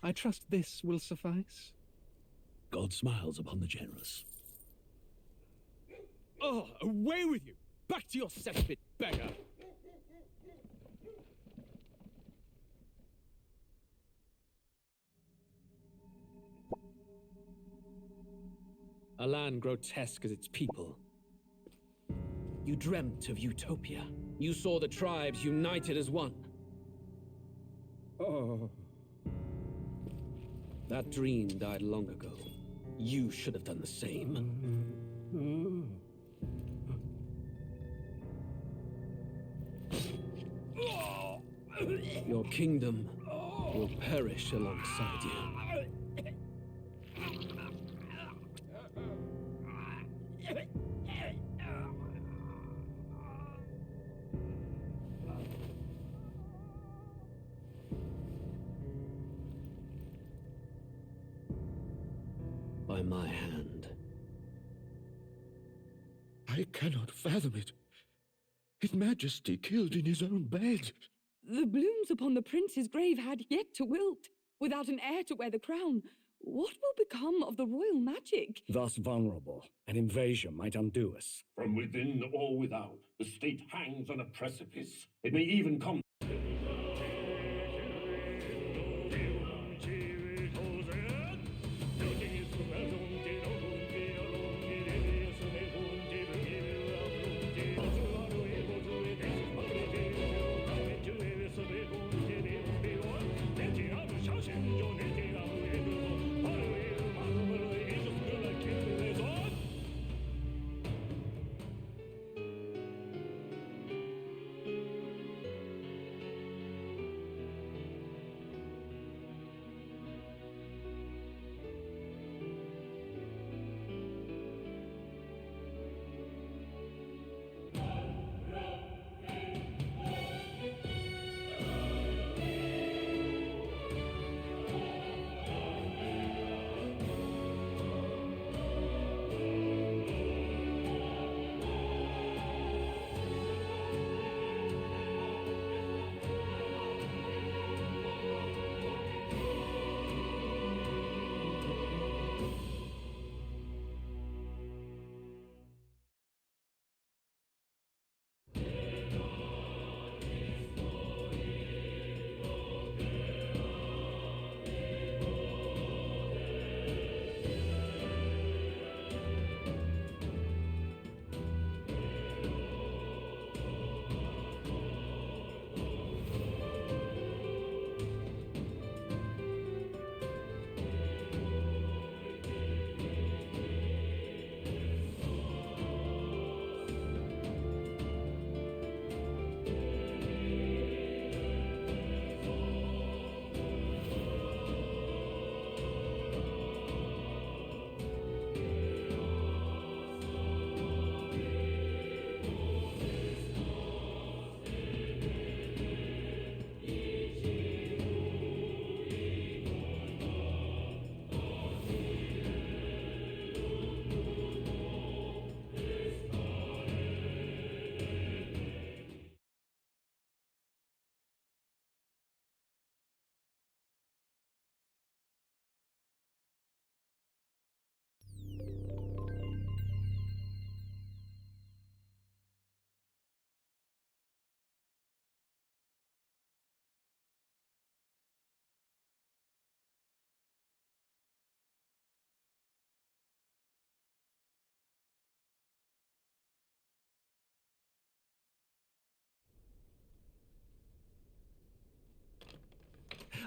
I trust this will suffice. God smiles upon the generous. Oh, away with you! Back to your cesspit, beggar! A land grotesque as its people. You dreamt of utopia. You saw the tribes united as one. Oh. That dream died long ago. You should have done the same. Your kingdom will perish alongside you. By my hand. I cannot fathom it. His Majesty killed in his own bed. The blooms upon the prince's grave had yet to wilt, without an heir to wear the crown. What will become of the royal magic? Thus vulnerable, an invasion might undo us. From within or without, the state hangs on a precipice. It may even come.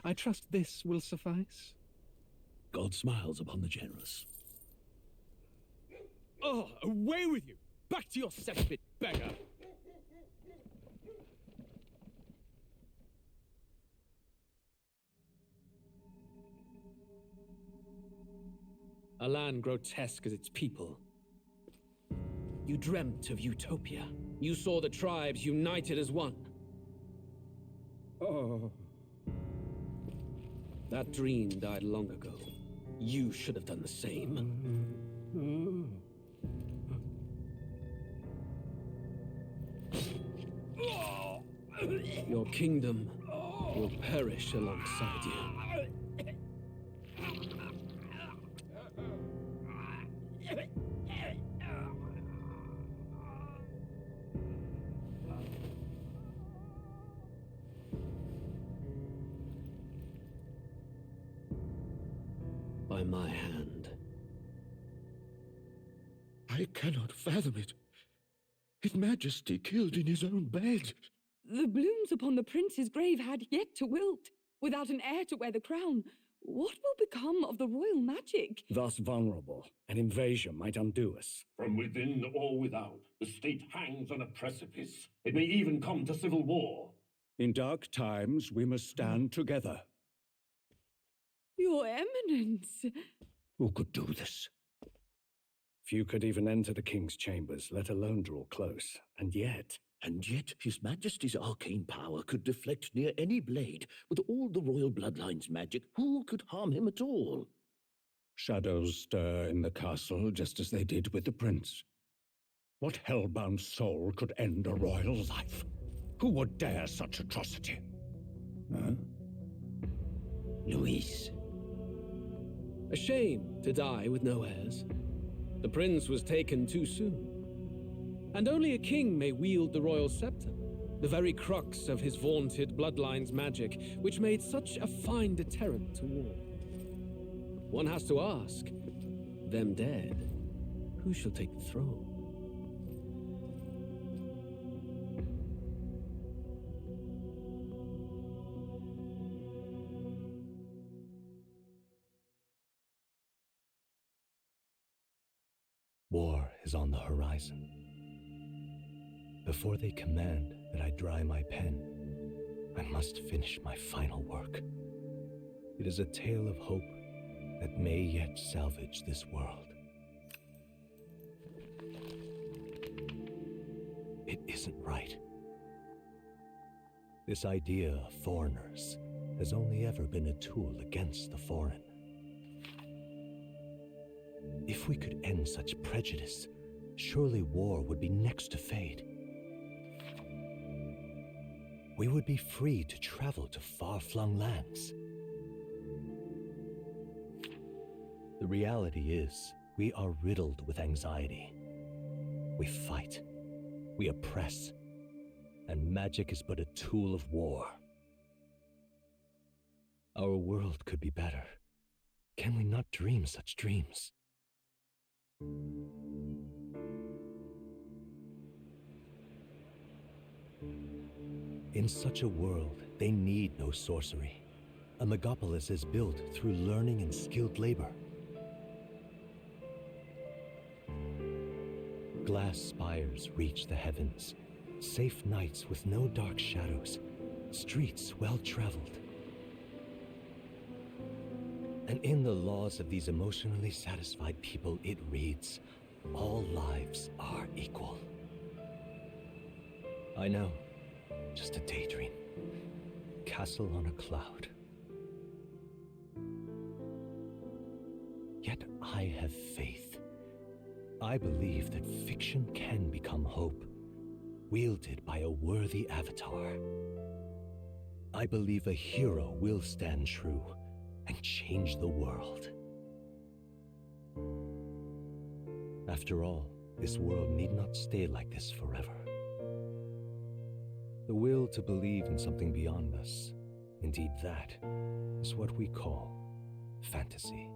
I trust this will suffice. God smiles upon the generous. Oh, away with you! Back to your cesspit, beggar! A land grotesque as its people. You dreamt of utopia. You saw the tribes united as one. Oh. That dream died long ago. You should have done the same. Your kingdom will perish alongside you. my hand. I cannot fathom it. His Majesty killed in his own bed. The blooms upon the prince's grave had yet to wilt, without an heir to wear the crown. What will become of the royal magic? Thus vulnerable, an invasion might undo us. From within or without, the state hangs on a precipice. It may even come to civil war. In dark times, we must stand together. Your Eminence! Who could do this? Few could even enter the king's chambers, let alone draw close. And yet His Majesty's arcane power could deflect near any blade. With all the royal bloodline's magic, who could harm him at all? shadows stir in the castle just as they did with the prince. What hellbound soul could end a royal life? Who would dare such atrocity? Huh? Louise. A shame to die with no heirs. The prince was taken too soon. And only a king may wield the royal scepter, the very crux of his vaunted bloodline's magic, which made such a fine deterrent to war. One has to ask, them dead, who shall take the throne? War is on the horizon. Before they command that I dry my pen, I must finish my final work. It is a tale of hope that may yet salvage this world. It isn't right. This idea of foreigners has only ever been a tool against the foreign. If we could end such prejudice, surely war would be next to fade. We would be free to travel to far-flung lands. The reality is, we are riddled with anxiety. We fight, we oppress, and magic is but a tool of war. Our world could be better. Can we not dream such dreams? In such a world, they need no sorcery. A megapolis is built through learning and skilled labor. Glass spires reach the heavens, safe nights with no dark shadows, streets well-traveled. And in the laws of these emotionally satisfied people, it reads, all lives are equal. I know, just a daydream. Castle on a cloud. Yet I have faith. I believe that fiction can become hope, wielded by a worthy avatar. I believe a hero will stand true and change the world. After all, this world need not stay like this forever. The will to believe in something beyond us, indeed that, is what we call fantasy.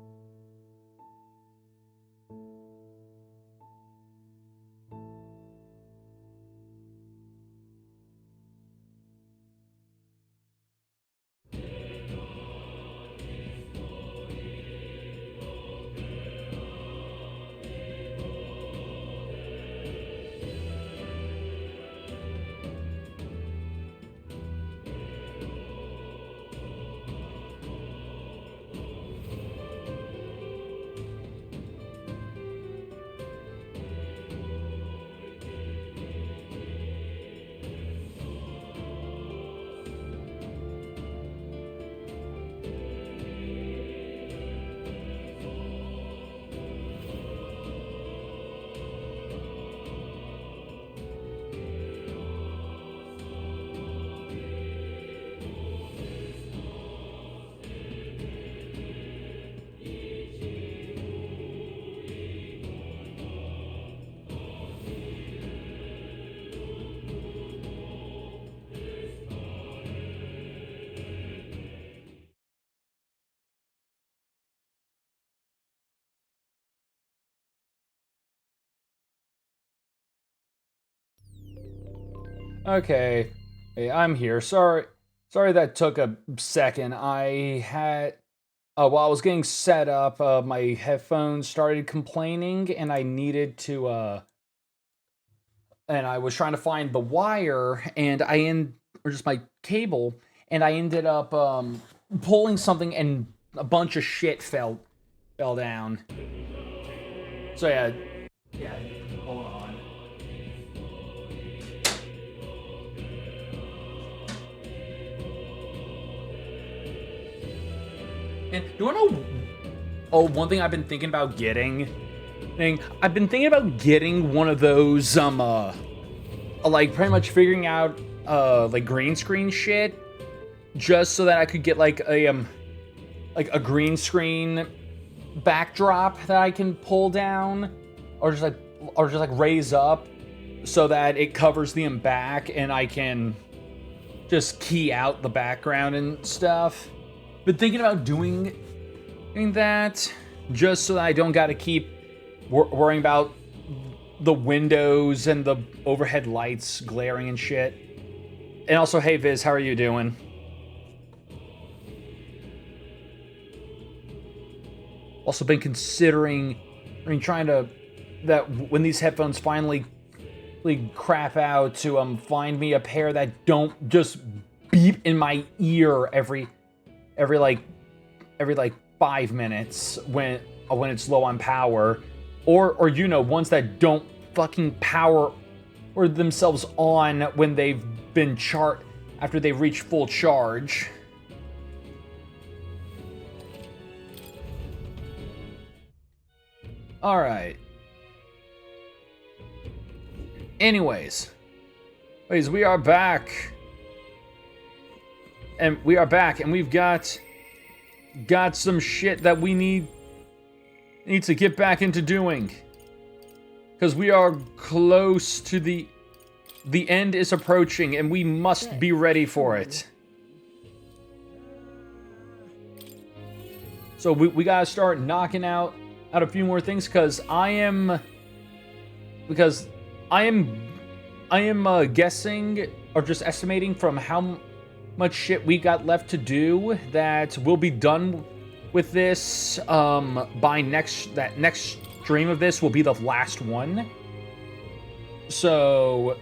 Okay. Hey, I'm here. Sorry that took a second. I had while I was getting set up, my headphones started complaining and I needed to and I was trying to find the wire and or just my cable, and I ended up pulling something and a bunch of shit fell down. So yeah, hold on. And do you want to know? Oh, one thing I've been thinking about getting. I've been thinking about getting one of those like pretty much figuring out like green screen shit, just so that I could get like a green screen backdrop that I can pull down, or just like raise up, so that it covers the back and I can just key out the background and stuff. Been thinking about doing that just so that I don't gotta keep worrying about the windows and the overhead lights glaring and shit. And also, hey Viz, how are you doing? Also been considering, trying to, that when these headphones finally crap out, to find me a pair that don't just beep in my ear every 5 minutes when it's low on power, or ones that don't fucking power or themselves on when they've been after they've reached full charge. All right. Anyways, we are back. And we've got some shit that we need to get back into doing, because we are close to the end is approaching, and we must be ready for it. So we gotta start knocking out a few more things, because I am guessing, or just estimating from how much shit we got left to do, that we'll be done with this by next stream of this will be the last one. So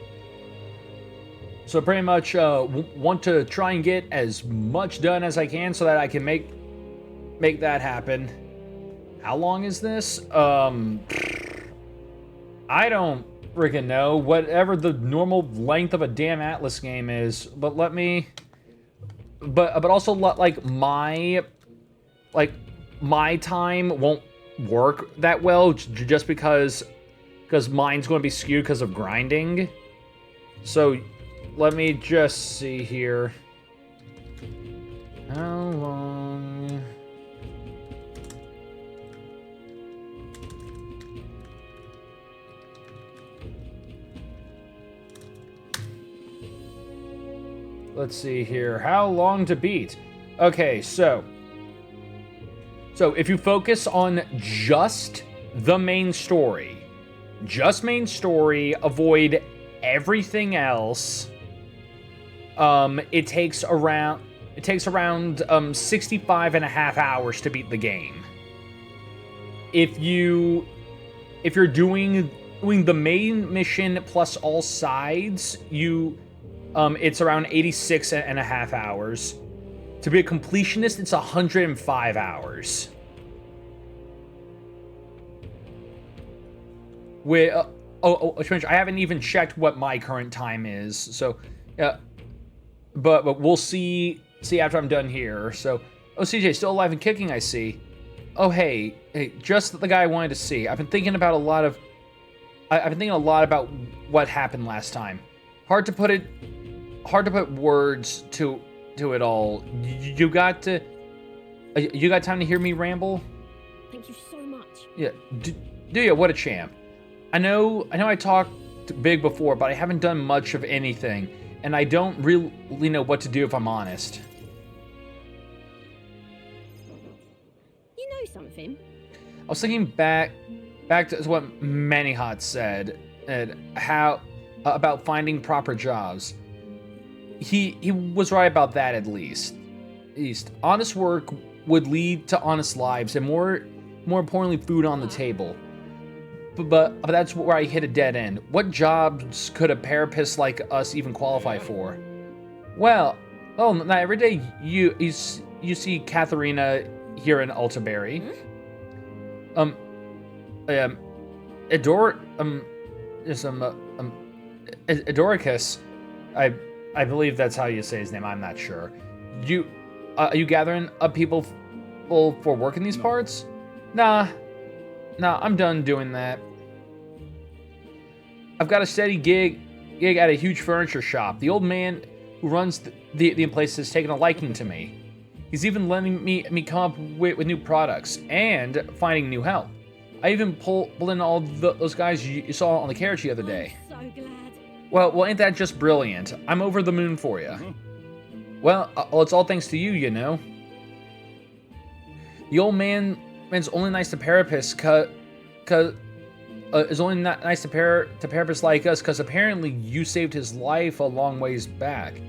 pretty much want to try and get as much done as I can so that I can make that happen. How long is this? I don't freaking know. Whatever the normal length of a damn Atlas game is, but let me. But also, like my time won't work that well, just because mine's going to be skewed because of grinding. So let me just see here. How long? Let's see here. How long to beat? Okay, so if you focus on just the main story, avoid everything else, it takes around 65 and a half hours to beat the game. If you're doing the main mission plus all sides, it's around 86 and a half hours. To be a completionist, it's 105 hours. I haven't even checked what my current time is, so yeah. But we'll see after I'm done here. So, CJ, still alive and kicking, I see. Oh, hey, just the guy I wanted to see. I've been thinking about a lot about what happened last time. Hard to put words to it all. You got time to hear me ramble? Thank you so much. Yeah, do ya? What a champ. I know I talked big before, but I haven't done much of anything, and I don't really know what to do, if I'm honest. You know something? I was thinking back to what Manihot said, and how about finding proper jobs. He was right about that at least. Honest work would lead to honest lives, and more importantly, food on the table. But that's where I hit a dead end. What jobs could a parapist like us even qualify for? Well, not every day you see Katharina here in Altaberry. Adoricus, I believe that's how you say his name. I'm not sure. Are you gathering up people for work in these parts? Nah, I'm done doing that. I've got a steady gig at a huge furniture shop. The old man who runs the place has taken a liking to me. He's even letting me come up with new products and finding new help. I even pull in all those guys you saw on the carriage the other day. I'm so glad. Well, ain't that just brilliant? I'm over the moon for you. Well, it's all thanks to you, you know. The old man's only nice to parapists is only not nice to parapists like us because apparently you saved his life a long ways back.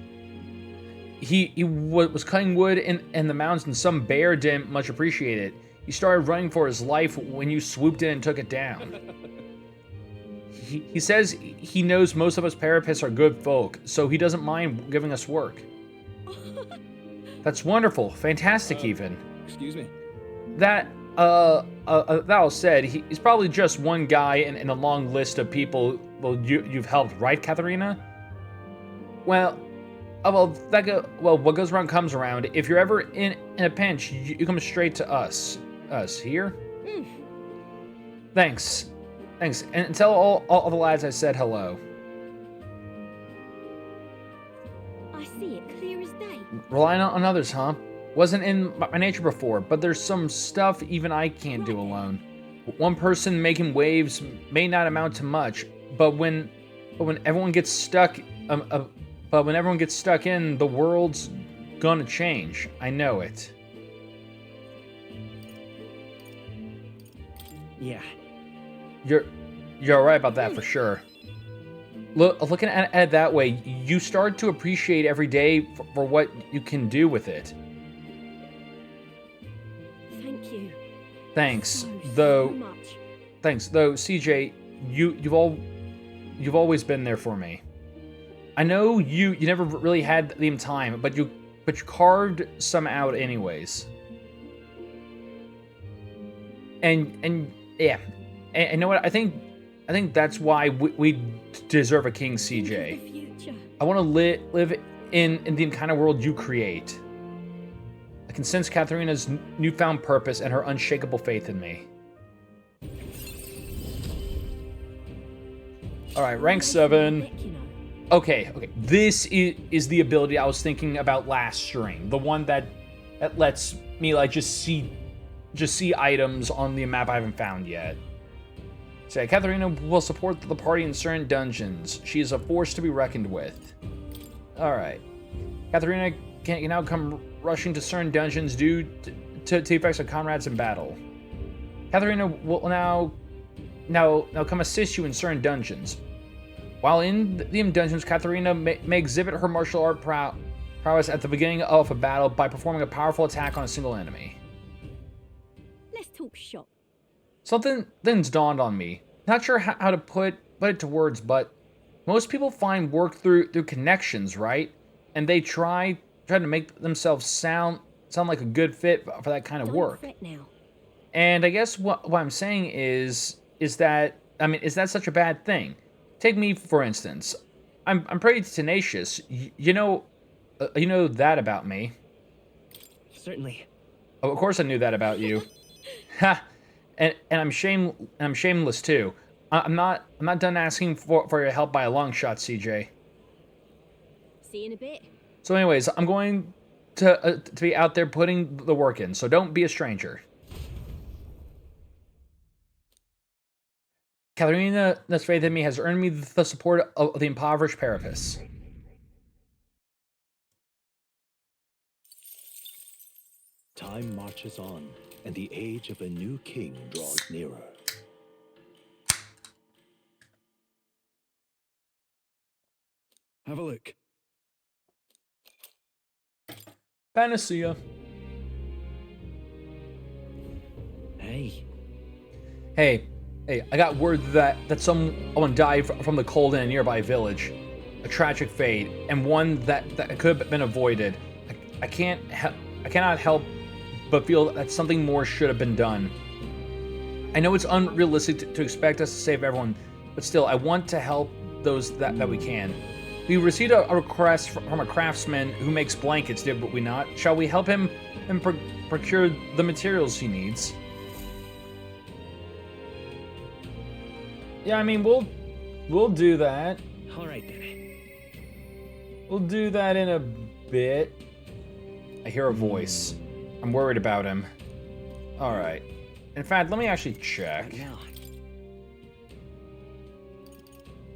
He was cutting wood in the mountains and some bear didn't much appreciate it. He started running for his life when you swooped in and took it down. He says he knows most of us parapists are good folk, so he doesn't mind giving us work. That's wonderful. Fantastic, even. Excuse me. That all said, he's probably just one guy in a long list of people you've helped, right, Katharina? Well, what goes around comes around. If you're ever in a pinch, you come straight to us. Us here? Thanks. And tell all the lads I said hello. I see it clear as day. Relying on others, huh? Wasn't in my nature before, but there's some stuff even I can't do alone. One person making waves may not amount to much, but when everyone gets stuck, in, the world's gonna change. I know it. Yeah. You're right about that for sure. Looking at it that way, you start to appreciate every day for what you can do with it. Thank you. Thanks, So much. though, CJ, you've always been there for me. I know you never really had the time, but you carved some out anyways. And yeah, and you know what? I think that's why we deserve a king, CJ. The future. I want to live in the kind of world you create. I can sense Katharina's newfound purpose and her unshakable faith in me. All right, rank 7. Okay. This is the ability I was thinking about last stream. The one that lets me like just see items on the map I haven't found yet. So Katharina will support the party in certain dungeons. She is a force to be reckoned with. All right. Katharina can now come rushing to certain dungeons due to the effects of comrades in battle. Katharina will now come assist you in certain dungeons. While in the dungeons, Katharina may exhibit her martial art prowess at the beginning of a battle by performing a powerful attack on a single enemy. Let's talk shop. Something's dawned on me. Not sure how to put it to words, but most people find work through connections, right? And they try to make themselves sound like a good fit for that kind of work. Now. And I guess what I'm saying is that is such a bad thing? Take me for instance. I'm pretty tenacious. You know that about me. Certainly. Oh, of course I knew that about you. Ha. And I'm shameless too. I'm not done asking for your help by a long shot, CJ. See you in a bit. So anyways, I'm going to be out there putting the work in, so don't be a stranger. Katharina's faith in me has earned me the support of the impoverished parapists. Time marches on, and the age of a new king draws nearer. Have a look. Panacea. Hey. Hey, I got word that someone died from the cold in a nearby village. A tragic fate, and one that could have been avoided. I cannot help but feel that something more should have been done. I know it's unrealistic to expect us to save everyone, but still, I want to help those that we can. We received a request from a craftsman who makes blankets, did we not? Shall we help him and procure the materials he needs? Yeah, I mean, we'll do that. All right then. We'll do that in a bit. I hear a voice. I'm worried about him. All right. In fact, let me actually check.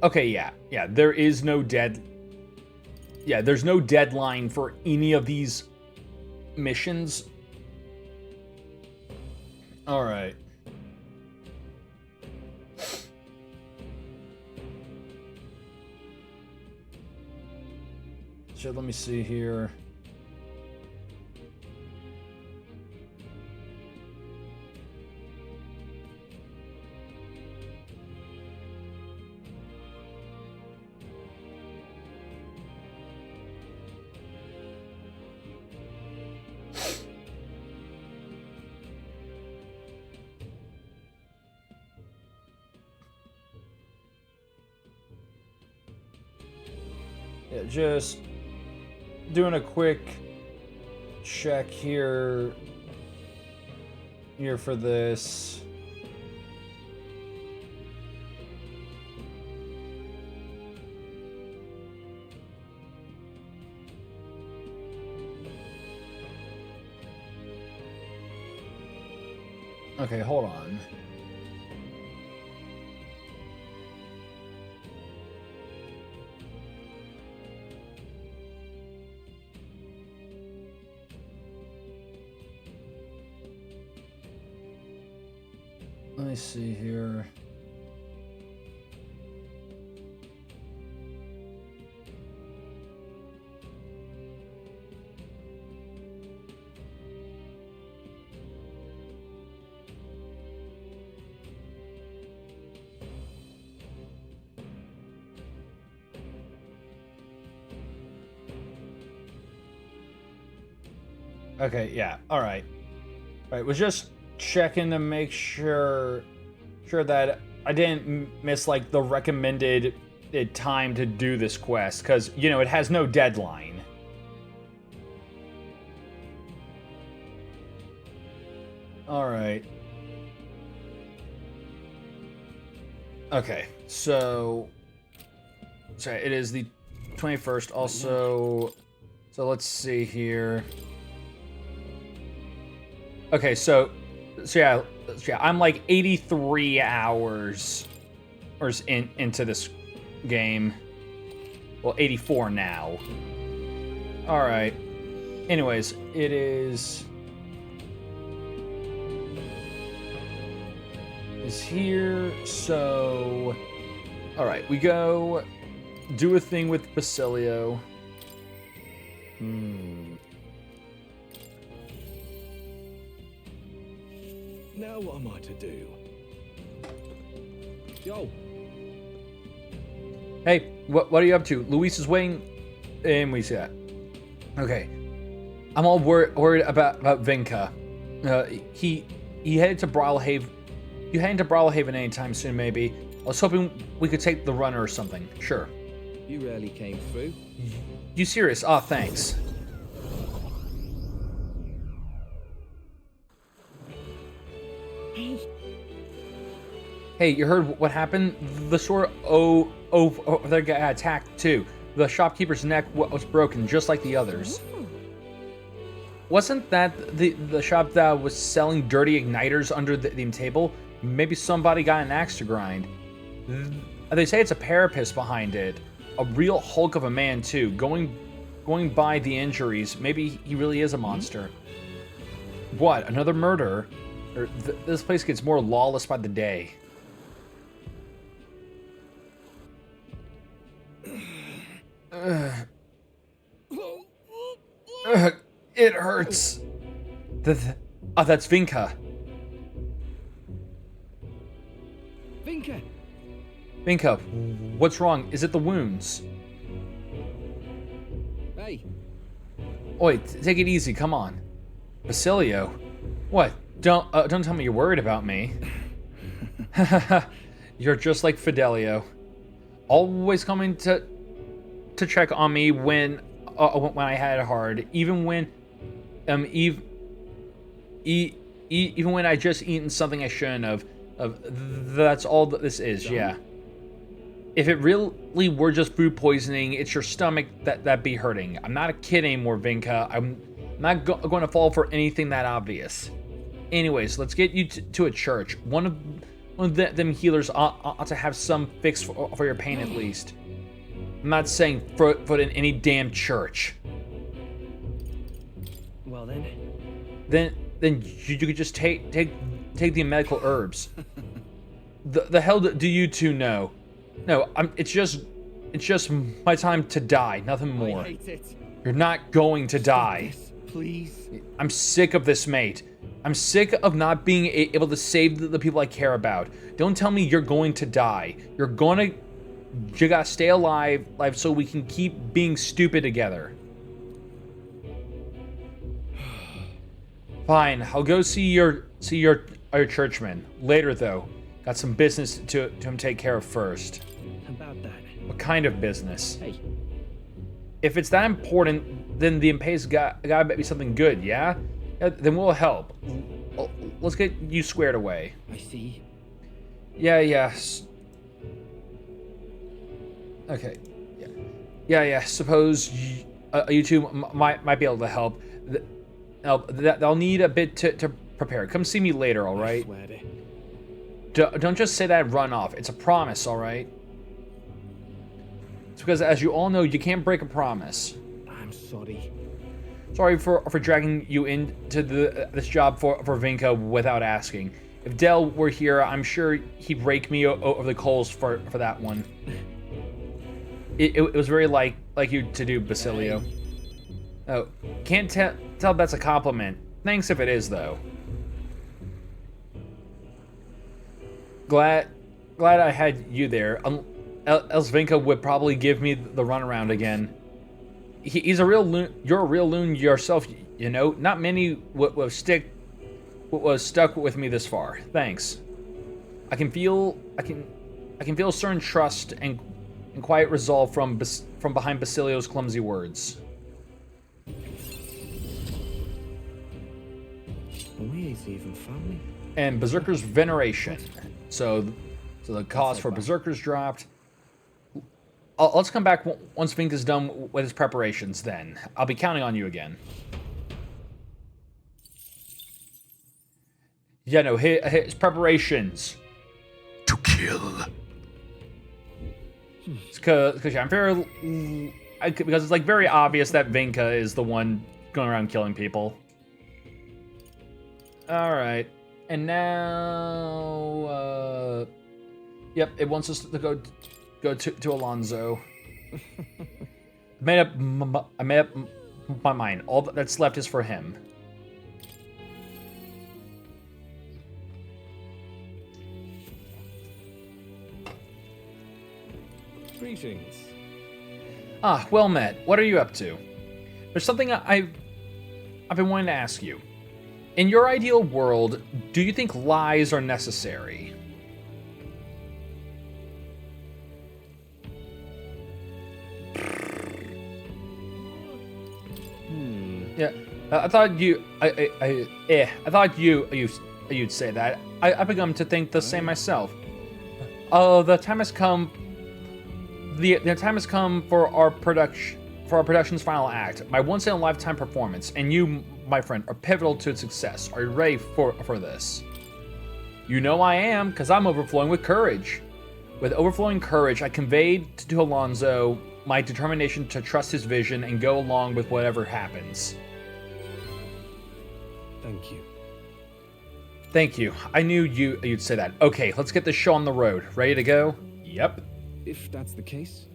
Okay, yeah. There is no there's no deadline for any of these missions. All right. So let me see here. Yeah, just doing a quick check here for this. Okay, hold on. Let me see here. Okay, yeah, all right. All right, was just checking to make sure that I didn't miss like the recommended time to do this quest, because you know it has no deadline. All right. Okay, so it is the 21st. Also, so let's see here. Okay, so yeah, I'm like 83 hours or into this game. Well, 84 now. All right. Anyways, it is here. So, all right, we go do a thing with Basilio. Now what am I to do? Yo. Hey, what are you up to? Luis is waiting, and we see that. Okay, I'm all worried about Vinka. He headed to Brawlhaven. You heading to Brawlhaven anytime soon? Maybe. I was hoping we could take the runner or something. Sure. You rarely came through. You serious? Aw, thanks. Hey, you heard what happened? The store they got attacked too. The shopkeeper's neck was broken, just like the others. Wasn't that the shop that was selling dirty igniters under the table? Maybe somebody got an axe to grind. They say it's a parapist behind it. A real hulk of a man too. Going by the injuries, maybe he really is a monster. What? Another murder? This place gets more lawless by the day. It hurts. Oh, that's Vinka. Vinka! Vinka, what's wrong? Is it the wounds? Hey, Oi, take it easy, come on. Basilio? What? Don't tell me you're worried about me. You're just like Fidelio. Always coming to check on me when I had it hard, even when even when I just eaten something I shouldn't have. That's all that this is, yeah. If it really were just food poisoning, it's your stomach that be hurting. I'm not a kid anymore, Vinka. I'm not going to fall for anything that obvious. Anyways, let's get you to a church. One of them healers ought to have some fix for your pain at least. I'm not saying throw it in any damn church. well then. Then you could just take the medical herbs. The hell do you two know? No, it's just my time to die, nothing more. I hate it. You're not going to die. Yes, please. I'm sick of this, mate. I'm sick of not being able to save the people I care about. Don't tell me you're going to die. You gotta stay alive so we can keep being stupid together. Fine, I'll go see your churchman later though. Got some business to take care of first. About that. What kind of business? Hey, If it's that important, then the impay's gotta be something good, yeah? Then we'll help. Let's get you squared away. I see. Yeah. Okay. Yeah. Suppose you two might be able to help. They'll need a bit to prepare. Come see me later, all right? I swear to. Don't just say that and run off. It's a promise, all right? It's because, as you all know, you can't break a promise. I'm sorry. Sorry for dragging you into this job for Vinka without asking. If Del were here, I'm sure he'd rake me over the coals for that one. It was very like you to do, Basilio. Oh, can't tell that's a compliment. Thanks if it is, though. Glad I had you there. Else Vinka would probably give me the runaround again. He's a real loon. You're a real loon yourself, you know. Not many was stuck with me this far. Thanks. I can feel certain trust and quiet resolve from behind Basilio's clumsy words. We ain't even family. And Berserker's veneration. So the cost for Berserkers dropped. Let's come back once Vinka's done with his preparations then. I'll be counting on you again. Yeah, no, his preparations. To kill. Because it's like very obvious that Vinka is the one going around killing people. Alright. And now, yep, it wants us to go to Alonso. I made up my mind. All that's left is for him. Greetings. Ah, well met. What are you up to? There's something I've been wanting to ask you. In your ideal world, do you think lies are necessary? Yeah, I thought you'd say that. I've begun to think the same myself. The time has come. The time has come for our production's final act, my once in a lifetime performance, and you, my friend, are pivotal to its success. Are you ready for this? You know I am, because I'm overflowing with courage. With overflowing courage, I conveyed to Alonso my determination to trust his vision and go along with whatever happens. Thank you. Thank you. I knew you'd say that. Okay, let's get this show on the road. Ready to go? Yep. If that's the case.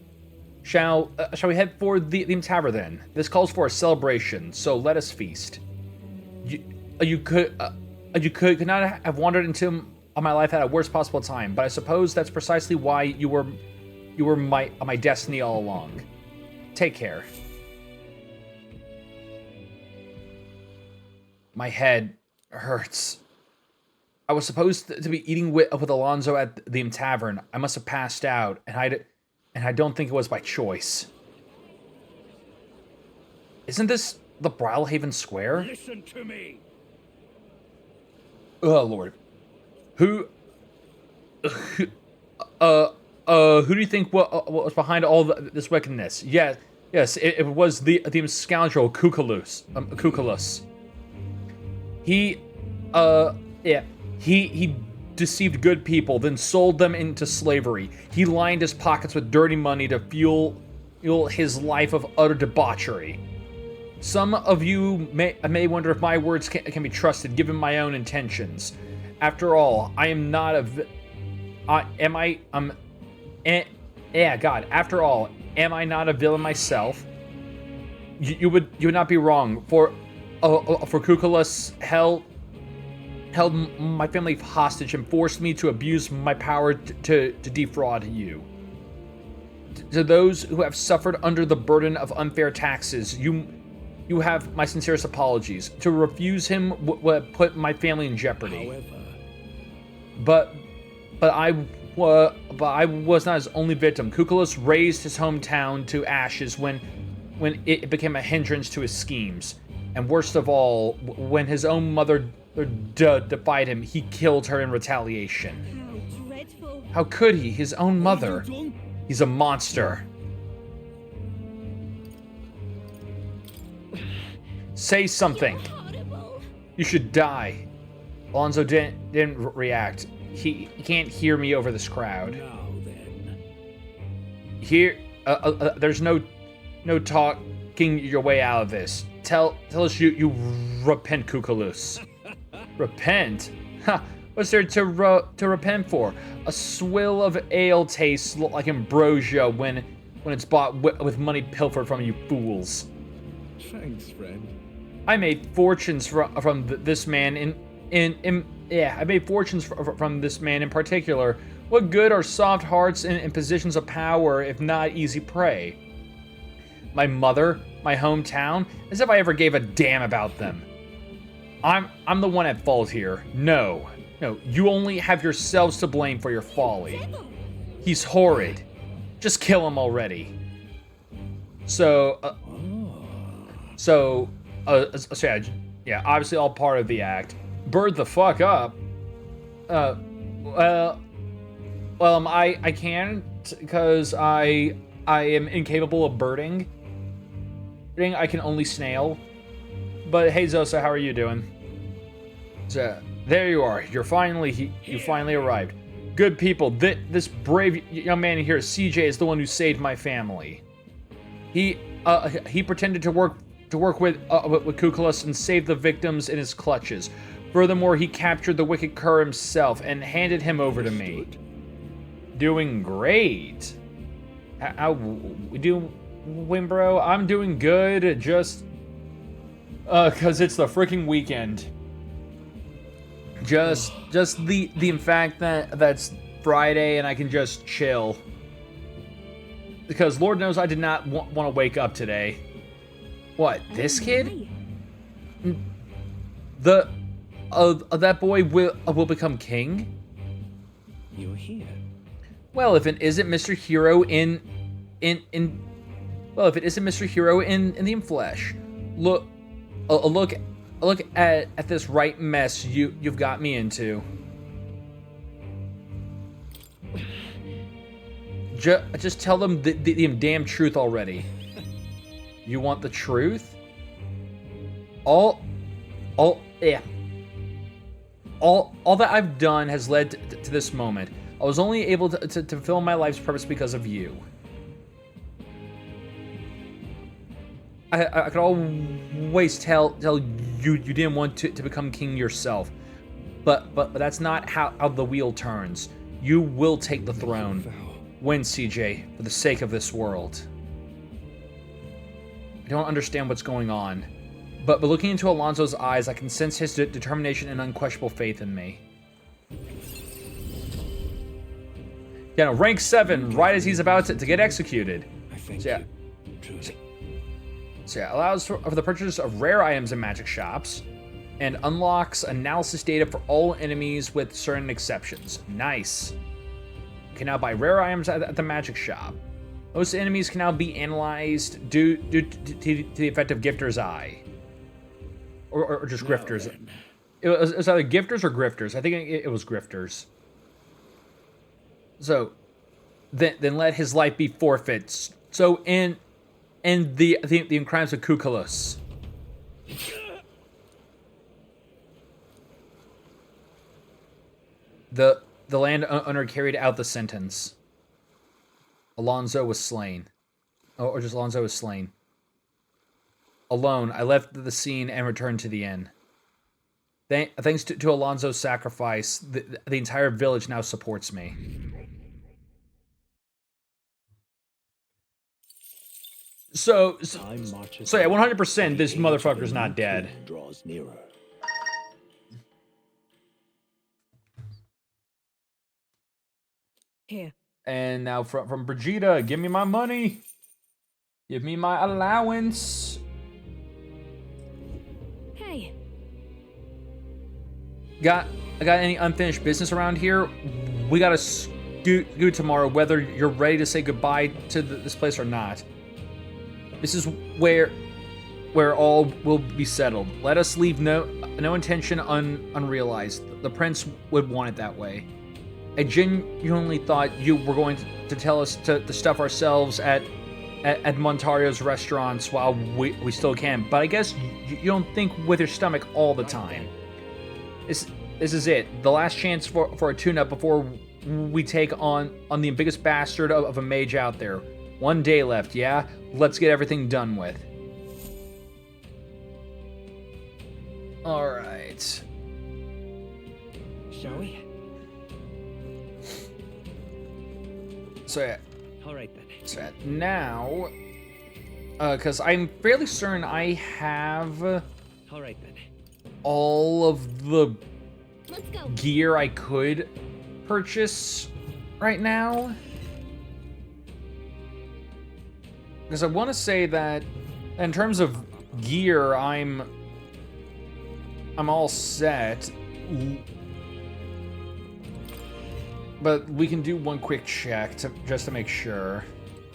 Shall we head for the tavern then? This calls for a celebration, so let us feast. You could not have wandered into my life at a worst possible time, but I suppose that's precisely why you were my destiny all along. Take care. My head hurts. I was supposed to be eating with Alonzo at the tavern. I must have passed out, and I don't think it was by choice. Isn't this the Brilhaven Square? Listen to me. Oh Lord, who do you think what was behind all this wickedness? Yes, it was the scoundrel Cuculus. He deceived good people, then sold them into slavery. He lined his pockets with dirty money to fuel his life of utter debauchery. Some of you may wonder if my words can be trusted, given my own intentions. After all, I am not a. After all, am I not a villain myself? You would not be wrong. For Cuculus held my family hostage and forced me to abuse my power to defraud you. To those who have suffered under the burden of unfair taxes, you have my sincerest apologies. To refuse him would put my family in jeopardy. However, but I was not his only victim. Cuculus razed his hometown to ashes when it became a hindrance to his schemes. And worst of all, when his own mother defied him, he killed her in retaliation. How dreadful. How could he? His own mother. He's a monster. Say something. Horrible. You should die. Alonzo didn't react. He can't hear me over this crowd. now then. Here, there's no talking your way out of this. Tell us you repent, Cuculus. Repent? Ha! What's there to repent for? A swill of ale tastes like ambrosia when it's bought with money pilfered from you fools. Thanks, friend. I made fortunes from this man I made fortunes from this man in particular. What good are soft hearts in positions of power if not easy prey? My mother, my hometown, as if I ever gave a damn about them. I'm the one at fault here. No, you only have yourselves to blame for your folly. He's horrid. Just kill him already. Yeah, obviously all part of the act. Bird the fuck up. I can't because I am incapable of birding. I can only snail. But hey Zosa, how are you doing? So there you are. You finally arrived. Good people. This brave young man here, CJ, is the one who saved my family. He pretended to work with Cuculus and saved the victims in his clutches. Furthermore, he captured the wicked cur himself and handed him over to me. Doing great. How we do, Wimbro? I'm doing good. Just cause it's the freaking weekend. Just the fact that that's Friday and I can just chill. Because Lord knows I did not want to wake up today. What, this kid? That boy will become king? You're here. Well, if it isn't Mr. Hero in the flesh. Look at this right mess you've got me into. Just tell them the damn truth already. You want the truth? All that I've done has led to this moment. I was only able to fulfill my life's purpose because of you. I could always tell you didn't want to become king yourself. But that's not how the wheel turns. You will take the throne. Win, CJ, for the sake of this world. I don't understand what's going on. But looking into Alonso's eyes, I can sense his determination and unquestionable faith in me. Yeah, no, rank 7, right as he's about to get executed. So yeah, allows for the purchase of rare items in magic shops, and unlocks analysis data for all enemies with certain exceptions. Nice. You can now buy rare items at the magic shop. Most enemies can now be analyzed due to the effect of Gifter's Eye. Or just Grifters. It was either Gifters or Grifters. I think it was Grifters. So, then let his life be forfeit. So in the crimes of Kukulus. The landowner carried out the sentence. Alonso was slain. Or just Alonso was slain. Alone, I left the scene and returned to the inn. Thanks to Alonso's sacrifice, the entire village now supports me. So yeah, 100% this motherfucker's not dead. Draws nearer. Here. And now from Brigida, give me my money. Give me my allowance. Hey. I got any unfinished business around here? We gotta scoot tomorrow, whether you're ready to say goodbye to this place or not. This is where all will be settled. Let us leave no intention unrealized. The prince would want it that way. I genuinely thought you were going to tell us to stuff ourselves at Montario's restaurants while we still can, but I guess you don't think with your stomach all the time. This is it. The last chance for a tune-up before we take on the biggest bastard of a mage out there. 1 day left, yeah? Let's get everything done with. Alright. Shall we? So yeah. Alright then. So yeah, now, because I'm fairly certain I have Alright then. all of the Let's go. gear I could purchase right now. Because I want to say that in terms of gear, I'm all set. But we can do one quick check just to make sure.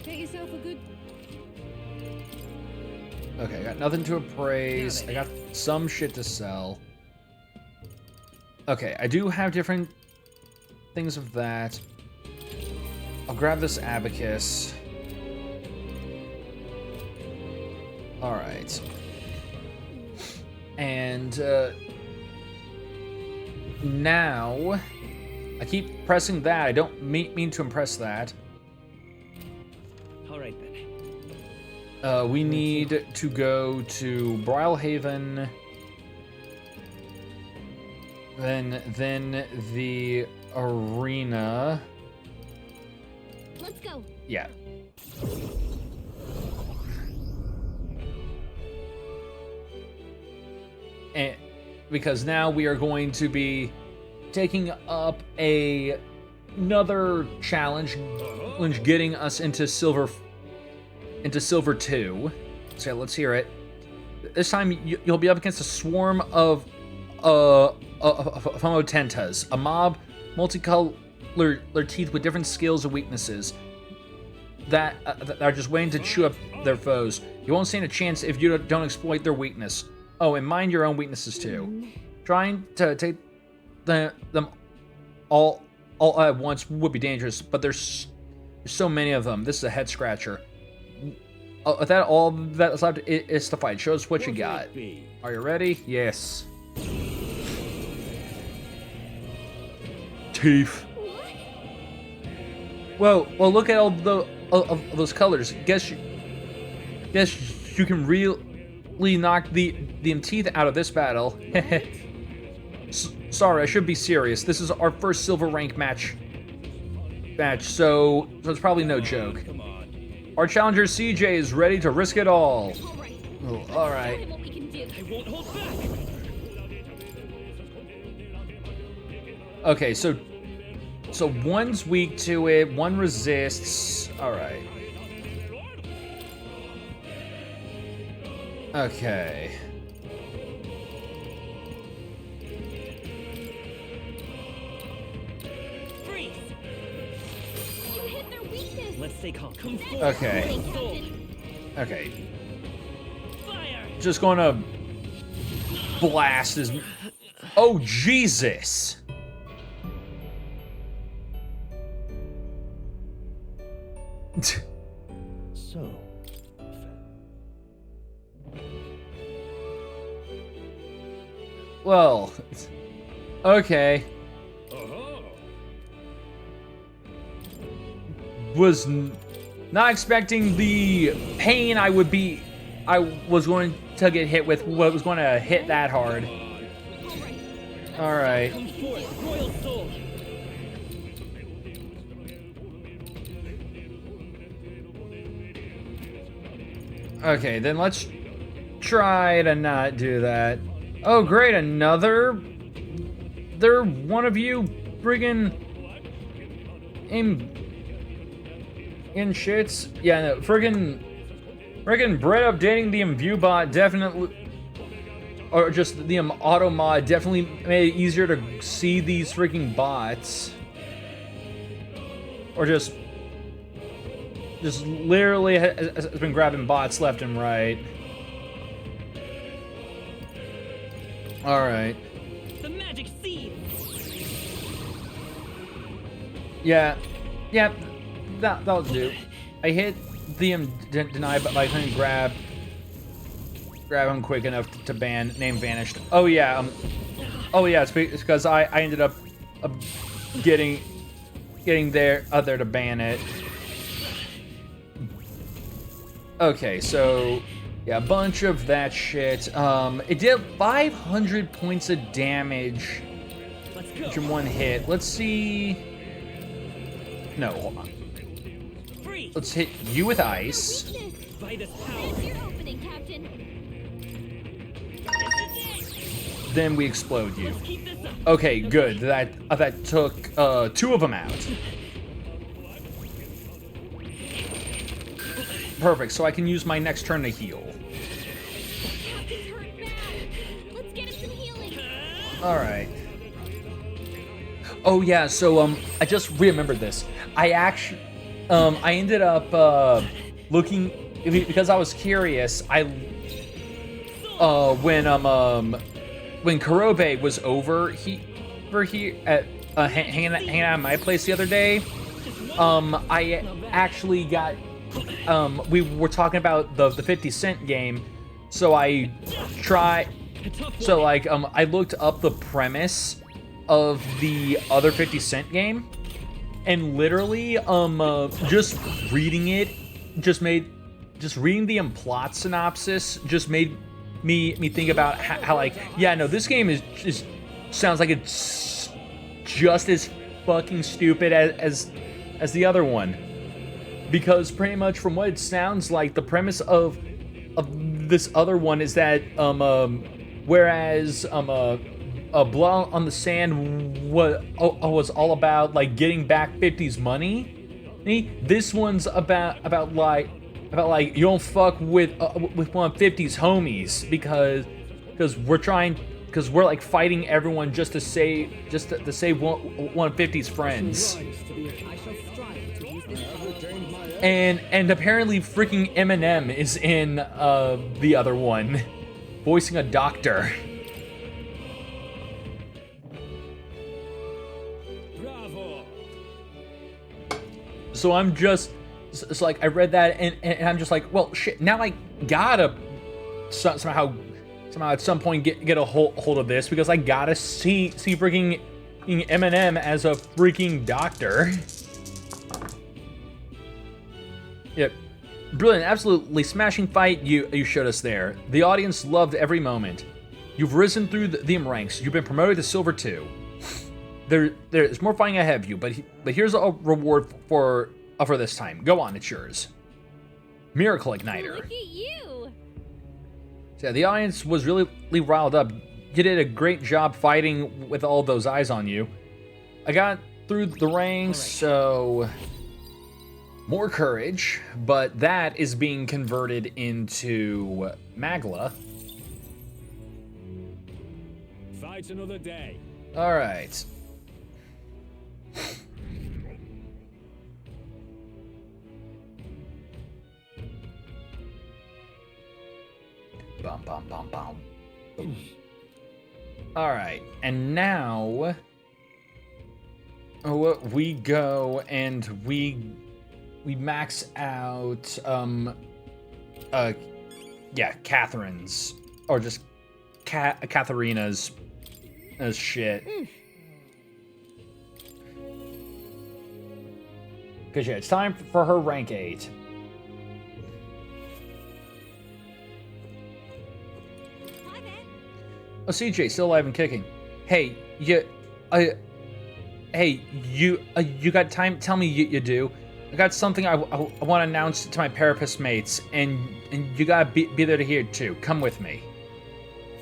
Get yourself a good. Okay, I got nothing to appraise. I got some shit to sell. Okay, I do have different things of that. I'll grab this abacus. Alright. And, now... I keep pressing that. I don't mean to impress that. Alright then. We need to go to Brylehaven. Then the arena. Let's go. Yeah. And because now we are going to be taking up another challenge, getting us into silver 2. So yeah, let's hear it. This time you'll be up against a swarm of Fomotentas, a mob, multicolored teeth with different skills and weaknesses that are just waiting to chew up their foes. You won't stand a chance if you don't exploit their weakness. Oh, and mind your own weaknesses too. Trying to take them all at once would be dangerous, but there's so many of them. This is a head scratcher. All that's left is to fight. Show us what you got. Are you ready? Yes. Teeth. Well, look at all of those colors. Guess you can really knock the teeth out of this battle. Sorry, I should be serious. This is our first silver rank match, so it's probably no joke. Our challenger CJ is ready to risk it all. All right. Oh, all Show right. him what we can do. I won't hold back. Okay, so one's weak to it, one resists. All right. Okay. Freeze. You hit their weakness. Let's stay calm. Come That's forward. Okay. great, Captain. Okay. Fire. Just gonna blast his. Oh Jesus! So, Well, okay. Was not expecting the pain I was going to get hit with. What was going to hit that hard? All right. Come forth, royal soul. Okay, then let's try to not do that. Oh, great, another. They're one of you friggin' in shits. Yeah, no, friggin' Brett updating the view bot definitely, or just the auto mod definitely made it easier to see these freaking bots, or just literally has been grabbing bots left and right. All right. The magic seed. Yeah, that'll do. I hit the deny, but I couldn't grab him quick enough to ban. Name vanished. Oh yeah, it's because I ended up getting there to ban it. Okay, so yeah, a bunch of that shit. It did 500 points of damage from one hit. Let's see. No, hold on. Freeze. Let's hit you with ice. Weakness. By this power. There's your opening, Captain. Then we explode you. Let's keep this up. Okay, good. That took 2 of them out. Perfect. So I can use my next turn to heal. Captain's hurt bad. Let's get him some healing. All right. Oh yeah. So I just remembered this. I ended up looking because I was curious. When Kurobe was over here at hanging out at my place the other day, I actually got we were talking about the 50 Cent game, so I looked up the premise of the other 50 Cent game, and literally just reading it just reading the plot synopsis just made me think about how like, yeah, no, this game is sounds like it's just as fucking stupid as the other one, because pretty much from what it sounds like, the premise of this other one is that whereas Blood on the Sand was all about like getting back 50's money, this one's about like you don't fuck with one of 50's homies because we're like fighting everyone just to save one of 50's friends. And apparently freaking Eminem is in the other one, voicing a doctor. Bravo. So I'm just, it's like I read that and I'm just like, well, shit. Now I gotta somehow at some point get a hold of this, because I gotta see freaking Eminem as a freaking doctor. Yep. Brilliant, absolutely smashing fight you showed us there. The audience loved every moment. You've risen through the ranks. You've been promoted to Silver 2. There's more fighting ahead of you, but here's a reward for this time. Go on, it's yours. Miracle Igniter. Look at you. Yeah, the audience was really riled up. You did a great job fighting with all those eyes on you. I got through the ranks, so more courage, but that is being converted into Magla. Fight another day. All right. Bum, bum, bum, bum. All right, and now we go and we max out yeah, Catherine's, or just Katharina's shit. Because yeah, it's time for her rank 8. Hi there. Oh, CJ, still alive and kicking. Hey, you got time? Tell me you do. I got something I want to announce to my Parapus mates, and you gotta be there to hear it too. Come with me.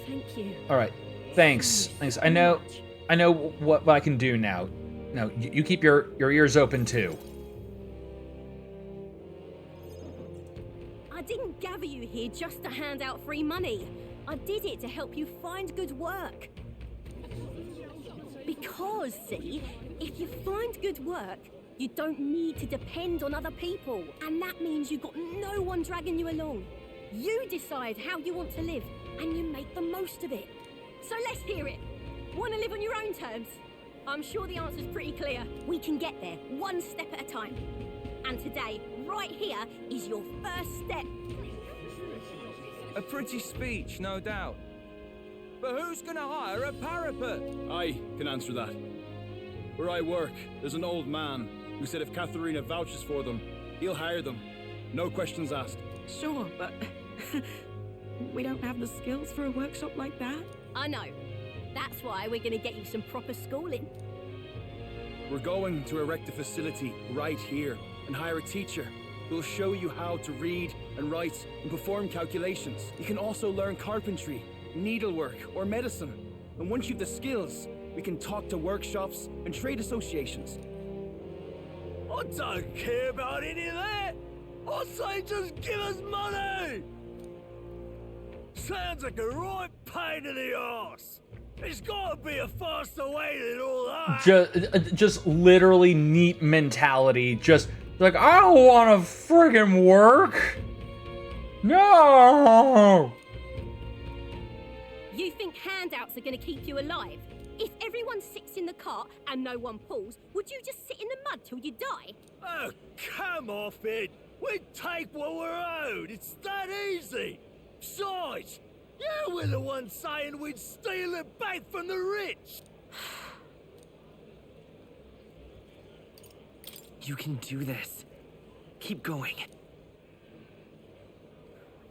Thank you. All right. Thanks. I know what I can do now. No, you keep your ears open too. I didn't gather you here just to hand out free money. I did it to help you find good work. Because, see, if you find good work, you don't need to depend on other people. And that means you've got no one dragging you along. You decide how you want to live, and you make the most of it. So let's hear it. Want to live on your own terms? I'm sure the answer's pretty clear. We can get there, one step at a time. And today, right here, is your first step. A pretty speech, no doubt. But who's gonna hire a parapet? I can answer that. Where I work, there's an old man who said if Katharina vouches for them, he'll hire them. No questions asked. Sure, but we don't have the skills for a workshop like that. I know. That's why we're gonna get you some proper schooling. We're going to erect a facility right here and hire a teacher who'll show you how to read and write and perform calculations. You can also learn carpentry, needlework, or medicine. And once you've the skills, we can talk to workshops and trade associations. I don't care about any of that. I say just give us money. Sounds like a right pain in the arse. There's gotta be a faster way than all that. Just literally neat mentality. Just like, I don't want to friggin' work. No. You think handouts are gonna keep you alive? If everyone sits in the cart and no one pulls, would you just sit in the mud till you die? Oh, come off it. We'd take what we're owed. It's that easy. Besides, you were the one saying we'd steal it back from the rich. You can do this. Keep going.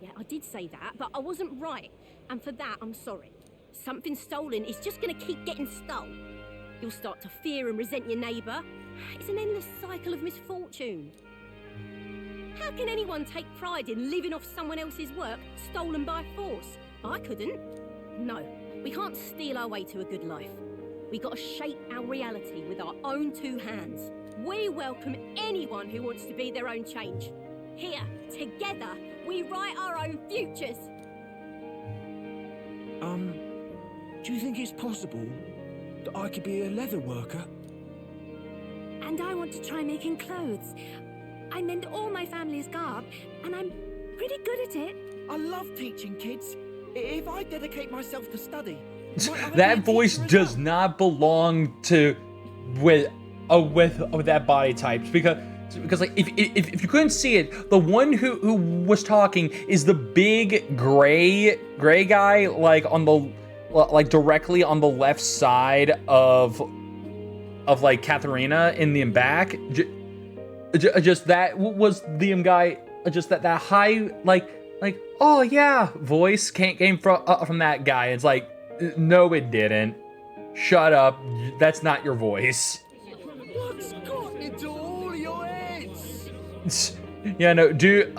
Yeah, I did say that, but I wasn't right. And for that, I'm sorry. Something stolen is just gonna keep getting stolen. You'll start to fear and resent your neighbour. It's an endless cycle of misfortune. How can anyone take pride in living off someone else's work stolen by force? I couldn't. No, we can't steal our way to a good life. We gotta shape our reality with our own two hands. We welcome anyone who wants to be their own change. Here, together, we write our own futures. Do you think it's possible that I could be a leather worker? And I want to try making clothes. I mend all my family's garb, and I'm pretty good at it. I love teaching kids. If I dedicate myself to study... That voice does not belong to with that body type, because like if you couldn't see it, the one who was talking is the big gray guy, like on the directly on the left side of like Katharina in the back. Just that was the guy. Just that high like oh yeah voice came from that guy. It's like, no, it didn't. Shut up. That's not your voice. What's got into all your heads? Yeah, no, dude,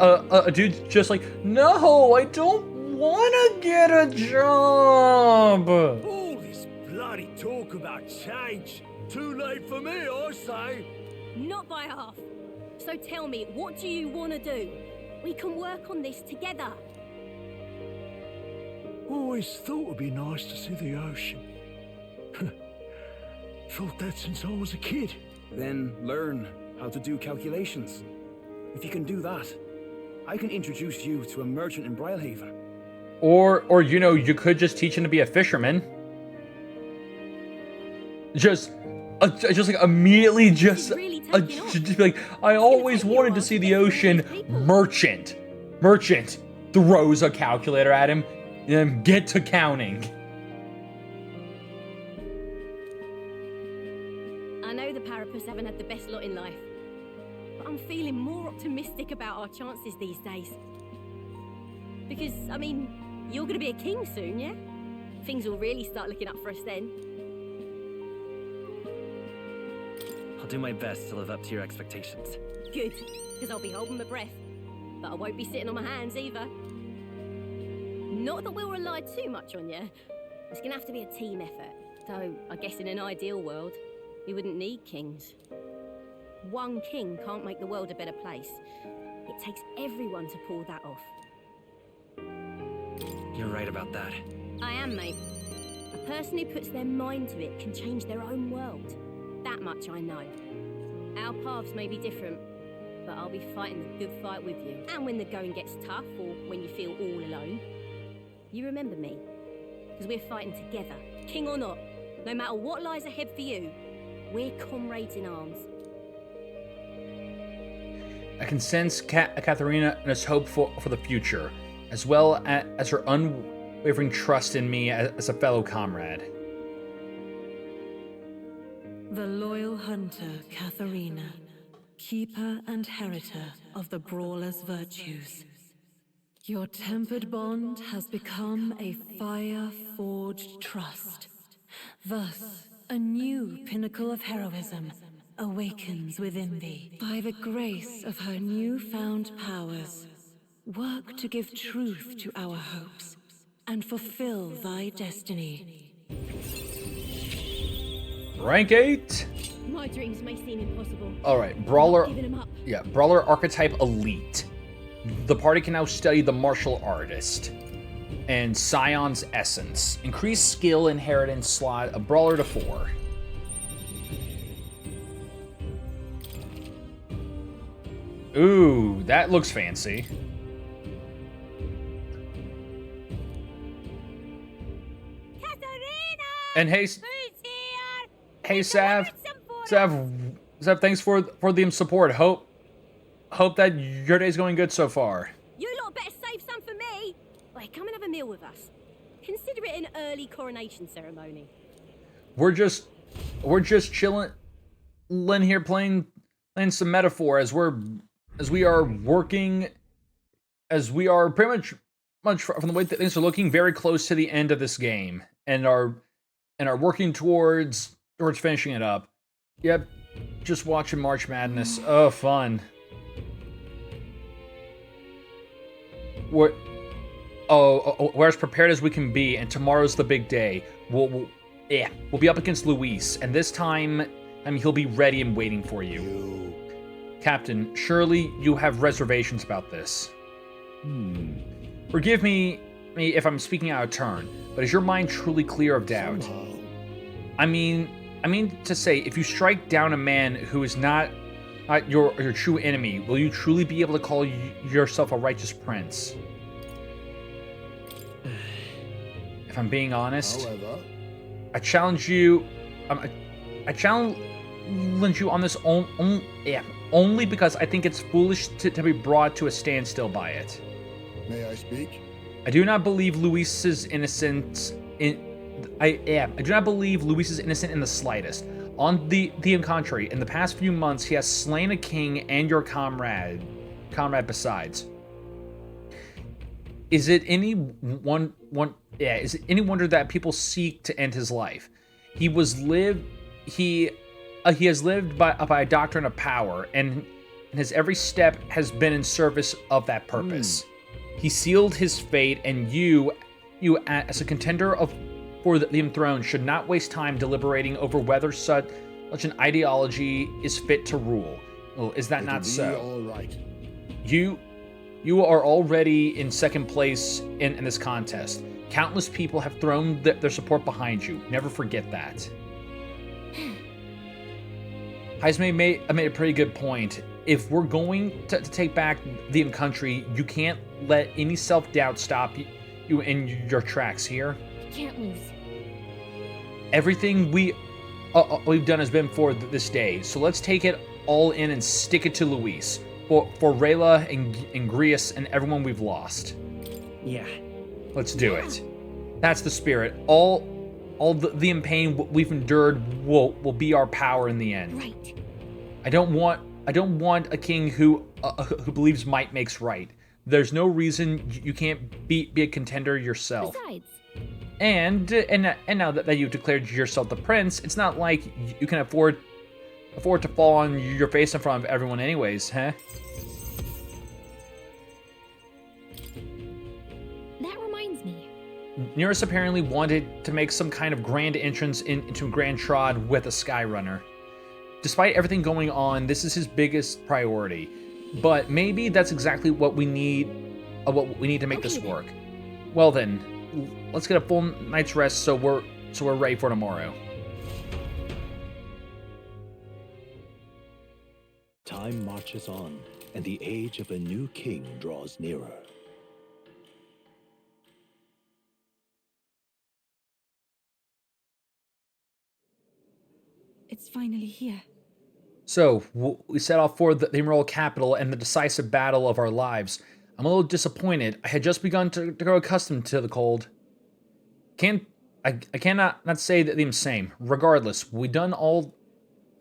just like, no, I don't wanna get a job. All this bloody talk about change. Too late for me, I say. Not by half. So tell me, what do you want to do? We can work on this together. Always thought it'd be nice to see the ocean. Thought that since I was a kid. Then learn how to do calculations. If you can do that, I can introduce you to a merchant in Brylehaven. Or you know, you could just teach him to be a fisherman. Just like immediately just be like, I always wanted to see the ocean. Merchant throws a calculator at him and get to counting. I know the Parapus haven't had the best lot in life, but I'm feeling more optimistic about our chances these days. Because, I mean, you're gonna be a king soon, yeah? Things will really start looking up for us then. I'll do my best to live up to your expectations. Good, because I'll be holding my breath. But I won't be sitting on my hands either. Not that we'll rely too much on you. It's gonna have to be a team effort. Though, I guess in an ideal world, we wouldn't need kings. One king can't make the world a better place. It takes everyone to pull that off. You're right about that. I am, mate. A person who puts their mind to it can change their own world. That much I know. Our paths may be different, but I'll be fighting the good fight with you. And when the going gets tough, or when you feel all alone, you remember me. Because we're fighting together, king or not. No matter what lies ahead for you, we're comrades in arms. I can sense Katharina's hope for the future, as well as her unwavering trust in me as a fellow comrade. The loyal hunter, Katharina, keeper and heritor of the brawler's virtues. Your tempered bond has become a fire-forged trust. Thus, a new pinnacle of heroism awakens within thee. By the grace of her newfound powers, work to give truth to our hopes and fulfill thy destiny. Rank 8. My dreams may seem impossible. All right, Brawler. Giving 'em up. Yeah, Brawler Archetype Elite. The party can now study the Martial Artist and Scion's Essence. Increase skill inheritance slot of Brawler to 4. Ooh, that looks fancy. And hey, Sav, thanks for the support. Hope that your day's going good so far. You lot better save some for me. Wait, come and have a meal with us. Consider it an early coronation ceremony. We're just chilling here playing some metaphor as we are pretty much from the way that things are looking very close to the end of this game and are working towards finishing it up. Yep, just watching March Madness. Oh, fun. We're as prepared as we can be, and tomorrow's the big day. We'll be up against Luis, and this time, he'll be ready and waiting for you. Captain, surely you have reservations about this. Forgive me if I'm speaking out of turn, but is your mind truly clear of doubt? I mean to say, if you strike down a man who is not your true enemy, will you truly be able to call yourself a righteous prince? If I'm being honest, I challenge you. I challenge you on this only because I think it's foolish to be brought to a standstill by it. May I speak? I do not believe Luis's innocence. I do not believe Luis is innocent in the slightest. On the contrary, in the past few months, he has slain a king and your comrade besides. Is it any wonder that people seek to end his life? He has lived by a doctrine of power, and his every step has been in service of that purpose. He sealed his fate, and you as a contender for the throne should not waste time deliberating over whether such an ideology is fit to rule. Oh, is that not so? All right. You are already in second place in this contest. Countless people have thrown their support behind you. Never forget that. Heisman made a pretty good point. If we're going to take back the country, you can't let any self-doubt stop you in your tracks here. Can't lose. Everything we've done has been for this day, so let's take it all in and stick it to Luis. For Rayla and Grius and everyone we've lost. Yeah. Let's do it. That's the spirit. All the pain we've endured will be our power in the end. Right. I don't want a king who believes might makes right. There's no reason you can't be a contender yourself. Besides. And now that you've declared yourself the prince, it's not like you can afford to fall on your face in front of everyone anyways, huh? That reminds me. Nearest apparently wanted to make some kind of grand entrance into Grand Trod with a Skyrunner. Despite everything going on, this is his biggest priority. But maybe that's exactly what we need to make this work. Well then, let's get a full night's rest so we're ready for tomorrow. Time marches on, and the age of a new king draws nearer. It's finally here. So, we set off for the Emerald Capital and the decisive battle of our lives. I'm a little disappointed. I had just begun to grow accustomed to the cold. I cannot not say that the same. Regardless, we've done all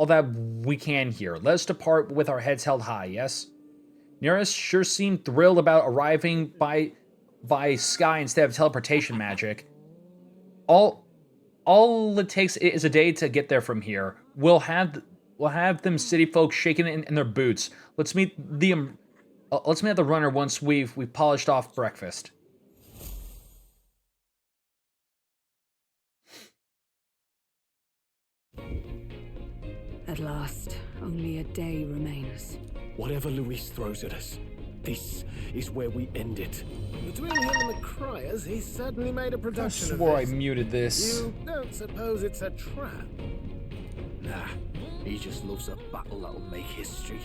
that we can here. Let us depart with our heads held high, yes? Nearest sure seemed thrilled about arriving by sky instead of teleportation magic. All it takes is a day to get there from here. We'll have them city folks shaking in their boots. Let's meet at the runner once we've polished off breakfast. At last, only a day remains. Whatever Luis throws at us, this is where we end it. Between him and the criers, he certainly made a I production of swore I this. muted this. You don't suppose it's a trap? Nah, he just loves a battle that'll make history.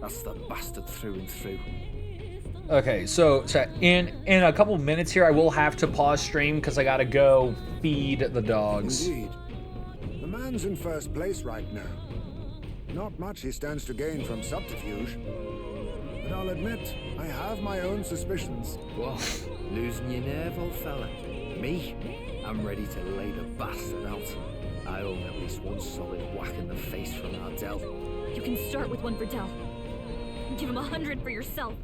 That's the bastard through and through. Okay, so in a couple minutes here, I will have to pause stream because I gotta go feed the dogs. Indeed. The man's in first place right now. Not much he stands to gain from subterfuge. But I'll admit, I have my own suspicions. What? Losing your nerve, old fella? Me? I'm ready to lay the bastard out. I owe him at least one solid whack in the face from Ardell. You can start with one for Dell. Give him 100 for yourself.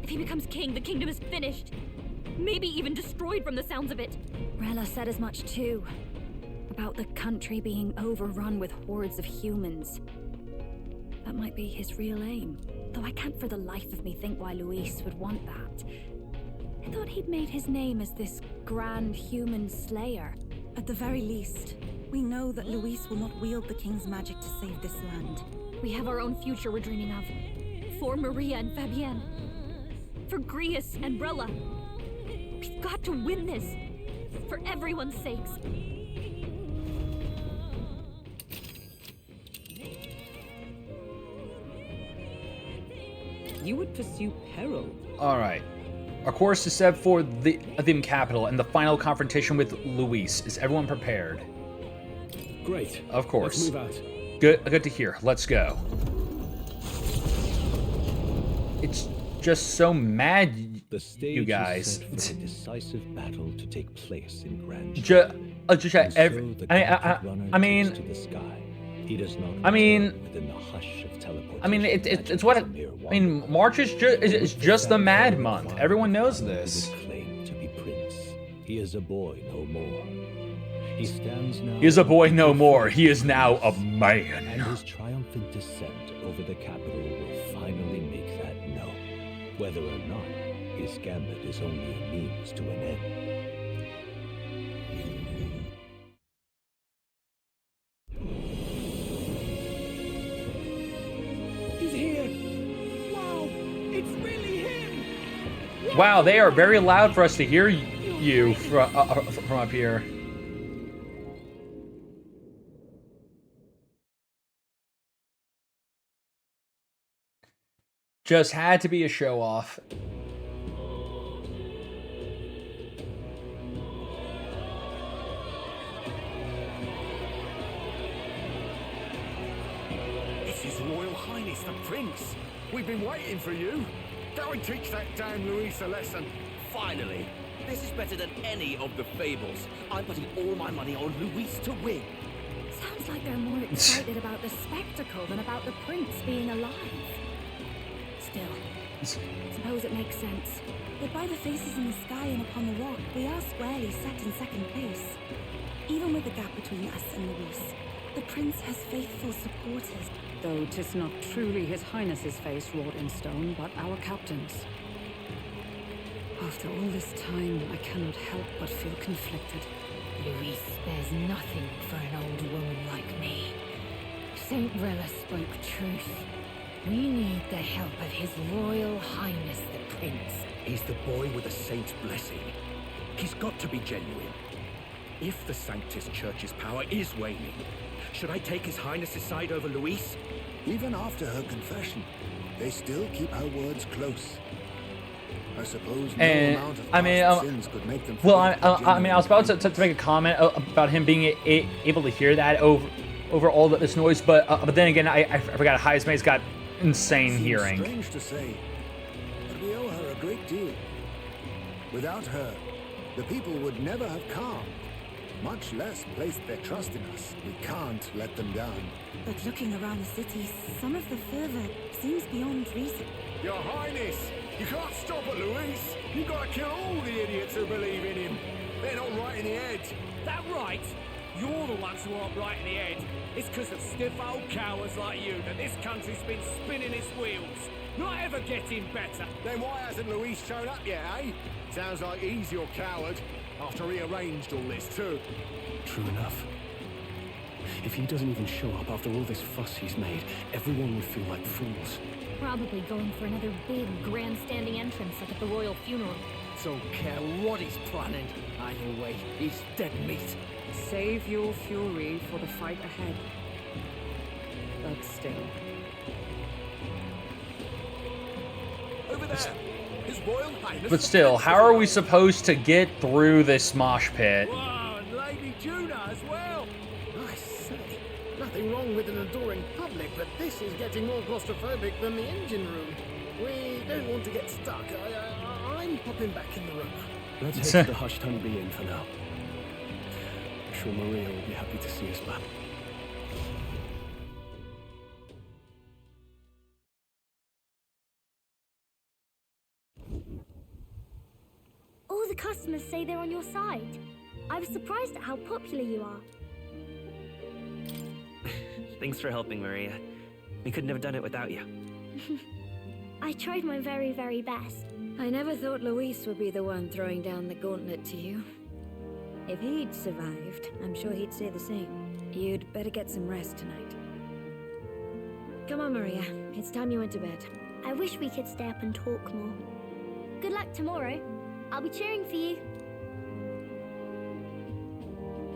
If he becomes king, the kingdom is finished. Maybe even destroyed from the sounds of it. Rella said as much too. About the country being overrun with hordes of humans. That might be his real aim. Though I can't for the life of me think why Luis would want that. I thought he'd made his name as this grand human slayer. At the very least, we know that Luis will not wield the king's magic to save this land. We have our own future we're dreaming of. For Maria and Fabienne. For Grius and Rella. We've got to win this. For everyone's sakes. You would pursue peril. All right. Our course is set for the capital and the final confrontation with Luis. Is everyone prepared? Great. Of course. Let's move out. Good to hear. Let's go. It's just so mad, The stage you guys. is set for a decisive battle to take place in Grand Just And every. so the gauntlet runner I mean. takes to the sky. He does not I mean. return within the hush of teleportation. I mean, it's what. I mean, March is just the Mad Month. Everyone knows this. Claim to be prince. He is a boy no more. He stands now. He is a boy no more. He is now a man. And his triumphant descent over the capital will finally make that known. Whether or not his gambit is only a means to an end. He's here! Wow! It's really him! Wow, they are very loud for us to hear you from up here. Just had to be a show off. It's His Royal Highness the Prince. We've been waiting for you. Go and teach that damn Luis a lesson. Finally! This is better than any of the fables. I'm putting all my money on Luis to win. Sounds like they're more excited about the spectacle than about the prince being alive. Still, suppose it makes sense. But by the faces in the sky and upon the rock, we are squarely set in second place. Even with the gap between us and Luis, the prince has faithful supporters. Though 'tis not truly His Highness's face wrought in stone, but our captain's. After all this time, I cannot help but feel conflicted. Luis spares nothing for an old woman like me. Saint Rella spoke truth. We need the help of His Royal Highness the Prince. He's the boy with a saint's blessing. He's got to be genuine. If the Sanctus Church's power is waning, should I take His Highness's side over Luis? Even after her confession, they still keep her words close. I suppose no amount of past sins could make them well, I mean, I was about to make a comment about him being able to hear that over all this noise, but then again, I forgot Heisman's got insane hearing. Strange to say, but we owe her a great deal. Without her, the people would never have calmed, much less placed their trust in us. We can't let them down. But looking around the city, some of the fervor seems beyond reason. Your Highness, you can't stop at Luis. You've got to kill all the idiots who believe in him. They're not right in the head. That right? You're the ones who aren't right in the head. It's because of stiff old cowards like you that this country's been spinning its wheels. Not ever getting better. Then why hasn't Luis shown up yet, eh? Sounds like he's your coward, after he arranged all this too. True enough. If he doesn't even show up after all this fuss he's made, everyone would feel like fools. Probably going for another big, grandstanding entrance like at the royal funeral. Don't care what he's planning. Either way, he's dead meat. Save your fury for the fight ahead. But still. Over there! His Royal Highness. But still, how are we supposed to get through this mosh pit? Wow, and Lady Juna as well. I say, nothing wrong with an adoring public, but this is getting more claustrophobic than the engine room. We don't want to get stuck. I'm popping back in the room. Let's head to the Hushed Honeybee Inn for now. I'm sure Maria will be happy to see us back. All the customers say they're on your side. I was surprised at how popular you are. Thanks for helping, Maria. We couldn't have done it without you. I tried my very, very best. I never thought Luis would be the one throwing down the gauntlet to you. If he'd survived, I'm sure he'd say the same. You'd better get some rest tonight. Come on, Maria. It's time you went to bed. I wish we could stay up and talk more. Good luck tomorrow. I'll be cheering for you.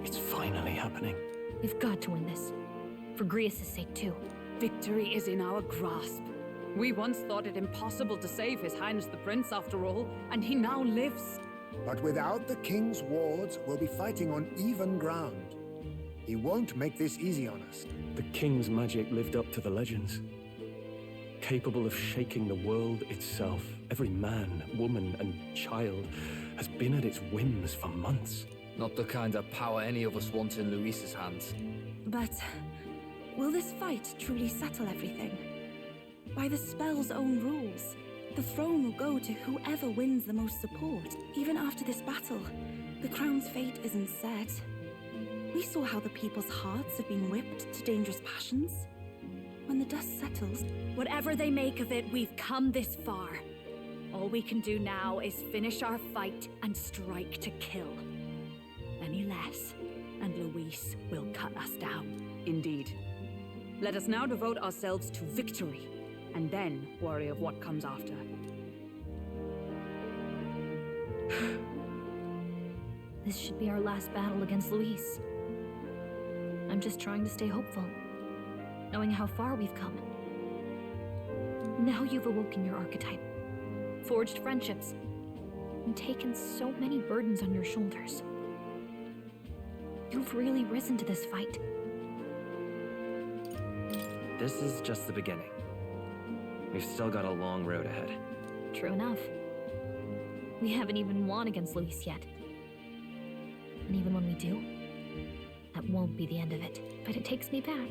It's finally happening. We've got to win this. For Grius' sake, too. Victory is in our grasp. We once thought it impossible to save His Highness the Prince after all, and he now lives. But without the king's wards, we'll be fighting on even ground. He won't make this easy on us. The king's magic lived up to the legends. Capable of shaking the world itself. Every man, woman, and child has been at its whims for months. Not the kind of power any of us want in Luis's hands. But will this fight truly settle everything? By the spell's own rules, the throne will go to whoever wins the most support. Even after this battle, the crown's fate isn't set. We saw how the people's hearts have been whipped to dangerous passions. When the dust settles... Whatever they make of it, we've come this far. All we can do now is finish our fight and strike to kill. Any less, and Luis will cut us down. Indeed. Let us now devote ourselves to victory, and then worry of what comes after. This should be our last battle against Luis. I'm just trying to stay hopeful, knowing how far we've come. Now you've awoken your archetype, forged friendships, and taken so many burdens on your shoulders. You've really risen to this fight. This is just the beginning. We've still got a long road ahead. True enough. We haven't even won against Luis yet. And even when we do, that won't be the end of it. But it takes me back.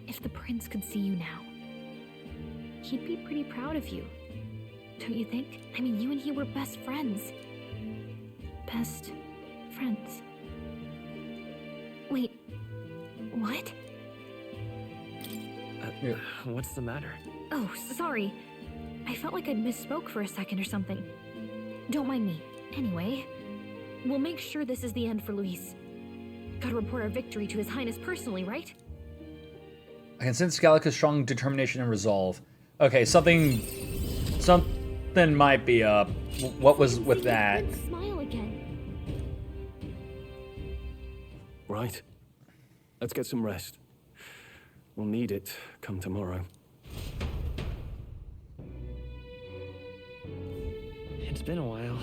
If the prince could see you now, he'd be pretty proud of you. Don't you think? I mean, you and he were best friends. Best friends. Wait, what? What's the matter? Oh, sorry. I felt like I'd misspoke for a second or something. Don't mind me. Anyway, we'll make sure this is the end for Luis. Gotta report our victory to His Highness personally, right? I can sense Gallica's strong determination and resolve. Okay, something might be up. What was with that? Smile again. Right. Let's get some rest. We'll need it come tomorrow. It's been a while.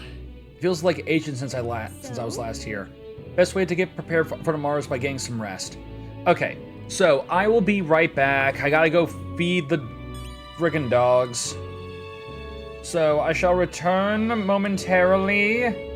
Feels like ages since I was last here. Best way to get prepared for tomorrow is by getting some rest. Okay, so I will be right back. I gotta go feed the friggin' dogs. So I shall return momentarily.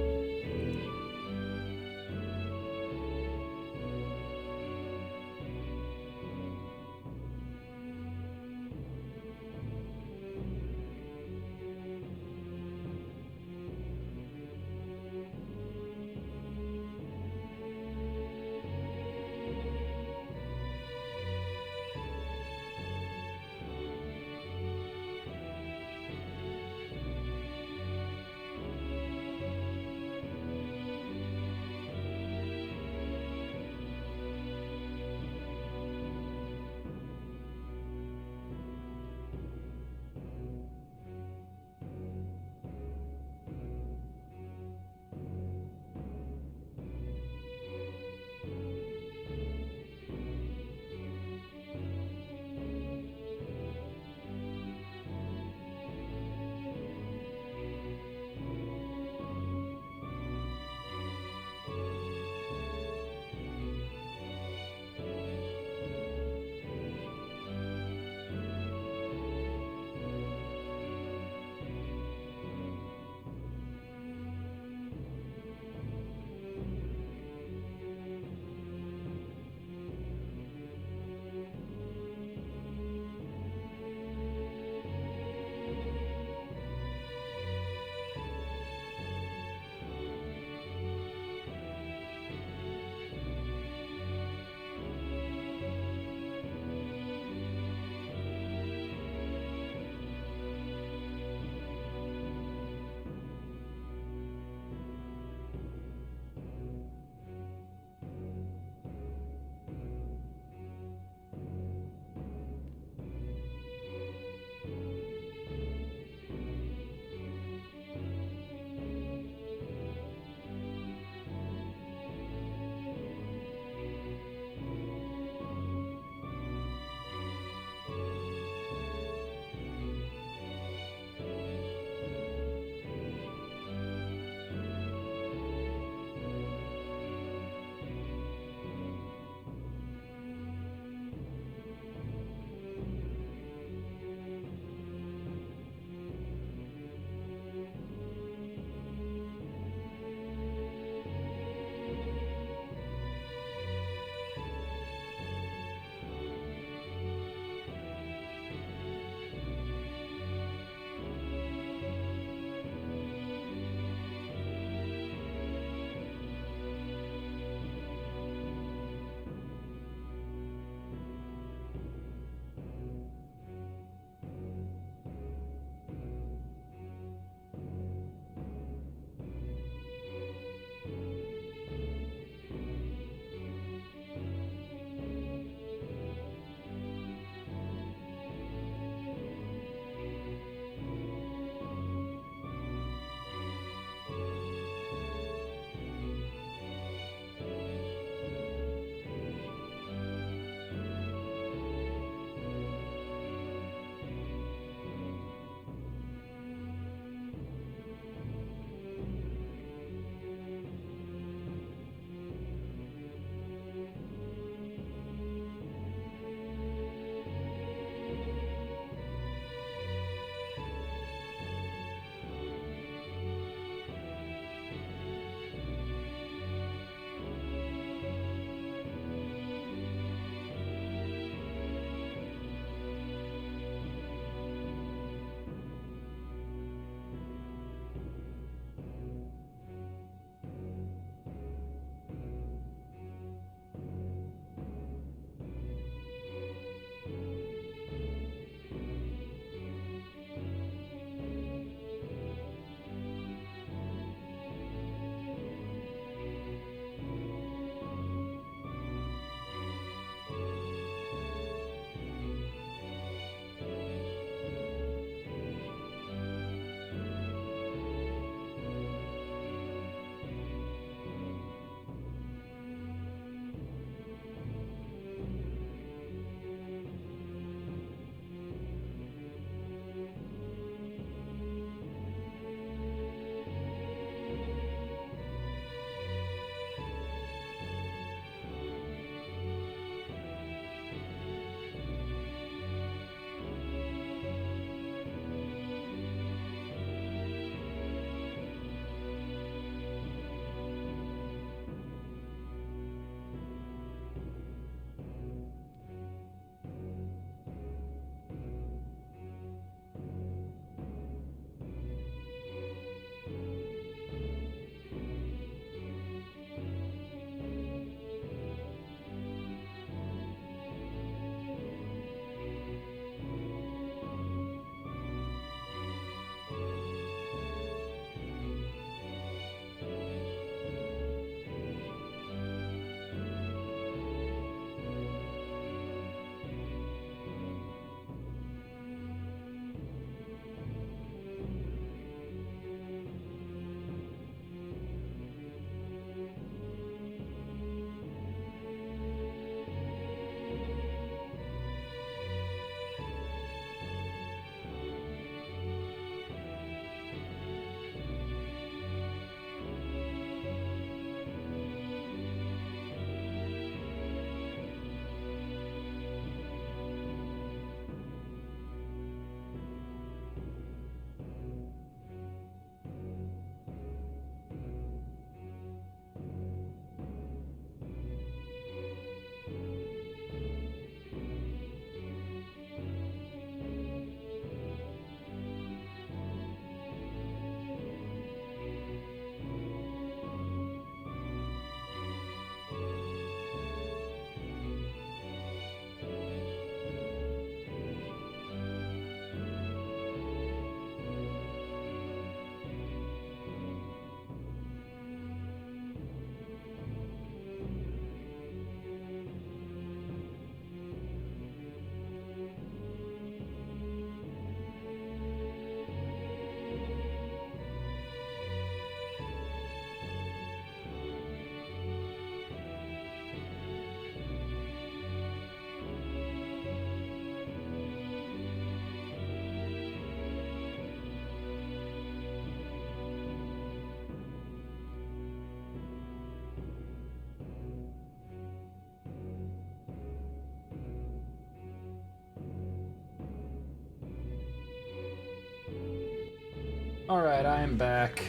Alright, I am back.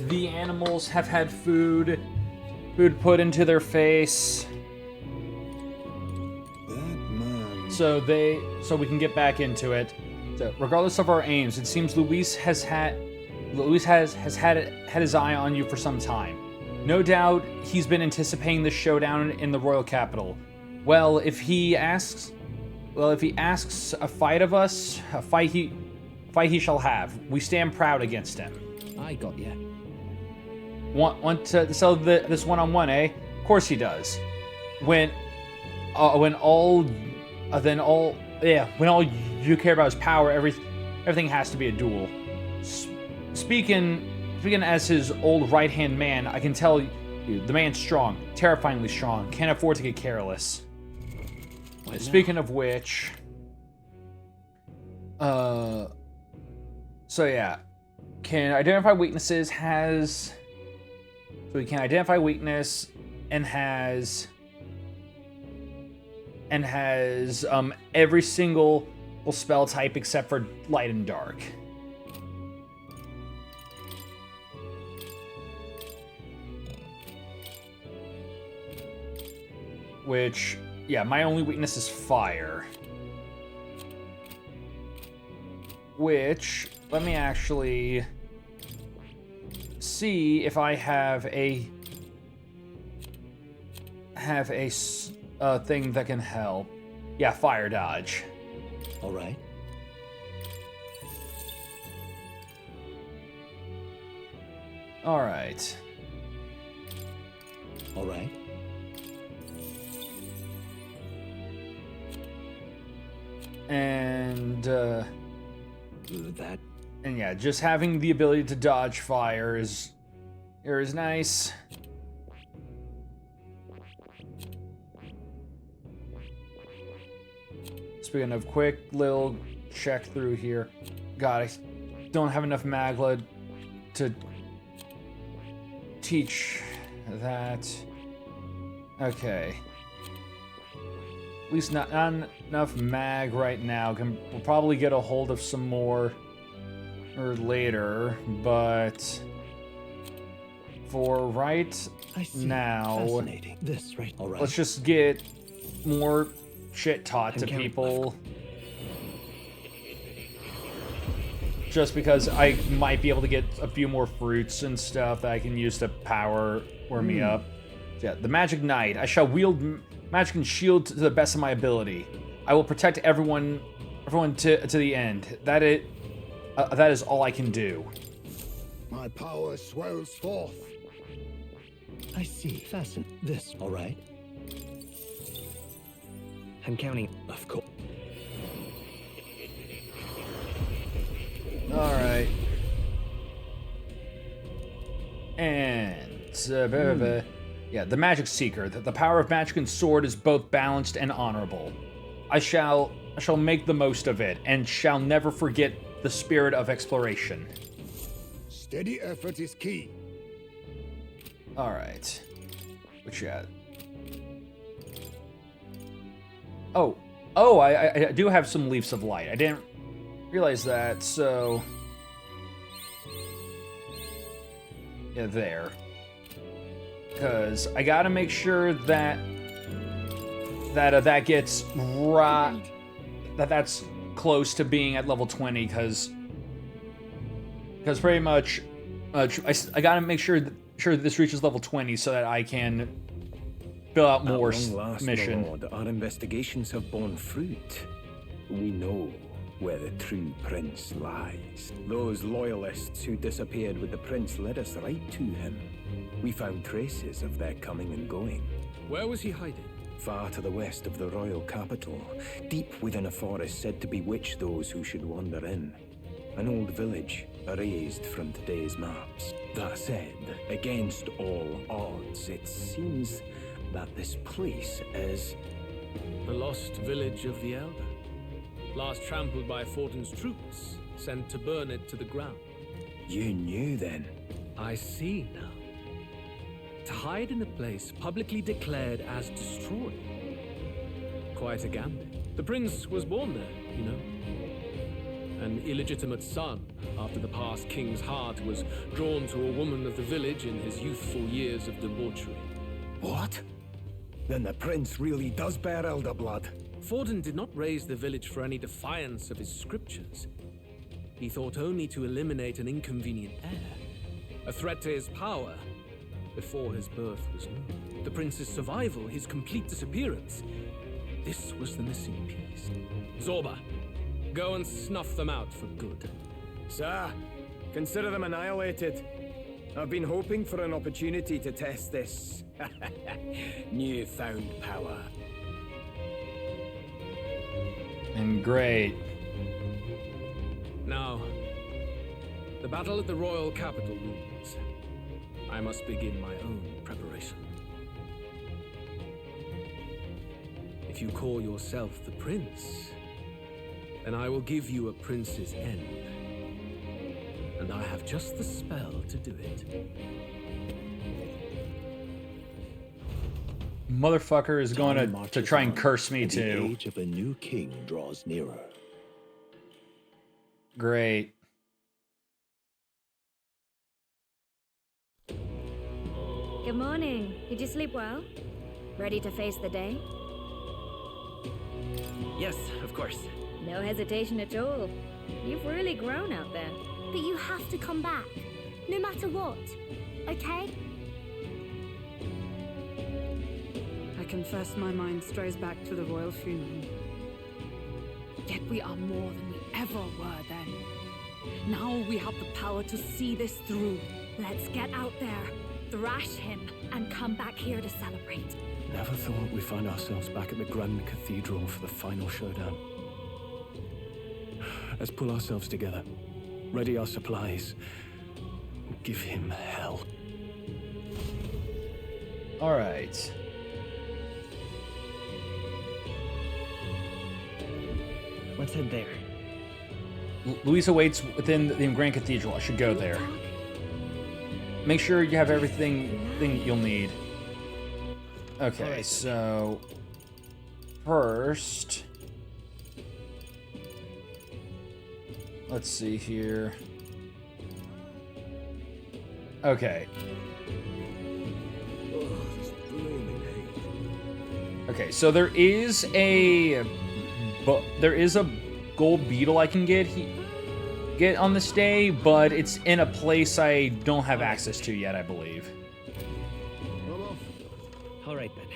The animals have had food put into their face. So we can get back into it. So regardless of our aims, it seems Luis has had his eye on you for some time. No doubt he's been anticipating the showdown in the royal capital. Well, if he asks a fight of us, a fight he shall have. We stand proud against him. I got ya. Want to sell this one-on-one, eh? Of course he does. When all you care about is power, everything has to be a duel. Speaking as his old right-hand man, I can tell you, the man's strong, terrifyingly strong, can't afford to get careless. Speaking of which, so yeah, can identify weaknesses, so he can identify weakness and has every single spell type except for light and dark. Which, yeah, my only weakness is fire. Which, let me actually see if I have a thing that can help. Yeah, fire dodge. All right. All right. All right. And that. And yeah, just having the ability to dodge fire is nice. Speaking of quick little check through here. God, I don't have enough Magla to teach that. Okay. At least not enough mag right now. We'll probably get a hold of some more later, but for right now, All right. let's just get more shit taught to people. Just because I might be able to get a few more fruits and stuff that I can use to power me up. Yeah, the Magic Knight. I shall wield magic and shield to the best of my ability. I will protect everyone to the end. That is all I can do. My power swells forth. I see. Fasten this. All right. I'm counting. Of course. All right. And yeah, the Magic Seeker. The power of magic and sword is both balanced and honorable. I shall make the most of it and shall never forget the spirit of exploration. Steady effort is key. All right. Which yeah. Oh, I do have some Leaves of Light. I didn't realize that, so yeah, there. Because I gotta make sure that gets right, that's close to being at level 20, because pretty much I gotta make sure that this reaches level 20 so that I can fill out more mission. Lord, our investigations have borne fruit. We know where the true prince lies. Those loyalists who disappeared with the prince led us right to him. We found traces of their coming and going. Where was he hiding? Far to the west of the royal capital, deep within a forest said to bewitch those who should wander in. An old village, erased from today's maps. That said, against all odds, it seems that this place is... The lost village of the Elder. Last trampled by Fortin's troops, sent to burn it to the ground. You knew then? I see now. To hide in a place publicly declared as destroyed. Quite a gambit. The prince was born there, you know. an illegitimate son after the past king's heart was drawn to a woman of the village in his youthful years of debauchery. What? Then the prince really does bear elder blood. Forden did not raise the village for any defiance of his scriptures. He thought only to eliminate an inconvenient heir, a threat to his power, before his birth was known. The prince's survival, his complete disappearance. This was the missing piece. Zorba, go and snuff them out for good. Sir, consider them annihilated. I've been hoping for an opportunity to test this newfound power. And great. Now, the battle at the royal capital looms. I must begin my own preparation. If you call yourself the prince, then I will give you a prince's end. And I have just the spell to do it. Motherfucker is going to try and curse me too. The age of a new king draws nearer. Great. Good morning. Did you sleep well? Ready to face the day? Yes, of course. No hesitation at all. You've really grown out there. But you have to come back, no matter what, okay? I confess my mind strays back to the royal funeral. Yet we are more than we ever were then. Now we have the power to see this through. Let's get out there, thrash him, and come back here to celebrate. Never thought we'd find ourselves back at the Grand Cathedral for the final showdown. Let's pull ourselves together, ready our supplies, and give him hell. All right. Let's head there. Luis awaits within the Grand Cathedral. I should go there. Make sure you have everything you'll need. Okay, so first, let's see here. Okay. Okay, so there is a gold beetle I can get on this day, but it's in a place I don't have access to yet, I believe. All right, then.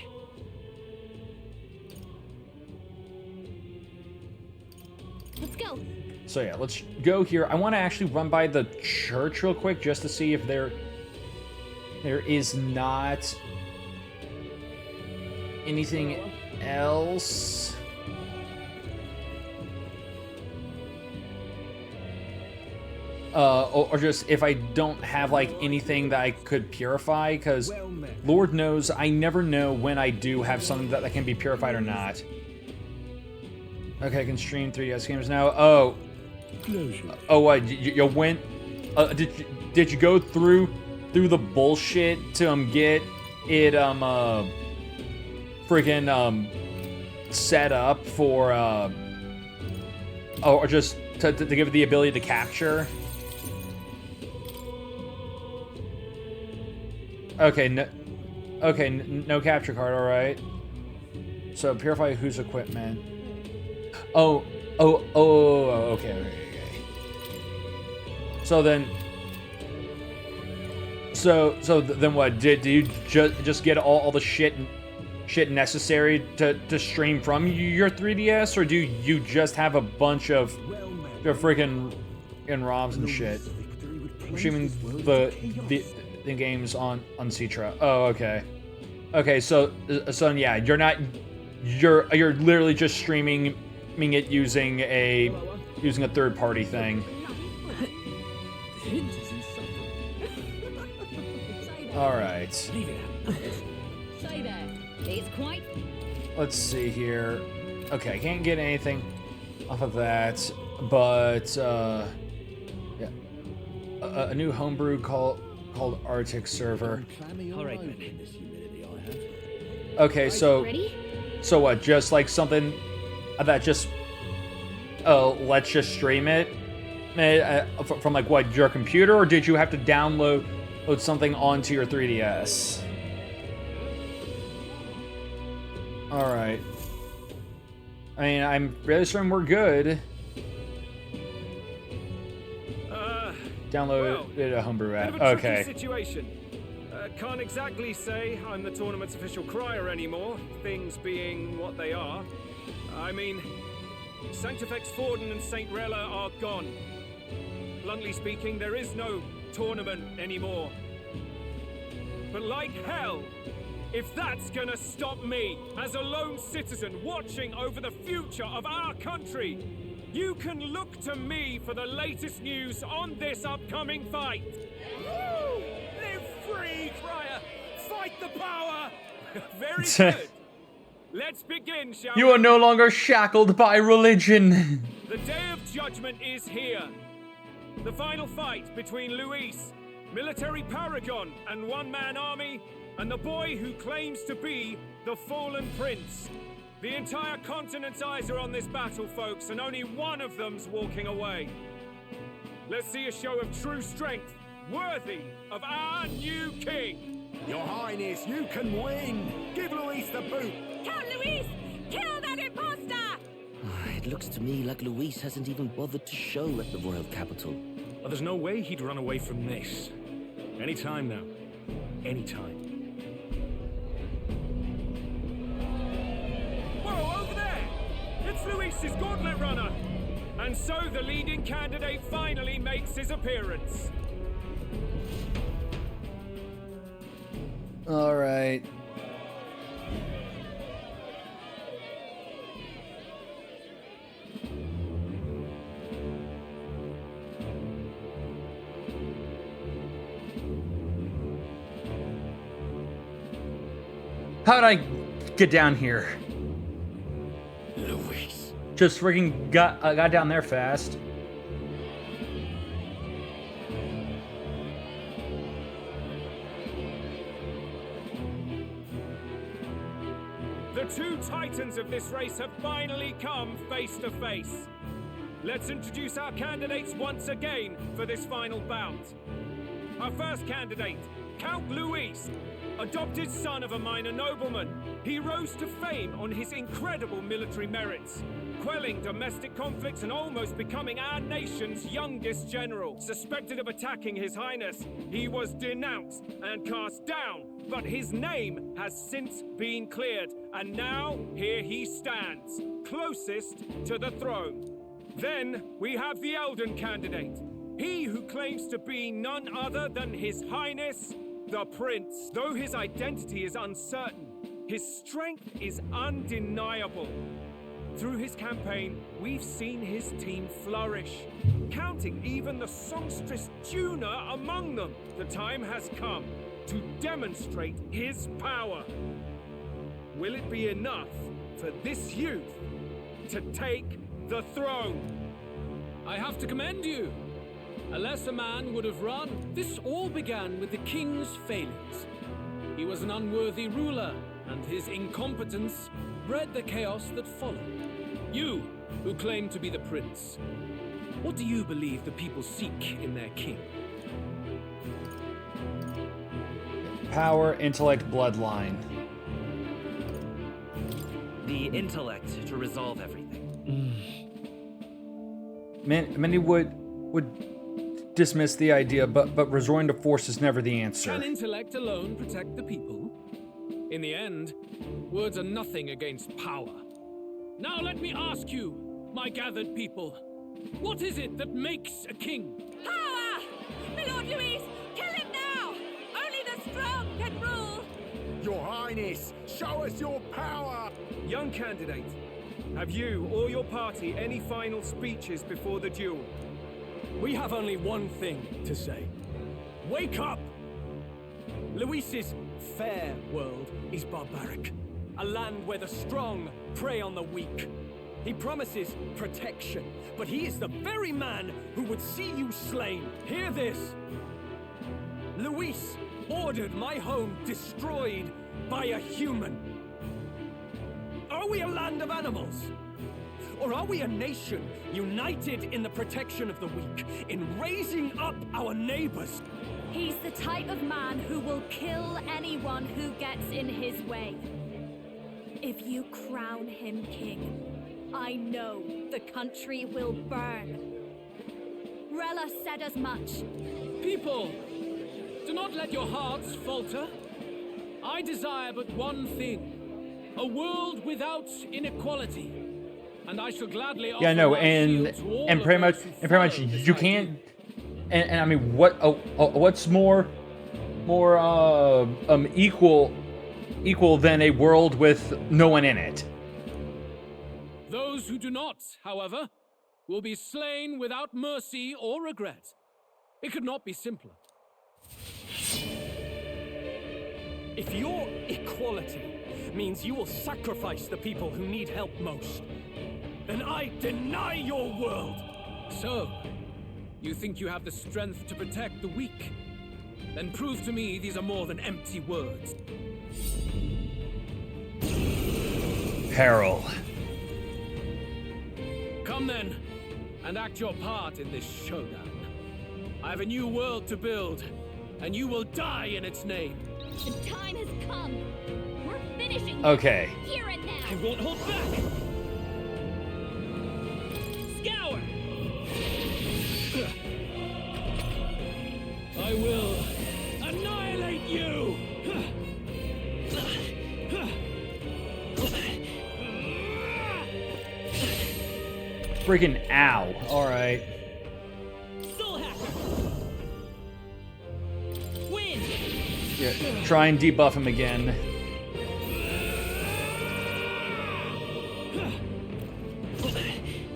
Let's go. So yeah, let's go here. I want to actually run by the church real quick just to see if there is not anything else. Or just if I don't have like anything that I could purify, because Lord knows I never know when I do have something that can be purified or not. Okay, I can stream 3DS games now. Oh, what? You went? Did you go through the bullshit to get it freaking set up for or just to give it the ability to capture? Okay, no capture card, all right. So purify whose equipment? Oh, okay. So then what? Did you just get all the shit necessary to stream from your 3DS, or do you just have a bunch of freaking ROMs and shit? I'm streaming the games on Citra. Oh, okay. Okay, so yeah, you're literally just streaming it using a third-party thing. All right. Say there. It's quite. Let's see here. Okay, I can't get anything off of that, but yeah, a new homebrew called Arctic Server. All right, then. Okay, so Ready? so what? Just like something that just let's just stream it from like what, your computer, or did you have to download something onto your 3DS? All right. I mean, I'm fairly certain we're good. Download it a homebrew app. Okay. Situation. Can't exactly say I'm the tournament's official crier anymore, things being what they are. I mean, Sanctifex Forden and St. Rella are gone. Bluntly speaking, there is no tournament anymore. But like hell, if that's gonna stop me as a lone citizen watching over the future of our country, you can look to me for the latest news on this upcoming fight. Woo! Live free, crier! Fight the power! Very good. Let's begin, shall You are no longer shackled by religion. The day of judgment is here. The final fight between Luis, military paragon and one-man army, and the boy who claims to be the fallen prince. The entire continent's eyes are on this battle, folks, and only one of them's walking away. Let's see a show of true strength, worthy of our new king. Your Highness, you can win! Give Luis the boot! Count Luis! Kill that imposter! It looks to me like Luis hasn't even bothered to show at the royal capital. Well, there's no way he'd run away from this. Any time now. Any time. Whoa, over there! It's Luis's gauntlet runner! And so the leading candidate finally makes his appearance. All right. How did I get down here? Luis. Just freaking got down there fast. The two titans of this race have finally come face to face. Let's introduce our candidates once again for this final bout. Our first candidate, Count Luis, adopted son of a minor nobleman. He rose to fame on his incredible military merits, quelling domestic conflicts and almost becoming our nation's youngest general. Suspected of attacking His Highness, he was denounced and cast down, but his name has since been cleared, and now here he stands, closest to the throne. Then we have the Elden candidate, he who claims to be none other than His Highness, the Prince. Though his identity is uncertain, his strength is undeniable. Through his campaign, we've seen his team flourish, counting even the songstress Juna among them. The time has come to demonstrate his power. Will it be enough for this youth to take the throne? I have to commend you. A lesser man would have run. This all began with the king's failures. He was an unworthy ruler, and his incompetence bred the chaos that followed. You, who claim to be the prince, what do you believe the people seek in their king? Power, intellect, bloodline. The intellect to resolve everything. Many would dismiss the idea, but resorting to force is never the answer. Can intellect alone protect the people? In the end, words are nothing against power. Now let me ask you, my gathered people, what is it that makes a king? Power! My Lord Luis, kill him now! Only the strong can rule! Your Highness, show us your power! Young candidate, have you or your party any final speeches before the duel? We have only one thing to say. Wake up! Luis's fair world is barbaric. A land where the strong prey on the weak. He promises protection, but he is the very man who would see you slain. Hear this! Luis ordered my home destroyed by a human. Are we a land of animals? Or are we a nation united in the protection of the weak, in raising up our neighbors? He's the type of man who will kill anyone who gets in his way. If you crown him king, I know the country will burn. Rella said as much. People, do not let your hearts falter. I desire but one thing, a world without inequality. And I shall gladly offer Yeah, no, my and shield to all and of pretty much those who and pretty much follow this you idea. can't. And I mean, what's more equal than a world with no one in it? Those who do not, however, will be slain without mercy or regret. It could not be simpler. If your equality means you will sacrifice the people who need help most, then I deny your world! So, you think you have the strength to protect the weak? Then prove to me these are more than empty words. Peril. Come then, and act your part in this showdown. I have a new world to build, and you will die in its name. The time has come. We're finishing. Okay. Here and now. I won't hold back! Scour! I will annihilate you! Freaking ow. Alright. Soul Hacker! Win! Yeah, try and debuff him again.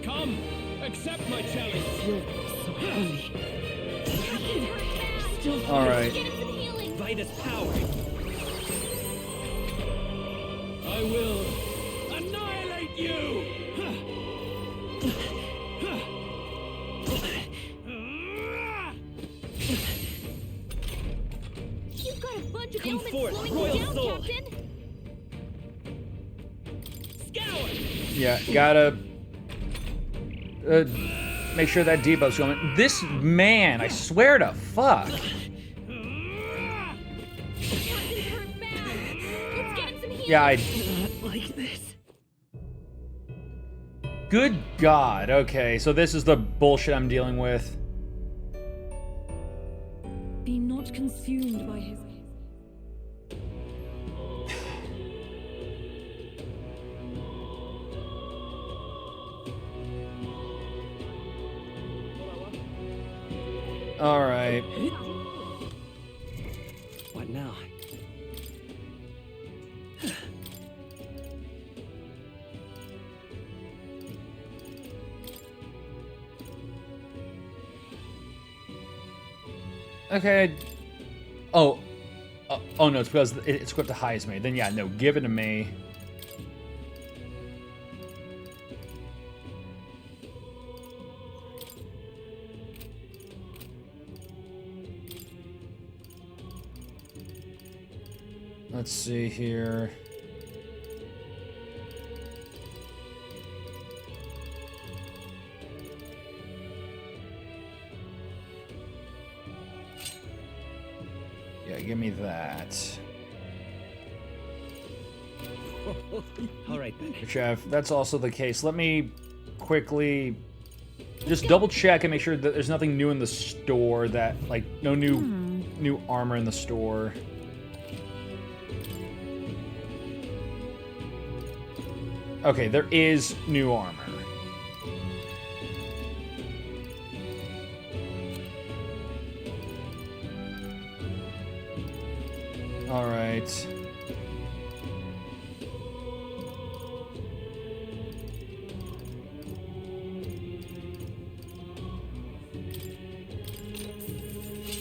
Come, accept my challenge. Alright. Vitus power! I will annihilate you! You've got a bunch of Come ailments forth, slowing Royal you down, Soul. Captain. Scour! Yeah, gotta make sure that debuff's going. This man, I swear to fuck. Yeah, I like this. Good God. Okay, so this is the bullshit I'm dealing with. Be not consumed by his... All right. What now? Okay. Oh. Oh no, it's because it's equipped to highest me. Then yeah, no, give it to me. Let's see here. Yeah, give me that. All right then. Chef, that's also the case. Let me quickly just double check and make sure that there's nothing new in the store that, like, no new armor in the store. Okay, there is new armor. All right.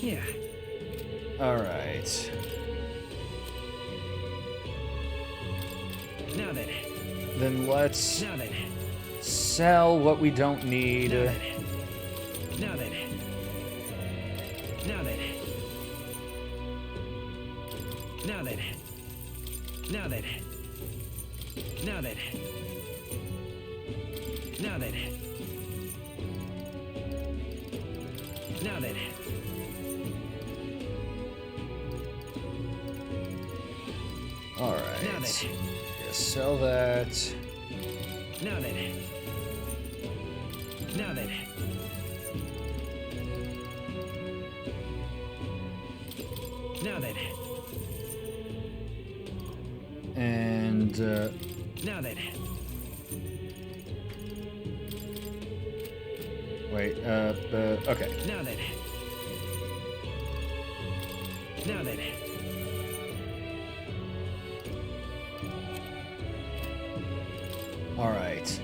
Yeah. All right. Now then. Then let's Now then. sell what we don't need. Now then. Now then. Now then. Now then. Now then. Now then. Now then. Alright. Now then. Yeah, sell that. Now then. Now then. Now then. And, Now then. wait, okay. Now then. Now then. Alright.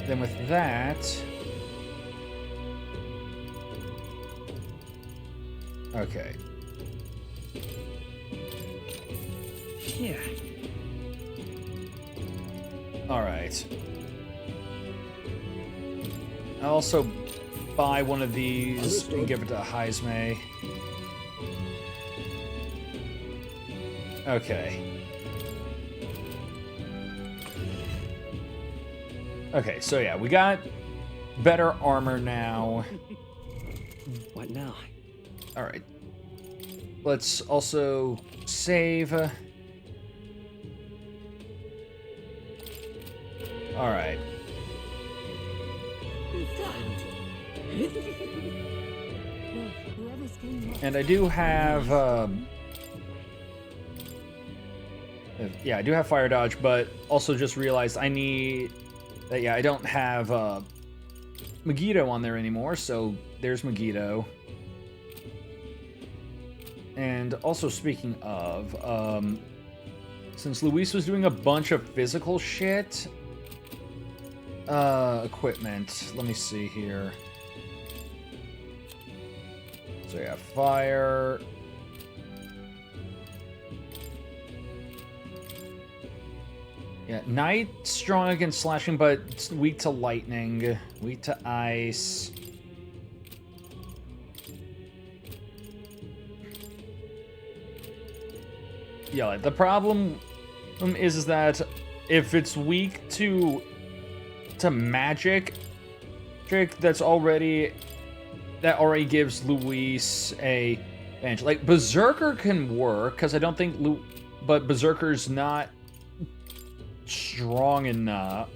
Then with that... Okay. Yeah. Alright. I'll also buy one of these and give it to Heisme. Okay. Okay, so yeah, we got better armor now. What now? Alright. Let's also save. Alright. And I do have, yeah, I do have fire dodge, but also just realized I need, that yeah, I don't have, Megiddo on there anymore, so there's Megiddo. And also speaking of, since Luis was doing a bunch of physical shit, equipment, let me see here. So yeah, fire. Yeah, Knight, strong against slashing, but weak to lightning, weak to ice. Yeah, the problem is that if it's weak to magic, that already gives Luis a advantage. Like Berserker can work because I don't think but Berserker's not strong enough.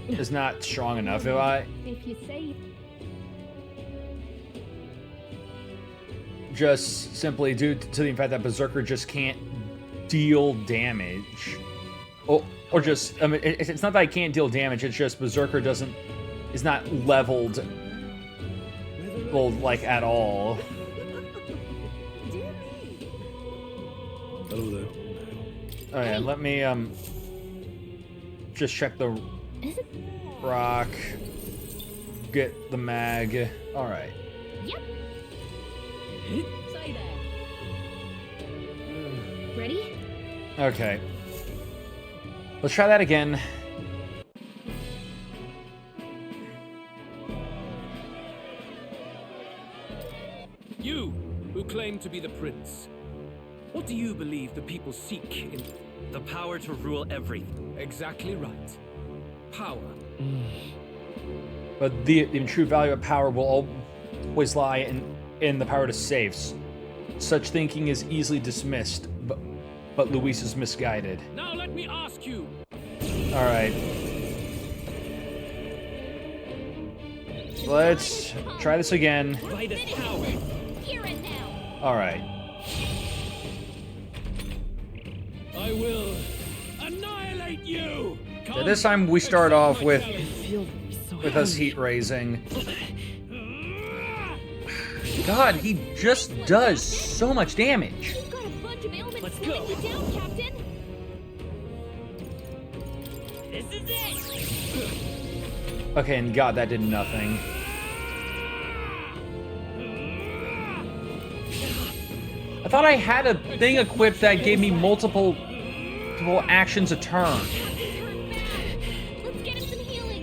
Is not strong enough. If you say. Just simply due to the fact that Berserker just can't deal damage. Or just, I mean, it's not that I can't deal damage, it's just Berserker is not leveled, well, like, at all. Hello. Oh yeah, let me, just check the rock, get the mag. Alright. Yep. Say that. Ready? Okay. Let's try that again. You, who claim to be the prince, what do you believe the people seek in... The power to rule everything. Exactly right. Power. But the true value of power will always lie in the power to save. Such thinking is easily dismissed, but Luis is misguided. Now let me ask you. Alright. Let's try this again. By the power. Hear it now. Alright. I will annihilate you. So this time we start off with us heat raising. God, he just does so much damage. You've got a bunch of ailments slowing you down, Captain. This is it. Okay, and God, that did nothing. I thought I had a thing equipped that gave me multiple actions a turn. Let's get him some healing.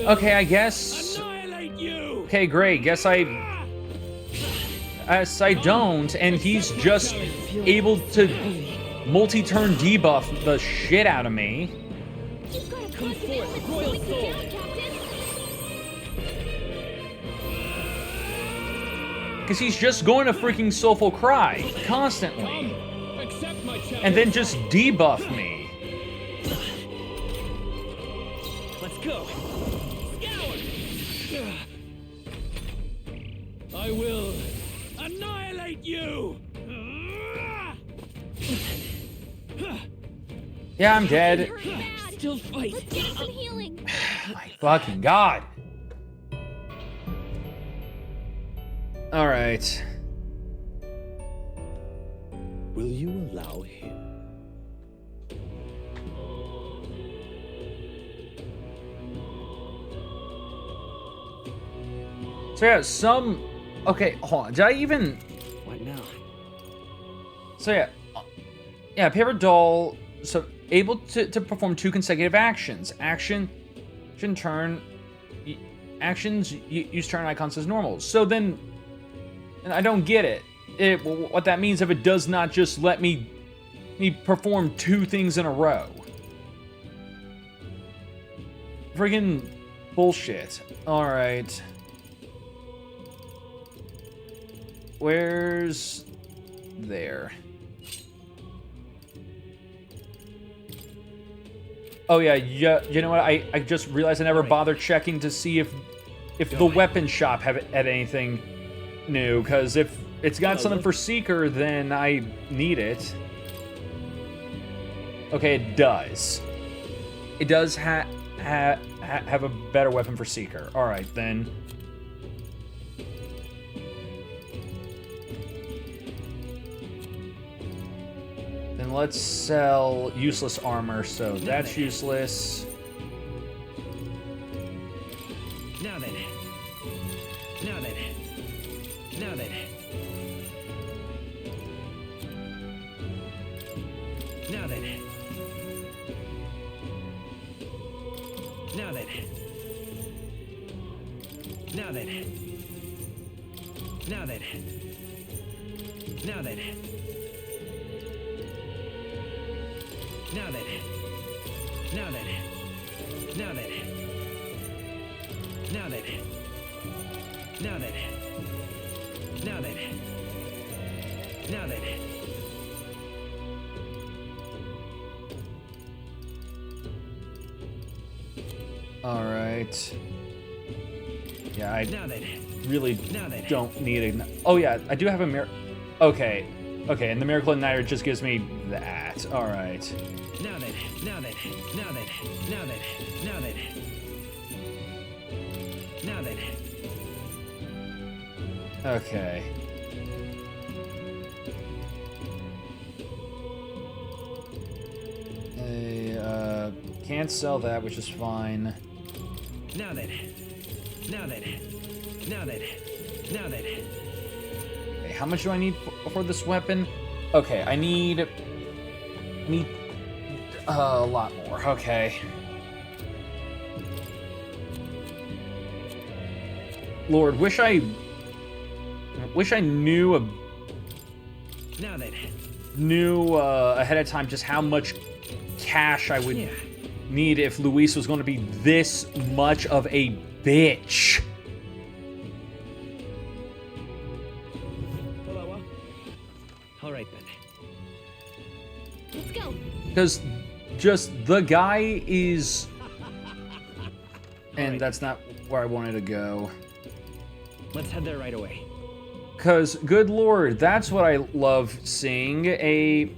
Okay, I guess. Okay, great. Guess I Yes, I don't, and he's just able to multi-turn debuff the shit out of me. Come forth, royal soul. Because he's just going to freaking Soulful Cry constantly. And then just debuff me. Let's go. Scour. I will annihilate you. Yeah, I'm dead. Still fight. Let's get some healing. My fucking god. Alright. Will you allow him? So yeah, some... Okay, hold on. Did I even... What now? So yeah. Yeah, Paper Doll... So, able to perform 2 consecutive actions. Actions use turn icons as normal. So then... And I don't get it. What that means if it does not just let me perform 2 things in a row. Friggin' bullshit. Alright. Where's... There. Oh yeah, you know what? I just realized I never bothered checking to see if the weapon shop had anything new, because if it's got something for Seeker, then I need it. Okay, it does. It does have a better weapon for Seeker. All right, then. Then let's sell useless armor, so that's useless. Now then. Now then. Now then. Now then. Now then. Now then. Now then. Now then. Now then. Now then. Now then. Now then. Now then. Now then. Now then. All right. Yeah, I really don't need a... Oh yeah, I do have a mirror. Okay. Okay, and the Miracle Igniter just gives me that. All right. Now then. Now then. Now then. Now then. Now then. Now then. Okay. Can't sell that, which is fine. Now then. Now then. Now then. Now then. Okay, how much do I need for this weapon? Okay, I need a lot more. Okay. Lord, wish I knew ahead of time just how much cash I would need if Luis was going to be this much of a bitch. All right then. Let's go. Because just the guy is... And that's not where I wanted to go. Let's head there right away. Because, good lord, that's what I love seeing. An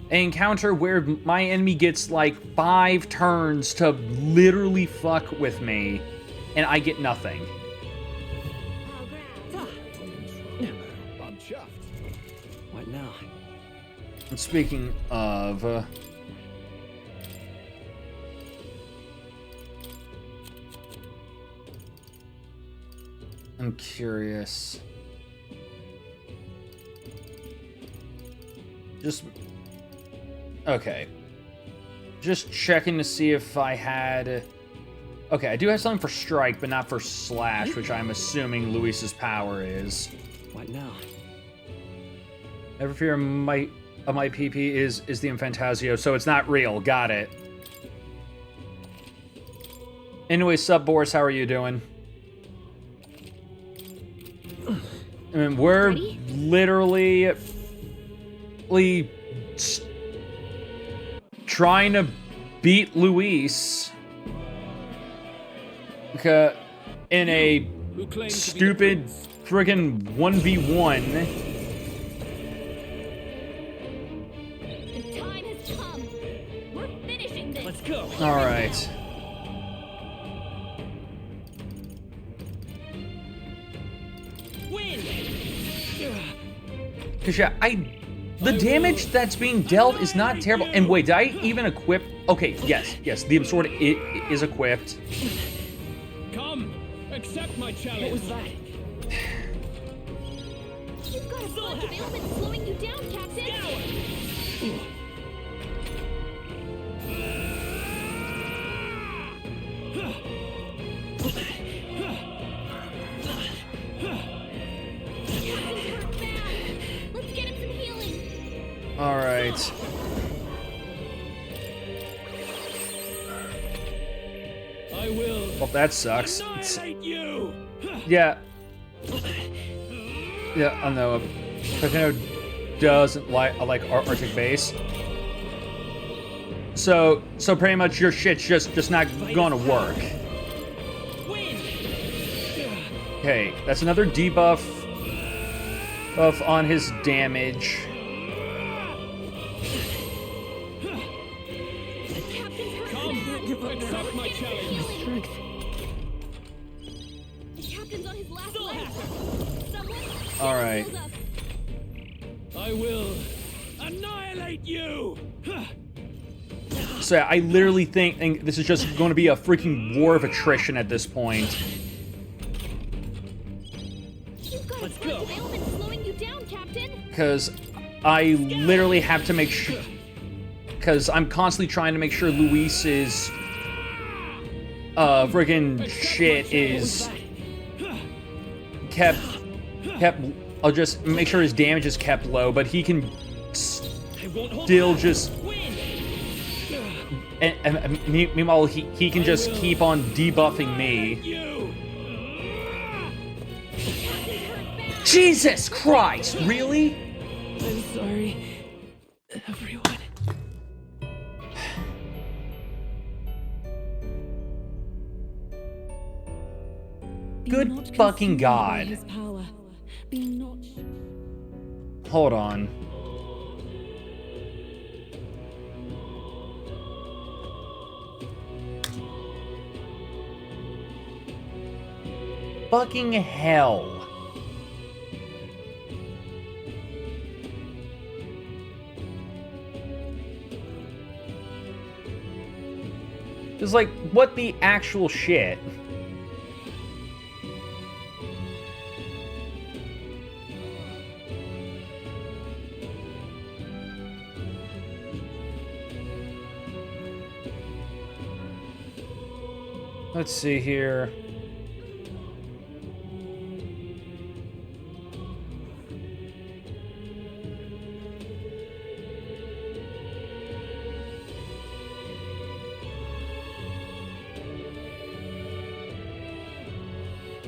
encounter where my enemy gets like 5 turns to literally fuck with me, and I get nothing. I'm chuffed. What now? And speaking of... I'm curious. Just... Okay. Just checking to see if I had... Okay, I do have something for Strike, but not for Slash, which I'm assuming Luis's power is. quite now. Never fear my PP is the ReFantazio, so it's not real. Got it. Anyway, sub Boris, how are you doing? I mean, we're literally trying to beat Luis in a stupid friggin' 1v1. The time has come. We're finishing this. Let's go. All right. Win. Cause yeah, the damage that's being dealt is not terrible. And wait, did I even equip? Okay, yes, the sword is equipped. Come, accept my challenge. What was that? You've got a bunch of ailments slowing you down, Captain. Let's get him some healing. All right. I will. Well, that sucks. Annihilate you. Yeah. Yeah, I know. Pepino doesn't like Arctic base. So pretty much your shit's just not gonna work. Okay, that's another debuff on his damage. Accept my challenge. Strength. The captain's on his last leg. Someone. All right. I will annihilate you. So yeah, I literally think this is just going to be a freaking war of attrition at this point. Let's go. Slowing you down, Captain. Because I literally have to make sure. Because I'm constantly trying to make sure Luis's friggin' shit is kept. I'll just make sure his damage is kept low, but he can still just. And meanwhile, he can just keep on debuffing me. Jesus Christ! Really? I'm sorry, everyone. Good fucking God. Hold on. Fucking hell. It's like, what the actual shit? Let's see here.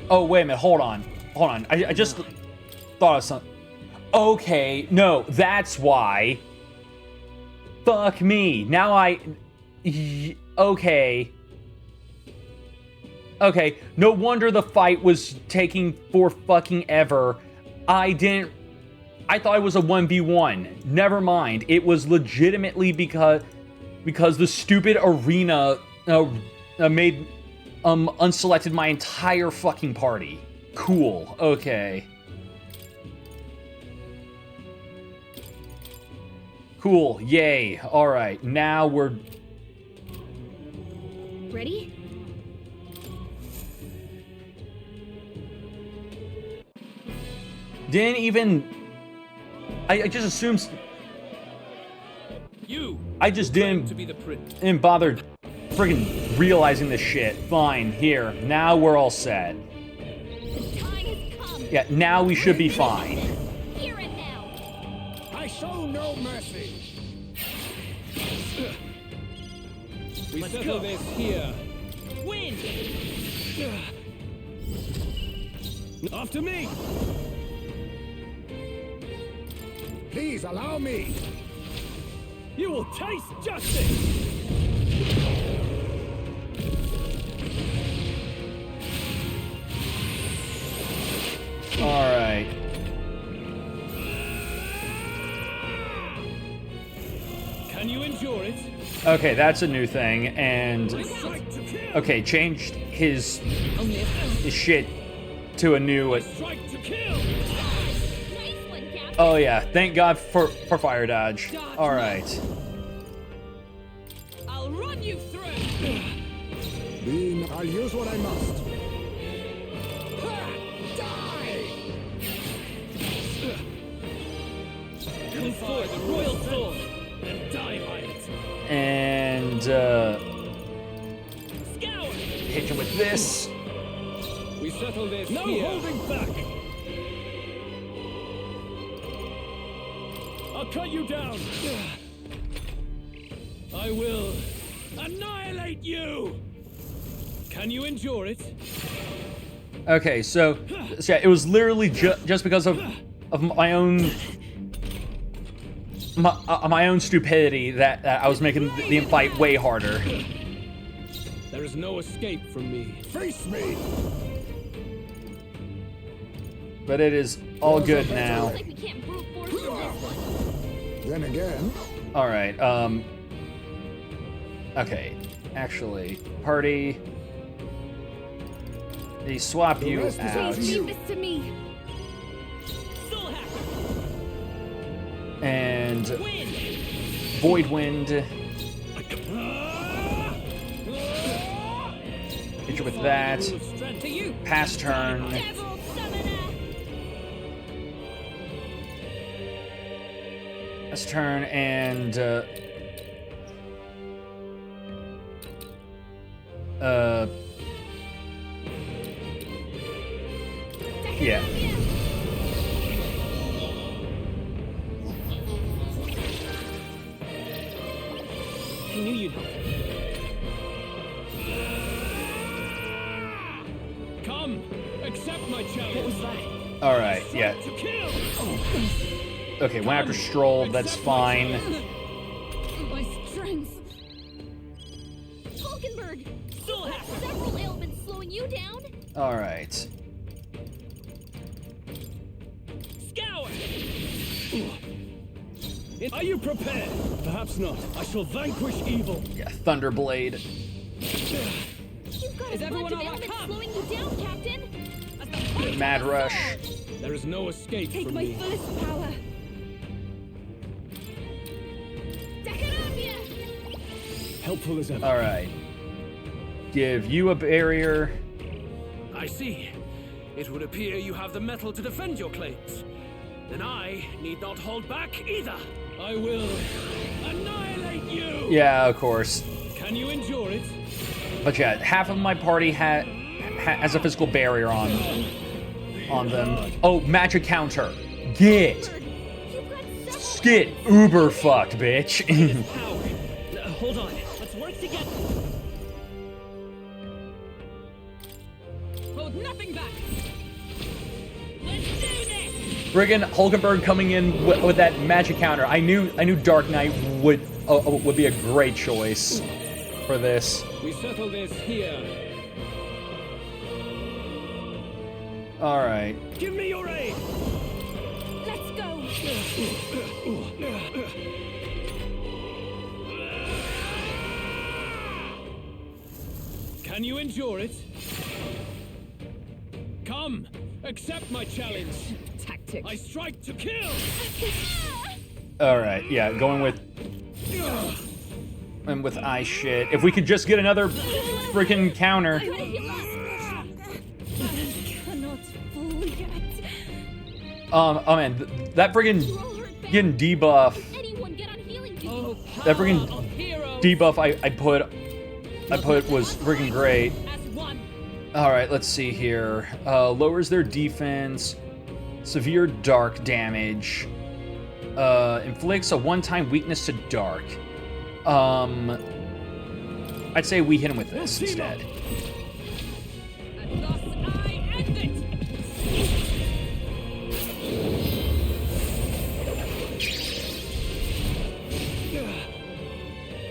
Oh, wait a minute. Hold on. I just thought of something. Okay, no, that's why. Fuck me. Now okay. Okay, no wonder the fight was taking for fucking ever. I thought it was a 1v1. Never mind. It was legitimately because the stupid arena made unselected my entire fucking party. Cool. Okay. Cool. Yay. All right. Now we're ready. Didn't even. I just assumed. I just didn't bother friggin' realizing this shit. Fine, here. Now we're all set. The time has come. Yeah, now we should be fine. Here and now. I show no mercy. We settle this here. Win. After me! Please allow me. You will taste justice! Alright. Can you endure it? Okay, that's a new thing, and... Okay, changed his shit to a new... Oh yeah, thank God for fire dodge. Alright. I'll run you through. I'll use what I must. Come forward, the royal sword, and die by it. And, hit you with this. We settle this No here. holding back. I'll cut you down. I will annihilate you. Can you endure it? Okay, so yeah, it was literally just because of my own my own stupidity that I was making the fight way harder. There is no escape from me. Face me. But it is all good now. Like we can't brute force this one. Then again. All right. Okay. Actually, party. They swap you out. Please leave this to me. And Void Wind. Hit you with that. Pass turn. Pass turn and yeah. I knew you'd help. Come, accept my challenge. What was that? All right, yeah. To kill. Okay, went after Stroll. That's fine. My strength. Falkenberg. Still have several ailments slowing you down. All right. Scour. Are you prepared? Perhaps not. I shall vanquish evil. Yeah, Thunderblade. You've got a bunch of ailments slowing you down, Captain. Mad Rush. There is no escape Take from my me. fullest power. Helpful as ever. All right. Give you a barrier. I see. It would appear you have the metal to defend your claims. Then I need not hold back either. I will annihilate you. Yeah, of course. Can you endure it? But yeah, half of my party has a physical barrier on them. Oh, magic counter. Get uber fucked, bitch. Hold on. Let's work together. Hold nothing back. Let's do this. Friggin' Hulkenberg coming in with that magic counter. I knew Dark Knight would be a great choice for this. We settle this here. All right. Give me your aid. Let's go. Can you endure it? Come, accept my challenge. Tactics. I strike to kill. All right. Yeah, going with ice shit. If we could just get another freaking counter. Oh man, that friggin' getting debuff. That friggin' debuff I put was friggin' great. All right, let's see here. Lowers their defense, Severe dark damage. Inflicts a one-time weakness to dark. I'd say we hit him with this instead. And thus I end it!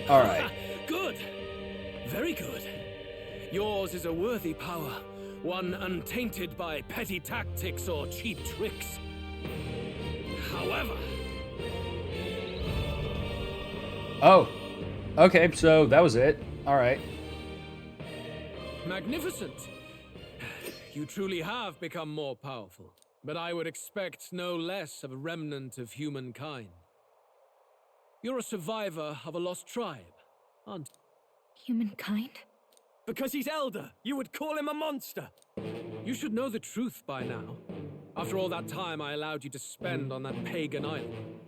All right. Good. Very good. Yours is a worthy power, one untainted by petty tactics or cheap tricks. However... Oh. Okay, so that was it. All right. Magnificent. You truly have become more powerful, but I would expect no less of a remnant of humankind. You're a survivor of a lost tribe, aren't you? Humankind? Because he's elder, you would call him a monster. You should know the truth by now. After all that time I allowed you to spend on that pagan island.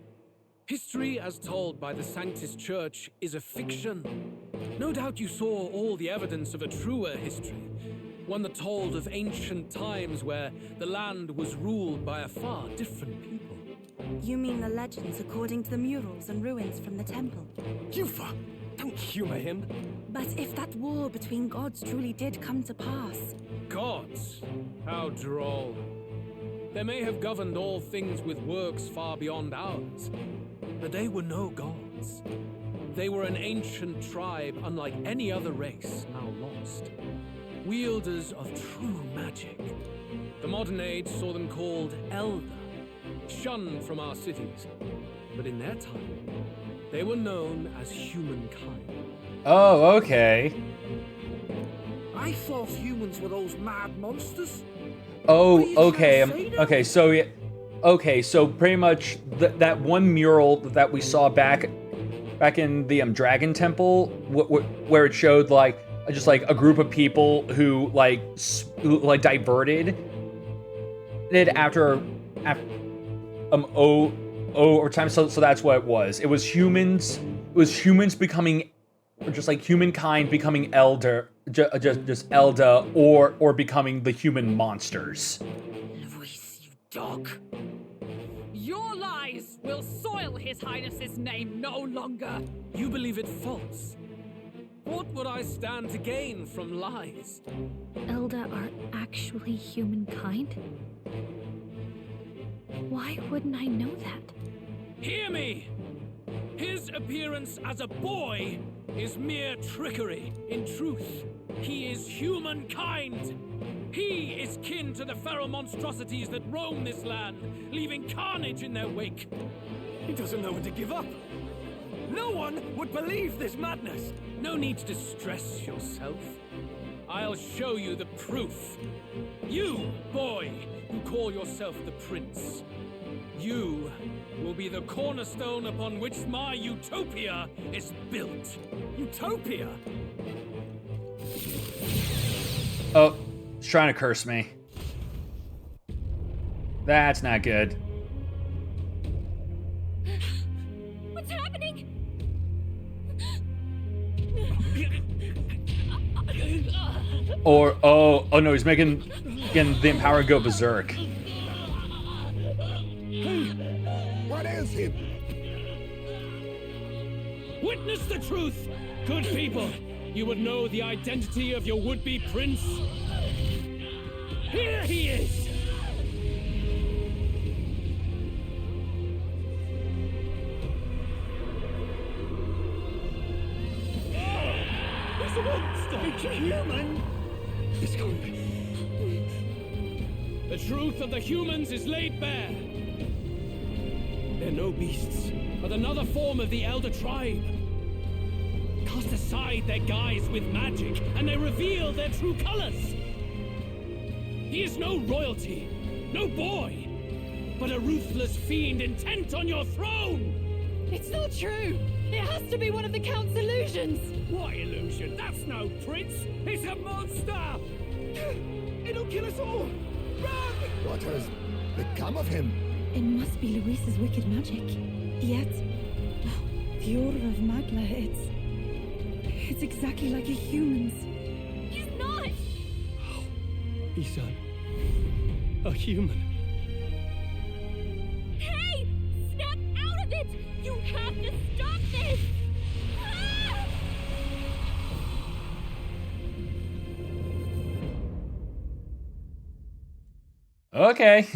History as told by the Sanctus Church is a fiction. No doubt you saw all the evidence of a truer history. One that told of ancient times where the land was ruled by a far different people. You mean the legends according to the murals and ruins from the temple? Yufa, don't humor him. But if that war between gods truly did come to pass... Gods? How droll. They may have governed all things with works far beyond ours, but they were no gods. They were an ancient tribe unlike any other race now lost. Wielders of true magic. The modern age saw them called Elder, shunned from our cities. But in their time, they were known as humankind. Oh, okay. I thought humans were those mad monsters. Oh, okay. Okay, so yeah. Okay, so pretty much that one mural that we saw back in the Dragon Temple, where it showed like just like a group of people who diverted it after over time. So that's what it was. It was humans. It was humans becoming, just like humankind becoming elder, just elder, or becoming the human monsters. Luis, you dog. Your lies will soil His Highness's name no longer. You believe it false. What would I stand to gain from lies? Elder are actually humankind? Why wouldn't I know that? Hear me! His appearance as a boy is mere trickery. In truth, he is humankind. He is kin to the feral monstrosities that roam this land, leaving carnage in their wake. He doesn't know when to give up. No one would believe this madness. No need to distress yourself. I'll show you the proof. You, boy, who call yourself the prince. You will be the cornerstone upon which my utopia is built. Utopia? Oh, he's trying to curse me. That's not good. What's happening? Or oh no, he's making the Empower go berserk. Hey, what is him? Witness the truth, good people. You would know the identity of your would-be prince. Here he is. He's a monster. It's a human. It's gone. The truth of the humans is laid bare. They're no beasts, but another form of the Elder Tribe. Cast aside their guise with magic, and they reveal their true colors. He is no royalty, no boy, but a ruthless fiend intent on your throne! It's not true! It has to be one of the Count's illusions! What illusion? That's no prince! It's a monster! It'll kill us all! Run! What has become of him? It must be Luis's wicked magic. Yet, the aura of Magla, it's exactly like a human's. He's not! He's a human. Okay.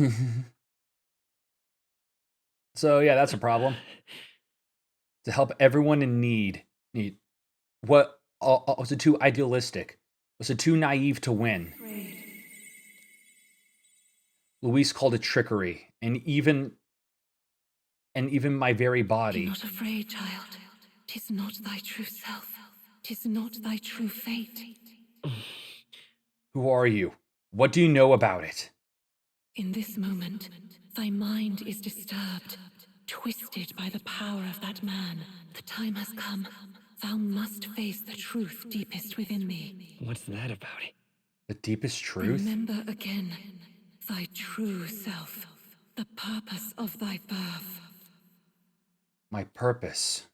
So yeah, that's a problem. To help everyone in need. What was it too idealistic? Was it too naive to win? Luis called it trickery, and even my very Be body. not afraid, child. 'Tis not thy true self. 'Tis not thy true fate. Who are you? What do you know about it? In this moment, thy mind is disturbed, twisted by the power of that man. The time has come. Thou must face the truth deepest within thee. What's that about? The deepest truth? Remember again thy true self, the purpose of thy birth. My purpose.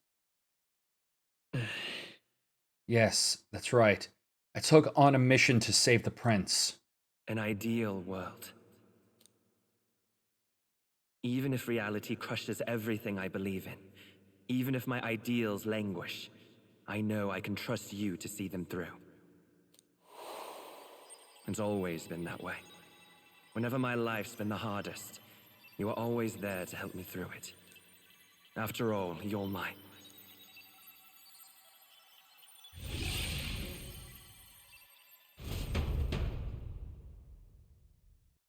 Yes, that's right. I took on a mission to save the prince. An ideal world. Even if reality crushes everything I believe in, even if my ideals languish, I know I can trust you to see them through. It's always been that way. Whenever my life's been the hardest, you are always there to help me through it. After all, you're mine.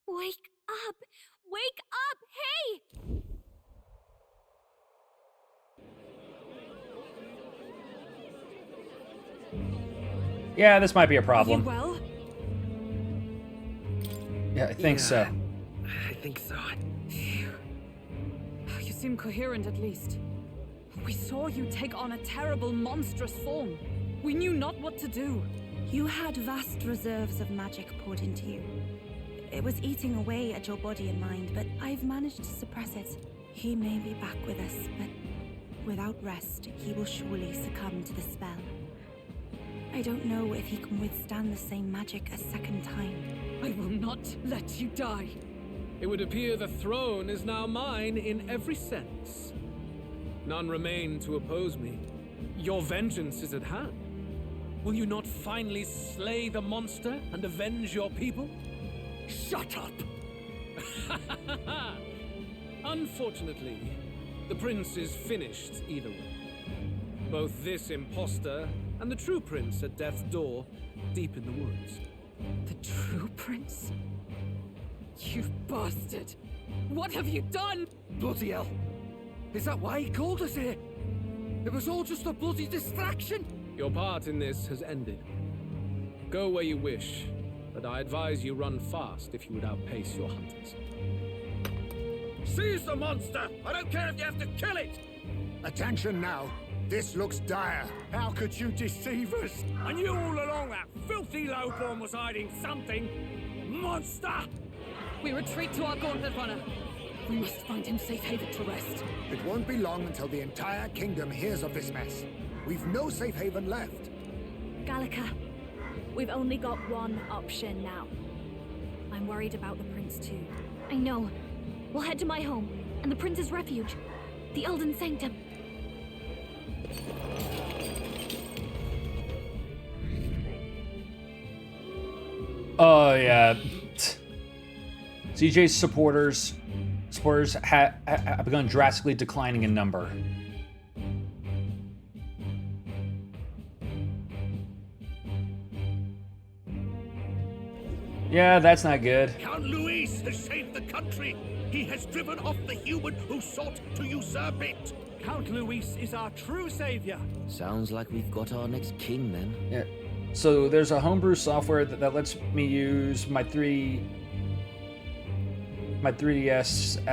Wake up! Wake up! Hey! Yeah, this might be a problem. Well? Yeah, I think so. I think so. You seem coherent at least. We saw you take on a terrible, monstrous form. We knew not what to do. You had vast reserves of magic poured into you. It was eating away at your body and mind, but I've managed to suppress it. He may be back with us, but without rest, he will surely succumb to the spell. I don't know if he can withstand the same magic a second time. I will not let you die. It would appear the throne is now mine in every sense. None remain to oppose me. Your vengeance is at hand. Will you not finally slay the monster and avenge your people? Shut up! Unfortunately, the prince is finished either way. Both this imposter and the true prince at death's door, deep in the woods. The true prince? You bastard! What have you done? Bloody hell! Is that why he called us here? It was all just a bloody distraction! Your part in this has ended. Go where you wish, but I advise you run fast if you would outpace your hunters. Seize the monster! I don't care if you have to kill it! Attention now. This looks dire. How could you deceive us? I knew all along that filthy lowborn was hiding something! Monster! We retreat to our gauntlet runner. We must find him safe haven to rest. It won't be long until the entire kingdom hears of this mess. We've no safe haven left. Gallica, we've only got one option now. I'm worried about the prince too. I know. We'll head to my home and the prince's refuge, the Elden Sanctum. Oh yeah. CJ's supporters have begun drastically declining in number. Yeah, that's not good. Count Luis has saved the country. He has driven off the human who sought to usurp it. Count Luis is our true savior. Sounds like we've got our next king then. Yeah. So there's a homebrew software that lets me use my 3DS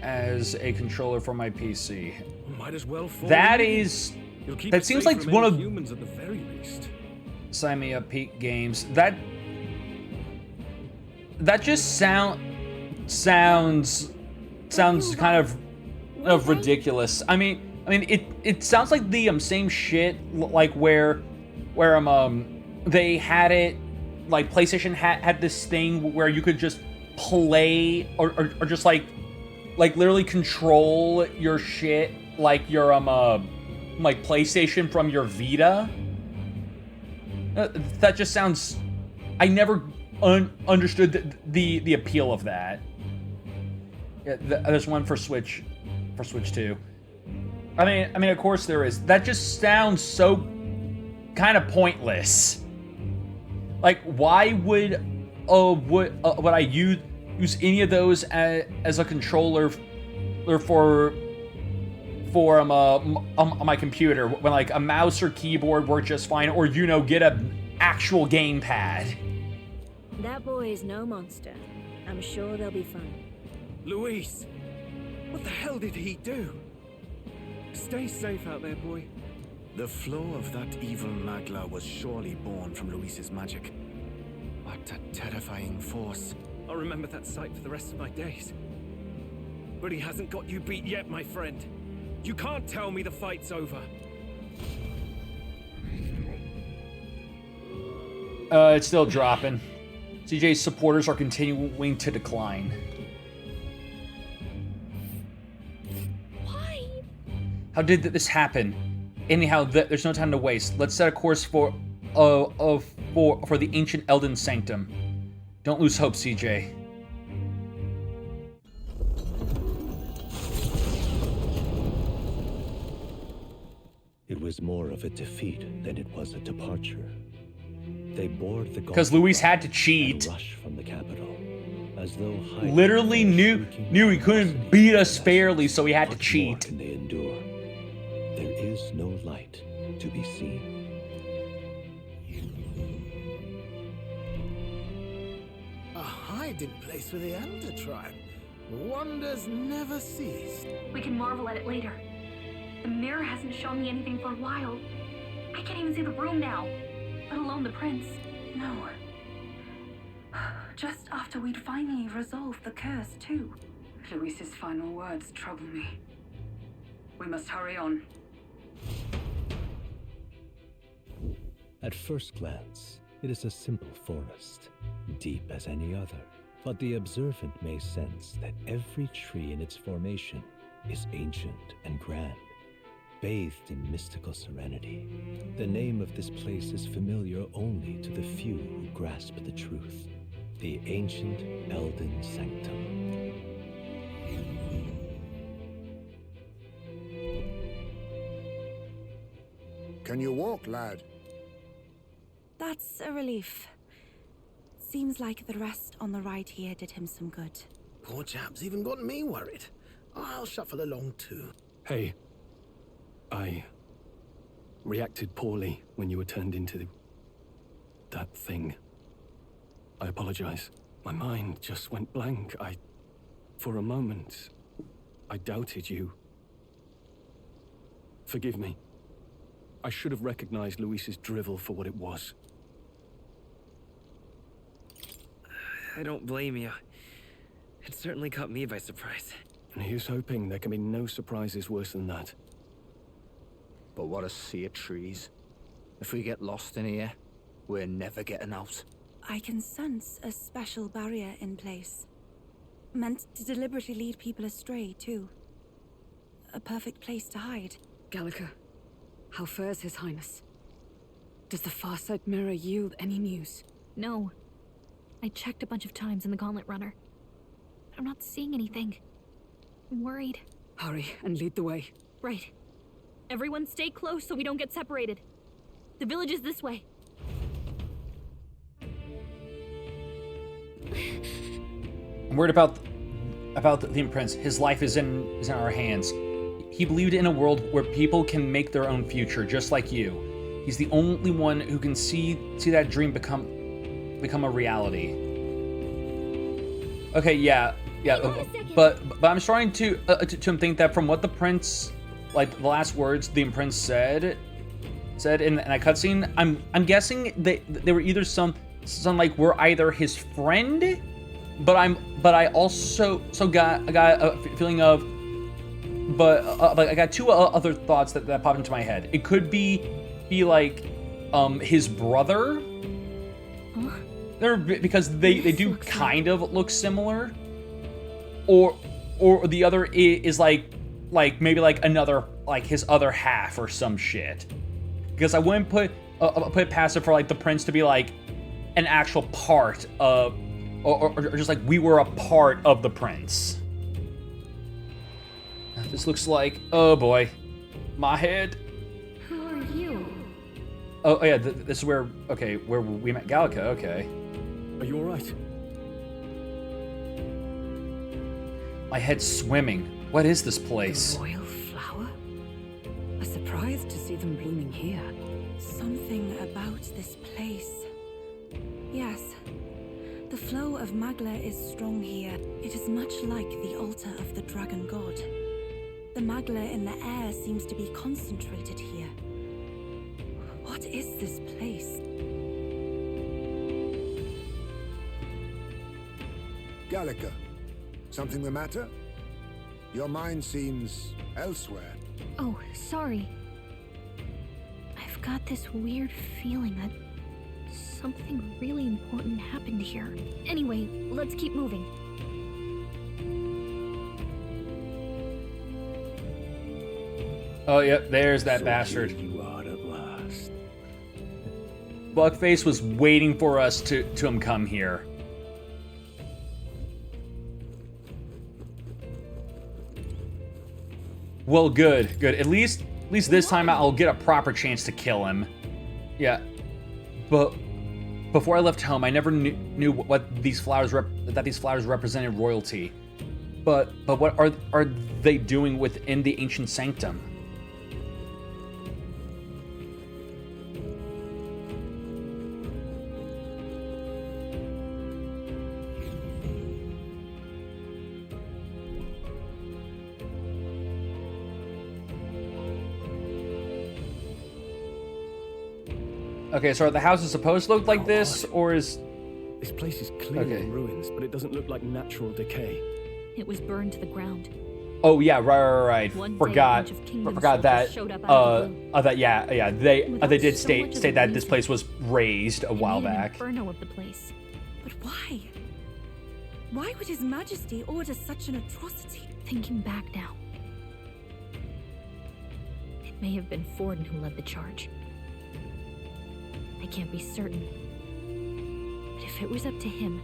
as a controller for my PC. Might as well fall That in. is You'll keep that it seems safe like from one any of humans at the very least. Sign me up, Pete Games. That just sounds kind of ridiculous. I mean it sounds like the same shit like where they had it like PlayStation had this thing where you could just play or just like literally control your shit like your like PlayStation from your Vita. That just sounds. I never understood the appeal of that. Yeah, there's one for Switch 2. I mean, of course there is. That just sounds so kind of pointless. Like, why would I use any of those as a controller for my computer when like a mouse or keyboard work just fine, or get an actual gamepad? That boy is no monster. I'm sure they'll be fine. Luis! What the hell did he do? Stay safe out there, boy. The flow of that evil Magla was surely born from Luis's magic. What a terrifying force. I'll remember that sight for the rest of my days. But he hasn't got you beat yet, my friend. You can't tell me the fight's over. It's still dropping. CJ's supporters are continuing to decline. Why? How did this happen? Anyhow, there's no time to waste. Let's set a course for the ancient Elden Sanctum. Don't lose hope, CJ. It was more of a defeat than it was a departure. They bored the because Luis had to cheat. Rush from the capital, as though literally knew he couldn't beat us fairly, so he had to cheat. Can they endure? There is no light to be seen. A hiding place for the Elder tribe. Wonders never cease. We can marvel at it later. The mirror hasn't shown me anything for a while. I can't even see the room now, let alone the prince. No. Just after we'd finally resolved the curse, too. Luis's final words trouble me. We must hurry on. At first glance, it is a simple forest, deep as any other. But the observant may sense that every tree in its formation is ancient and grand, bathed in mystical serenity. The name of this place is familiar only to the few who grasp the truth. The ancient Elden Sanctum. Can you walk, lad? That's a relief. Seems like the rest on the right here did him some good. Poor chap's even got me worried. I'll shuffle along too. Hey, I reacted poorly when you were turned into that thing. I apologize. My mind just went blank. For a moment, I doubted you. Forgive me. I should have recognized Luis's drivel for what it was. I don't blame you. It certainly caught me by surprise. And here's hoping there can be no surprises worse than that. But what a sea of trees. If we get lost in here, we're never getting out. I can sense a special barrier in place. Meant to deliberately lead people astray, too. A perfect place to hide. Gallica, how fares His Highness? Does the Farsight Mirror yield any news? No. I checked a bunch of times in the Gauntlet Runner. I'm not seeing anything. I'm worried. Hurry and lead the way. Right. Everyone stay close so we don't get separated. The village is this way. I'm worried about the Prince. His life is in our hands. He believed in a world where people can make their own future, just like you. He's the only one who can see that dream become a reality. Okay, yeah, but I'm starting to think that from what the prince, like the last words the prince said in that cutscene, I'm guessing they were either some like we're either his friend, but I also got a feeling of, but I got two other thoughts that popped into my head. It could be like his brother. Because they do kind of look similar, or the other is like maybe like another, like his other half or some shit. Because I wouldn't put it past it for like the prince to be like, an actual part of, or just like we were a part of the prince. This looks like, oh boy, my head. Who are you? Oh yeah, this is where, okay, where we met Gallica, okay. Are you alright? My head's swimming. What is this place? The royal flower? A surprise to see them blooming here. Something about this place. Yes. The flow of Magla is strong here. It is much like the altar of the dragon god. The Magla in the air seems to be concentrated here. What is this place? Gallica, something the matter? Your mind seems elsewhere. Oh, sorry. I've got this weird feeling that something really important happened here. Anyway, let's keep moving. Oh, yep, there's that bastard. You are at last. Buckface was waiting for us to him come here. Well, good. At least this time I'll get a proper chance to kill him. Yeah, but before I left home, I never knew what these flowers that these flowers represented royalty. But what are they doing within the ancient sanctum? Okay, so are the houses supposed to look like this, or is... This place is clearly in ruins, but it doesn't look like natural decay. It was burned to the ground. Oh yeah, right. One day, Forgot a bunch of kingdom that. soldiers showed up out of the blue. Yeah. They did state that this place was razed a while Made an back. inferno of the place. But why? Why would His Majesty order such an atrocity? Thinking back now, it may have been Forden who led the charge. I can't be certain. But if it was up to him,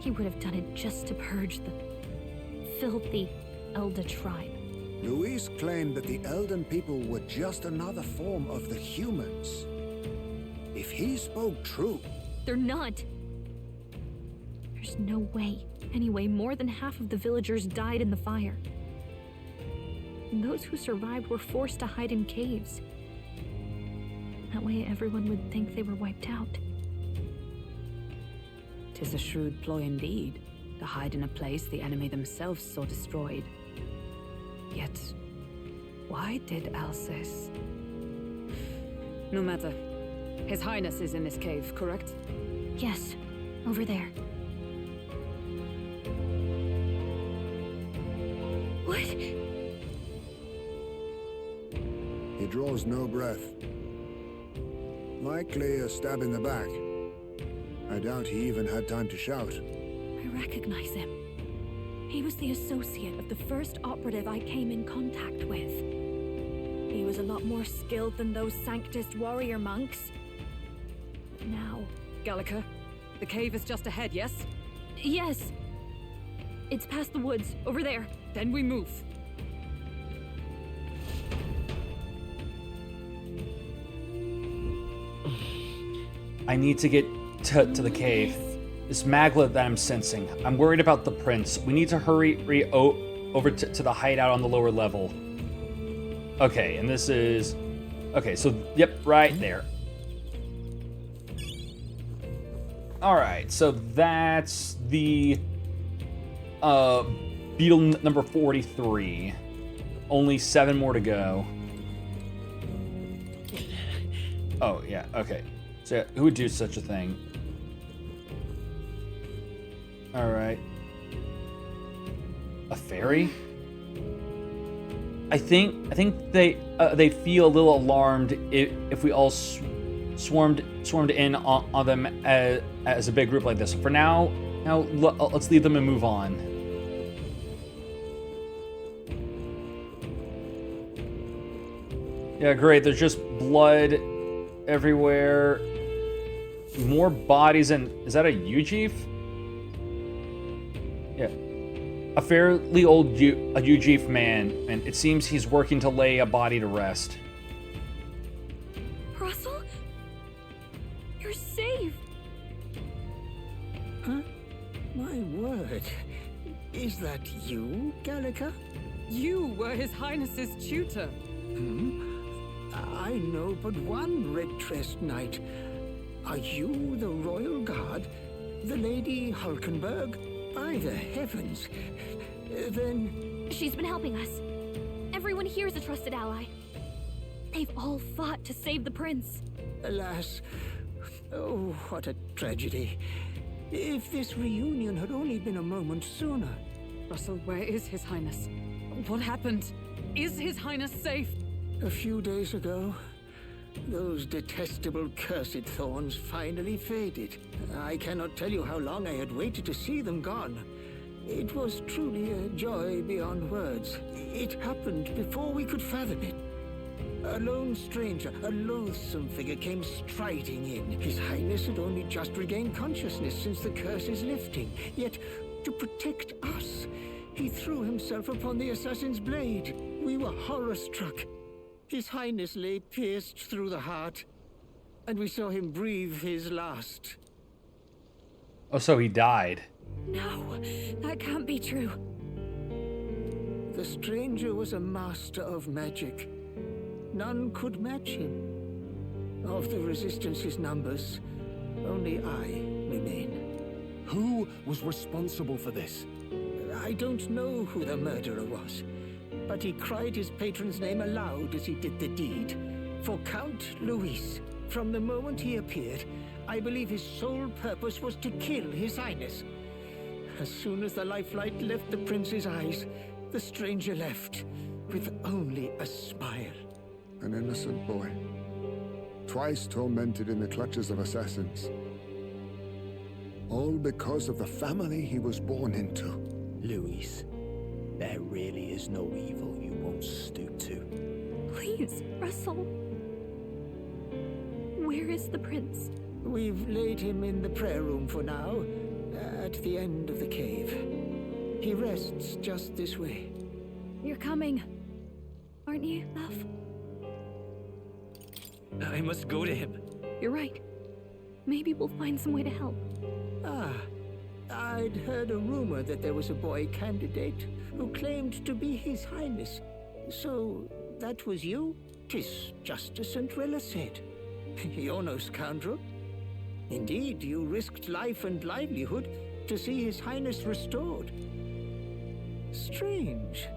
he would have done it just to purge the filthy Elda tribe. Luis claimed that the Elden people were just another form of the humans. If he spoke true... They're not. There's no way. Anyway, more than half of the villagers died in the fire. And those who survived were forced to hide in caves. That way everyone would think they were wiped out. 'Tis a shrewd ploy indeed, to hide in a place the enemy themselves saw destroyed. Yet, why did Alcest? No matter. His Highness is in this cave, correct? Yes, over there. What? He draws no breath. Likely a stab in the back. I doubt he even had time to shout. I recognize him. He was the associate of the first operative I came in contact with. He was a lot more skilled than those Sanctist warrior monks. But now... Gallica, the cave is just ahead, yes? Yes. It's past the woods, over there. Then we move. I need to get to the cave. This Magla that I'm sensing. I'm worried about the prince. We need to hurry over to the hideout on the lower level. Okay, and this is... Okay, so, yep, right there. Alright, so that's the... beetle number 43. Only 7 more to go. Oh, yeah, okay. So, who would do such a thing? Alright. A fairy? I think they feel a little alarmed if we all swarmed in on them as a big group like this. For now let's leave them and move on. Yeah, great. There's just blood everywhere. More bodies and... Is that a Ujief? Yeah. A fairly old Ujief man, and it seems he's working to lay a body to rest. Russell? You're safe! Huh? My word. Is that you, Gallica? You were His Highness's tutor. I know but one red-dressed knight. Are you the royal guard? The Lady Hulkenberg? By the heavens. Then... She's been helping us. Everyone here is a trusted ally. They've all fought to save the prince. Alas. Oh, what a tragedy. If this reunion had only been a moment sooner. Russell, where is His Highness? What happened? Is His Highness safe? A few days ago, those detestable cursed thorns finally faded. I cannot tell you how long I had waited to see them gone. It was truly a joy beyond words. It happened before we could fathom it. A lone stranger, a loathsome figure came striding in. His Highness had only just regained consciousness since the curse's lifting. Yet, to protect us, he threw himself upon the assassin's blade. We were horror-struck. His Highness lay pierced through the heart, and we saw him breathe his last. Oh, so he died. No, that can't be true. The stranger was a master of magic. None could match him. Of the Resistance's numbers, only I remain. Who was responsible for this? I don't know who the murderer was, but he cried his patron's name aloud as he did the deed. For Count Luis, from the moment he appeared, I believe his sole purpose was to kill His Highness. As soon as the lifelight left the prince's eyes, the stranger left, with only a smile. An innocent boy, twice tormented in the clutches of assassins. All because of the family he was born into. Luis, there really is no evil you won't stoop to. Please, Russell. Where is the prince? We've laid him in the prayer room for now, at the end of the cave. He rests just this way. You're coming, aren't you, love? I must go to him. You're right. Maybe we'll find some way to help. Ah, I'd heard a rumor that there was a boy candidate who claimed to be His Highness. So, that was you? 'Tis just as Cinderella said. You're no scoundrel. Indeed, you risked life and livelihood to see His Highness restored. Strange.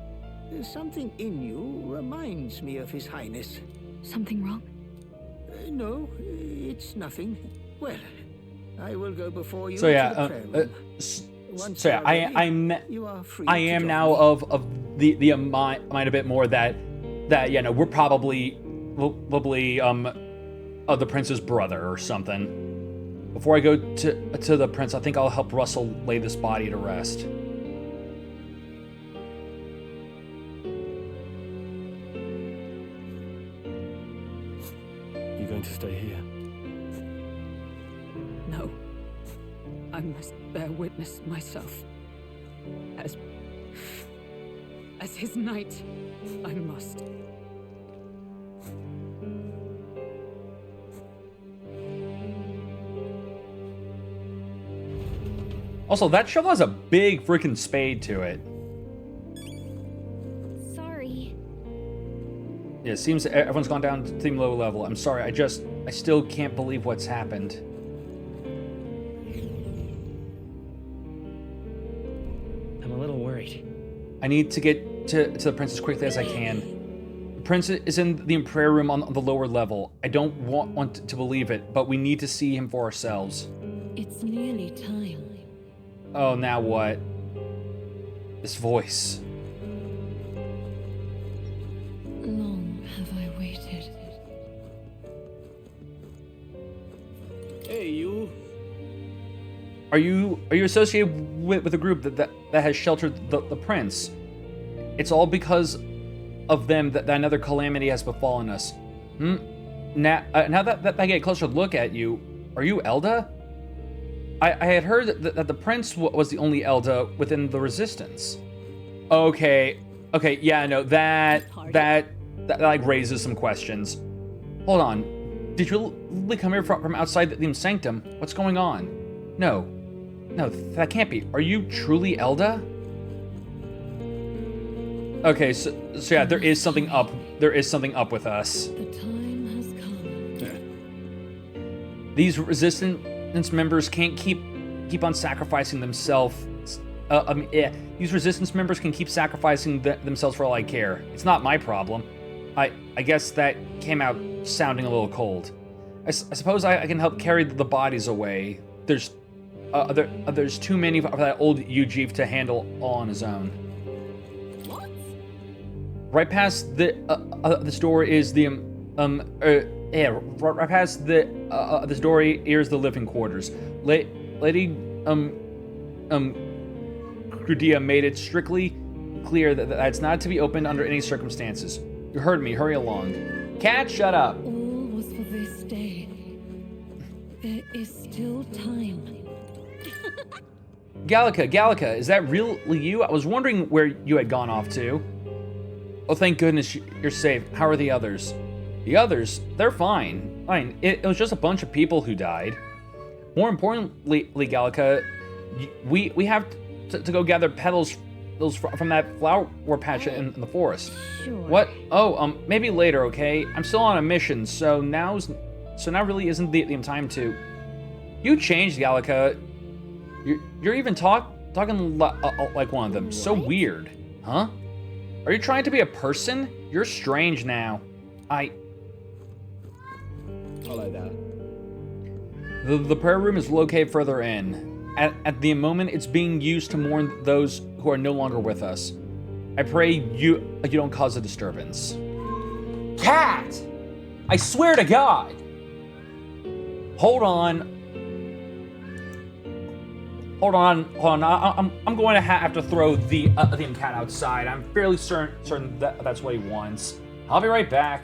Something in you reminds me of His Highness. Something wrong? No, it's nothing. Well, I will go before you. So yeah, to the prayer room. So yeah, I am now of the mind a bit more that you know we're probably the prince's brother or something. Before I go to the prince, I think I'll help Russell lay this body to rest. You going to stay here? No. I must bear witness myself. As his knight, I must. Also, that shovel has a big freaking spade to it. Sorry. Yeah, it seems everyone's gone down to team low level. I'm sorry, I still can't believe what's happened. I'm a little worried. I need to get to the prince as quickly as I can. The prince is in the prayer room on the lower level. I don't want to believe it, but we need to see him for ourselves. It's nearly time. Oh, now what? This voice. Long have I waited. Hey, you. Are you associated with a group that has sheltered the prince? It's all because of them that another calamity has befallen us. Now that I get a closer look at you, Are you Elda? I had heard that the prince was the only Elda within the resistance. Okay, yeah, no, that like raises some questions. Hold on, did you really come here from outside the sanctum? What's going on? No, that can't be. Are you truly Elda? Okay, so yeah, there is something up. There is something up with us. The time has come. These resistance members can't keep on sacrificing themselves. These resistance members can keep sacrificing themselves for all I care. It's not my problem. I guess that came out sounding a little cold. I suppose I can help carry the bodies away. There's too many for that old Ujiv to handle all on his own. What? Right past this door is the right past this door is the living quarters. Lady Crudia made it strictly clear that it's not to be opened under any circumstances. You heard me. Hurry along. Cat, shut up. All was for this day. There is still time. Gallica, is that really you? I was wondering where you had gone off to. Oh, thank goodness you're safe. How are the others? The others? They're fine. It was just a bunch of people who died. More importantly, Gallica, we have to go gather petals from that flower patch in the forest. Sure. What? Oh, maybe later, okay? I'm still on a mission, so now really isn't the time to. You changed, Gallica. You're even talking like one of them. So weird, huh? Are you trying to be a person? You're strange now. Follow that. The prayer room is located further in. At the moment, it's being used to mourn those who are no longer with us. I pray you don't cause a disturbance. Cat! I swear to God! Hold on. I'm going to have to throw the cat outside. I'm fairly certain that's what he wants. I'll be right back.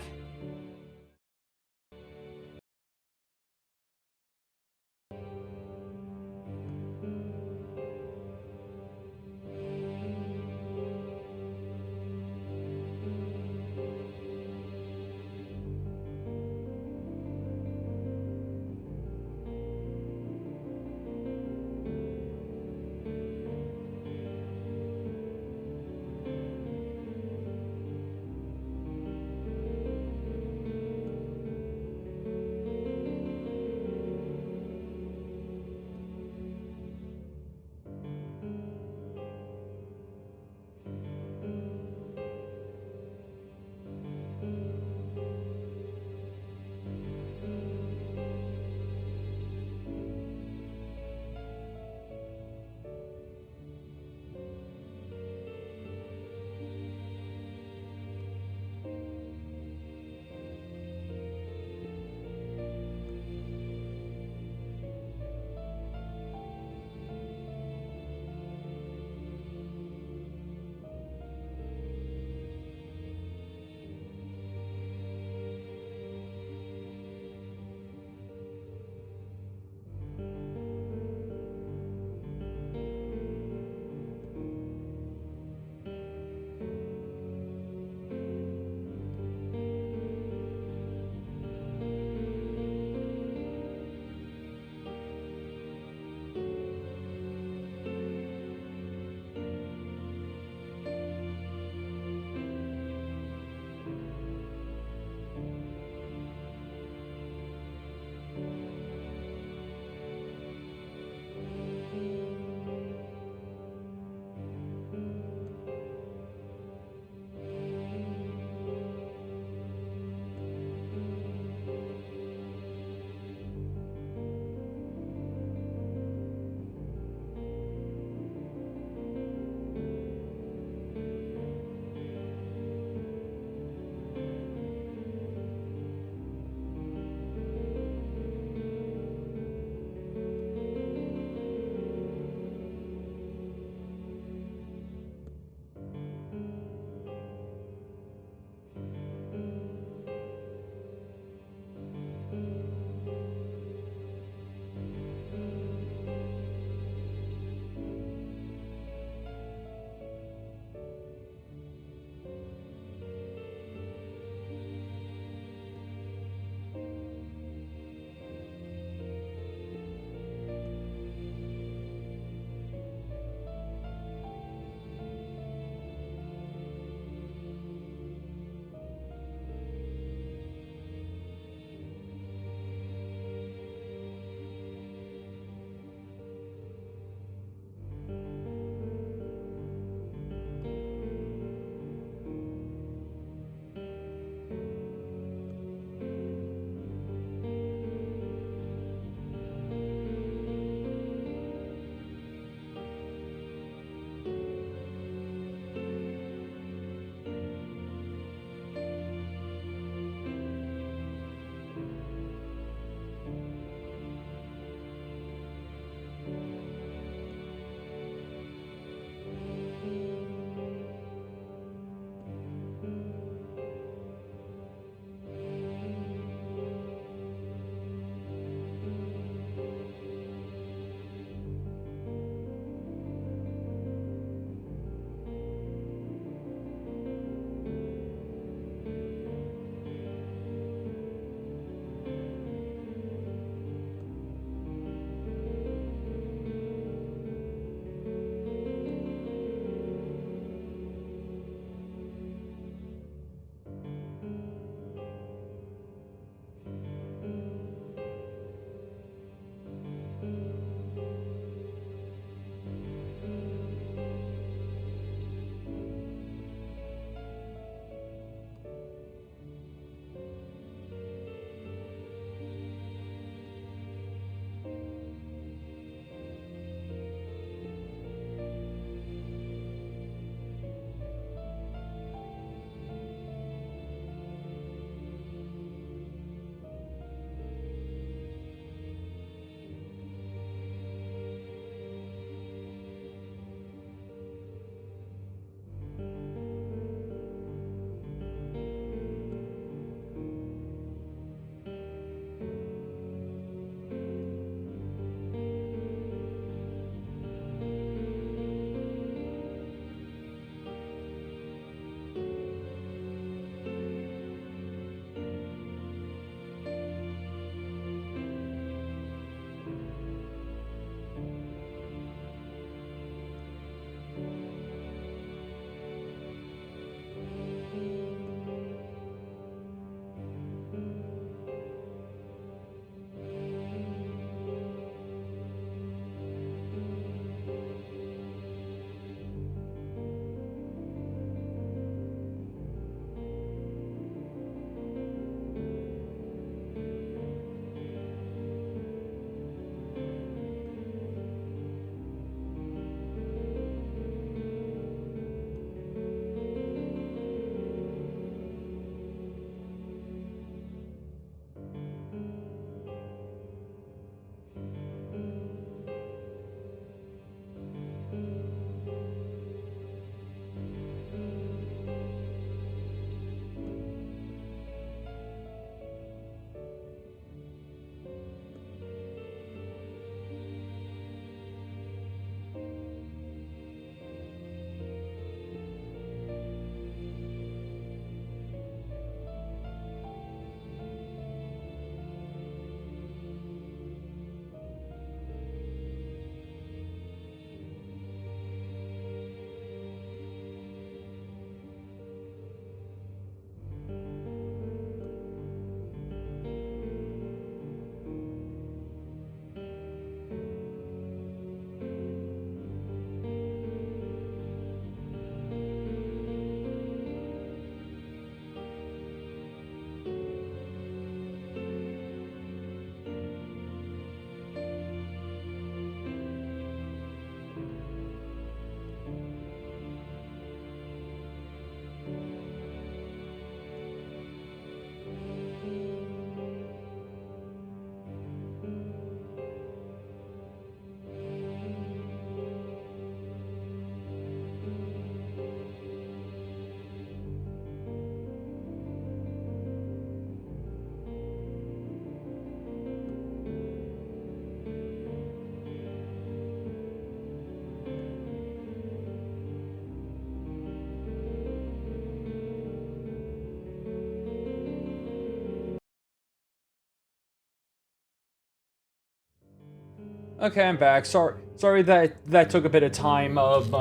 Okay, I'm back. Sorry that took a bit of time of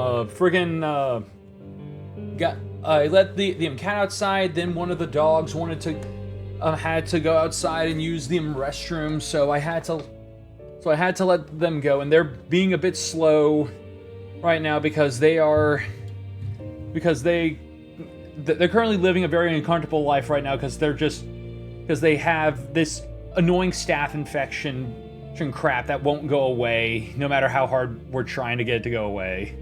I let the cat outside, then one of the dogs wanted to had to go outside and use the restroom, so I had to let them go, and they're being a bit slow right now because they're currently living a very uncomfortable life right now because they have this annoying staph infection crap that won't go away no matter how hard we're trying to get it to go away.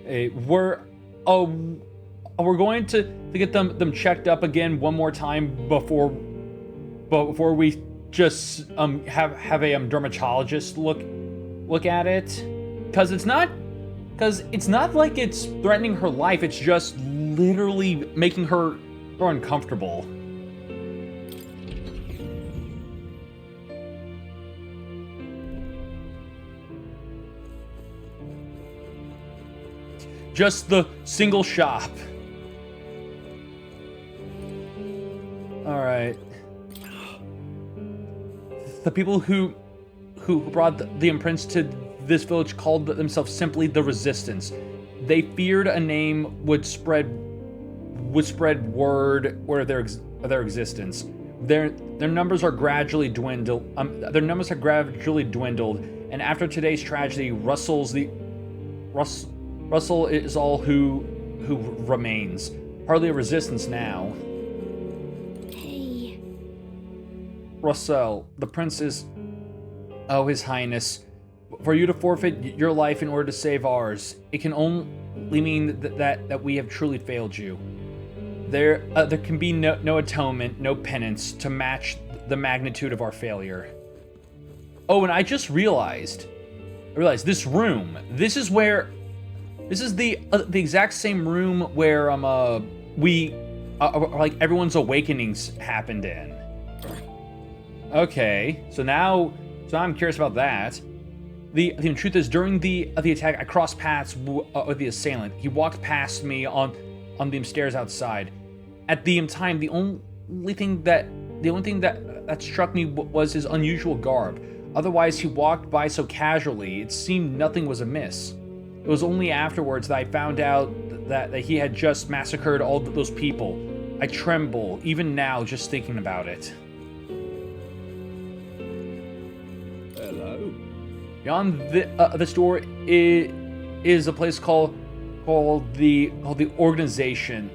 Hey, we're going to get them checked up again one more time before we just have a dermatologist look at it, because it's not like it's threatening her life. It's just literally making her uncomfortable. Just the single shop. All right. The people who brought the imprints to this village called themselves simply the Resistance. They feared a name would spread word or their existence. Their numbers are gradually dwindled. And after today's tragedy, Russell is all who remains. Hardly a resistance now. Hey. Russell, the prince is... Oh, His Highness. For you to forfeit your life in order to save ours, it can only mean that we have truly failed you. There can be no atonement, no penance to match the magnitude of our failure. Oh, and I just realized this room. This is the exact same room where like everyone's awakenings happened in. Okay, so now I'm curious about that. The truth is, during the attack, I crossed paths with the assailant. He walked past me on the stairs outside. At the time, the only thing that struck me was his unusual garb. Otherwise, he walked by so casually, it seemed nothing was amiss. It was only afterwards that I found out that he had just massacred all those people. I tremble, even now, just thinking about it. Hello. Beyond this door is a place called the organization.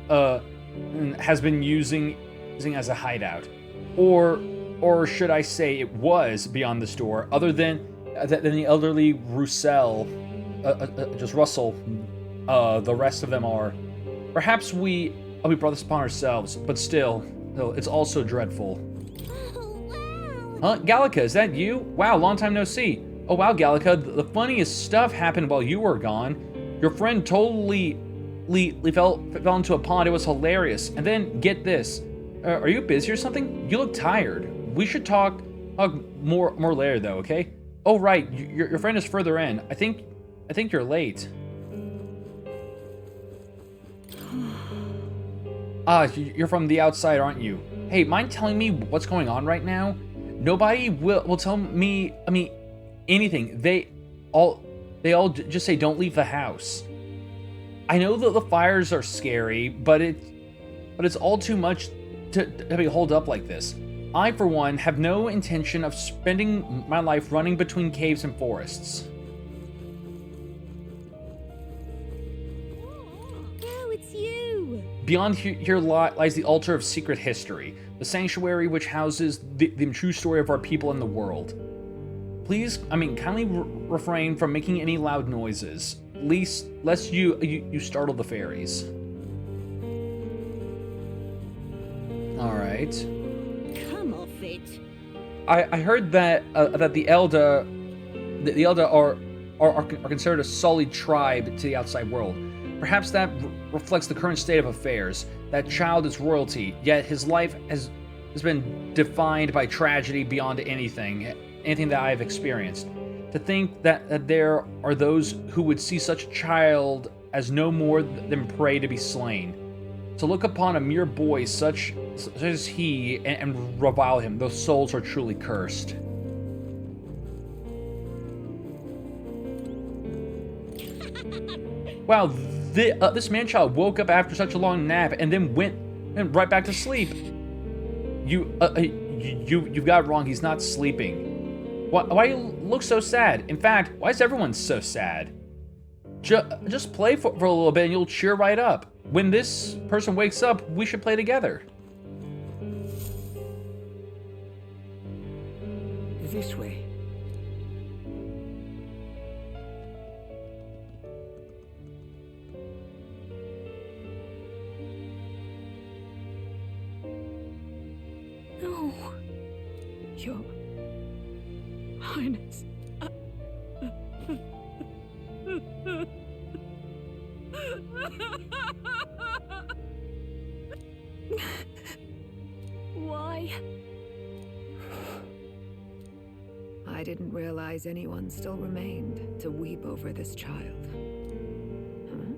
Has been using as a hideout, or should I say, it was beyond this door. Other than the elderly Russell. The rest of them are. Perhaps we brought this upon ourselves, but still, it's also dreadful. Huh, Gallica, is that you? Wow, long time no see. Oh wow, Gallica, the funniest stuff happened while you were gone. Your friend totally fell into a pond. It was hilarious. And then, get this. Are you busy or something? You look tired. We should talk more later though, okay? Oh right, your friend is further in. I think you're late. You're from the outside, aren't you? Hey, mind telling me what's going on right now? Nobody will tell me anything. They all just say don't leave the house. I know that the fires are scary, but it's all too much to be holed up like this. I, for one, have no intention of spending my life running between caves and forests. Oh, it's you! Beyond here lies the altar of secret history, the sanctuary which houses the true story of our people and the world. Please, kindly refrain from making any loud noises, lest you startle the fairies. All right. Come off it. I heard that the Elda are considered a solid tribe to the outside world. Perhaps that reflects the current state of affairs. That child is royalty, yet his life has been defined by tragedy beyond anything that I have experienced. To think that there are those who would see such a child as no more than prey to be slain. To look upon a mere boy such as he and revile him, those souls are truly cursed. Wow, this man-child woke up after such a long nap and then went right back to sleep. You've got it wrong. He's not sleeping. Why do you look so sad? In fact, why is everyone so sad? Just play for a little bit and you'll cheer right up. When this person wakes up, we should play together. This way. No. Your Highness. Why? I didn't realize anyone still remained to weep over this child. Huh?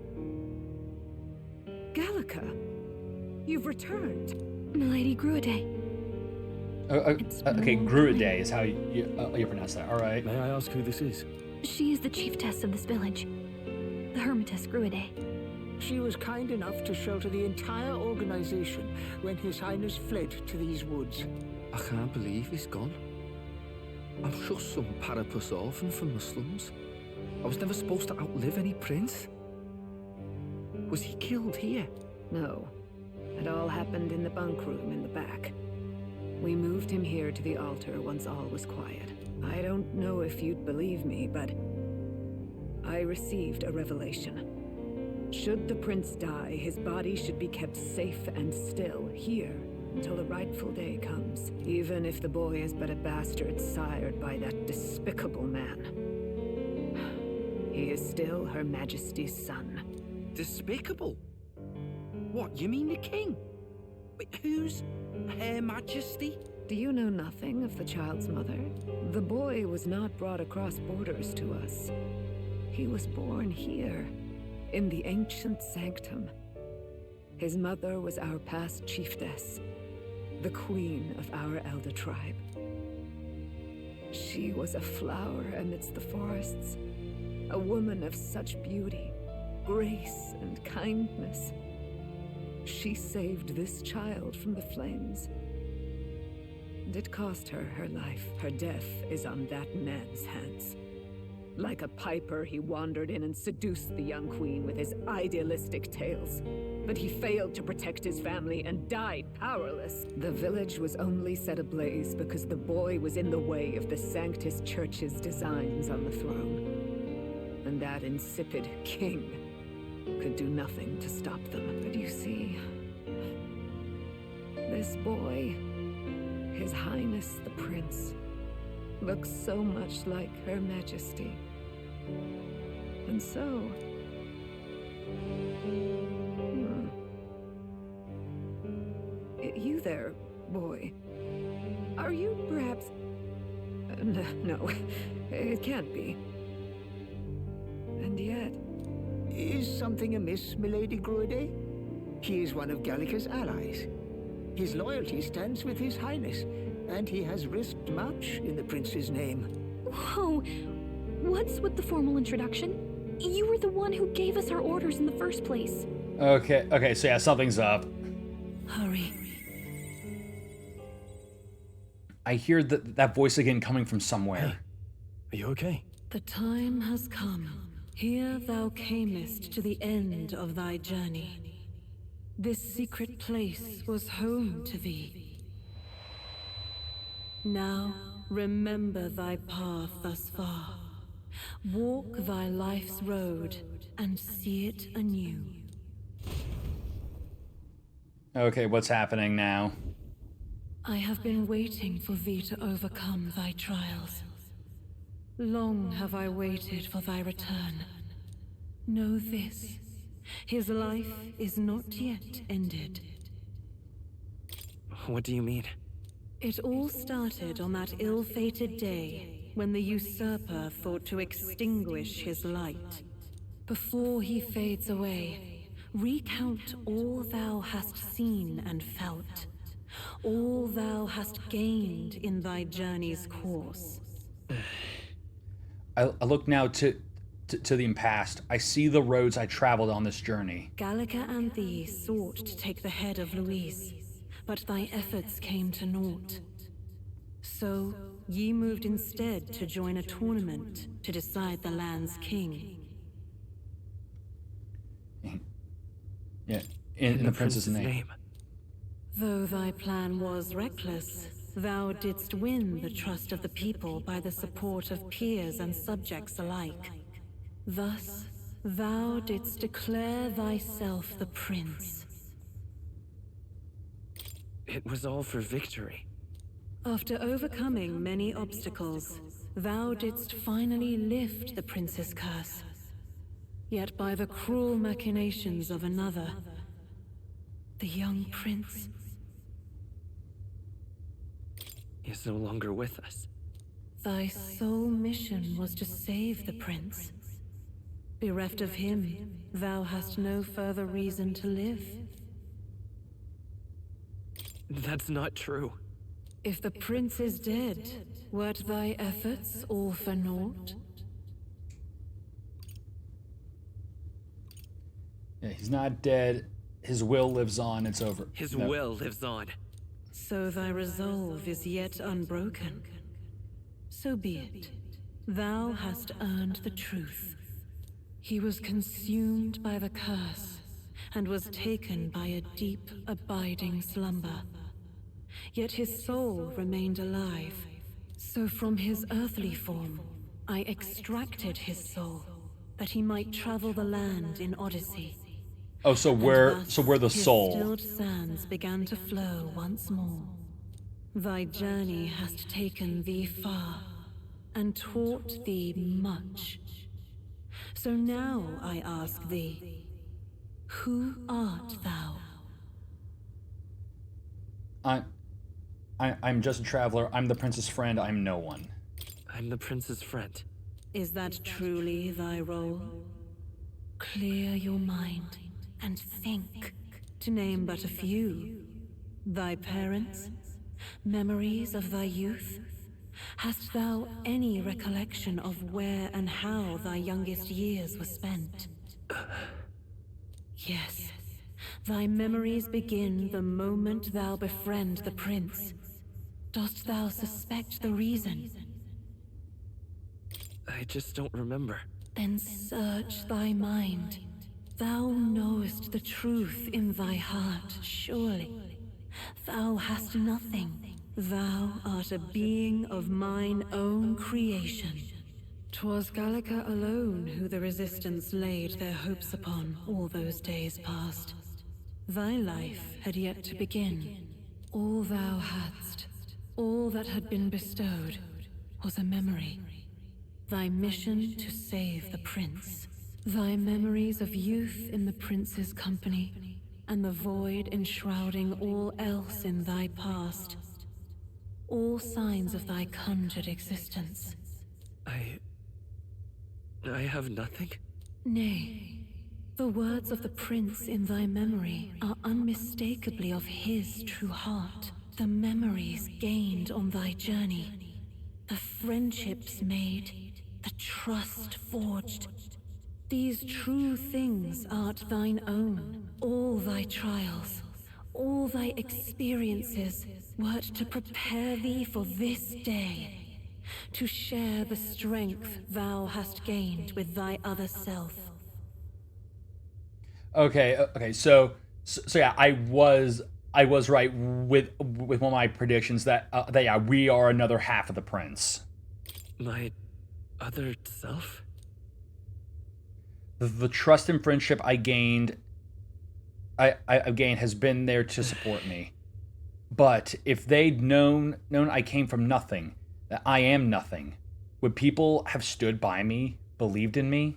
Gallica, you've returned. Milady Gruiday. Okay, Gruiday is how you pronounce that. All right. May I ask who this is? She is the chiefess of this village. The Hermitess Gruiday. She was kind enough to shelter the entire organization when His Highness fled to these woods. I can't believe he's gone. I'm just some parapus orphan from the slums. I was never supposed to outlive any prince. Was he killed here? No. It all happened in the bunk room in the back. We moved him here to the altar once all was quiet. I don't know if you'd believe me, but I received a revelation. Should the prince die, his body should be kept safe and still here until the rightful day comes, even if the boy is but a bastard sired by that despicable man. He is still Her Majesty's son. Despicable? What, you mean the king? Wait, who's Her Majesty? Do you know nothing of the child's mother? The boy was not brought across borders to us. He was born here, in the ancient sanctum. His mother was our past chiefess, the queen of our elder tribe. She was a flower amidst the forests, a woman of such beauty, grace, and kindness. She saved this child from the flames. And it cost her her life. Her death is on that man's hands. Like a piper, he wandered in and seduced the young queen with his idealistic tales. But he failed to protect his family and died powerless. The village was only set ablaze because the boy was in the way of the Sanctus Church's designs on the throne. And that insipid king could do nothing to stop them. But you see, this boy, His Highness the Prince, looks so much like Her Majesty. And so... You there, boy. Are you perhaps... No, it can't be. And yet... Is something amiss, Milady Gruiday? He is one of Gallica's allies. His loyalty stands with His Highness, and he has risked much in the prince's name. Whoa! What's with the formal introduction? You were the one who gave us our orders in the first place. Okay, so yeah, something's up. Hurry. I hear that voice again coming from somewhere. Are you okay? The time has come. Here thou camest to the end of thy journey. This secret place was home to thee. Now remember thy path thus far. Walk thy life's road and see it anew. Okay, what's happening now? I have been waiting for thee to overcome thy trials. Long have I waited for thy return. Know this, his life is not yet ended. What do you mean? It all started on that ill-fated day when the usurper thought to extinguish his light. Before he fades away, Recount all thou hast seen and felt, all thou hast gained in thy journey's course. I look now to the past. I see the roads I traveled on this journey. Gallica and thee sought to take the head of Luis, but thy efforts came to naught. So, ye moved instead to join a tournament to decide the land's king. Yeah, in the prince's name. Though thy plan was reckless, thou didst win the trust of the people by the support of peers and subjects alike. Thus, thou didst declare thyself the prince. It was all for victory. After overcoming many obstacles, thou didst finally lift the prince's curse. Yet by the cruel machinations of another, the young prince is no longer with us. Thy sole mission was to save the prince. Bereft of him, thou hast no further reason to live. That's not true. If the prince is dead, wert thy efforts all for naught? Yeah, he's not dead. His will lives on. It's over. His will lives on. So thy resolve is yet unbroken. So be it. Thou hast earned the truth. He was consumed by the curse, and was taken by a deep, abiding slumber. Yet his soul remained alive. So from his earthly form, I extracted his soul, that he might travel the land in Odyssey. Oh, so we're the soul. His stilled sands began to flow once more. Thy journey hast taken thee far, and taught thee much. So now I ask thee, who art thou? I'm just a traveler. I'm the prince's friend. I'm no one. I'm the prince's friend. Is that truly thy role? Clear your mind and think, to name but a few. Thy parents, memories of thy youth? Hast thou any recollection of where and how thy youngest years were spent? Yes, thy memories begin the moment thou befriend the prince. Dost thou suspect the reason? I just don't remember. Then search thy mind. Thou knowest the truth in thy heart, surely. Thou hast nothing. Thou art a being of mine own creation. 'Twas Gallica alone who the Resistance laid their hopes upon all those days past. Thy life had yet to begin. All thou hadst, all that had been bestowed, was a memory. Thy mission to save the prince. Thy memories of youth in the prince's company, and the void enshrouding all else in thy past. All signs of thy conjured existence. I have nothing? Nay, the words of the prince in thy memory are unmistakably of his true heart. The memories gained on thy journey, the friendships made, the trust forged. These true things art thine own. All thy trials, all thy experiences wert to prepare thee for this day. To share the strength thou hast gained with thy other self. Okay. So yeah, I was right with one of my predictions that yeah, we are another half of the prince. My other self? The trust and friendship I gained has been there to support me. But if they'd known I came from nothing, that I am nothing, would people have stood by me, believed in me?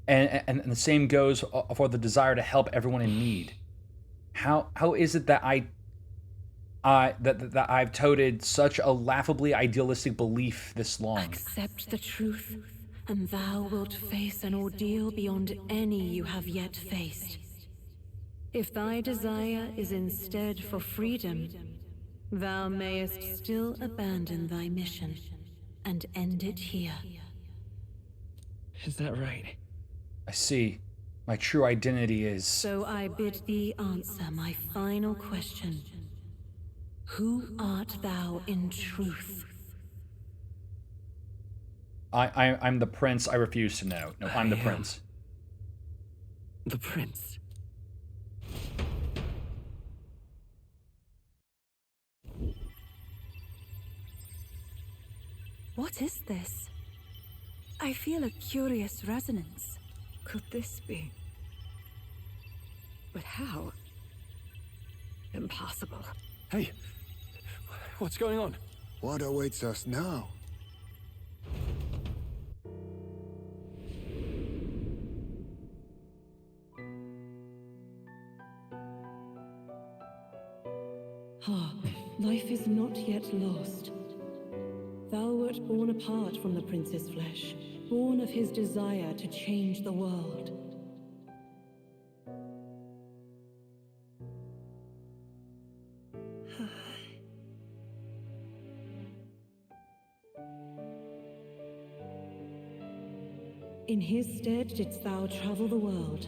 And the same goes for the desire to help everyone in need. How is it that that I've toted such a laughably idealistic belief this long? Accept the truth. and thou wilt face an ordeal beyond any you have yet faced. If thy desire is instead for freedom, thou mayest still abandon thy mission and end it here. Is that right? I see. My true identity is... So I bid thee answer my final question. Who art thou in truth? I'm the prince. I refuse to know. No, I'm the prince. The prince. What is this? I feel a curious resonance. Could this be? But how? Impossible. Hey, what's going on? What awaits us now? Ah, life is not yet lost. Thou wert born apart from the prince's flesh, born of his desire to change the world. In his stead didst thou travel the world.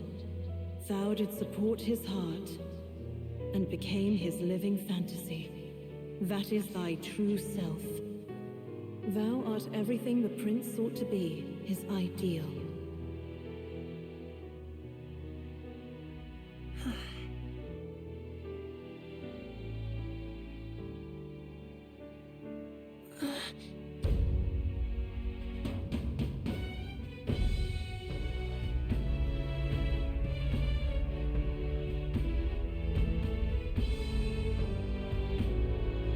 Thou didst support his heart, and became his living fantasy. That is thy true self. Thou art everything the prince sought to be, his ideal.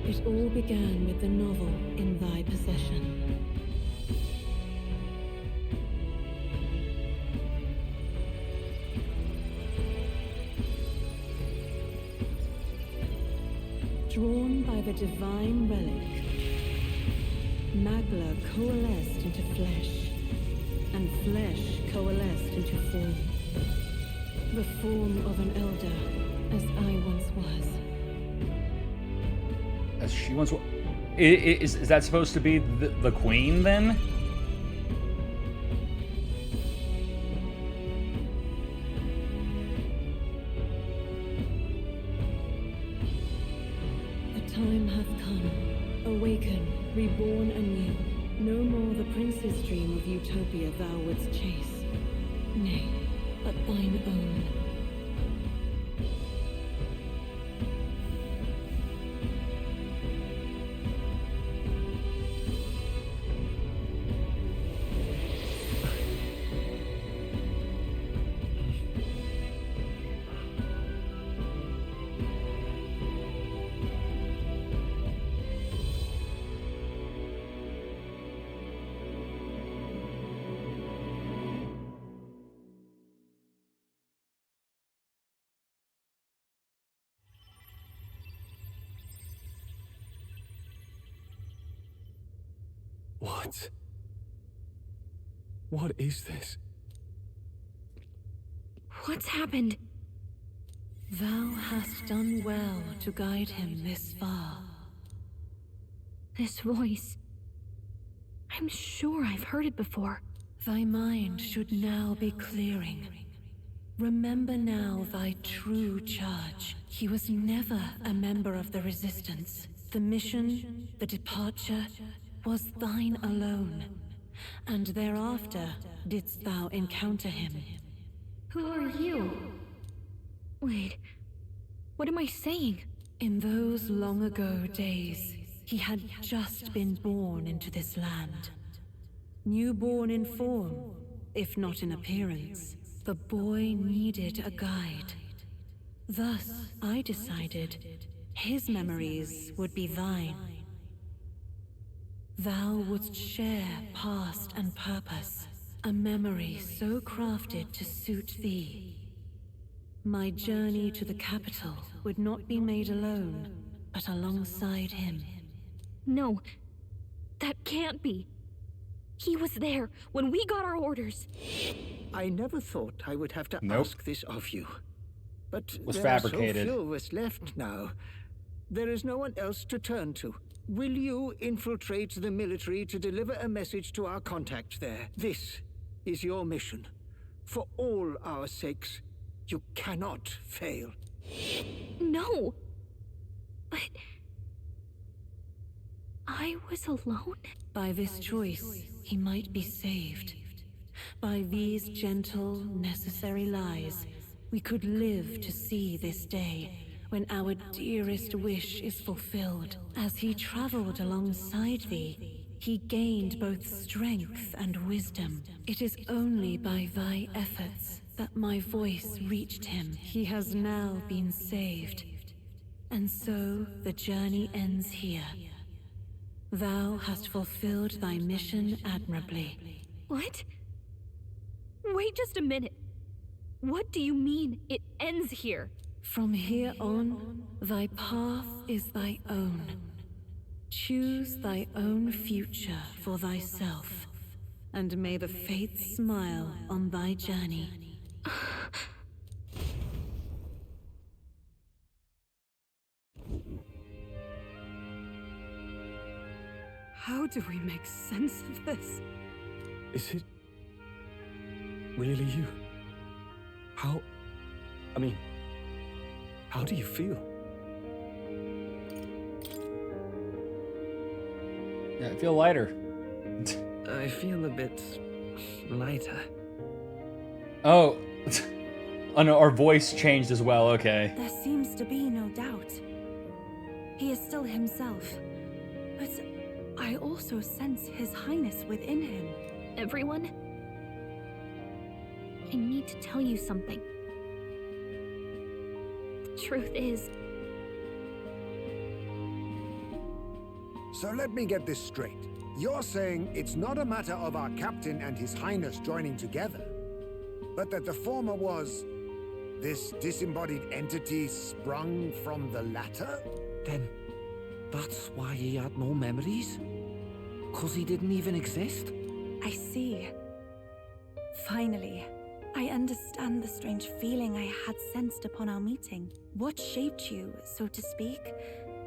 It all began with the novel in thy possession. Drawn by the divine relic, Magla coalesced into flesh, and flesh coalesced into form. The form of an elder, as I once was. As she once... Is that supposed to be the queen, then? The time hath come. Awaken, reborn anew. No more the prince's dream of utopia thou wouldst chase. Nay, but thine own. What is this? What's happened? Thou hast done well to guide him this far. This voice. I'm sure I've heard it before. Thy mind should now be clearing. Remember now thy true charge. He was never a member of the Resistance. The mission, the departure, was thine alone. And thereafter didst thou encounter him. Who are you? Wait, what am I saying? In those long ago days, he had just been born into this land. Newborn in form, if not in appearance, the boy needed a guide. Thus, I decided his memories would be thine. Thou wouldst share past and purpose, a memory so crafted to suit thee. My journey to the capital would not be made alone, but alongside him. No, that can't be. He was there when we got our orders. I never thought I would have to Nope. ask this of you. But Was there fabricated. are so few of us left now. There is no one else to turn to. Will you infiltrate the military to deliver a message to our contact there? This is your mission. For all our sakes, you cannot fail. No. But I was alone. By this choice, he might be saved. By these gentle, necessary lies, we could live to see this day when our dearest wish is fulfilled. As he traveled alongside thee, he gained both strength and wisdom. It is only by thy efforts that my voice reached him. He has now been saved. And so the journey ends here. Thou hast fulfilled thy mission admirably. What? Wait just a minute. What do you mean it ends here? From here on, thy path is thy own. Choose thy own future for thyself, and may the fates smile on thy journey. How do we make sense of this? Is it really you? How do you feel? Yeah, I feel lighter. I feel a bit lighter. Oh. Oh no, our voice changed as well, okay. There seems to be no doubt. He is still himself. But I also sense His Highness within him. Everyone? I need to tell you something. The truth is, So let me get this straight. You're saying it's not a matter of our captain and His Highness joining together, but that the former was this disembodied entity sprung from the latter? Then that's why he had no memories? 'Cause he didn't even exist? I see. Finally, I understand the strange feeling I had sensed upon our meeting. What shaped you, so to speak,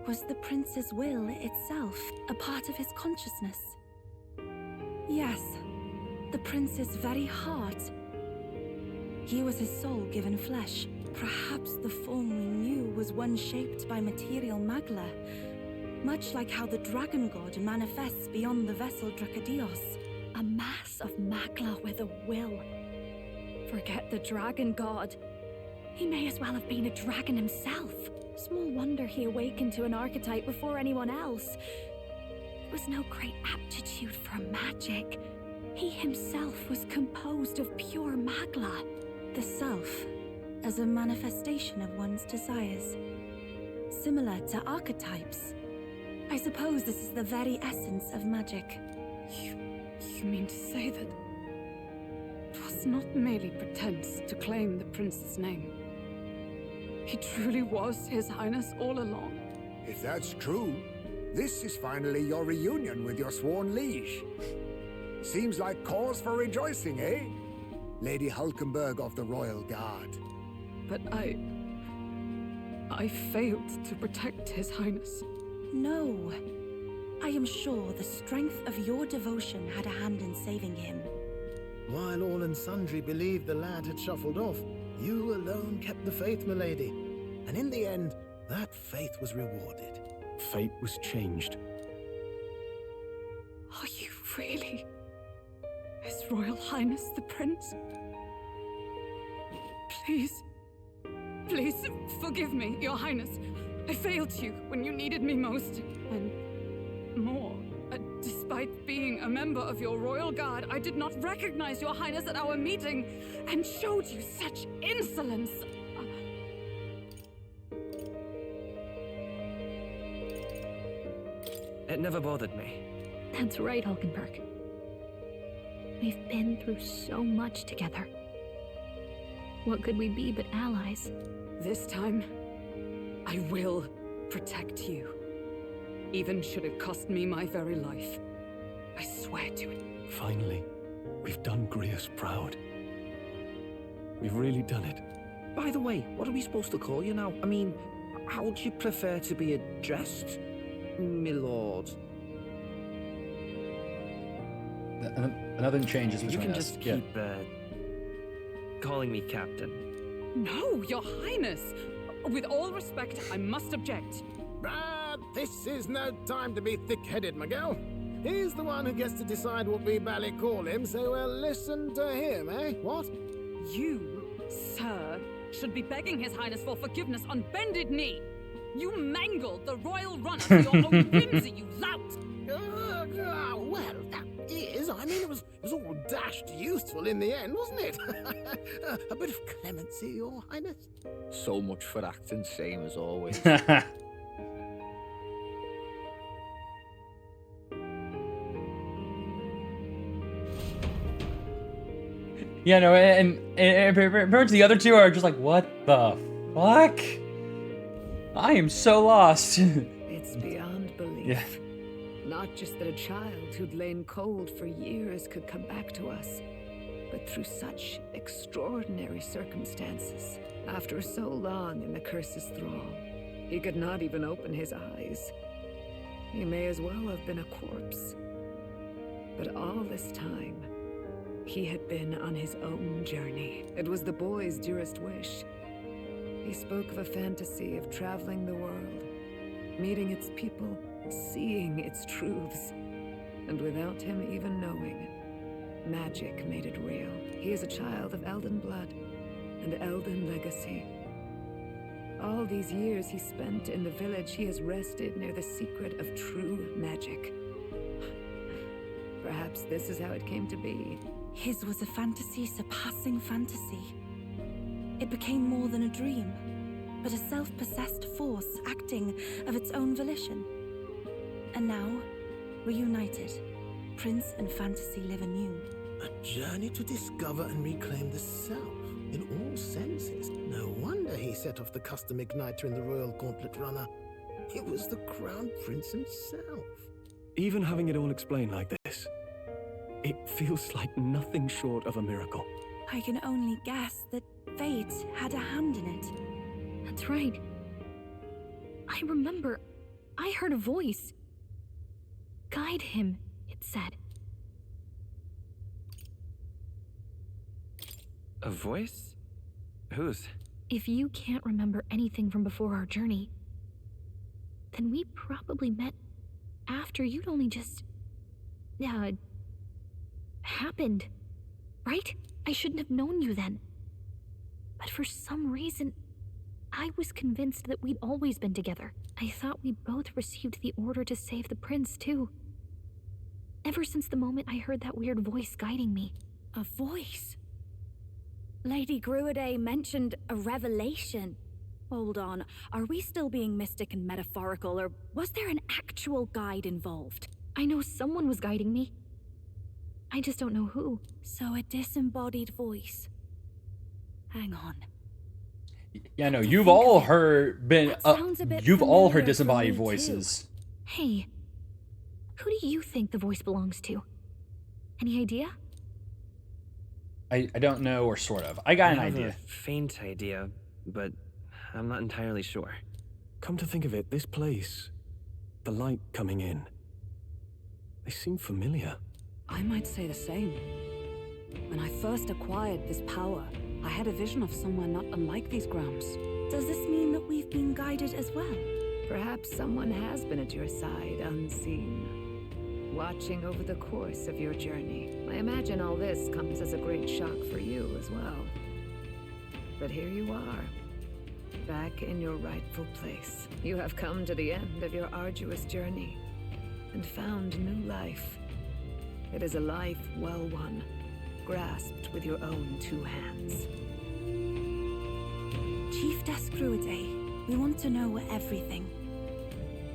was the prince's will itself, a part of his consciousness. Yes, the prince's very heart. He was his soul given flesh. Perhaps the form we knew was one shaped by material magla, much like how the dragon god manifests beyond the vessel Drakadios. a mass of magla with a will. Forget the dragon god. He may as well have been a dragon himself. Small wonder he awakened to an archetype before anyone else. It was no great aptitude for magic. He himself was composed of pure magla. The self, as a manifestation of one's desires. Similar to archetypes. I suppose this is the very essence of magic. You mean to say that it was not merely pretense to claim the prince's name? He truly was His Highness all along? If that's true, this is finally your reunion with your sworn liege. Seems like cause for rejoicing, eh? Lady Hulkenberg of the Royal Guard. But I failed to protect His Highness. No. I am sure the strength of your devotion had a hand in saving him. While all and sundry believed the lad had shuffled off, you alone kept the faith, milady. And in the end, that faith was rewarded. Fate was changed. Are you really His Royal Highness the Prince? Please forgive me, Your Highness. I failed you when you needed me most, and more. Despite being a member of your royal guard, I did not recognize Your Highness at our meeting, and showed you such insolence. It never bothered me. That's right, Hulkenberg. We've been through so much together. What could we be but allies? This time, I will protect you. Even should it cost me my very life. I swear to it. Finally, we've done Grius proud. We've really done it. By the way, what are we supposed to call you now? I mean, how would you prefer to be addressed, my lord? Nothing changes You between can us. just keep calling me Captain. No, Your Highness! With all respect, I must object. But this is no time to be thick-headed, Miguel. He's the one who gets to decide what we bally call him, so we'll listen to him, eh? What? You, sir, should be begging His Highness for forgiveness on bended knee. You mangled the royal runner for your own whimsy, you lout! Well, that is, I mean, it was all dashed useful in the end, wasn't it? A bit of clemency, Your Highness. So much for acting same as always. Yeah, no, and pretty much the other two are just like, what the fuck? I am so lost. It's beyond belief. Yeah. Not just that a child who'd lain cold for years could come back to us, but through such extraordinary circumstances. After so long in the curse's thrall, he could not even open his eyes. He may as well have been a corpse. But all this time, he had been on his own journey. It was the boy's dearest wish. He spoke of a fantasy of traveling the world, meeting its people, seeing its truths. And without him even knowing, magic made it real. He is a child of Elden blood and Elden legacy. All these years he spent in the village, he has rested near the secret of true magic. Perhaps this is how it came to be. His was a fantasy surpassing fantasy. It became more than a dream, but a self-possessed force acting of its own volition. And now, reunited, Prince and fantasy live anew. A journey to discover and reclaim the self, in all senses. No wonder he set off the custom igniter in the Royal Gauntlet Runner. It was the Crown Prince himself. Even having it all explained like this, it feels like nothing short of a miracle. I can only guess that fate had a hand in it. That's right. I remember, I heard a voice. Guide him, it said. A voice? Whose? If you can't remember anything from before our journey, then we probably met after you'd only just... happened, right? I shouldn't have known you then. But for some reason, I was convinced that we'd always been together. I thought we both received the order to save the prince, too. Ever since the moment I heard that weird voice guiding me. A voice? Lady Gruaday mentioned a revelation. Hold on, are we still being mystic and metaphorical, or was there an actual guide involved? I know someone was guiding me. I just don't know who. So a disembodied voice. Hang on. Yeah, no, you've all heard you've all heard familiar disembodied for me, voices. Hey, who do you think the voice belongs to? Any idea? I don't know, or sort of. I got an I have idea. a faint idea, but I'm not entirely sure. Come to think of it, this place, the light coming in, they seem familiar. I might say the same. When I first acquired this power, I had a vision of somewhere not unlike these grounds. Does this mean that we've been guided as well? Perhaps someone has been at your side unseen, watching over the course of your journey. I imagine all this comes as a great shock for you as well. But here you are, back in your rightful place. You have come to the end of your arduous journey and found new life. It is a life well won, grasped with your own two hands. Chief Gruaday, we want to know everything.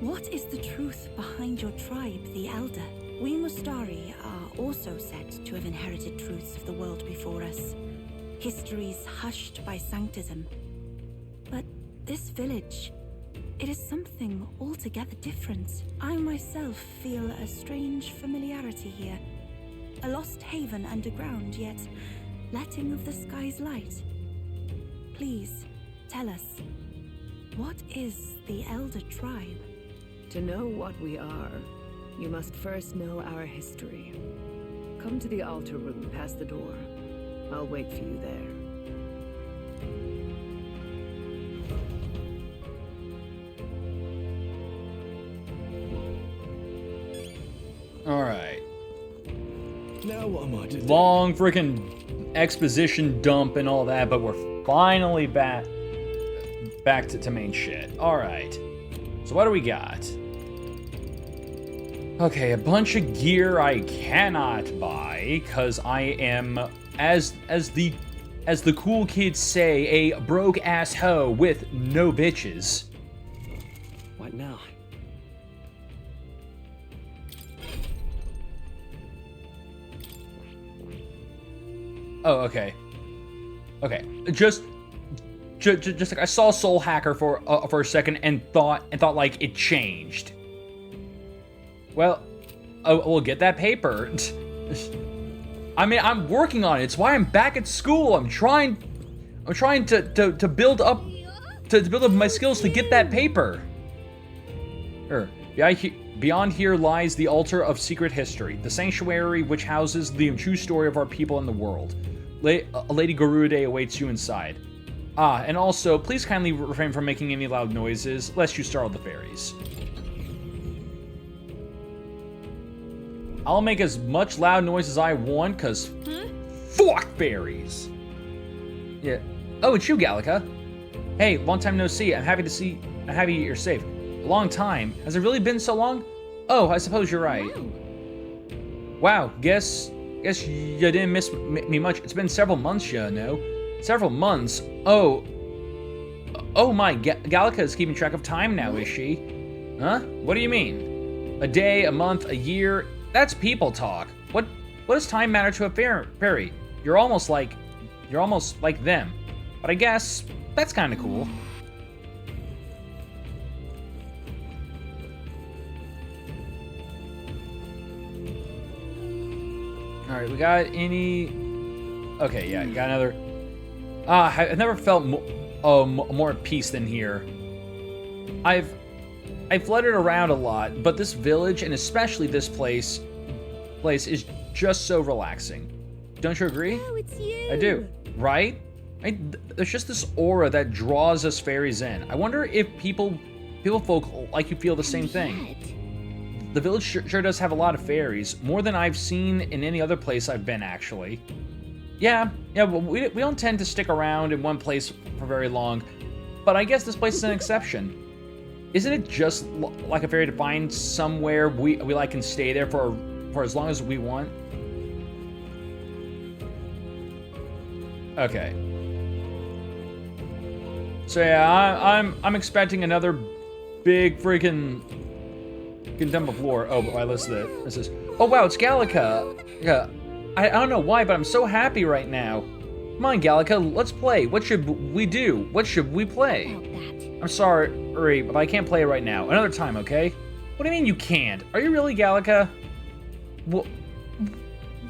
What is the truth behind your tribe, the Elder? We Mustari are also said to have inherited truths of the world before us. Histories hushed by sanctism. But this village, It is something altogether different. I myself feel a strange familiarity here. A lost haven underground, yet letting of the sky's light. Please, tell us, what is the Elder Tribe? To know what we are, you must first know our history. Come to the altar room past the door. I'll wait for you there. All right. Now what am I to do? Long freaking exposition dump and all that, but we're finally back to main shit. All right. So what do we got? Okay, a bunch of gear I cannot buy because I am, as the cool kids say, a broke ass hoe with no bitches. What now? Oh, okay. Okay, just like I saw Soul Hacker for a second and thought like it changed. Well, we'll get that paper. I mean, I'm working on it. It's why I'm back at school. I'm trying to build up my skills to get that paper. Beyond here lies the altar of secret history, the sanctuary which houses the true story of our people and the world. Lady Garude awaits you inside. Ah, and also, please kindly refrain from making any loud noises, lest you startle the fairies. I'll make as much loud noise as I want, cause fuck fairies. Yeah. Oh, it's you, Gallica. Hey, long time no see. I'm happy you're safe. A long time. Has it really been so long? Oh, I suppose you're right. Wow, guess you didn't miss me much. It's been several months, you know. Several months? Oh my, Gallica is keeping track of time now, is she? Huh? What do you mean? A day, a month, a year? That's people talk. What does time matter to a fairy? You're almost like them. But I guess that's kind of cool. All right, we got any? Okay, yeah, got another. I've never felt more at peace than here. I've fluttered around a lot, but this village, and especially this place is just so relaxing. Don't you agree? Oh, it's you. I do, right? There's just this aura that draws us fairies in. I wonder if people folk like you feel the same thing. The village sure does have a lot of fairies, more than I've seen in any other place I've been, actually. Yeah, but we don't tend to stick around in one place for very long, but I guess this place is an exception. Isn't it just like a fairy to find somewhere we like and stay there for as long as we want? Okay. So yeah, I'm expecting another big freaking dump of lore. Oh, but I listed it. This is. Oh wow, it's Gallica. Yeah, I don't know why, but I'm so happy right now. Come on, Gallica, let's play. What should we do? What should we play? I'm sorry, but I can't play right now. Another time, okay? What do you mean you can't? Are you really, Gallica?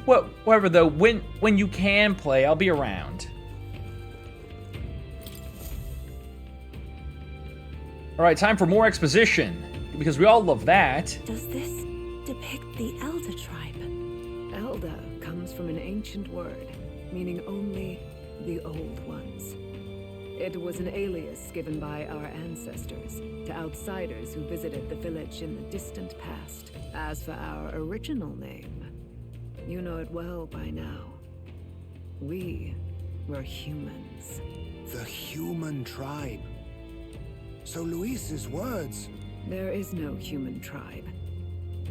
Whatever though. When you can play, I'll be around. All right, time for more exposition. Because we all love that. Does this depict the Elder Tribe? Elder comes from an ancient word, meaning only the old ones. It was an alias given by our ancestors to outsiders who visited the village in the distant past. As for our original name, you know it well by now. We were humans. The human tribe. So Luis's words... There is no human tribe.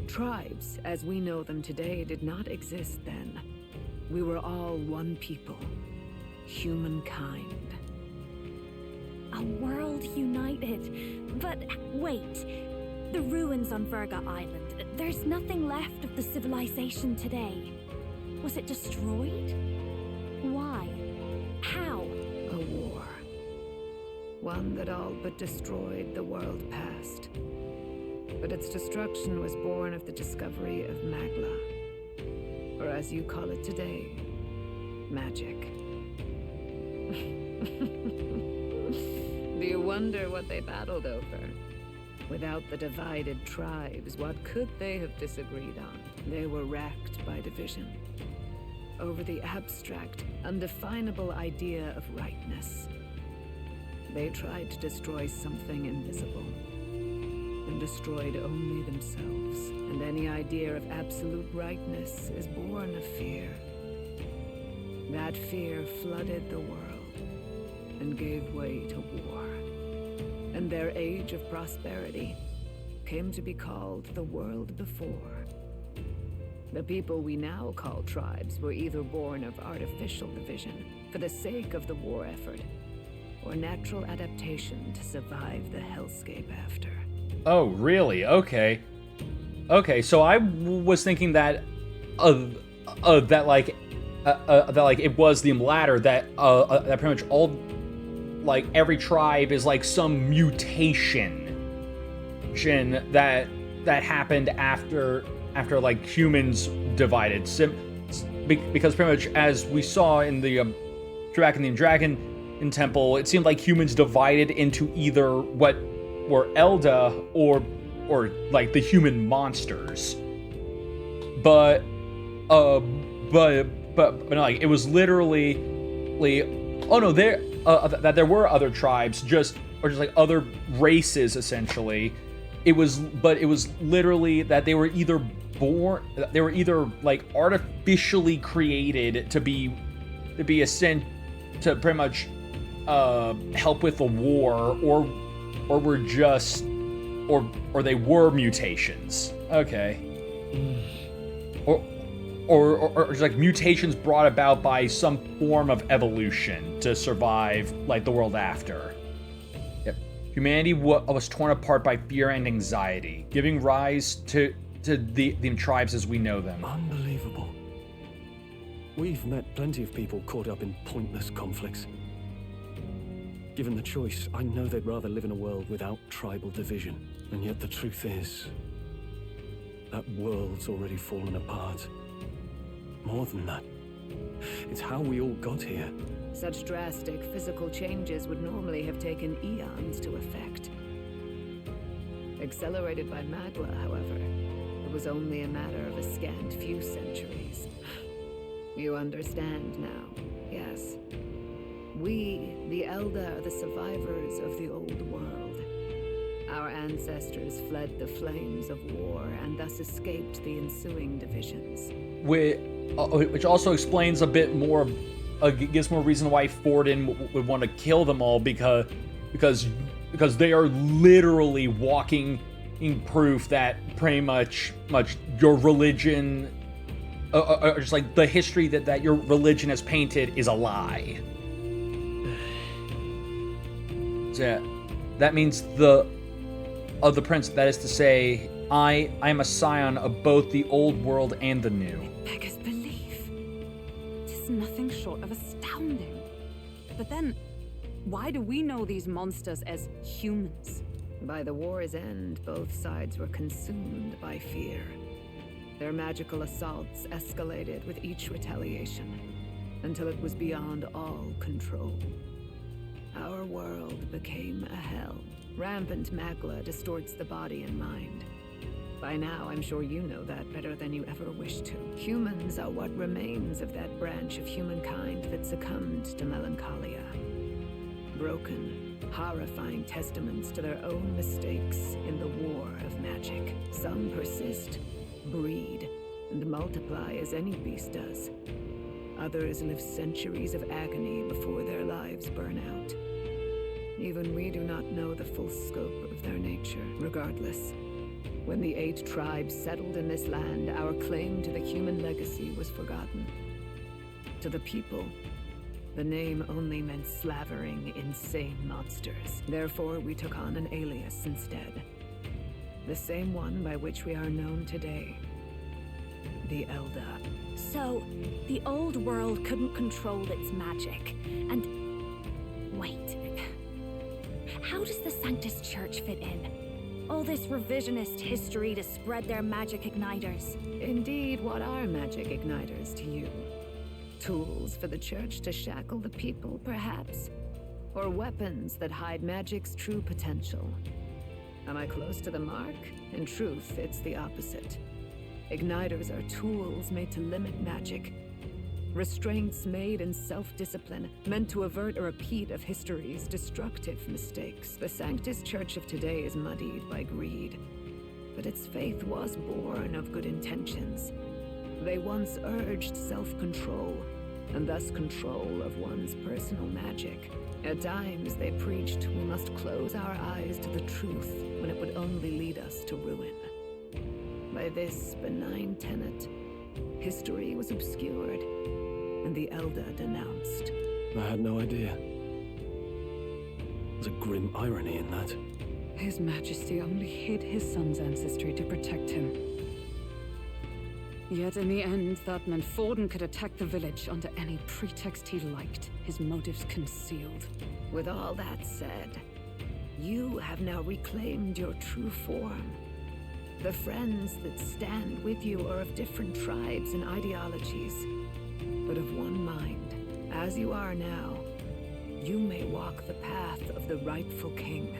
Tribes, as we know them today, did not exist then. We were all one people. Humankind. A world united. But wait. The ruins on Virga Island. There's nothing left of the civilization today. Was it destroyed? Why? How? A war. one that all but destroyed the world past. But its destruction was born of the discovery of Magla, or as you call it today, magic. Do you wonder what they battled over? Without the divided tribes, what could they have disagreed on? They were racked by division over the abstract, undefinable idea of rightness. They tried to destroy something invisible, and destroyed only themselves. And any idea of absolute rightness is born of fear. That fear flooded the world and gave way to war. And their age of prosperity came to be called the world before. The people we now call tribes were either born of artificial division for the sake of the war effort, or natural adaptation to survive the hellscape after. Oh, really? Okay. Okay, so I was thinking that that it was the latter, that that pretty much all, like, every tribe is like some mutation that happened after like humans divided. Because pretty much as we saw in the Dragon in Temple, it seemed like humans divided into either what were Elda or like the human monsters. But like, it was literally that there were other tribes, just like other races essentially. It was literally that they were either like artificially created to be sent to pretty much help with the war, or were just or they were mutations. Okay. Or just like mutations brought about by some form of evolution to survive like the world after. Yep. Humanity was torn apart by fear and anxiety, giving rise to the tribes as we know them. Unbelievable. We've met plenty of people caught up in pointless conflicts. Given the choice, I know they'd rather live in a world without tribal division. And yet the truth is, that world's already fallen apart. More than that, it's how we all got here. Such drastic physical changes would normally have taken eons to effect. Accelerated by Magla, however, it was only a matter of a scant few centuries. You understand now, yes. We, the Elda, are the survivors of the old world. Our ancestors fled the flames of war and thus escaped the ensuing divisions. Which also explains a bit more, gives more reason why Forden would want to kill them all, because they are literally walking in proof that pretty much your religion, just like the history that your religion has painted, is a lie. So yeah, that means the prince, that is to say, I am a scion of both the old world and the new. It beggars belief. It is nothing short of astounding. But then, why do we know these monsters as humans? By the war's end, both sides were consumed by fear. Their magical assaults escalated with each retaliation, until it was beyond all control. Our world became a hell. Rampant Magla distorts the body and mind. By now, I'm sure you know that better than you ever wished to. Humans are what remains of that branch of humankind that succumbed to melancholia. Broken, horrifying testaments to their own mistakes in the war of magic. Some persist, breed, and multiply as any beast does. Others live centuries of agony before their lives burn out. Even we do not know the full scope of their nature. Regardless, when the 8 tribes settled in this land, our claim to the human legacy was forgotten. To the people, the name only meant slavering, insane monsters. Therefore, we took on an alias instead. The same one by which we are known today. The Elda. So, the old world couldn't control its magic, and... Wait. How does the Sanctus Church fit in? All this revisionist history to spread their magic igniters. Indeed, what are magic igniters to you? Tools for the Church to shackle the people, perhaps? Or weapons that hide magic's true potential? Am I close to the mark? In truth, it's the opposite. Igniters are tools made to limit magic. Restraints made in self-discipline, meant to avert a repeat of history's destructive mistakes. The Sanctus Church of today is muddied by greed, but its faith was born of good intentions. They once urged self-control, and thus control of one's personal magic. At times, they preached we must close our eyes to the truth when it would only lead us to ruin. By this benign tenet, history was obscured, and the Elder denounced. I had no idea. There's a grim irony in that. His Majesty only hid his son's ancestry to protect him. Yet in the end, that meant Forden could attack the village under any pretext he liked, his motives concealed. With all that said, you have now reclaimed your true form. The friends that stand with you are of different tribes and ideologies, but of one mind. As you are now, you may walk the path of the rightful king.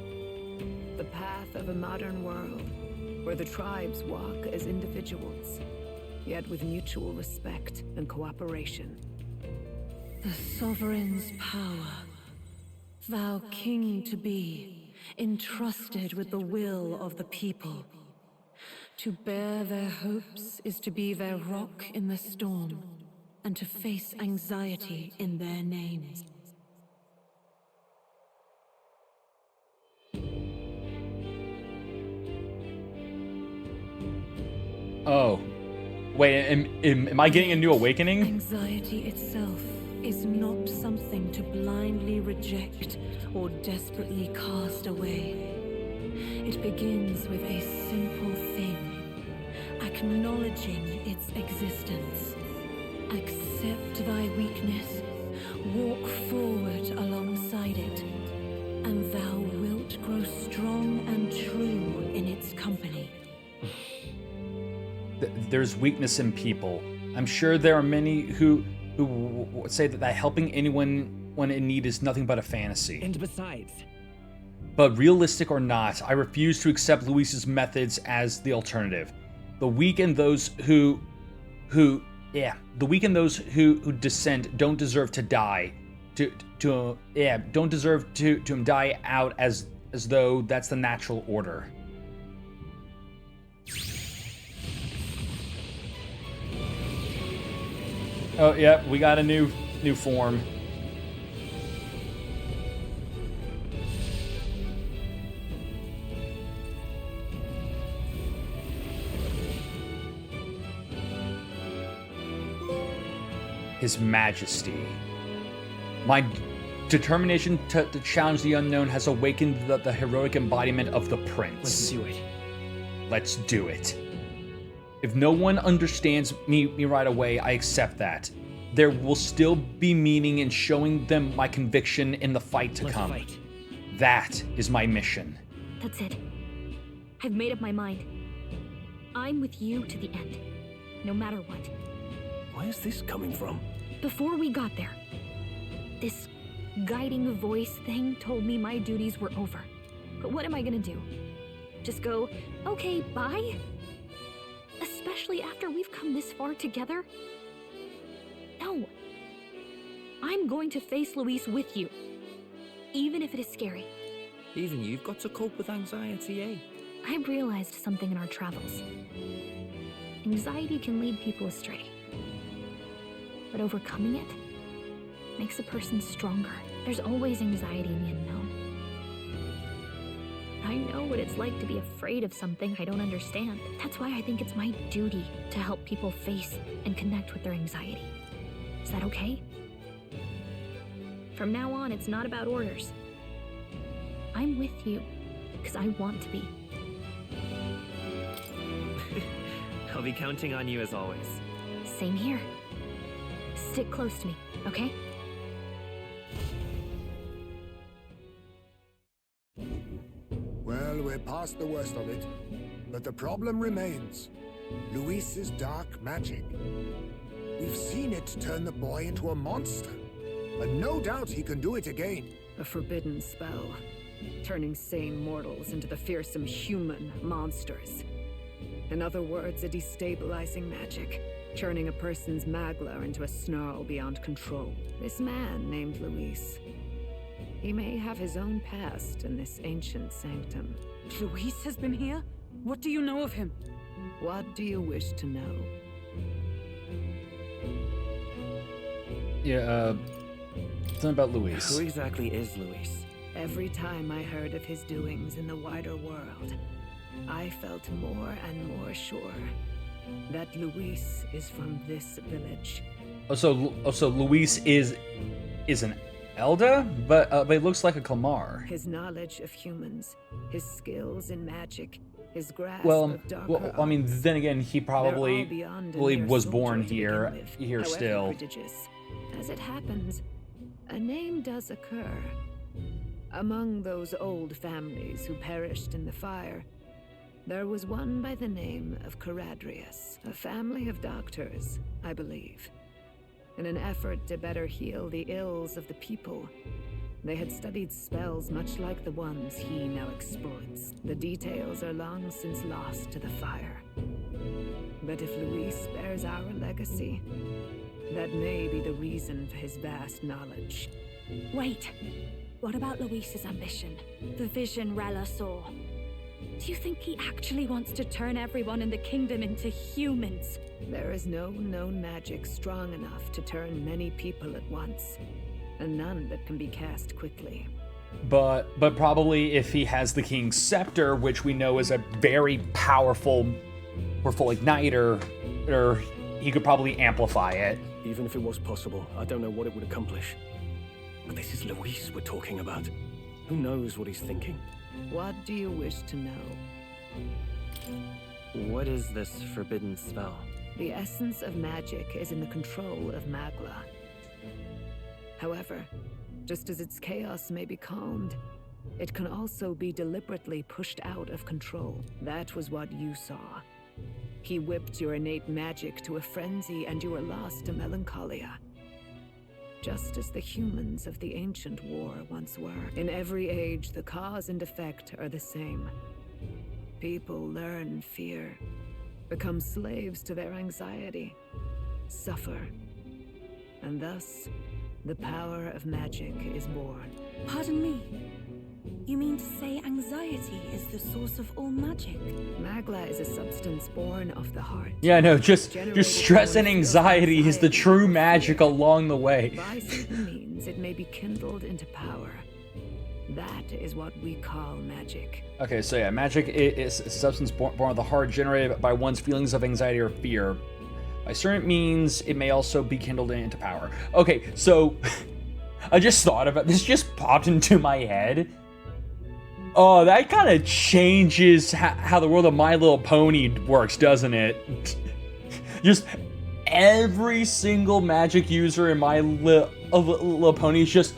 The path of a modern world, where the tribes walk as individuals, yet with mutual respect and cooperation. The sovereign's power, thou king to be, entrusted with the will of the people. To bear their hopes is to be their rock in the storm, and to face anxiety in their names. Oh. Wait, am I getting a new awakening? Anxiety itself is not something to blindly reject or desperately cast away. It begins with a simple thing, acknowledging its existence. Accept thy weakness, walk forward alongside it, and thou wilt grow strong and true in its company. There's weakness in people. I'm sure there are many who say that helping anyone when in need is nothing but a fantasy. And besides... But realistic or not, I refuse to accept Luis's methods as the alternative. The weak and those who dissent don't deserve to die. Don't deserve to die out as though that's the natural order. Oh, yeah, we got a new form. His Majesty. My determination to challenge the unknown has awakened the heroic embodiment of the Prince. Let's do it. Let's do it. If no one understands me right away, I accept that. There will still be meaning in showing them my conviction in the fight to come. Fight. That is my mission. That's it. I've made up my mind. I'm with you to the end, no matter what. Where is this coming from? Before we got there, this guiding voice thing told me my duties were over. But what am I gonna do? Just go, okay, bye? Especially after we've come this far together? No. I'm going to face Luis with you, even if it is scary. Even you've got to cope with anxiety, eh? I realized something in our travels. Anxiety can lead people astray. But overcoming it makes a person stronger. There's always anxiety in the unknown. I know what it's like to be afraid of something I don't understand. That's why I think it's my duty to help people face and connect with their anxiety. Is that okay? From now on, it's not about orders. I'm with you because I want to be. I'll be counting on you as always. Same here. Stick close to me, okay? past the worst of it, but the problem remains. Luis's dark magic. We've seen it turn the boy into a monster, and no doubt he can do it again. A forbidden spell, turning sane mortals into the fearsome human monsters. In other words, a destabilizing magic, turning a person's magla into a snarl beyond control. This man named Luis, he may have his own past in this ancient sanctum. Luis has been here? What do you know of him? What do you wish to know? Yeah, something about Luis. Who exactly is Luis? Every time I heard of his doings in the wider world, I felt more and more sure that Luis is from this village. So Luis is an Elder, but he looks like a Kalmar. His knowledge of humans, his skills in magic, his grasp Well, of darker I mean, then again, he probably was born here still. Prodigious. As it happens, a name does occur. Among those old families who perished in the fire, there was one by the name of Caradrius, a family of doctors, I believe. In an effort to better heal the ills of the people, they had studied spells much like the ones he now exploits. The details are long since lost to the fire. But if Luis bears our legacy, that may be the reason for his vast knowledge. Wait, what about Luis's ambition? The vision Rella saw? Do you think he actually wants to turn everyone in the kingdom into humans? There is no known magic strong enough to turn many people at once, and none that can be cast quickly. But probably if he has the King's Scepter, which we know is a very powerful igniter, or he could probably amplify it. Even if it was possible, I don't know what it would accomplish. But this is Luis we're talking about. Who knows what he's thinking? What do you wish to know? What is this forbidden spell? The essence of magic is in the control of Magla. However, just as its chaos may be calmed, it can also be deliberately pushed out of control. That was what you saw. He whipped your innate magic to a frenzy and you were lost to melancholia. Just as the humans of the ancient war once were. In every age, the cause and effect are the same. People learn fear, become slaves to their anxiety, suffer, and thus, the power of magic is born. Pardon me. You mean to say anxiety is the source of all magic? Magla is a substance born of the heart. Yeah, no, just stress and anxiety is the true magic along the way. By certain means, it may be kindled into power. That is what we call magic. Okay, so yeah, magic is a substance born of the heart, generated by one's feelings of anxiety or fear. By certain means, it may also be kindled into power. Okay, so I just thought about this, just popped into my head. Oh, that kind of changes how the world of My Little Pony works, doesn't it? Just every single magic user in My Little Pony is just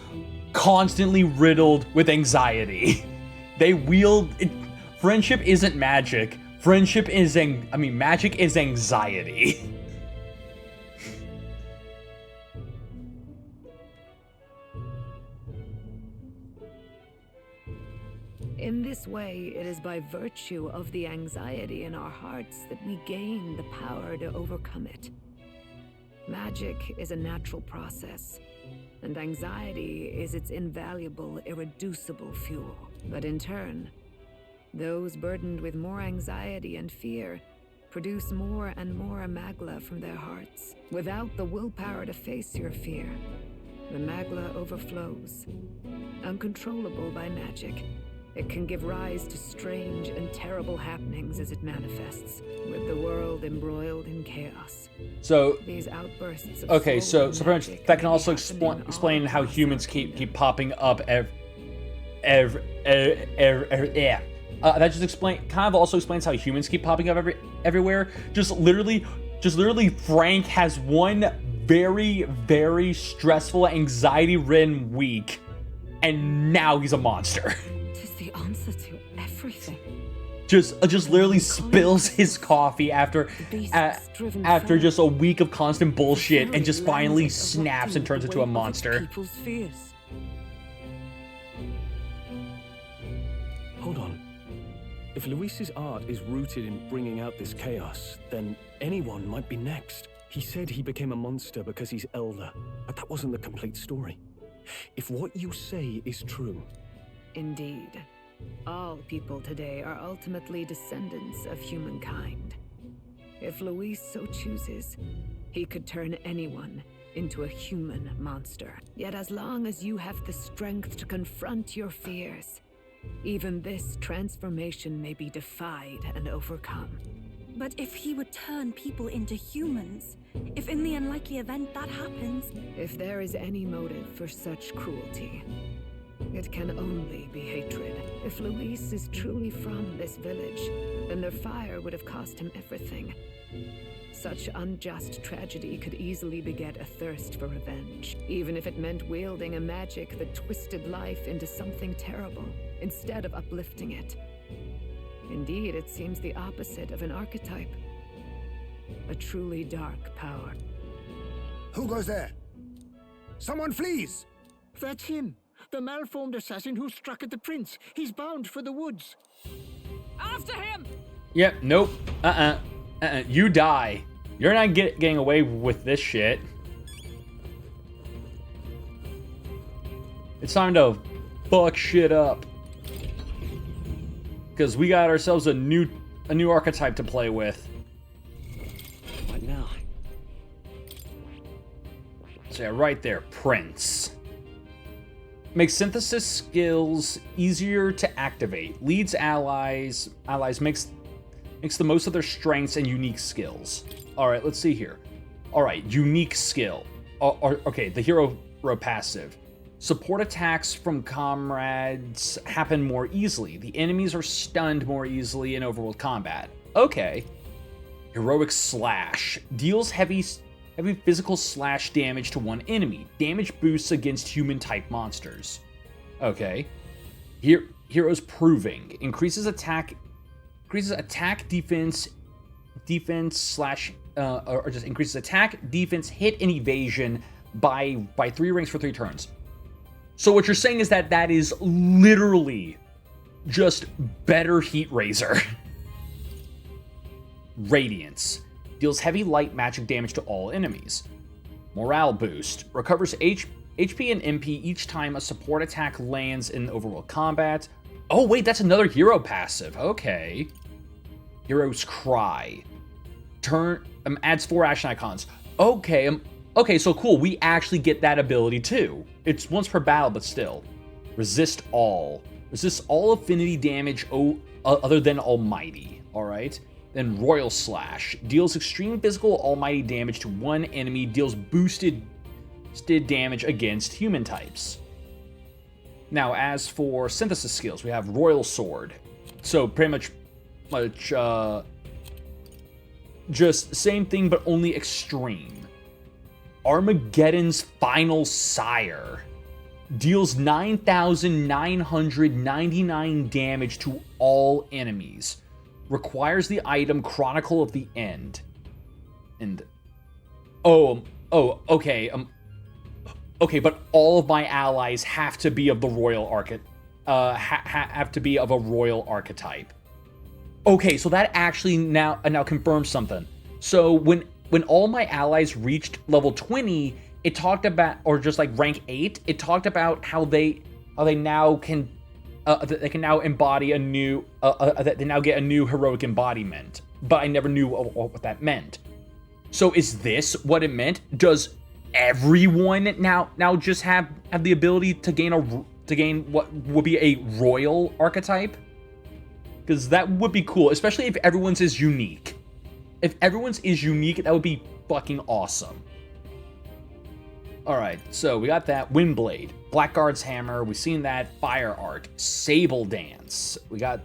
constantly riddled with anxiety. They wield... friendship isn't magic. Friendship is... magic is anxiety. In this way, it is by virtue of the anxiety in our hearts that we gain the power to overcome it. Magic is a natural process, and anxiety is its invaluable, irreducible fuel. But in turn, those burdened with more anxiety and fear produce more and more magla from their hearts. Without the willpower to face your fear, the magla overflows. Uncontrollable by magic, it can give rise to strange and terrible happenings as it manifests, with the world embroiled in chaos. So these outbursts of okay, so pretty much that can also explain how humans keep popping up yeah. That just kind of also explains how humans keep popping up everywhere. Just literally, Frank has one very, very stressful, anxiety-ridden week, and now he's a monster. The answer to everything. just literally spills his coffee after just a week of constant bullshit, and just finally snaps and turns into a monster. Hold on. If Luis's art is rooted in bringing out this chaos, then anyone might be next. He said he became a monster because he's elder, but that wasn't the complete story. If what you say is true... Indeed. All people today are ultimately descendants of humankind. If Luis so chooses, he could turn anyone into a human monster. Yet as long as you have the strength to confront your fears, even this transformation may be defied and overcome. But if he would turn people into humans, if in the unlikely event that happens... If there is any motive for such cruelty, it can only be hatred. If Luis is truly from this village, then their fire would have cost him everything. Such unjust tragedy could easily beget a thirst for revenge, even if it meant wielding a magic that twisted life into something terrible, instead of uplifting it. Indeed, it seems the opposite of an archetype. A truly dark power. Who goes there? Someone flees! That's him. The malformed assassin who struck at the prince. He's bound for the woods. After him! Yep, nope. You die. You're not getting away with this shit. It's time to fuck shit up. Because we got ourselves a new archetype to play with. What now? So yeah, right there, Prince. Makes synthesis skills easier to activate. Leads allies makes the most of their strengths and unique skills. All right, let's see here. All right, unique skill. Okay, the hero passive. Support attacks from comrades happen more easily. The enemies are stunned more easily in overworld combat. Okay. Heroic slash. Deals heavy physical slash damage to one enemy. Damage boosts against human-type monsters. Okay. Heroes proving. Increases attack defense slash or just increases attack, defense, hit, and evasion by 3 ranks for 3 turns. So what you're saying is that is literally just better Heat Razor. Radiance. Deals heavy light magic damage to all enemies. Morale boost. Recovers HP and MP each time a support attack lands in overworld combat. Oh wait, that's another hero passive. Okay. Hero's Cry. Adds 4 action icons. Okay, okay, so cool. We actually get that ability too. It's once per battle, but still. Resist all. Resists all affinity damage other than Almighty. All right. Then Royal Slash. Deals extreme physical almighty damage to one enemy. Deals boosted damage against human types. Now, as for synthesis skills, we have Royal Sword. So pretty much just same thing, but only extreme. Armageddon's Final Sire. Deals 9,999 damage to all enemies. Requires the item Chronicle of the End. And okay. Okay, but all of my allies have to be of the royal have to be of a royal archetype. Okay, so that actually now confirms something. So when all my allies reached level 20, it talked about, or just like rank 8, it talked about how they now can they can now embody a new they now get a new heroic embodiment. But I never knew what that meant. So is this what it meant? Does everyone now just have the ability to gain what would be a royal archetype? Because that would be cool, especially if everyone's is unique. If everyone's is unique, that would be fucking awesome. Alright, so we got that. Windblade. Blackguard's Hammer. We've seen that. Fire Art. Sable Dance. We got...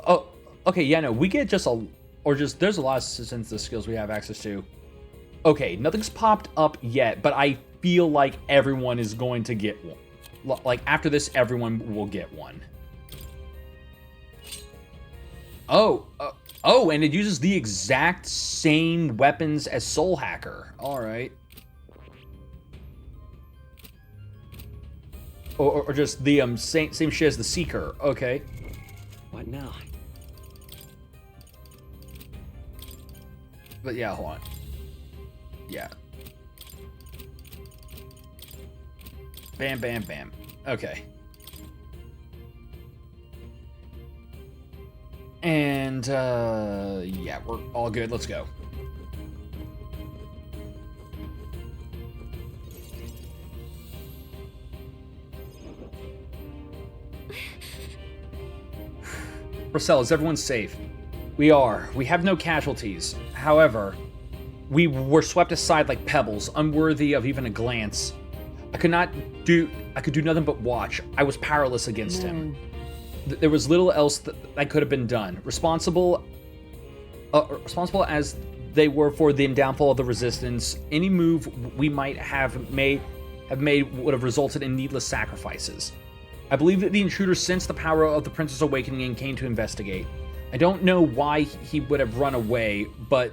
Oh, okay, yeah, no, we get just a... Or just... There's a lot of synthesis skills we have access to. Okay, nothing's popped up yet, but I feel like everyone is going to get one. Like, after this, everyone will get one. Oh, and it uses the exact same weapons as Soul Hacker. All right. Or just the same shit as the Seeker. Okay. What now? But yeah, hold on. Yeah. Bam, bam, bam. Okay. And, yeah, we're all good. Let's go. Marcel, is everyone safe? We are. We have no casualties. However, we were swept aside like pebbles, unworthy of even a glance. I could do nothing but watch. I was powerless against him. There was little else that could have been done. Responsible as they were for the downfall of the resistance, any move we might have made would have resulted in needless sacrifices. I believe that the intruder sensed the power of the Prince's awakening and came to investigate. I don't know why he would have run away, but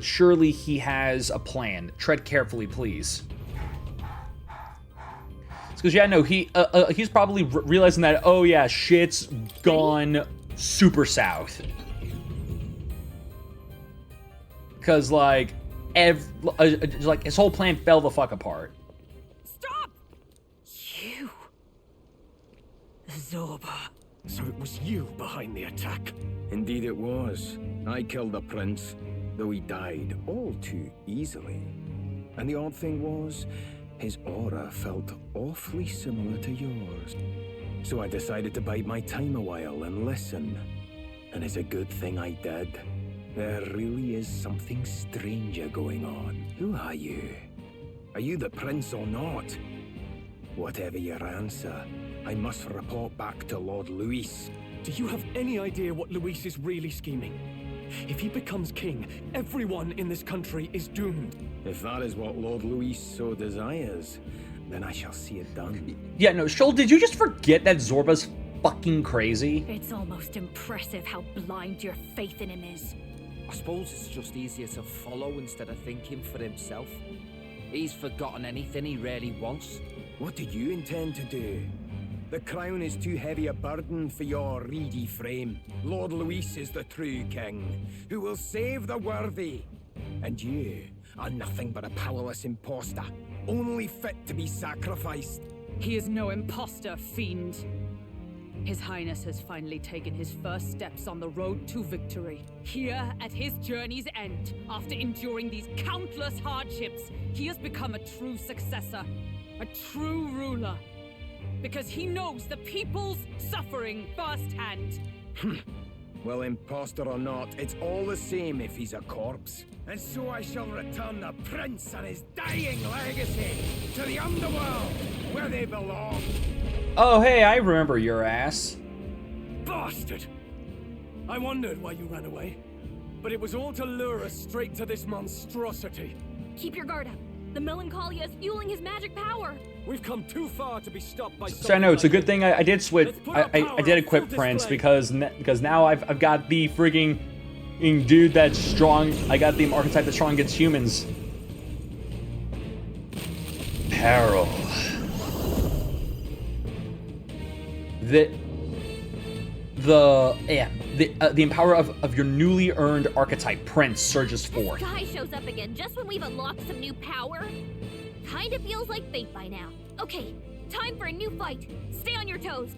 surely he has a plan. Tread carefully, please. Because yeah, no, he's probably realizing that, oh yeah, shit's gone super south. Because like his whole plan fell the fuck apart. Stop! You, Zorba. So it was you behind the attack? Indeed it was. I killed the prince, though he died all too easily. And the odd thing was, his aura felt awfully similar to yours. So I decided to bide my time a while and listen. And it's a good thing I did. There really is something stranger going on. Who are you? Are you the prince or not? Whatever your answer, I must report back to Lord Luis. Do you have any idea what Luis is really scheming? If he becomes king, everyone in this country is doomed. If that is what Lord Luis so desires, then I shall see it done. Yeah, no, Shoal, did you just forget that Zorba's fucking crazy? It's almost impressive how blind your faith in him is. I suppose it's just easier to follow instead of thinking for himself. He's forgotten anything he really wants. What did you intend to do? The crown is too heavy a burden for your reedy frame. Lord Luis is the true king, who will save the worthy. And you are nothing but a powerless imposter, only fit to be sacrificed. He is no imposter, fiend. His Highness has finally taken his first steps on the road to victory. Here, at his journey's end, after enduring these countless hardships, he has become a true successor, a true ruler. Because he knows the people's suffering firsthand. Well, imposter or not, it's all the same if he's a corpse. And so I shall return the prince and his dying legacy to the underworld, where they belong. Oh, hey, I remember your ass. Bastard! I wondered why you ran away, but it was all to lure us straight to this monstrosity. Keep your guard up. The Melancholia is fueling his magic power. We've come too far to be stopped by. So I know it's a good thing I did switch. I did equip Prince because now I've got the frigging dude that's strong. I got the archetype that's strong against humans. Peril. The empower of your newly earned archetype Prince surges forth. This guy shows up again just when we've unlocked some new power. Kinda feels like fate by now. Okay, time for a new fight. Stay on your toes.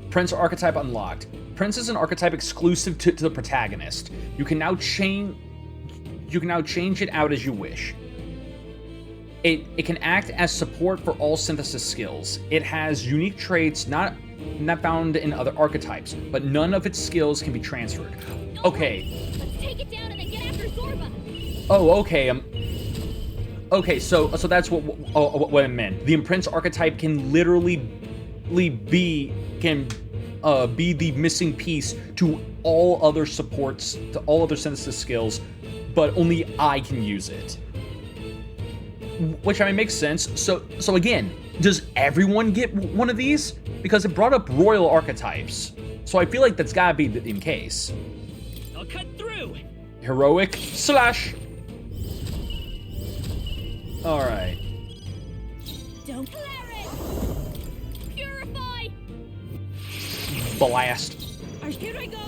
Prince archetype unlocked. Prince is an archetype exclusive to the protagonist. You can now change it out as you wish. It can act as support for all synthesis skills. It has unique traits not found in other archetypes, but none of its skills can be transferred. Okay. Let's take it down and then get after Zorba. Oh, okay. Okay, so that's what I meant. The Prince archetype can literally be the missing piece to all other supports, to all other synthesis skills, but only I can use it. Which I mean makes sense. So again, does everyone get one of these? Because it brought up royal archetypes. So I feel like that's gotta be the case. I'll cut through. Heroic slash. All right. Don't purify. Blast. Here I go.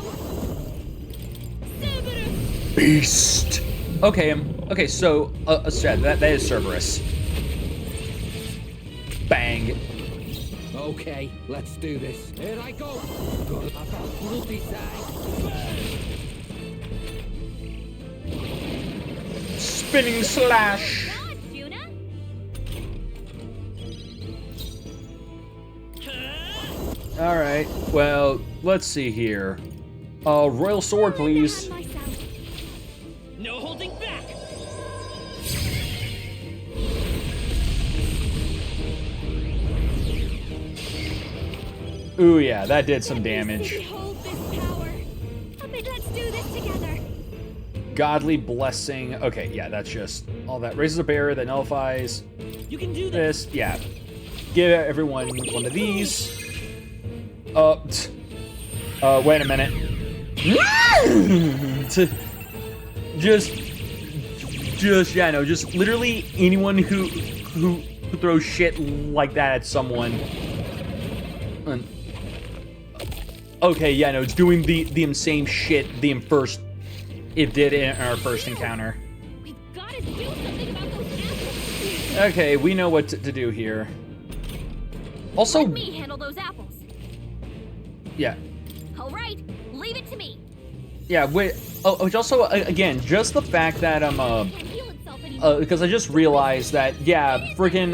Beast. Okay. Okay. So, that is Cerberus. Bang. Okay, let's do this. Here I go. Good. I've got bloody side. Spinning slash. All right. Well, let's see here. Royal sword, please. No holding back. Ooh, yeah, that did some damage. Let's do this together. Godly blessing. Okay, yeah, that's just all that. Raises a barrier that nullifies. You can do this. Yeah. Give everyone one of these. Wait a minute. Yeah, no, just literally anyone who throws shit like that at someone. Okay, yeah, no, it's doing the insane shit it did in our first encounter. We've got to do something about those apples. Okay, we know what to do here. Also, let me handle those apples. Yeah. All right, leave it to me. Yeah, wait. Oh, which also, again, just the fact that because I just realized that, yeah, freaking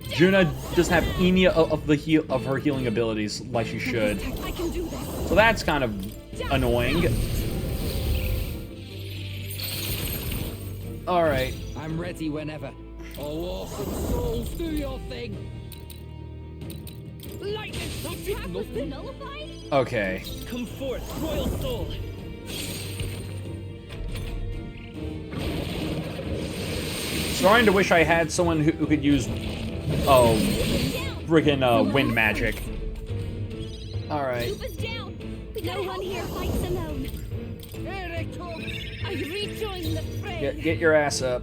Juna doesn't have any of her healing abilities like she should. I can do this. So that's kind of annoying. All right. I'm ready whenever. Oh, awesome souls, do your thing. Lightning, nothing. Nullified? Okay. Come forth, royal soul. Starting to wish I had someone who could use, friggin' wind magic. All right. No one here fights alone. Here it comes. I rejoin the fray. Get your ass up.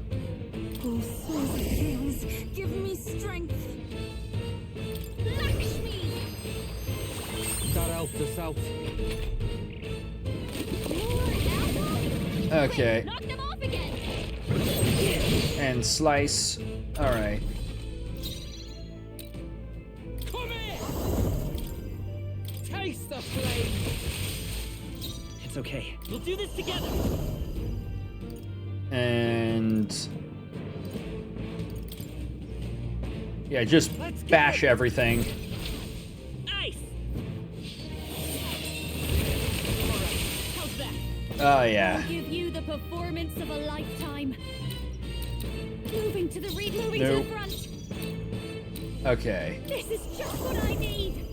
Oh, souls of heroes, give me strength. Lakshmi. That helped us out. Okay. Knock them off again. And slice. All right. Come here. Taste the flame. It's okay. We'll do this together. And yeah, just bash everything. Nice. How's that? Oh yeah. I'll give you the performance of a lifetime. Moving to the moving to the front. Okay. This is just what I need.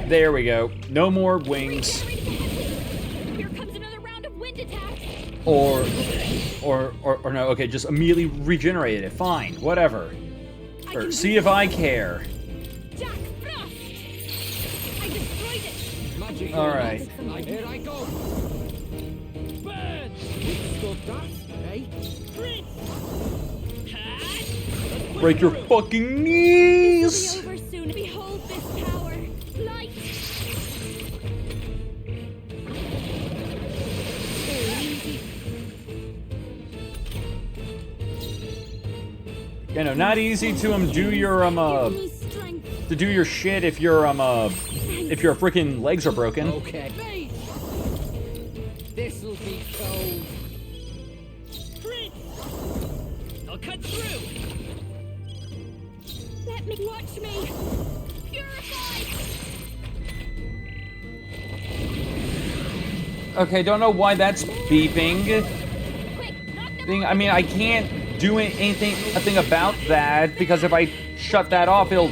There we go. No more wings. Here comes another round of wind attacks. Or no. Okay, just immediately regenerate it. Fine, whatever. Or see if I care. Jack Frost. I destroyed it. Magic. All right. Here I go. Burn. Stop that, eh? Break your fucking knees. This will be over soon. Behold this power. Light. You know, not easy to do your to do your shit if your freaking legs are broken. Okay. This'll be cold. I'll cut through. Let me watch me. Purify. Okay, don't know why that's beeping. I mean, I can't do anything about that because if I shut that off, it'll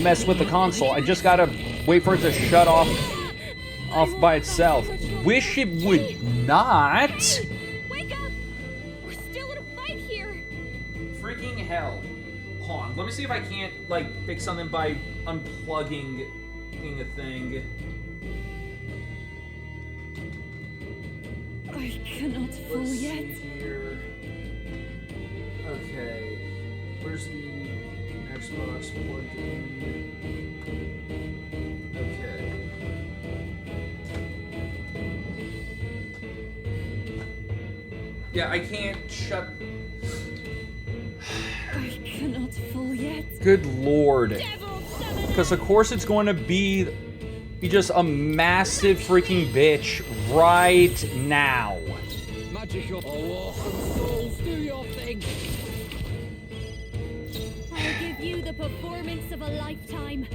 mess with the console. I just gotta wait for it to shut off by itself. Wish it would not. Wake up! We're still in a fight here. Freaking hell. Hold on, let me see if I can't, like, fix something by unplugging thinking a thing. I cannot fall Let's yet. see here. Okay. Where's the Xbox plugged in? Okay. Yeah, I can't shut. I cannot fall yet. Good lord. Because of course it's going to be just a massive freaking bitch right now. Magical. Oh, awesome souls, do your thing. I'll give you the performance of a lifetime.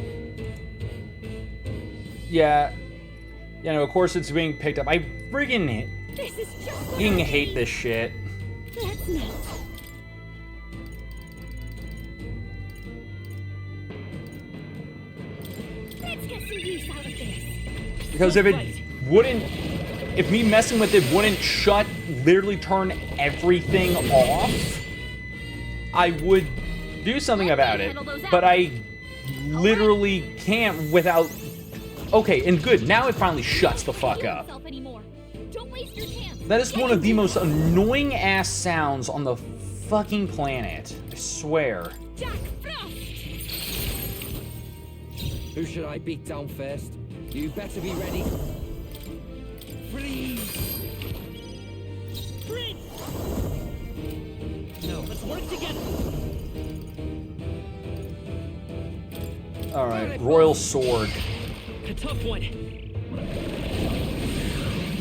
Yeah. You know, of course it's being picked up. I freaking This is just what freaking I hate need. this shit. Let's not. Let's get some use out of this. Because if it wouldn't, if me messing with it wouldn't literally turn everything off, I would do something about it. But I literally can't without. Okay, and good. Now it finally shuts the fuck up. Don't waste your chance. That is one of the most annoying ass sounds on the fucking planet. I swear. Who should I beat down first? You better be ready. Freeze! Freeze! No, let's work together. Alright, Royal Sword. A tough one.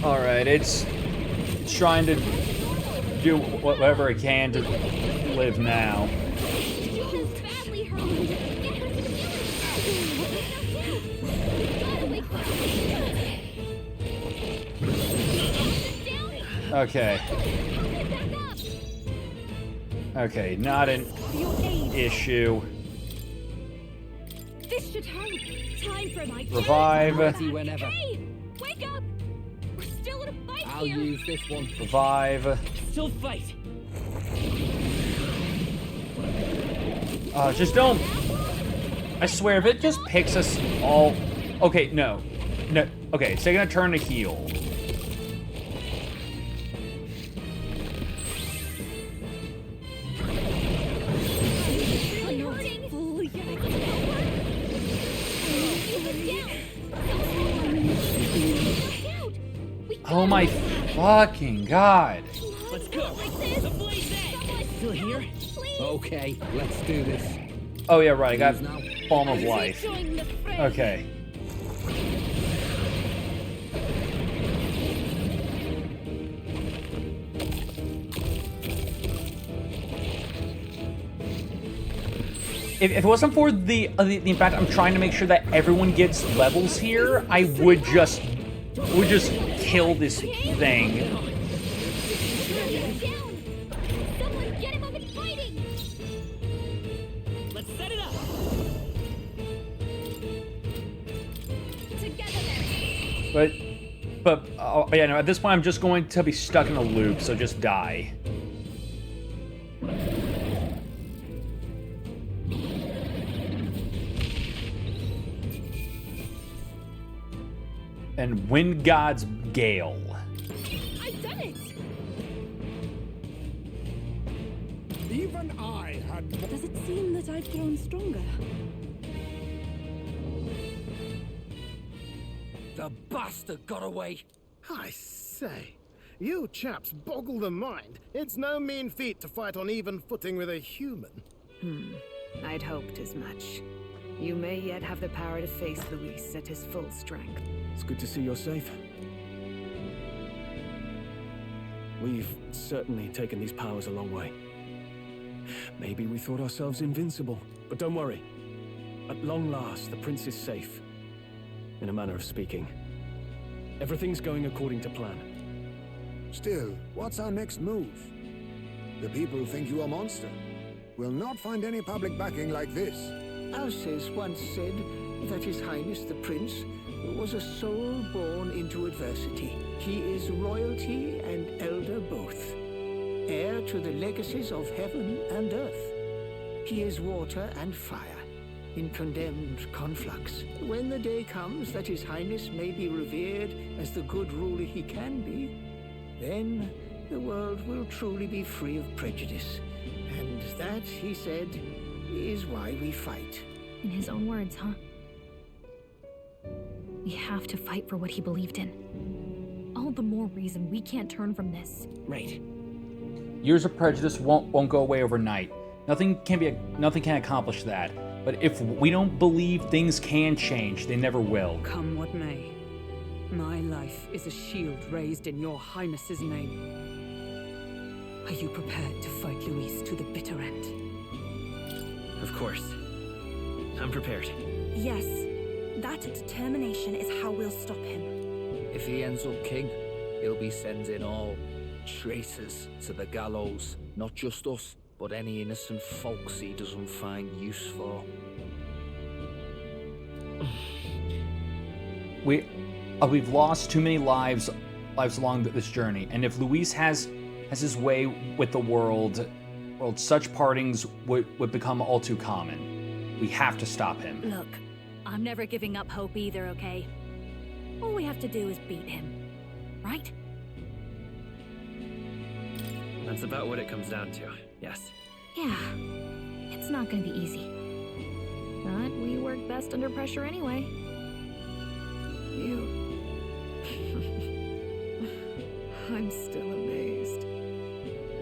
Alright, it's trying to do whatever it can to live now. Okay. Okay, not an issue. This should help. Time for my Revive. Ready whenever. Hey, wake up! We're still in a fight I'll here. use this one. Revive. Still fight. Just don't. I swear, if it just picks us all. Okay, no. No. Okay, it's taking a turn to heal. Oh my fucking god. Let's go. The blaze edge. Still here? Okay, let's do this. Oh yeah, right, I got Balm of Life. Okay. If it wasn't for the fact I'm trying to make sure that everyone gets levels here, I would just kill this thing. Let's set it up. But yeah, no, at this point I'm just going to be stuck in a loop, so just die. And Wind God's Gale. I've done it. Even I had. Does it seem that I've grown stronger? The bastard got away. I say, you chaps boggle the mind. It's no mean feat to fight on even footing with a human. I'd hoped as much. You may yet have the power to face Luis at his full strength. It's good to see you're safe. We've certainly taken these powers a long way. Maybe we thought ourselves invincible, but don't worry. At long last, the prince is safe. In a manner of speaking. Everything's going according to plan. Still, what's our next move? The people think you a monster. We'll not find any public backing like this. Alces once said that His Highness the Prince was a soul born into adversity. He is royalty and elder both, heir to the legacies of heaven and earth. He is water and fire, in condemned conflux. When the day comes that His Highness may be revered as the good ruler he can be, then the world will truly be free of prejudice. And that, he said, is why we fight. In his own words, huh? We have to fight for what he believed in. All the more reason we can't turn from this. Right. Years of prejudice won't go away overnight. Nothing can accomplish that. But if we don't believe things can change, they never will. Come what may. My life is a shield raised in your highness's name. Are you prepared to fight Luis to the bitter end? Of course. I'm prepared. Yes, that determination is how we'll stop him. If he ends up king, he'll be sending all traitors to the gallows. Not just us, but any innocent folks he doesn't find use for. We've lost too many lives along this journey, and if Luis has his way with the world, such partings would become all too common. We have to stop him. Look, I'm never giving up hope either, okay? All we have to do is beat him, right? That's about what it comes down to, yes. Yeah, it's not gonna be easy. But we work best under pressure anyway. You... I'm still amazed.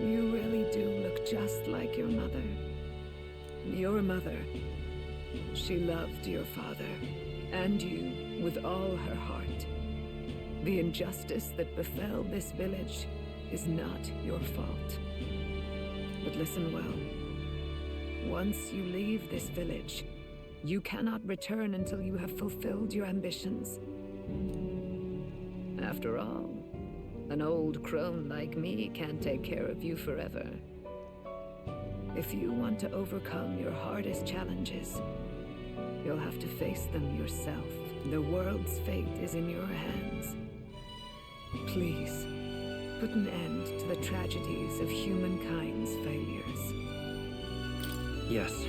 You really do look just like your mother. Your mother. She loved your father, and you, with all her heart. The injustice that befell this village is not your fault. But listen well. Once you leave this village, you cannot return until you have fulfilled your ambitions. After all, an old crone like me can't take care of you forever. If you want to overcome your hardest challenges, you'll have to face them yourself. The world's fate is in your hands. Please, put an end to the tragedies of humankind's failures. Yes,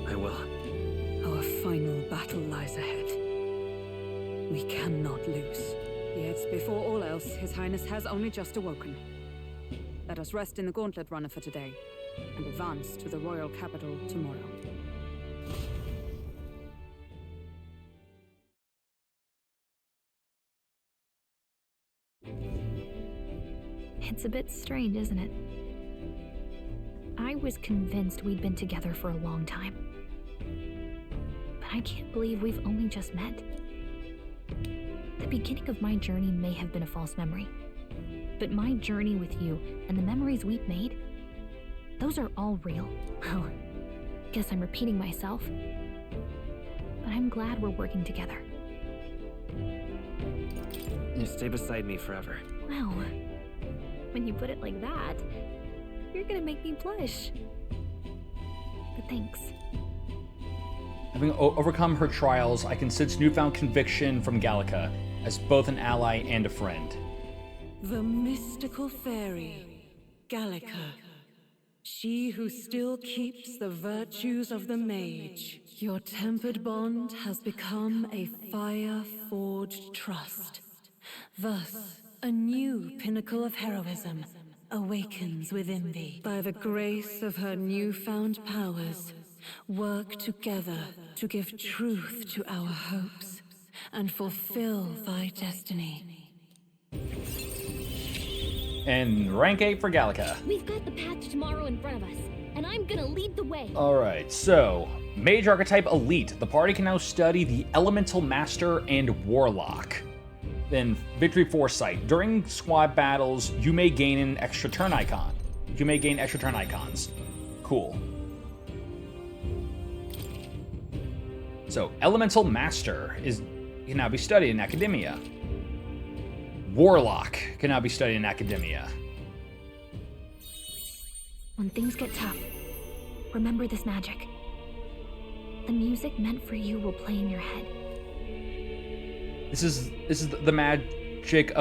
I will. Our final battle lies ahead. We cannot lose. Yet, before all else, His Highness has only just awoken. Let us rest in the gauntlet runner for today, and advance to the royal capital tomorrow. It's a bit strange, isn't it? I was convinced we'd been together for a long time. But I can't believe we've only just met. The beginning of my journey may have been a false memory. But my journey with you and the memories we've made, those are all real. Oh, guess I'm repeating myself. But I'm glad we're working together. You stay beside me forever. Wow. When you put it like that, you're gonna make me blush. But thanks. Having overcome her trials, I can sense newfound conviction from Gallica as both an ally and a friend. The mystical fairy, Gallica. She who still keeps the virtues of the mage. Your tempered bond has become a fire-forged trust. Thus, a new pinnacle of heroism awakens within thee. By the grace of her newfound powers, work together to give truth to our hopes and fulfill thy destiny. And rank 8 for Gallica. We've got the path to tomorrow in front of us, and I'm gonna lead the way. Alright, so, Mage Archetype Elite. The party can now study the Elemental Master and Warlock. Then, Victory Foresight. During squad battles, you may gain an extra turn icon. You may gain extra turn icons. Cool. So, Elemental Master can now be studied in Academia. Warlock can now be studied in Academia. When things get tough, remember this magic. The music meant for you will play in your head. This is the magic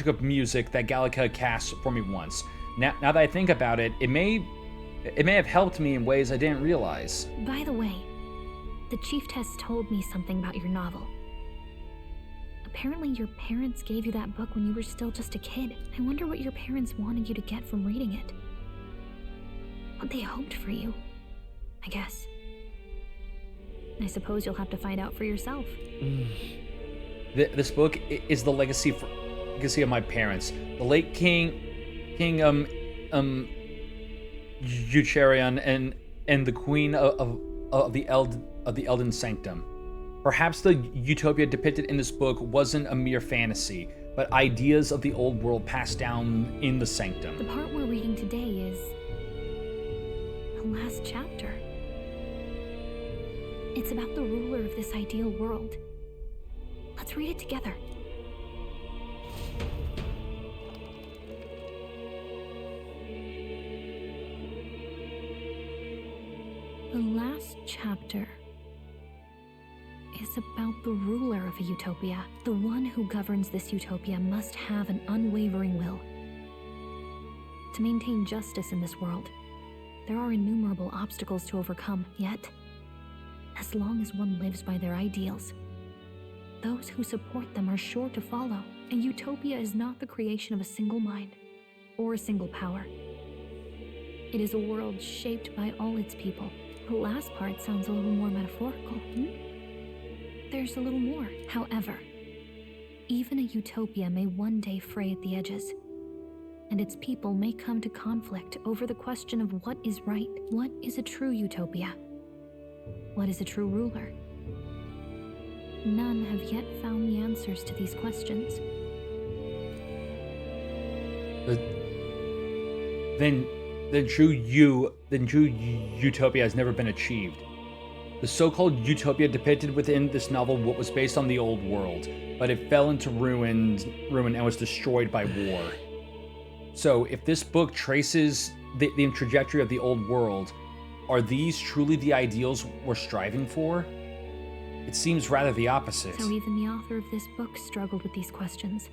of music that Gallica cast for me once. Now that I think about it, it may It may have helped me in ways I didn't realize. By the way, the chiefess told me something about your novel. Apparently your parents gave you that book when you were still just a kid. I wonder what your parents wanted you to get from reading it. What they hoped for you, I guess. I suppose you'll have to find out for yourself. This book is the legacy of my parents. The late King Eucherion and the Queen of the Elden Sanctum. Perhaps the utopia depicted in this book wasn't a mere fantasy, but ideas of the old world passed down in the Sanctum. The part we're reading today is the last chapter. It's about the ruler of this ideal world. Let's read it together. The last chapter is about the ruler of a utopia. The one who governs this utopia must have an unwavering will. To maintain justice in this world, there are innumerable obstacles to overcome, yet, as long as one lives by their ideals, those who support them are sure to follow. A utopia is not the creation of a single mind or a single power. It is a world shaped by all its people. The last part sounds a little more metaphorical. There's a little more. However, even a utopia may one day fray at the edges, and its people may come to conflict over the question of what is right. What is a true utopia? What is a true ruler? None have yet found the answers to these questions. Then true utopia has never been achieved. The so-called utopia depicted within this novel was based on the old world, but it fell into ruin and was destroyed by war. So if this book traces the trajectory of the old world, are these truly the ideals we're striving for? It seems rather the opposite. So even the author of this book struggled with these questions.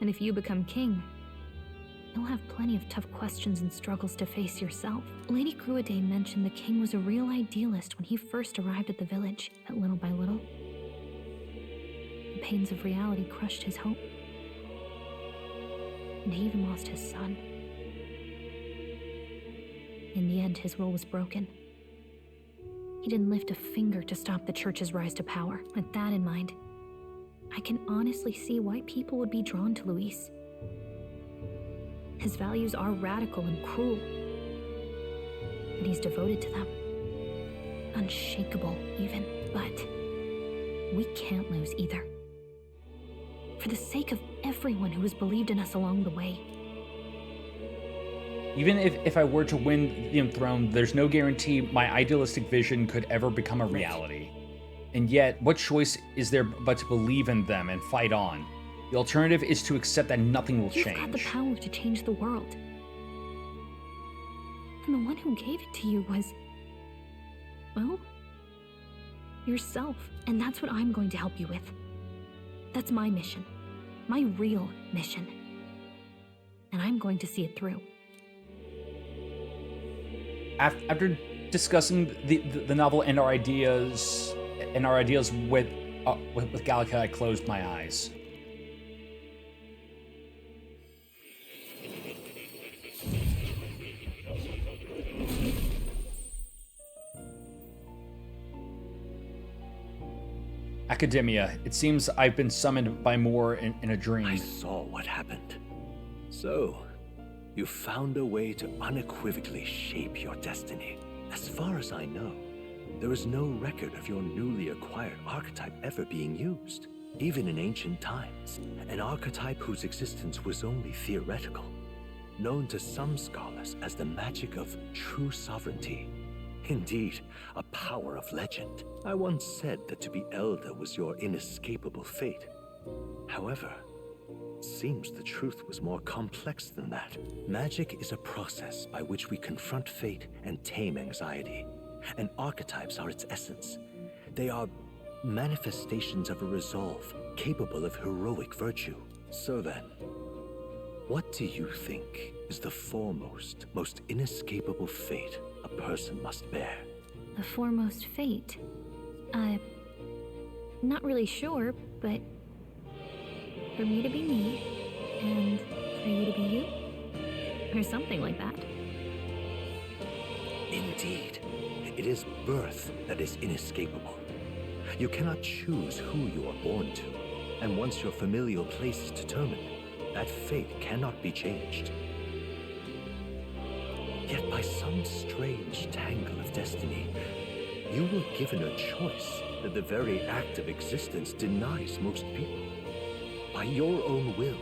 And if you become king, you'll have plenty of tough questions and struggles to face yourself. Lady Gruaday mentioned the king was a real idealist when he first arrived at the village, but little by little, the pains of reality crushed his hope. And he even lost his son. In the end, his will was broken. He didn't lift a finger to stop the church's rise to power. With that in mind, I can honestly see why people would be drawn to Luis. His values are radical and cruel, but he's devoted to them. Unshakable, even. But we can't lose either. For the sake of everyone who has believed in us along the way. Even if I were to win the throne, there's no guarantee my idealistic vision could ever become a reality. And yet, what choice is there but to believe in them and fight on? The alternative is to accept that nothing will change. You've got the power to change the world. And the one who gave it to you was, well, yourself. And that's what I'm going to help you with. That's my mission. My real mission. And I'm going to see it through. After discussing the novel and our ideas with Gallica, I closed my eyes. Academia. It seems I've been summoned by Moore in a dream. I saw what happened. So, you found a way to unequivocally shape your destiny. As far as I know, there is no record of your newly acquired archetype ever being used, even in ancient times. An archetype whose existence was only theoretical, known to some scholars as the magic of true sovereignty. Indeed, a power of legend. I once said that to be Elder was your inescapable fate. However, it seems the truth was more complex than that. Magic is a process by which we confront fate and tame anxiety. And archetypes are its essence. They are manifestations of a resolve capable of heroic virtue. So then, what do you think is the foremost, most inescapable fate a person must bear. The foremost fate? Not really sure, but for me to be me, and for you to be you? Or something like that. Indeed, it is birth that is inescapable. You cannot choose who you are born to, and once your familial place is determined, that fate cannot be changed. Yet by some strange tangle of destiny, you were given a choice that the very act of existence denies most people. By your own will,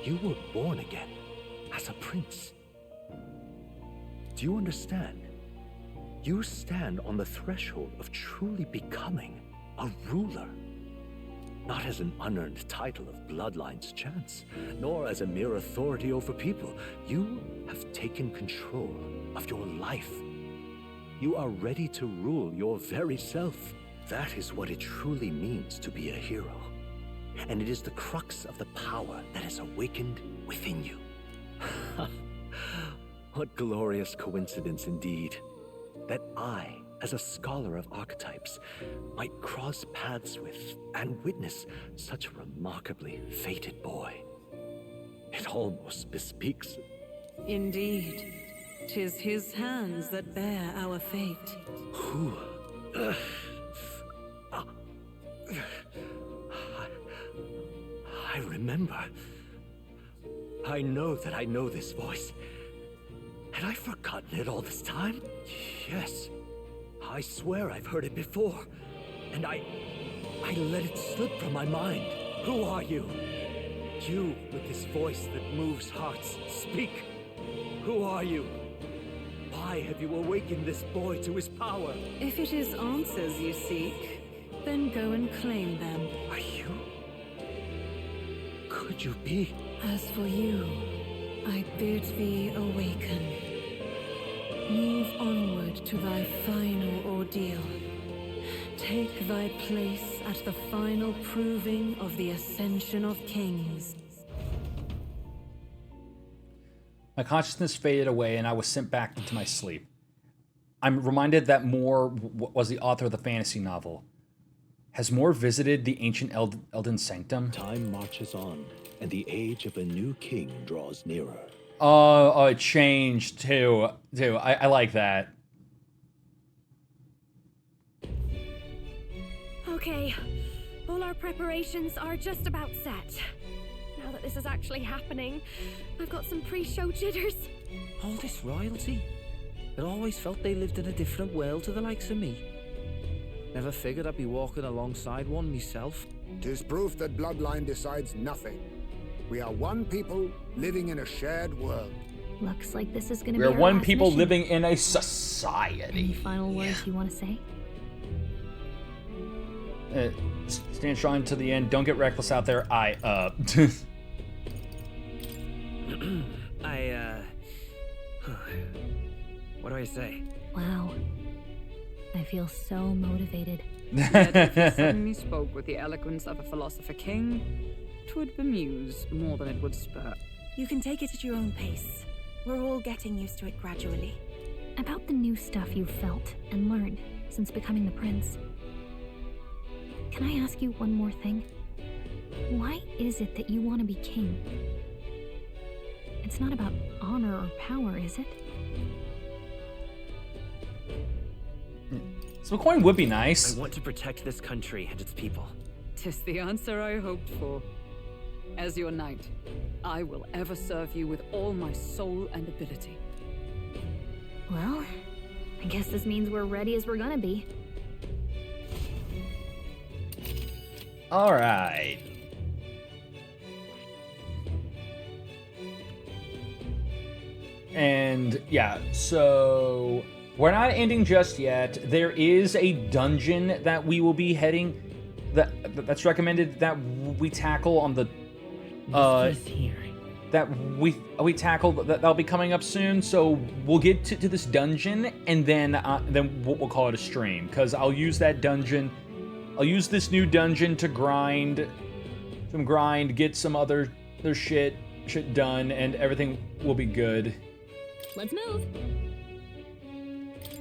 you were born again as a prince. Do you understand? You stand on the threshold of truly becoming a ruler. Not as an unearned title of bloodline's chance, nor as a mere authority over people. You have taken control of your life. You are ready to rule your very self. That is what it truly means to be a hero. And it is the crux of the power that is awakened within you. What glorious coincidence indeed, that I, as a scholar of archetypes, might cross paths with and witness such a remarkably fated boy. It almost bespeaks... Indeed, 'tis his hands that bear our fate. Who? I remember. I know that I know this voice. Had I forgotten it all this time? Yes. I swear I've heard it before. And I let it slip from my mind. Who are you? You with this voice that moves hearts. Speak. Who are you? Why have you awakened this boy to his power? If it is answers you seek, then go and claim them. Are you? Could you be? As for you, I bid thee awaken. Move onward to thy final ordeal. Take thy place at the final proving of the ascension of kings. My consciousness faded away and I was sent back into my sleep. I'm reminded that Moore was the author of the fantasy novel. Has Moore visited the ancient Elden Sanctum? Time marches on, and the age of a new king draws nearer. Oh, it changed too. I like that. Okay, all our preparations are just about set. Now that this is actually happening, I've got some pre-show jitters. All this royalty? I always felt they lived in a different world to the likes of me. Never figured I'd be walking alongside one myself. 'Tis proof that bloodline decides nothing. We are one people living in a shared world. Looks like this is gonna be We're our one last people mission. living in a society. Any final words you want to say? Stand strong to the end. Don't get reckless out there. What do I say? Wow. I feel so motivated. Yet if he suddenly spoke with the eloquence of a philosopher king, 'twould bemuse more than it would spur. You can take it at your own pace. We're all getting used to it gradually. About the new stuff you've felt and learned since becoming the prince. Can I ask you one more thing? Why is it that you want to be king? It's not about honor or power, is it? Some coin would be nice. I want to protect this country and its people. 'Tis the answer I hoped for. As your knight, I will ever serve you with all my soul and ability. Well, I guess this means we're ready as we're gonna be. All right. And yeah, so we're not ending just yet. There is a dungeon that we will be heading that's recommended that we tackle on the that we tackle that'll be coming up soon. So we'll get to this dungeon and then we'll call it a stream, because I'll use that dungeon. I'll use this new dungeon to grind, get some other shit shit done, and everything will be good. Let's move.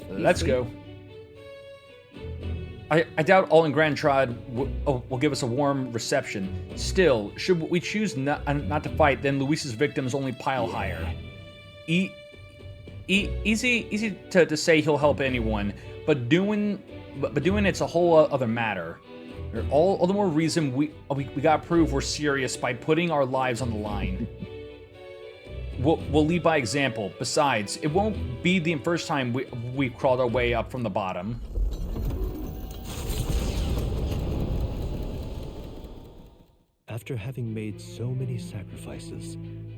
Let's go. I doubt all in Grand Trad will give us a warm reception. Still, should we choose not to fight, then Luis's victims only pile higher. Easy to say he'll help anyone, but doing it's a whole other matter. All the more reason we gotta prove we're serious by putting our lives on the line. We'll lead by example. Besides, it won't be the first time we've crawled our way up from the bottom. After having made so many sacrifices,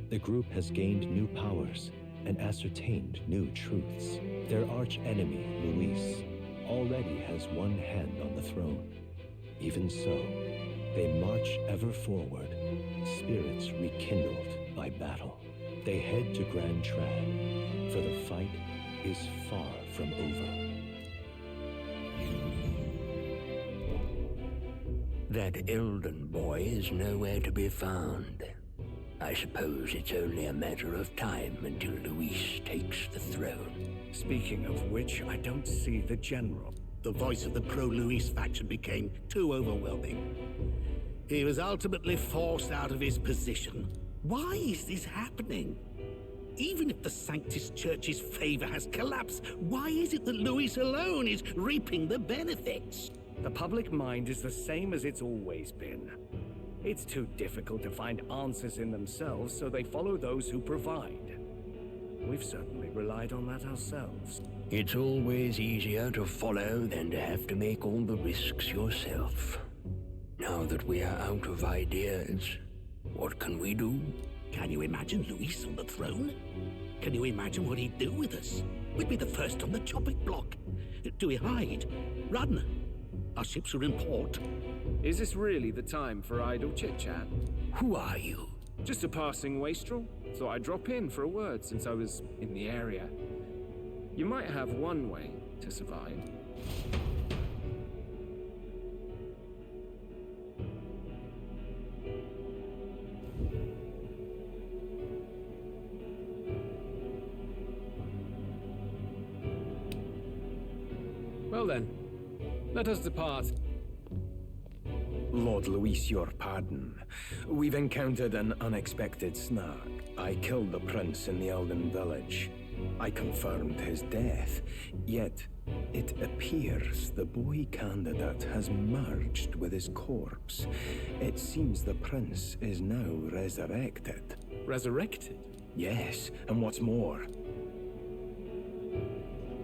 the group has gained new powers and ascertained new truths. Their arch-enemy, Luis, already has one hand on the throne. Even so, they march ever forward, spirits rekindled by battle. They head to Grand Trad, for the fight is far from over. That Elden boy is nowhere to be found. I suppose it's only a matter of time until Luis takes the throne. Speaking of which, I don't see the general. The voice of the pro-Luis faction became too overwhelming. He was ultimately forced out of his position. Why is this happening? Even if the Sanctus Church's favor has collapsed, why is it that Luis alone is reaping the benefits? The public mind is the same as it's always been. It's too difficult to find answers in themselves, so they follow those who provide. We've certainly relied on that ourselves. It's always easier to follow than to have to make all the risks yourself. Now that we are out of ideas, what can we do? Can you imagine Luis on the throne? Can you imagine what he'd do with us? We'd be the first on the chopping block. Do we hide? Run? Our ships are in port. Is this really the time for idle chit-chat? Who are you? Just a passing wastrel. Thought I'd drop in for a word since I was in the area. You might have one way to survive. Well then, let us depart. Lord Luis, your pardon. We've encountered an unexpected snag. I killed the prince in the Elden village. I confirmed his death, yet it appears the boy candidate has merged with his corpse. It seems the prince is now resurrected. Resurrected? Yes, and what's more...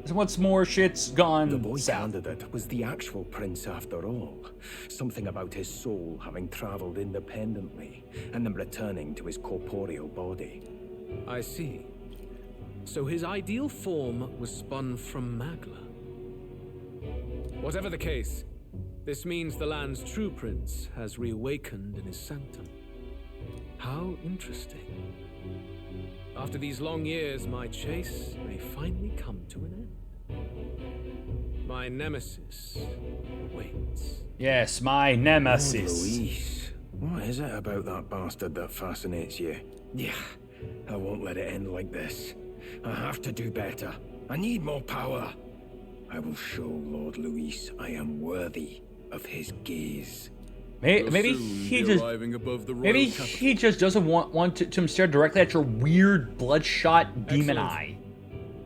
What's more, shit's gone The boy south. candidate was the actual prince after all. Something about his soul having traveled independently, and then returning to his corporeal body. I see. So his ideal form was spun from Magla. Whatever the case, this means the land's true prince has reawakened in his sanctum. How interesting. After these long years, my chase may finally come to an end. My nemesis awaits. Yes, my nemesis. Oh, Luis, what is it about that bastard that fascinates you? Yeah, I won't let it end like this. I have to do better. I need more power. I will show Lord Luis I am worthy of his gaze. Maybe he just doesn't want to stare directly at your weird bloodshot demon eye.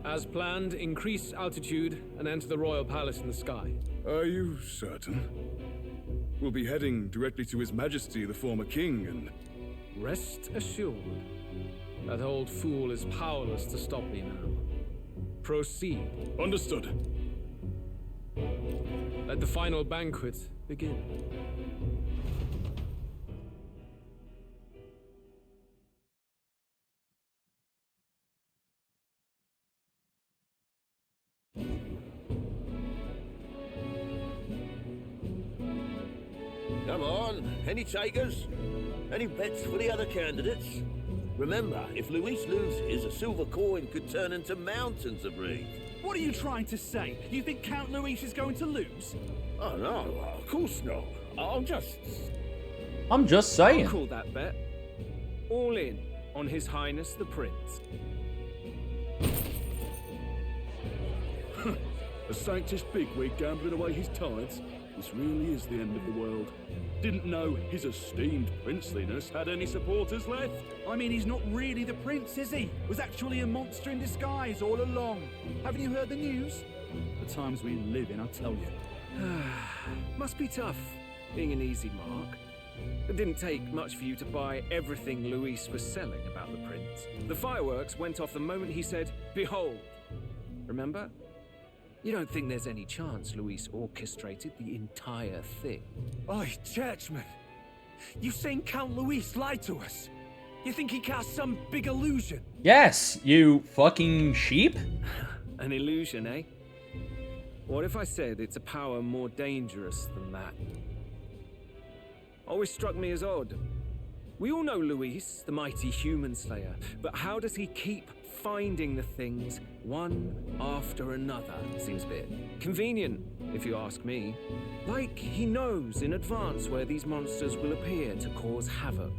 As planned, increase altitude and enter the royal palace in the sky. Are you certain? We'll be heading directly to His Majesty, the former king, and... Rest assured, that old fool is powerless to stop me now. Proceed. Understood. Let the final banquet begin. Come on, any takers? Any bets for the other candidates? Remember, if Luis loses, a silver coin could turn into mountains of wreath. What are you trying to say? You think Count Luis is going to lose? Oh no, of course not. I'm just saying. I'll call that bet. All in. on His Highness the Prince. A sanctish bigwig gambling away his tithes? This really is the end of the world. Didn't know his esteemed princeliness had any supporters left. I mean, he's not really the prince, is he? Was actually a monster in disguise all along. Haven't you heard the news? The times we live in, I tell you. Must be tough, being an easy mark. It didn't take much for you to buy everything Luis was selling about the prince. The fireworks went off the moment he said, "Behold." Remember? You don't think there's any chance Luis orchestrated the entire thing? Oi, churchman! You saying Count Luis lied to us? You think he cast some big illusion? Yes, you fucking sheep? An illusion, eh? What if I said it's a power more dangerous than that? Always struck me as odd. We all know Luis, the mighty human slayer, but how does he keep finding the things one after another? Seems a bit convenient, if you ask me. Like he knows in advance where these monsters will appear to cause havoc.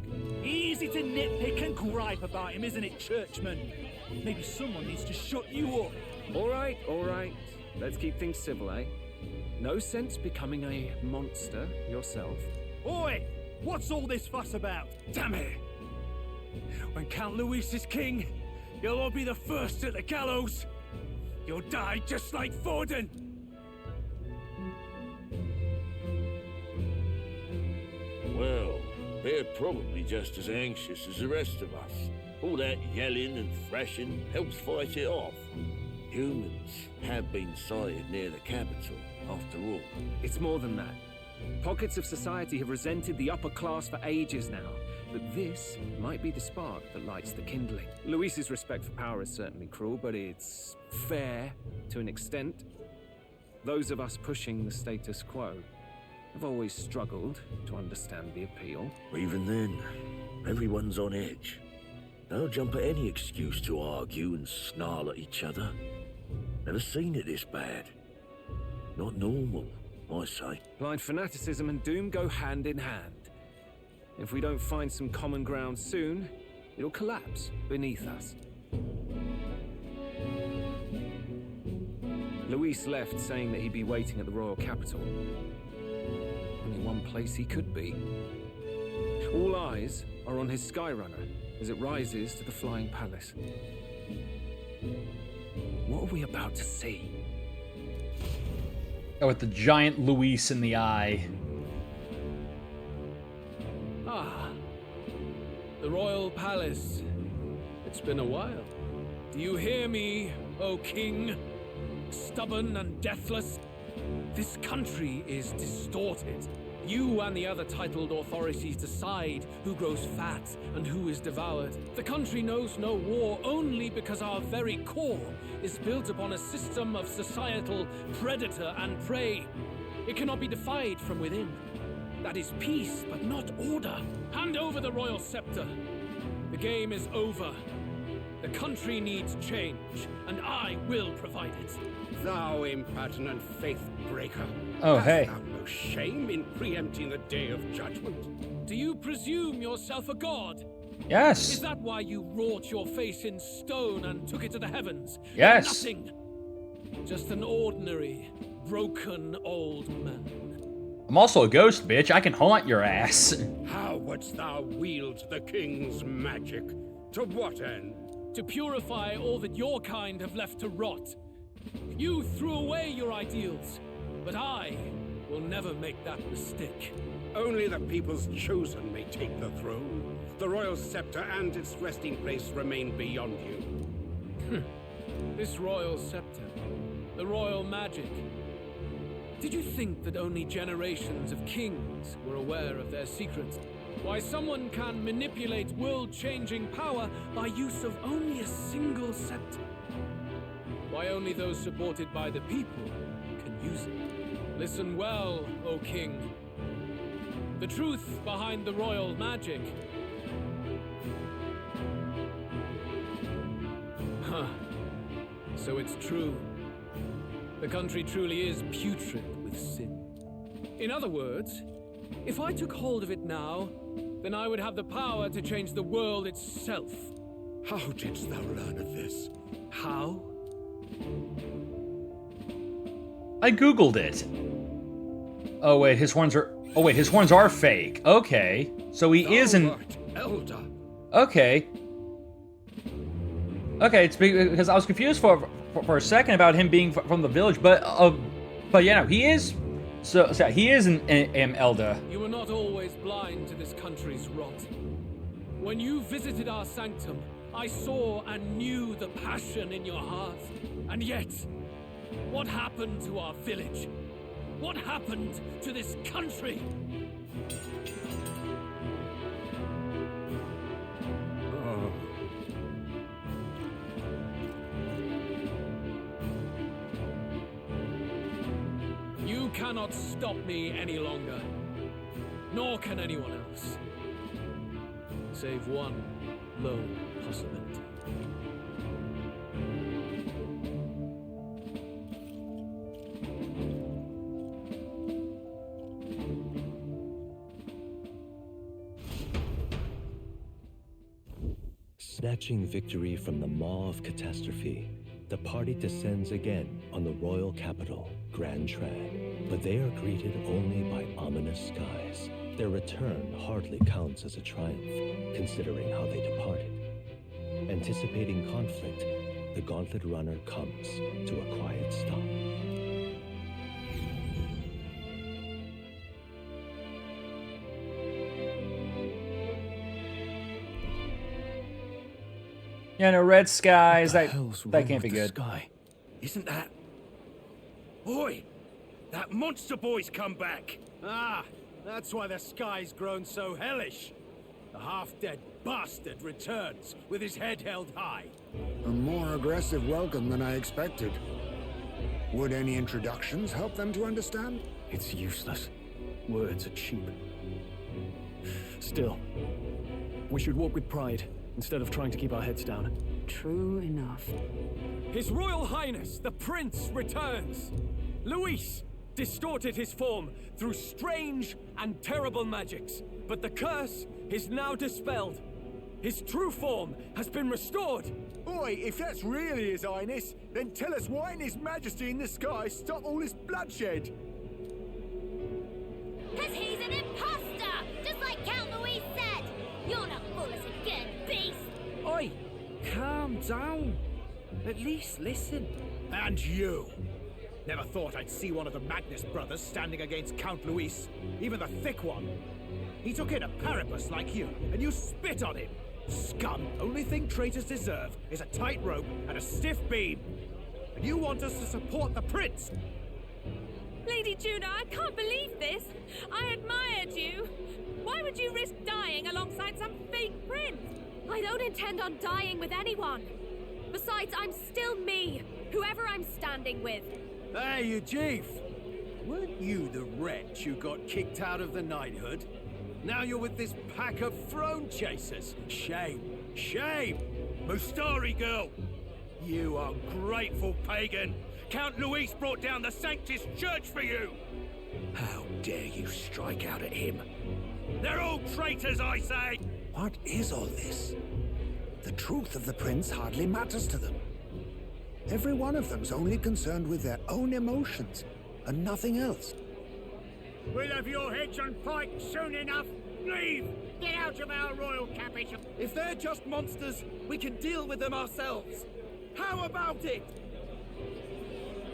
Easy to nitpick and gripe about him, isn't it, churchman? Maybe someone needs to shut you up. All right. Let's keep things civil, eh? No sense becoming a monster yourself. Oi! What's all this fuss about? Damn it! When Count Luis is king, you'll all be the first at the gallows. You'll die just like Forden. Well, they're probably just as anxious as the rest of us. All that yelling and thrashing helps fight it off. Humans have been sighted near the capital, after all. It's more than that. Pockets of society have resented the upper class for ages now, but this might be the spark that lights the kindling. Luis's respect for power is certainly cruel, but it's fair to an extent. Those of us pushing the status quo have always struggled to understand the appeal. Even then, everyone's on edge. They'll jump at any excuse to argue and snarl at each other. Never seen it this bad. Not normal, I say. Blind fanaticism and doom go hand in hand. If we don't find some common ground soon, it'll collapse beneath us. Luis left saying that he'd be waiting at the royal capital. Only one place he could be. All eyes are on his Skyrunner as it rises to the flying palace. What are we about to see? Oh, with the giant Luis in the eye. Ah, the royal palace. It's been a while. Do you hear me, O king? Stubborn and deathless? This country is distorted. You and the other titled authorities decide who grows fat and who is devoured. The country knows no war only because our very core is built upon a system of societal predator and prey. It cannot be defied from within. That is peace, but not order. Hand over the royal scepter. The game is over. The country needs change, and I will provide it. Thou impertinent faith breaker. Oh, Hast hey. thou no shame in preempting the day of judgment? Do you presume yourself a god? Yes. Is that why you wrought your face in stone and took it to the heavens? Yes. Nothing. Just an ordinary, broken old man. I'm also a ghost, bitch. I can haunt your ass. How wouldst thou wield the king's magic? To what end? To purify all that your kind have left to rot. You threw away your ideals, but I will never make that mistake. Only the people's chosen may take the throne. The royal scepter and its resting place remain beyond you. This royal scepter, the royal magic. Did you think that only generations of kings were aware of their secrets? Why someone can manipulate world-changing power by use of only a single scepter? Why only those supported by the people can use it? Listen well, O king. The truth behind the royal magic. Huh. So it's true. The country truly is putrid with sin. In other words, if I took hold of it now, then I would have the power to change the world itself. How didst thou learn of this? How? I googled it. Oh wait, his horns are. Oh wait, his horns are fake. Okay, so he isn't. Elder. Okay. Okay, it's because I was confused for a second about him being from the village, but yeah, no, he is. So he is an elder. You were not always blind to this country's rot. When you visited our sanctum, I saw and knew the passion in your heart. And yet, what happened to our village? What happened to this country? You cannot stop me any longer, nor can anyone else, save one lone possibility. Snatching victory from the maw of catastrophe, the party descends again on the royal capital, Grand Trad. But they are greeted only by ominous skies. Their return hardly counts as a triumph, considering how they departed. Anticipating conflict, the Gauntlet Runner comes to a quiet stop. Yeah, no, red skies, that can't be good. Sky? Isn't that... Oi! That monster boy's come back! Ah, that's why the sky's grown so hellish. The half-dead bastard returns with his head held high. A more aggressive welcome than I expected. Would any introductions help them to understand? It's useless. Words are cheap. Still, we should walk with pride instead of trying to keep our heads down. True enough. His Royal Highness, the Prince, returns! Luis distorted his form through strange and terrible magics, but the curse is now dispelled. His true form has been restored. Oi, if that's really His Highness, then tell us why in His Majesty in the sky stop all this bloodshed? Cause he's an imposter, just like Count Louis said. You're not fool us again, beast. Oi, calm down. At least listen. And you! Never thought I'd see one of the Magnus brothers standing against Count Luis, even the thick one. He took in a parapus like you, and you spit on him. Scum! Only thing traitors deserve is a tight rope and a stiff beam. And you want us to support the prince? Lady Juna, I can't believe this. I admired you. Why would you risk dying alongside some fake prince? I don't intend on dying with anyone. Besides, I'm still me, whoever I'm standing with. Hey, you chief! Weren't you the wretch who got kicked out of the knighthood? Now you're with this pack of throne chasers. Shame! Shame! Mustari girl! You ungrateful pagan! Count Luis brought down the Sanctus Church for you! How dare you strike out at him? They're all traitors, I say! What is all this? The truth of the prince hardly matters to them. Every one of them's only concerned with their own emotions, and nothing else. We'll have your heads on pike soon enough! Leave! Get out of our royal capital! If they're just monsters, we can deal with them ourselves! How about it?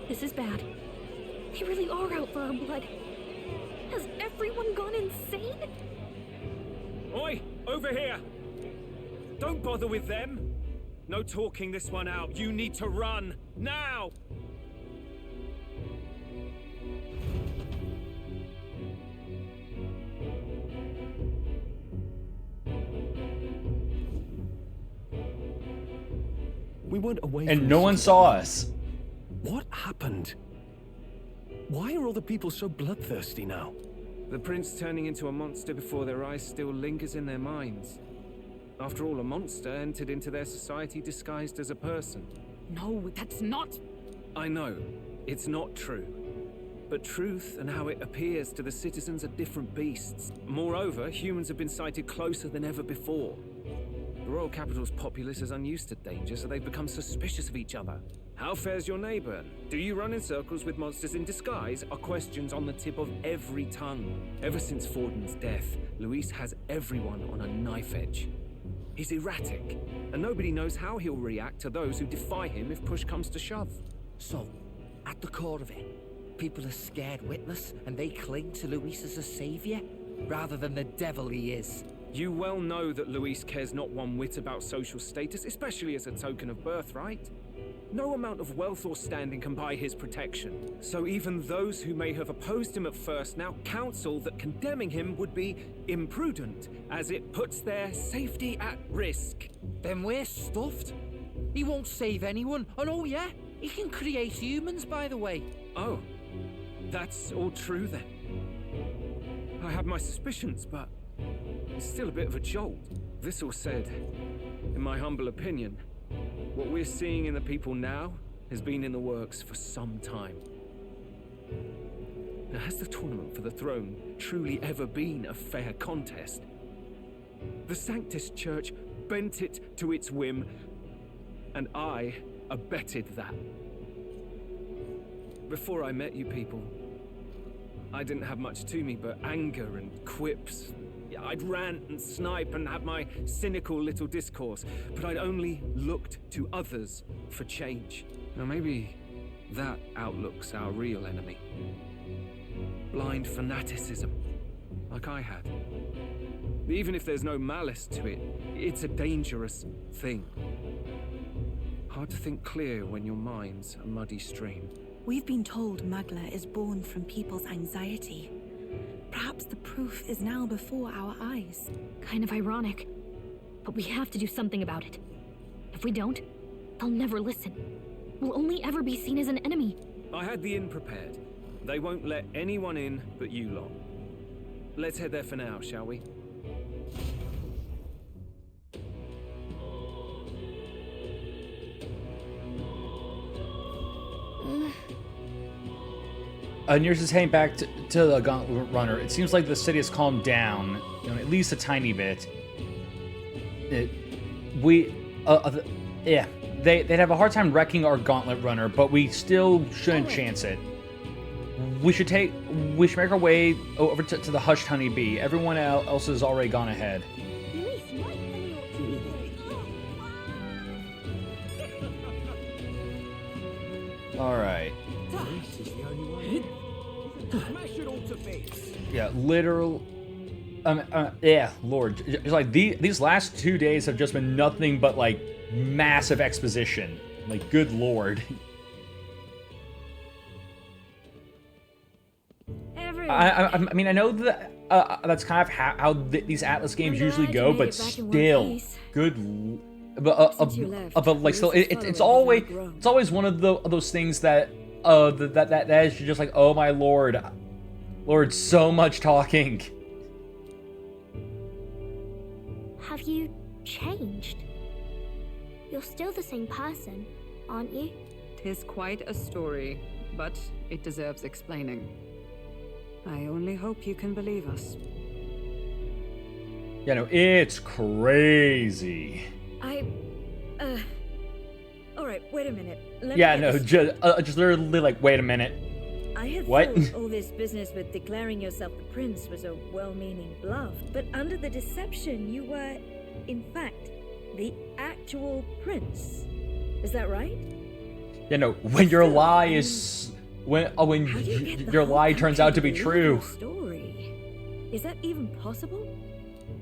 This is bad. They really are out for our blood. Has everyone gone insane? Oi! Over here! Don't bother with them! No talking this one out. You need to run. Now! We went away and from no one saw us. What happened? Why are all the people so bloodthirsty now? The prince turning into a monster before their eyes still lingers in their minds. After all, a monster entered into their society disguised as a person. No, that's not... I know. It's not true. But truth and how it appears to the citizens are different beasts. Moreover, humans have been sighted closer than ever before. The royal capital's populace is unused to danger, so they've become suspicious of each other. How fares your neighbor? Do you run in circles with monsters in disguise? Are questions on the tip of every tongue. Ever since Forden's death, Luis has everyone on a knife edge. He's erratic, and nobody knows how he'll react to those who defy him if push comes to shove. So, at the core of it, people are scared witless, and they cling to Luis as a savior, rather than the devil he is. You well know that Luis cares not one whit about social status, especially as a token of birthright. No amount of wealth or standing can buy his protection. So even those who may have opposed him at first now counsel that condemning him would be imprudent, as it puts their safety at risk. Then we're stuffed. He won't save anyone, and oh yeah, he can create humans, by the way. Oh, that's all true then. I had my suspicions, but it's still a bit of a jolt. This all said, in my humble opinion, what we're seeing in the people now has been in the works for some time. Now, has the tournament for the throne truly ever been a fair contest? The Sanctus Church bent it to its whim, and I abetted that. Before I met you people, I didn't have much to me but anger and quips. I'd rant and snipe and have my cynical little discourse, but I'd only looked to others for change. Now maybe that outlook's our real enemy. Blind fanaticism, like I had. Even if there's no malice to it, it's a dangerous thing. Hard to think clear when your mind's a muddy stream. We've been told Magla is born from people's anxiety. Perhaps the proof is now before our eyes. Kind of ironic, but we have to do something about it. If we don't, they'll never listen. We'll only ever be seen as an enemy. I had the inn prepared. They won't let anyone in but you lot. Let's head there for now, shall we? Nears is heading back to the Gauntlet Runner. It seems like the city has calmed down, at least a tiny bit. They'd have a hard time wrecking our Gauntlet Runner, but we still shouldn't chance it. We should make our way over to the Hushed Honeybee. Everyone else has already gone ahead. All right. Yeah, literal. Yeah, Lord. It's like these last 2 days have just been nothing but like massive exposition. Like, good Lord. I mean, I know that that's kind of how these Atlas games usually go, but still, good. But like, still, it's always one of those things that that is just like, oh my Lord, so much talking. Have you changed? You're still the same person, aren't you? 'Tis quite a story, but it deserves explaining. I only hope you can believe us. Yeah, no, it's crazy. Alright, wait a minute. Just literally like, wait a minute. I had What? thought all this business with declaring yourself the prince was a well-meaning bluff, but under the deception you were, in fact, the actual prince. Is that right? Yeah, no, when your lie is... When your lie turns out to be true. Story. Is that even possible?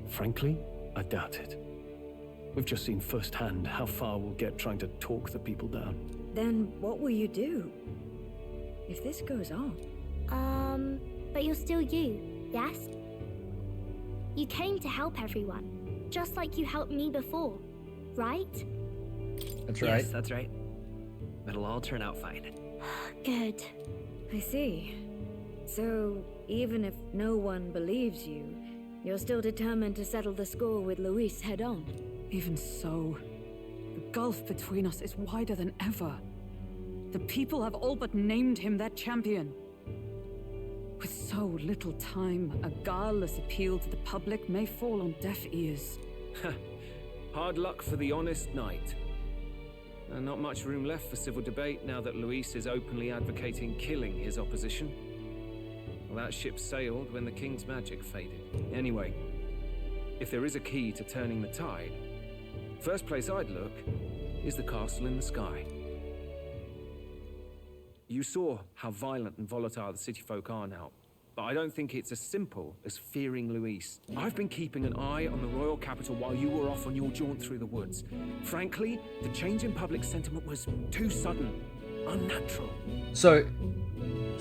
Frankly, I doubt it. We've just seen firsthand how far we'll get trying to talk the people down. Then what will you do? If this goes on. But you're still you, yes? You came to help everyone, just like you helped me before, right? That's right. Yes, that's right. It'll all turn out fine. Good. I see. So, even if no one believes you, you're still determined to settle the score with Luis head on? Even so, the gulf between us is wider than ever. The people have all but named him their champion. With so little time, a guileless appeal to the public may fall on deaf ears. Hard luck for the honest knight. And not much room left for civil debate now that Luis is openly advocating killing his opposition. Well, that ship sailed when the king's magic faded. Anyway, if there is a key to turning the tide, first place I'd look is the castle in the sky. You saw how violent and volatile the city folk are now, but I don't think it's as simple as fearing Luis. I've been keeping an eye on the royal capital while you were off on your jaunt through the woods. Frankly, the change in public sentiment was too sudden, unnatural. So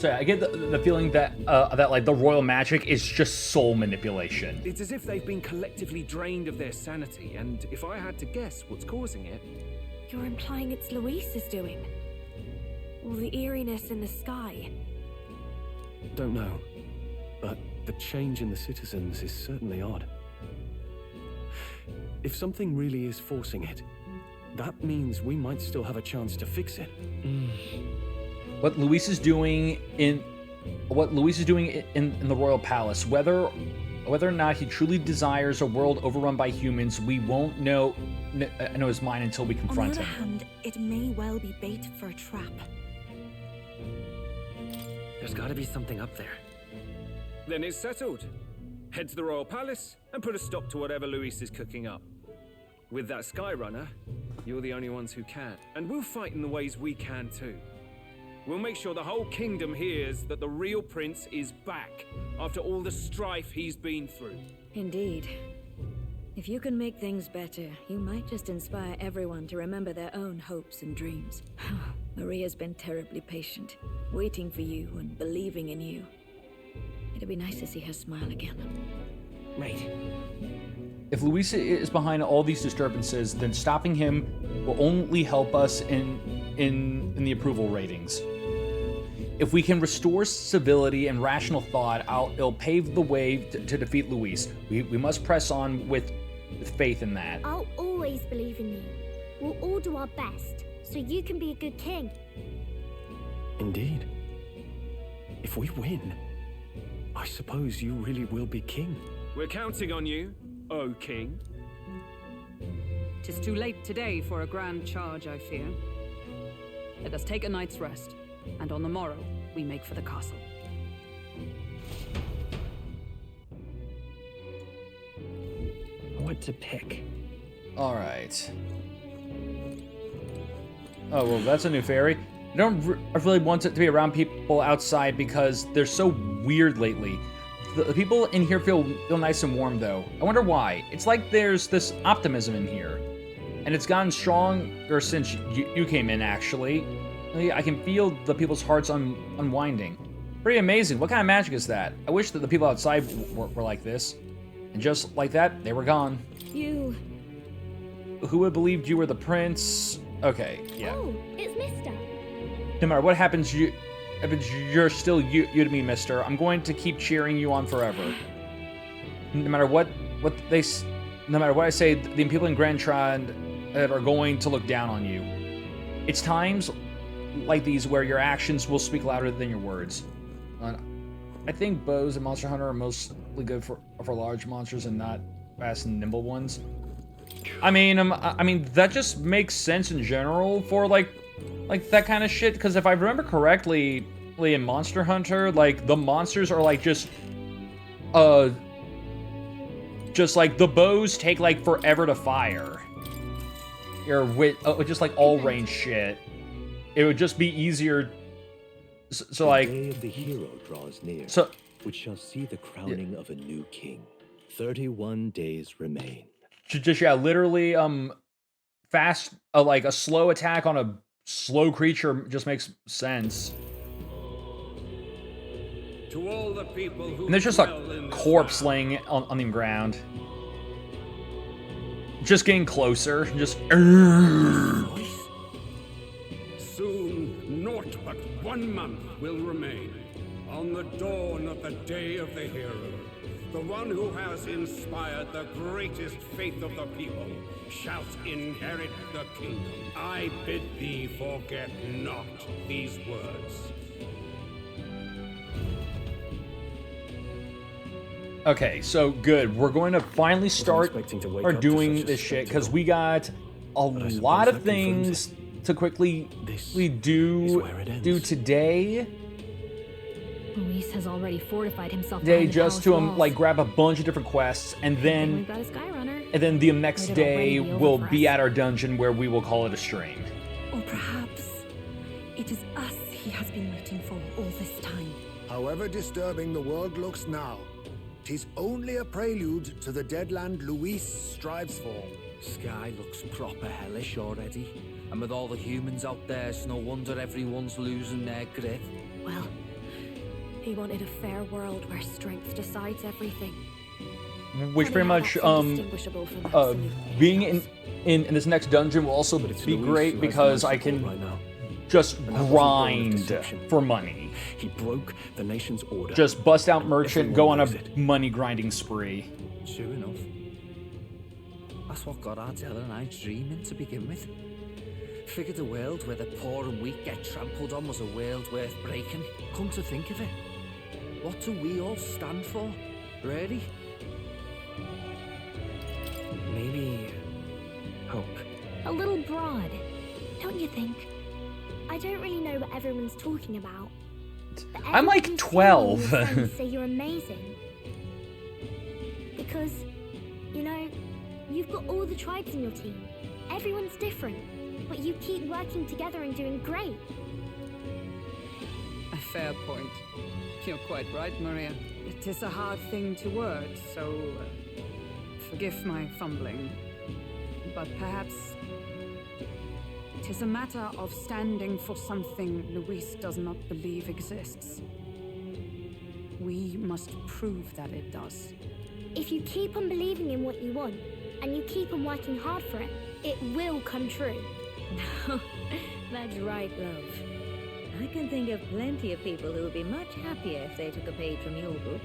I get the feeling that that like the royal magic is just soul manipulation. It's as if they've been collectively drained of their sanity, and if I had to guess what's causing it... You're implying it's Luis's doing? Or the eeriness in the sky? Don't know, but the change in the citizens is certainly odd. If something really is forcing it, that means we might still have a chance to fix it. What Luis is doing in the royal palace, whether or not he truly desires a world overrun by humans, we won't know his mind until we confront him. On the other hand, it may well be bait for a trap. There's gotta be something up there. Then it's settled. Head to the royal palace and put a stop to whatever Luis is cooking up. With that Skyrunner, you're the only ones who can. And we'll fight in the ways we can too. We'll make sure the whole kingdom hears that the real prince is back after all the strife he's been through. Indeed. If you can make things better, you might just inspire everyone to remember their own hopes and dreams. Maria's been terribly patient, waiting for you and believing in you. It'd be nice to see her smile again. Right. If Luis is behind all these disturbances, then stopping him will only help us in the approval ratings. If we can restore civility and rational thought, it'll pave the way to defeat Luis. We must press on with faith in that. I'll always believe in you. We'll all do our best, so you can be a good king. Indeed. If we win, I suppose you really will be king. We're counting on you, O king. 'Tis too late today for a grand charge, I fear. Let us take a night's rest, and on the morrow we make for the castle. What to pick? All right. Oh, well, that's a new fairy. I really want it to be around people outside because they're so weird lately. The people in here feel nice and warm, though. I wonder why. It's like there's this optimism in here. And it's gotten stronger since you came in, actually. I can feel the people's hearts unwinding. Pretty amazing. What kind of magic is that? I wish that the people outside were like this. And just like that, they were gone. You... Who would believed you were the prince? Okay, yeah. Oh, it's Mister. No matter what happens, you're still you to me, mister. I'm going to keep cheering you on forever. No matter what I say, the people in Grand Trad are going to look down on you. It's times like these where your actions will speak louder than your words. I think bows in Monster Hunter are mostly good for large monsters and not fast and nimble ones. I mean that just makes sense in general for like that kind of shit. Because if I remember correctly, in Monster Hunter, like the monsters are like just like the bows take like forever to fire. Or with just like all range shit. It would just be easier. So like, the day of the hero draws near, which shall see the crowning of a new king. 31 days remain. Just literally, fast, like a slow attack on a slow creature just makes sense. To all the people who And there's just a corpse laying on the ground. Just getting closer, just. Soon, naught but 1 month will remain. On the dawn of the day of the hero, the one who has inspired the greatest faith of the people shall inherit the kingdom. I bid thee forget not these words. Okay, so good. We're going to finally start doing such a this shit because we got a lot of things to quickly do today. Luis has already fortified himself. Day behind the just to palace walls. like grab a bunch of different quests, and then We've got a Skyrunner. the next Might it already day be over we'll for be us? at our dungeon where we will call it a stream. Or perhaps it is us he has been waiting for all this time. However disturbing the world looks now, 'tis only a prelude to the deadland Luis strives for. Sky looks proper hellish already. And with all the humans out there, it's no wonder everyone's losing their grip. Well, he wanted a fair world where strength decides everything. Which pretty much being in this next dungeon will also be great because I can just grind for money. He broke the nation's order. Just bust out merchant, go on a money grinding spree. Sure enough. That's what got Ardella and I dreaming to begin with. Figured a world where the poor and weak get trampled on was a world worth breaking. Come to think of it, what do we all stand for, really? Maybe hope. A little broad, don't you think? I don't really know what everyone's talking about. But I'm like everyone 12. who's seen your friends say you're amazing. Because, you know, you've got all the tribes in your team. Everyone's different, but you keep working together and doing great. A fair point. You're quite right, Maria. It is a hard thing to word, so forgive my fumbling. But perhaps it is a matter of standing for something Luis does not believe exists. We must prove that it does. If you keep on believing in what you want, and you keep on working hard for it, it will come true. That's right, love. I can think of plenty of people who would be much happier if they took a page from your book.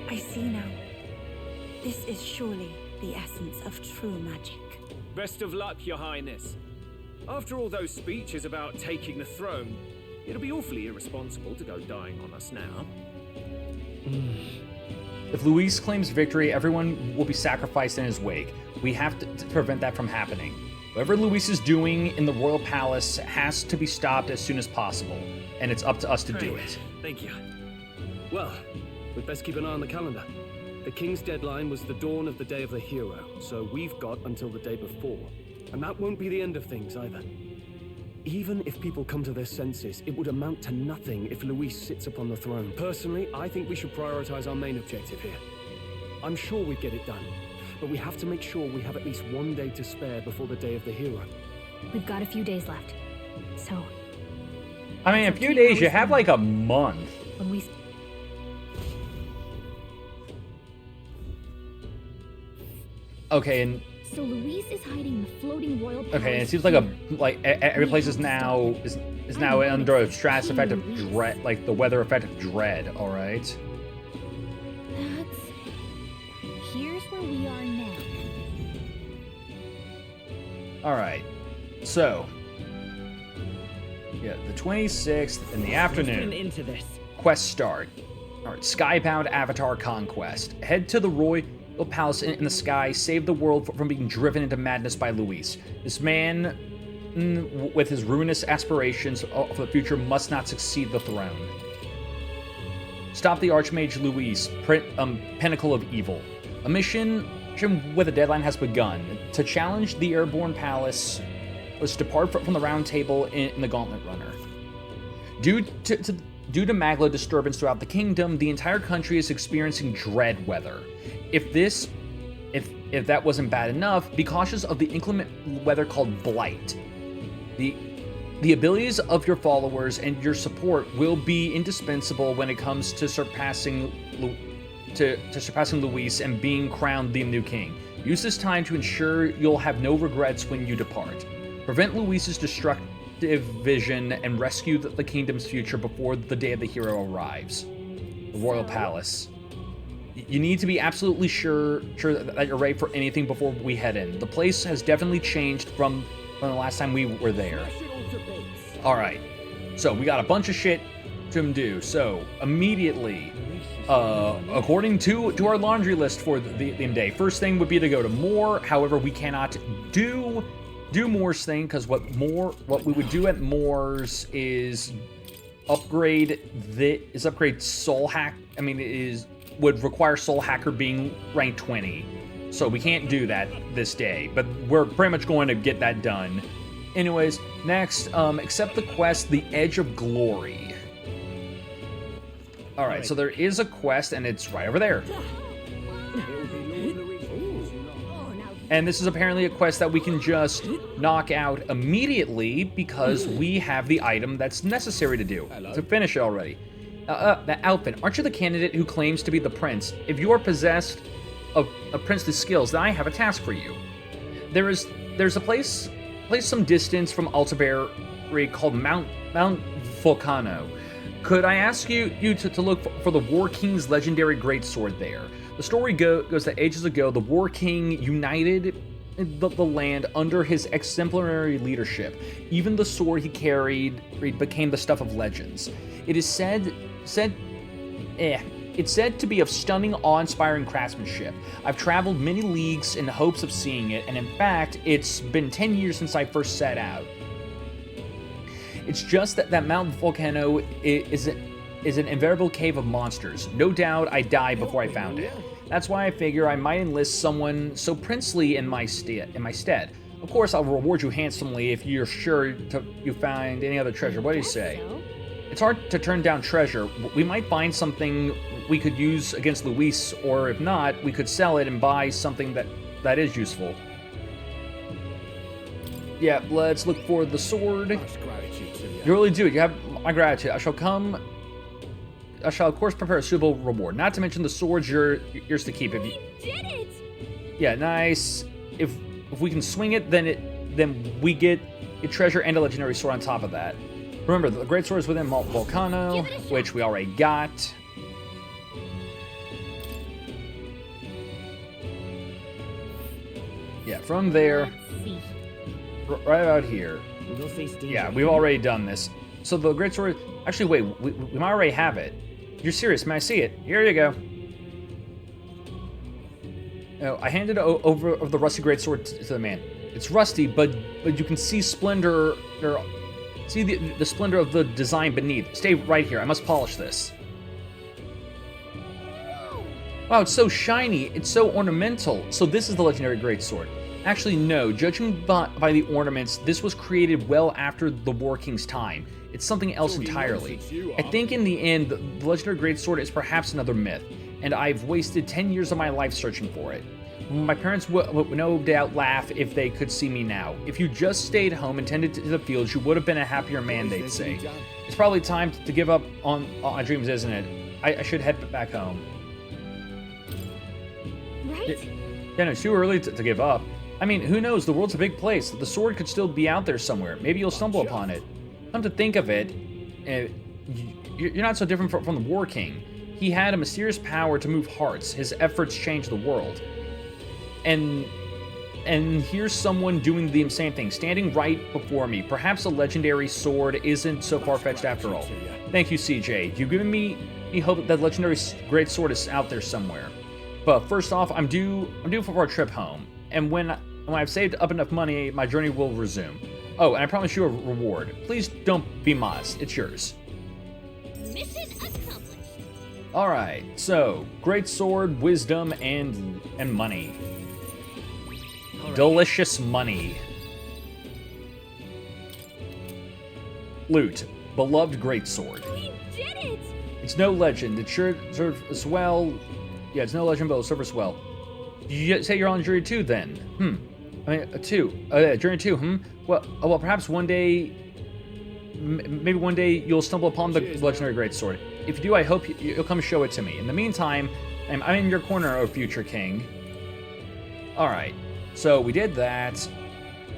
I see now. This is surely the essence of true magic. Best of luck, Your Highness. After all those speeches about taking the throne, it'll be awfully irresponsible to go dying on us now. If Luis claims victory, everyone will be sacrificed in his wake. We have to prevent that from happening. Whatever Luis is doing in the royal palace has to be stopped as soon as possible, and it's up to us to do it. Thank you. Well, we'd best keep an eye on the calendar. The king's deadline was the dawn of the day of the hero, so we've got until the day before. And that won't be the end of things either. Even if people come to their senses, it would amount to nothing if Luis sits upon the throne. Personally, I think we should prioritize our main objective here. I'm sure we'd get it done, but we have to make sure we have at least one day to spare before the day of the hero. We've got a few days left, so I mean, a few days, you have like a month. when we Okay, and So Luis is hiding in the floating royal palace. okay, and it seems like every place is now under a stress effect of dread, like the weather effect of dread. All right. That's... Here's where we are now. All right. So, yeah, the 26th in the afternoon. Into this. Quest start. All right, Skybound Avatar Conquest. Head to the Royal Palace in the sky. Save the world from being driven into madness by Luis. This man, with his ruinous aspirations for the future, must not succeed the throne. Stop the Archmage Luis, Pinnacle of Evil. A mission with a deadline has begun. To challenge the Airborne Palace, let's depart from the Round Table in the Gauntlet Runner. Due to Magla disturbance throughout the kingdom, the entire country is experiencing dread weather. If that wasn't bad enough, be cautious of the inclement weather called Blight. The abilities of your followers and your support will be indispensable when it comes to surpassing Luis and being crowned the new king. Use this time to ensure you'll have no regrets when you depart. Prevent Luis's destructive vision and rescue the kingdom's future before the day of the hero arrives. The Royal Palace. You need to be absolutely sure that you're ready for anything before we head in. The place has definitely changed from the last time we were there. Alright, so we got a bunch of shit to do. So, immediately, according to our laundry list for the day. First thing would be to go to Moor. However, we cannot do Moor's thing because what we would do at Moor's is upgrade Soul Hack. I mean, would require Soul Hacker being rank 20. So we can't do that this day, but we're pretty much going to get that done. Anyways, next, accept the quest, The Edge of Glory. All right, so there is a quest, and it's right over there. And this is apparently a quest that we can just knock out immediately because we have the item that's necessary to finish it already. That outfit. Aren't you the candidate who claims to be the prince? If you are possessed of princely skills, then I have a task for you. There's a place some distance from Altaberry called Mount Volcano. Could I ask you to look for the War King's legendary greatsword there? The story goes that ages ago, the War King united the land under his exemplary leadership. Even the sword he carried became the stuff of legends. It is It's said to be of stunning, awe-inspiring craftsmanship. I've traveled many leagues in hopes of seeing it, and in fact, it's been 10 years since I first set out. It's just that Mount Volcano is an invariable cave of monsters. No doubt I died before I found it. That's why I figure I might enlist someone so princely in my stead. Of course, I'll reward you handsomely if you're sure you find any other treasure. What do you say? It's hard to turn down treasure. We might find something we could use against Luis, or if not, we could sell it and buy something that is useful. Yeah, let's look for the sword. You really do. You have my gratitude. I shall of course prepare a suitable reward. Not to mention the sword's yours to keep. If you did it! Yeah, nice. If we can swing it, then we get a treasure and a legendary sword on top of that. Remember, the great sword is within Mount Volcano, which we already got. Yeah, from there, right about here. Yeah, we've already done this. So the great sword. Actually, wait, we might already have it. You're serious? May I see it? Here you go. Oh, I handed over the rusty greatsword to the man. It's rusty, but you can see splendor. See the splendor of the design beneath. Stay right here. I must polish this. Wow, it's so shiny. It's so ornamental. So this is the legendary greatsword. Actually, no. Judging by the ornaments, this was created well after the War King's time. It's something else entirely. I think in the end, the legendary greatsword is perhaps another myth, and I've wasted 10 years of my life searching for it. My parents would no doubt laugh if they could see me now. If you just stayed home and tended to the fields, you would have been a happier man, they'd say. It's probably time to give up on my dreams, isn't it? I should head back home. Right? Yeah, no, it's too early to give up. I mean, who knows? The world's a big place. The sword could still be out there somewhere. Maybe you'll stumble upon it. Come to think of it, you're not so different from the War King. He had a mysterious power to move hearts. His efforts changed the world. And here's someone doing the same thing, standing right before me. Perhaps a legendary sword isn't so far-fetched after all. Thank you, CJ. You've given me hope that legendary great sword is out there somewhere. But first off, I'm due for our trip home. And when I've saved up enough money, my journey will resume. Oh, and I promise you a reward. Please don't be modest. It's yours. Mission accomplished. All right. So, great sword, wisdom, and money. Delicious money. Loot. Beloved greatsword. We did it! It's no legend. It sure serves us well. Yeah, it's no legend, but it'll serve us well. You say you're on Journey 2 then? I mean, 2. Journey 2, Well, perhaps one day... Maybe one day you'll stumble upon the legendary greatsword. If you do, I hope you'll come show it to me. In the meantime, I'm in your corner, O future king. Alright. So we did that.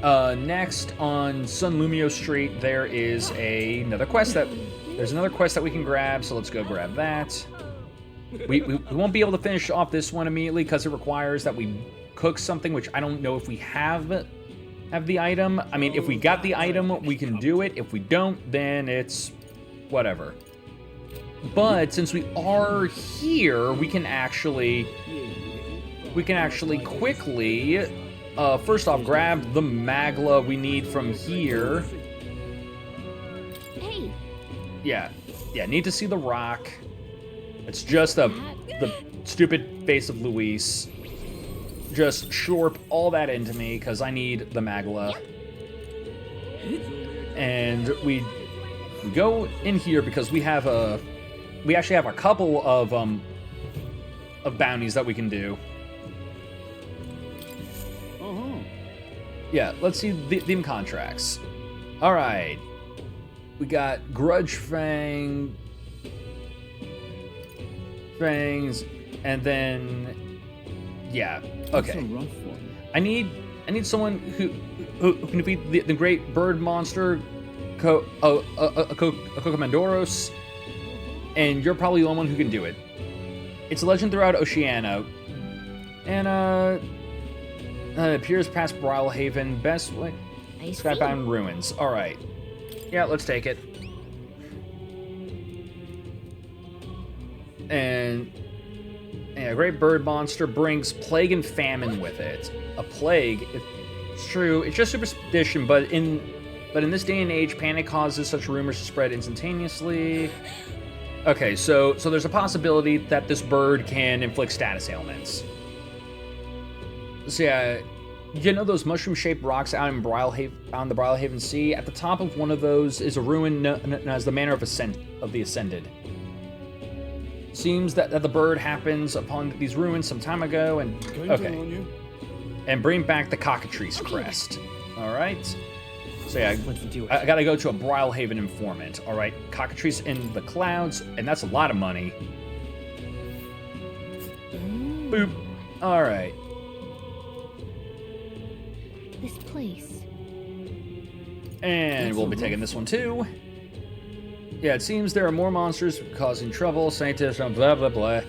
Next on Sun Lumio Street, there is another quest that we can grab. So let's go grab that. We won't be able to finish off this one immediately because it requires that we cook something, which I don't know if we have the item. I mean, if we got the item, we can do it. If we don't, then it's whatever. But since we are here, we can actually quickly, first off, grab the magla we need from here. Hey. Yeah, need to see the rock. It's just the stupid face of Luis. Just shorp all that into me, because I need the magla. And we go in here because we actually have a couple of bounties that we can do. Yeah, let's see them contracts. All right, we got Grudge Fangs, and then yeah, okay. That's a rough one. I need someone who can defeat the great bird monster, Kokomandoros, and you're probably the only one who can do it. It's a legend throughout Oceania, and it appears past Brilhaven, best way, Skybound Ruins. All right, yeah, let's take it. And a great bird monster brings plague and famine with it. A plague, it's true, it's just superstition, but in this day and age, panic causes such rumors to spread instantaneously. Okay, so there's a possibility that this bird can inflict status ailments. So yeah, you know those mushroom-shaped rocks out in the Brilhaven Sea? At the top of one of those is a ruin known as the Manor of the Ascended. Seems that the bird happens upon these ruins some time ago, and okay, and bring back the cockatrice crest. All right. So yeah, I gotta go to a Brilhaven informant. All right, cockatrice in the clouds, and that's a lot of money. Boop. All right. This place. And we'll be taking this one too. Yeah, it seems there are more monsters causing trouble. Scientists, blah blah blah.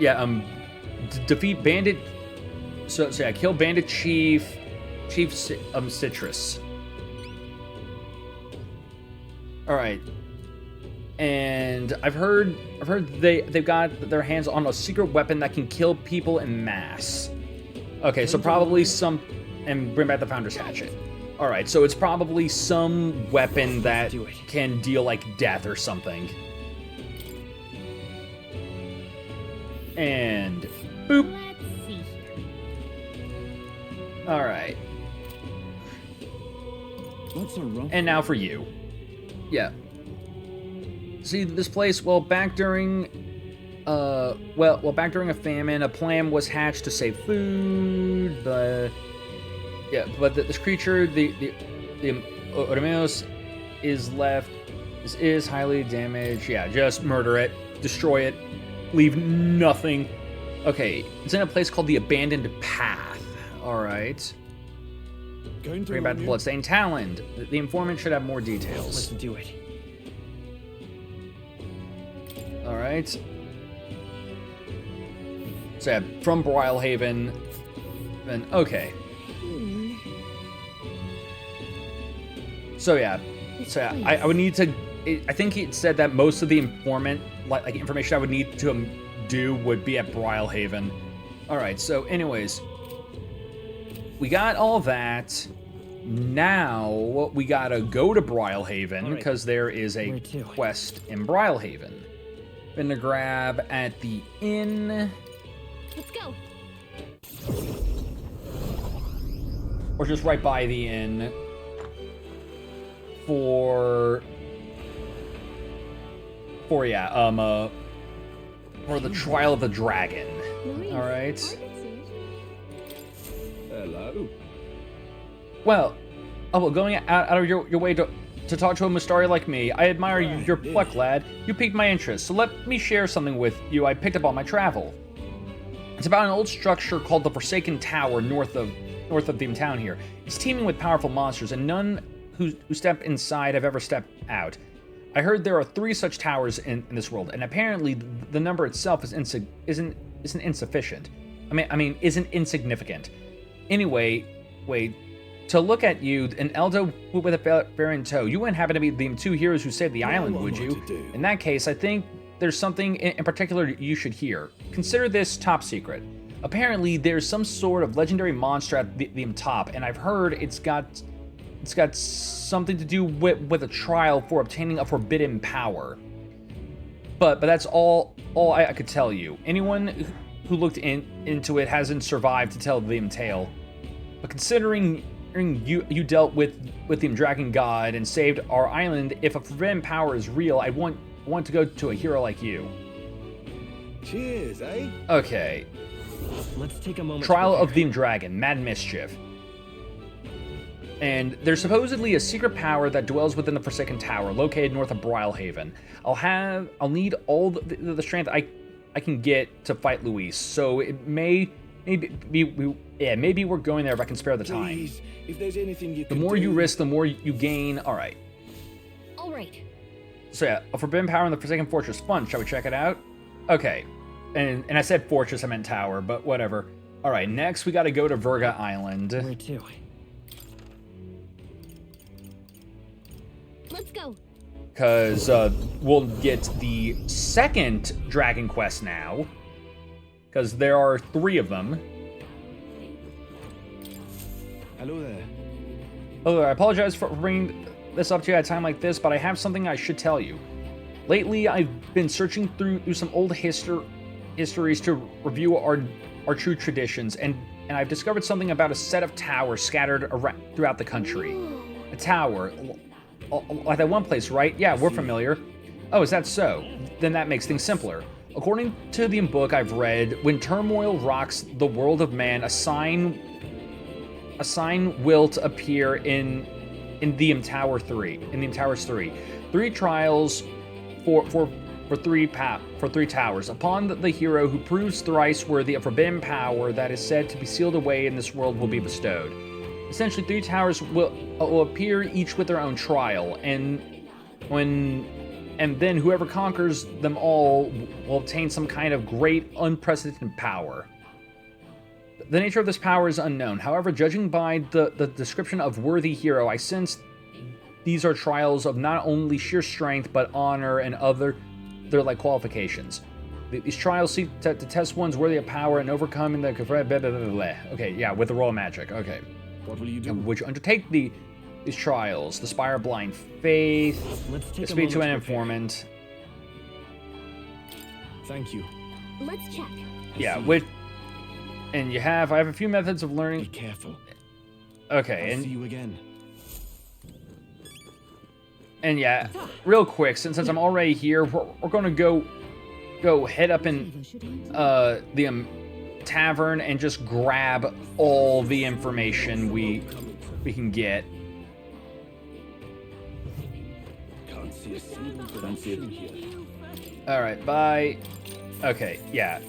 Yeah, defeat bandit. So yeah, kill bandit chief Citrus. All right, and I've heard they've got their hands on a secret weapon that can kill people en masse. Okay, so probably and bring back the Founder's Hatchet. All right, so it's probably some weapon that can deal like death or something. And boop. Let's see here. All right. That's a rough. And now for you. Yeah. See this place? Well, back during a famine, a plan was hatched to save food, but this creature, the Ormeos, is highly damaged. Yeah, just murder it, destroy it, leave nothing. Okay, it's in a place called the Abandoned Path. All right. Bring back the Bloodstained Talon. The informant should have more details. Let's do it. All right. So yeah, from Brilhaven, then okay. So yeah, I would need to. I think it said that most of the informant like information I would need to do would be at Brilhaven. All right. So anyways, we got all that. Now we gotta go to Brilhaven because there is a quest in Brilhaven. Gonna grab at the inn. Let's go. Or just right by the inn for the Trial of the Dragon. All right. Hello. Well, going out of your way to talk to a Mystari like me, I admire your pluck, lad. You piqued my interest, so let me share something with you I picked up on my travel. It's about an old structure called the Forsaken Tower north of the town here. It's teeming with powerful monsters, and none who step inside have ever stepped out. I heard there are 3 such towers in this world, and apparently the number itself isn't insufficient. Isn't insignificant. Anyway, wait. to look at you, an Elder with a bear in tow. You wouldn't happen to be the two heroes who saved the island, would you? In that case, I think there's something in particular you should hear. Consider this top secret. Apparently, there's some sort of legendary monster at the top, and I've heard it's got something to do with a trial for obtaining a forbidden power. But that's all I could tell you. Anyone who looked into it hasn't survived to tell the tale. But considering you dealt with the dragon god and saved our island, if a forbidden power is real, I want to go to a hero like you. Cheers, eh? Okay. Let's take a moment. Trial of the Dragon, Mad Mischief. And there's supposedly a secret power that dwells within the Forsaken Tower, located north of Brylehaven. I'll need all the strength I can get to fight Luis. So it maybe we're going there if I can spare the time. Please, if there's anything you The can more do... you risk, the more you gain. All right. All right. So yeah, a forbidden power in the Forsaken Fortress. Fun. Shall we check it out? Okay. And I said fortress, I meant tower, but whatever. All right. Next, we got to go to Verga Island. Where to? Let's go. Because we'll get the second Dragon Quest now. Because there are 3 of them. Hello there. Oh, I apologize for bringing this up to you at a time like this, but I have something I should tell you. Lately, I've been searching through some old histories to review our true traditions, and I've discovered something about a set of towers scattered throughout the country. A tower, like that one place, right? Yeah, we're familiar. Oh, is that so? Then that makes things simpler. According to the book I've read, when turmoil rocks the world of man, a sign will appear in the Towers 3. 3 trials for 3 towers. Upon the hero who proves thrice worthy of forbidden power that is said to be sealed away in this world will be bestowed. Essentially, 3 towers will appear each with their own trial, and then whoever conquers them all will obtain some kind of great, unprecedented power. The nature of this power is unknown. However, judging by the description of worthy hero, I sense these are trials of not only sheer strength, but honor and other like qualifications. These trials seek to test one's worthy of power and overcoming the... Okay, yeah, with the royal magic. Okay. What will you do? Would you undertake these trials? The Spire of Blind Faith. Let's take speak to an informant. Thank you. Let's check. Yeah, and I have a few methods of learning. Be careful. Okay, I'll see you again. And yeah, real quick, since I'm already here, we're gonna go head up in the tavern and just grab all the information we can get. Can't see a single thing here. All right, bye. Okay, yeah.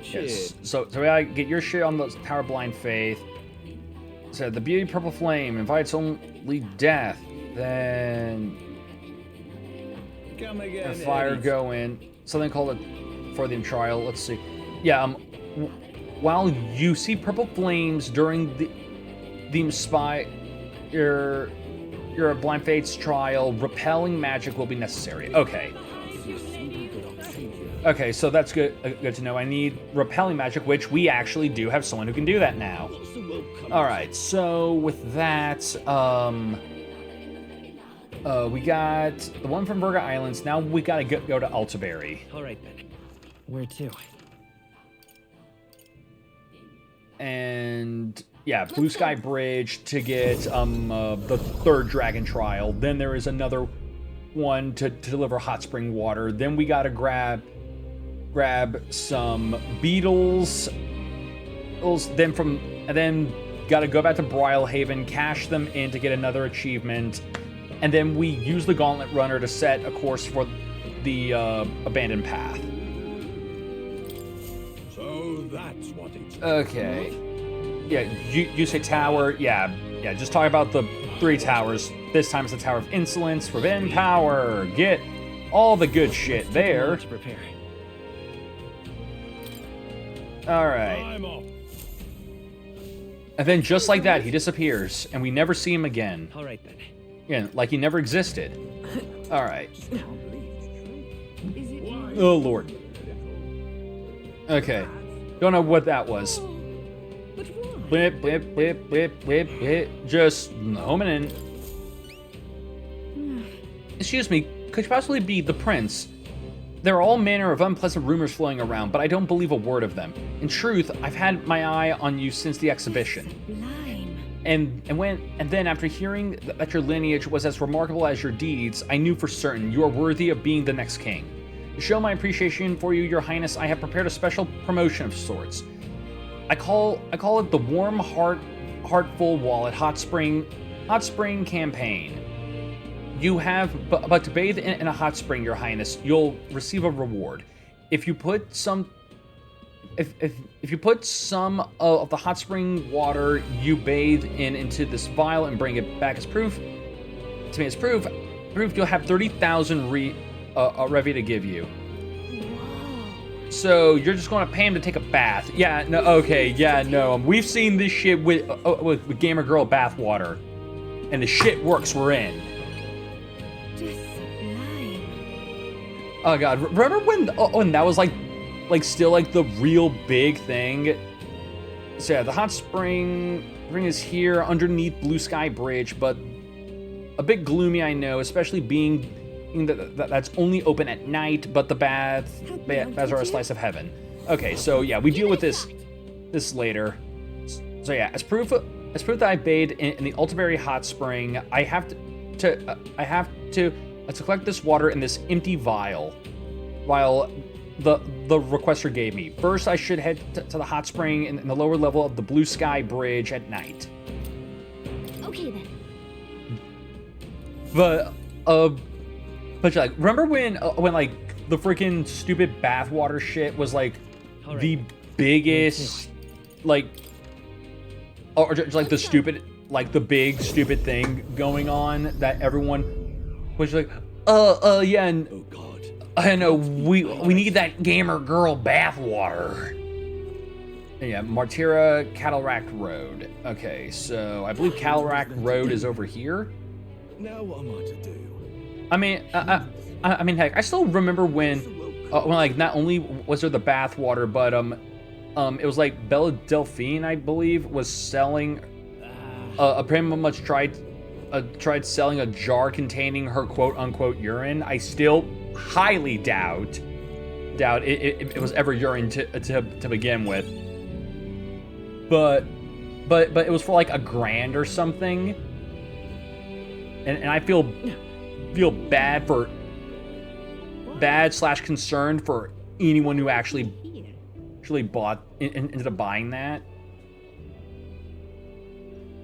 Yes. So we gotta get your shit on the Tower of Blind Faith. So the beauty purple flame invites only death. Then Come again, fire Eddie. go in. Something called a for the trial. Let's see. Yeah. While you see purple flames during the spy your Blind Faith's trial, repelling magic will be necessary. Okay. Okay, so that's good to know. I need repelling magic, which we actually do have someone who can do that now. Alright, so with that, we got the one from Verga Islands. Now we gotta go to Altaberry. Alright, then. Where to? And yeah, Blue Sky Bridge to get the 3rd dragon trial. Then there is another one to deliver hot spring water. Then we gotta grab some beetles. Then gotta go back to Brylehaven, cash them in to get another achievement, and then we use the Gauntlet Runner to set a course for the abandoned path. So that's what it's... Okay. Yeah, you say tower. Yeah, just talk about the 3 towers. This time it's the Tower of Insolence, Forbidden Power. Get all the good shit there. To prepare. All right. I'm off. And then just like that, he disappears, and we never see him again. All right, then. Yeah, like he never existed. All right. Oh, Lord. Okay. Don't know what that was. Blip, blip, blip, blip, blip, blip. Just homing in. Excuse me, could you possibly be the prince? There are all manner of unpleasant rumors flowing around, but I don't believe a word of them. In truth, I've had my eye on you since the exhibition. And then after hearing that your lineage was as remarkable as your deeds, I knew for certain you are worthy of being the next king. To show my appreciation for you, your highness, I have prepared a special promotion of sorts. I call it the Warm Heartful Wallet Hot Spring campaign. You have, but to bathe in a hot spring, your highness, you'll receive a reward. If you put some of the hot spring water you bathe into this vial and bring it back as proof, to me as proof, you'll have 30,000 revi to give you. So you're just going to pay him to take a bath? Yeah, no, okay, yeah, no. We've seen this shit with Gamer Girl bathwater, and the shit works. We're in. Oh god, remember when that was like still like the real big thing? So yeah, the hot spring is here underneath Blue Sky Bridge, but a bit gloomy, I know, especially being that's only open at night, but the baths are a slice of heaven. Okay, so yeah, we deal with this later. So yeah, as proof that I bathed in the Ultiberry hot spring, I have to collect this water in this empty vial, while the requester gave me. First, I should head to the hot spring in the lower level of the Blue Sky Bridge at night. Okay then. But like, remember when like the freaking stupid bathwater shit was like the biggest, like, or just like the stupid, like the big stupid thing going on that everyone was like, yeah, and oh god, I know we need that Gamer Girl bathwater. Yeah, Martira Cataract Road. Okay, so I believe Cataract Road is over here. Now what am I to do? I mean, heck, I still remember when like not only was there the bath water, but it was like Bella Delphine, I believe, was selling, pretty much tried selling a jar containing her quote unquote urine. I still highly doubt it was ever urine to begin with. But it was for like $1,000 or something, and I feel bad/concerned for anyone who actually ended up buying that.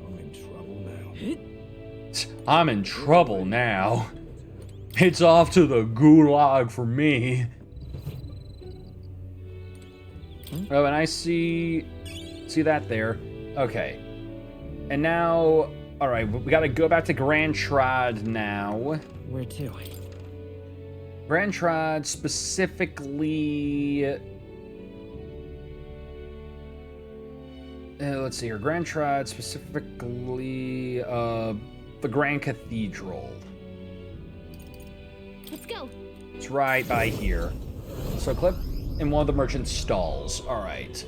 I'm in trouble now. I'm in trouble now. It's off to the gulag for me. Oh, and I see that there. Okay. And now, all right, we got to go back to Grand Trad now. Where to? Grand Trad specifically. Let's see here. Grand Trad specifically, the Grand Cathedral. Let's go. It's right by here. So clip in one of the merchant's stalls. All right.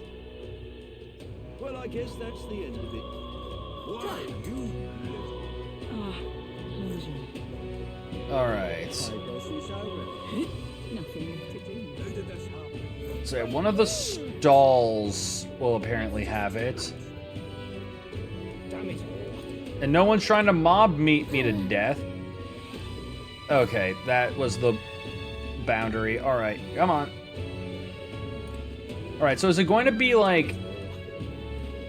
Well, I guess that's the end of it. Why you? All right. So yeah, one of the stalls will apparently have it. And no one's trying to mob me to death. Okay, that was the boundary. All right, come on. All right, so is it going to be like,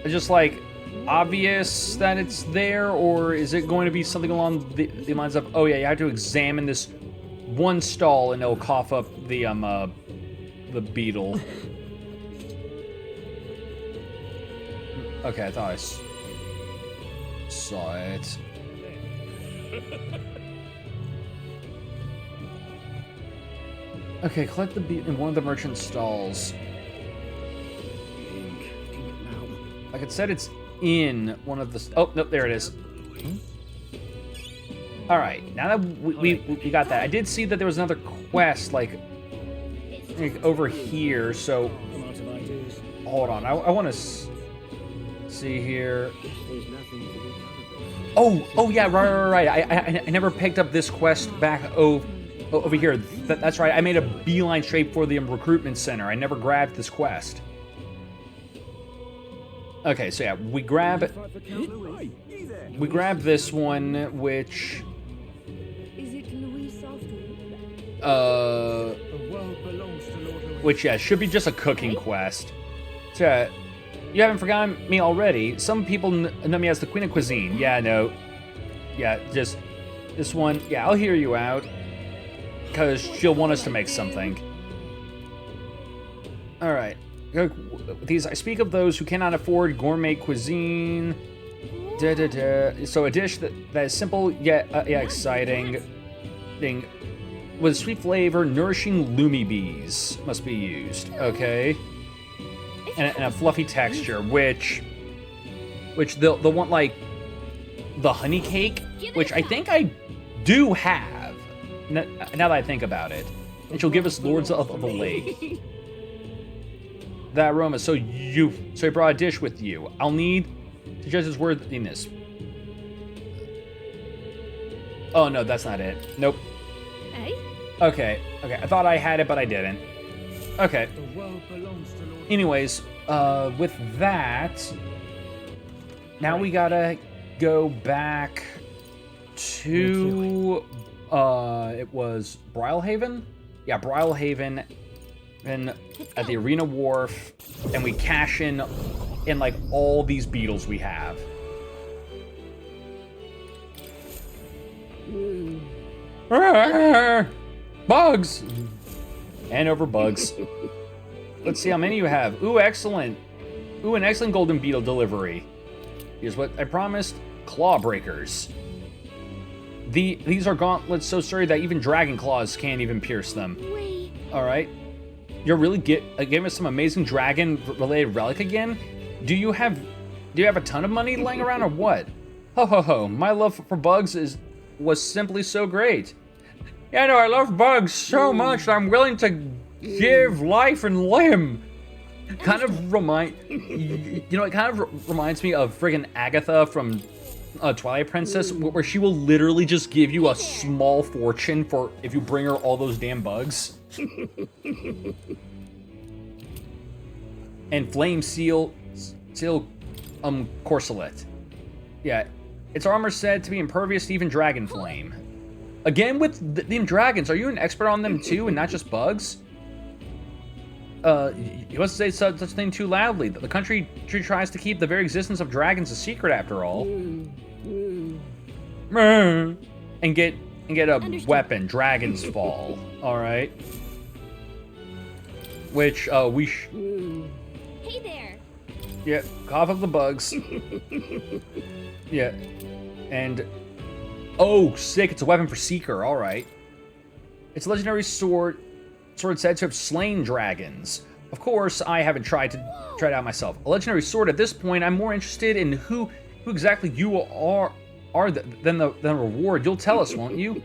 just like obvious that it's there, or is it going to be something along the lines of, oh yeah, you have to examine this one stall and it'll cough up the beetle? Okay, I thought I saw it. Okay, collect the beetle in one of the merchant stalls. Like it said, it's in one of the... Oh, nope, there it is. All right, now that we got that, I did see that there was another quest, like over here, so... Hold on, I want to see here. Oh yeah, right. I never picked up this quest back over here. That's right, I made a beeline straight for the recruitment center. I never grabbed this quest. Okay, so yeah, we grab this one, which... Which, yeah, should be just a cooking quest. So, yeah, you haven't forgotten me already. Some people know me as the Queen of Cuisine. Yeah, no. Yeah, just this one. Yeah, I'll hear you out. Because she'll want us to make something. Alright. These, I speak of those who cannot afford gourmet cuisine. So a dish that is simple yet exciting. With sweet flavor, nourishing lumi bees must be used. Okay. And a fluffy texture, which they'll want, like, the honey cake, which I think I do have, now that I think about it. And she'll give us Lords of the Lake. That aroma, so you brought a dish with you. I'll need to judge its worthiness. Oh, no, that's not it. Nope. Okay, I thought I had it, but I didn't. Okay. Anyways, with that, now we gotta go back to, it was Brylehaven? Yeah, Brylehaven, and at the Arena Wharf, and we cash in like, all these beetles we have. Bugs! And over bugs. Let's see how many you have. Ooh, excellent. Ooh, an excellent golden beetle delivery. Here's what I promised. Claw breakers. These are gauntlets so sturdy that even dragon claws can't even pierce them. Alright. You're really giving us some amazing dragon-related relic again? Do you have a ton of money laying around or what? Ho ho ho, my love for bugs was simply so great. Yeah, no, I love bugs so much that I'm willing to give life and limb. It kind of reminds me of friggin' Agatha from Twilight Princess, where she will literally just give you a small fortune for if you bring her all those damn bugs. And Flame Seal Corselet. Yeah, its armor said to be impervious to even dragon flame. Again with them dragons, are you an expert on them too and not just bugs? You must say such a thing too loudly. The country tries to keep the very existence of dragons a secret after all. And get a weapon, Dragon's Fall. Alright. Which, Hey there! Yeah, cough up the bugs. Yeah. And... Oh, sick, it's a weapon for Seeker, alright. It's a legendary sword said to have slain dragons. Of course, I haven't tried it out myself. A legendary sword, at this point, I'm more interested in who exactly you are than the reward. You'll tell us, won't you?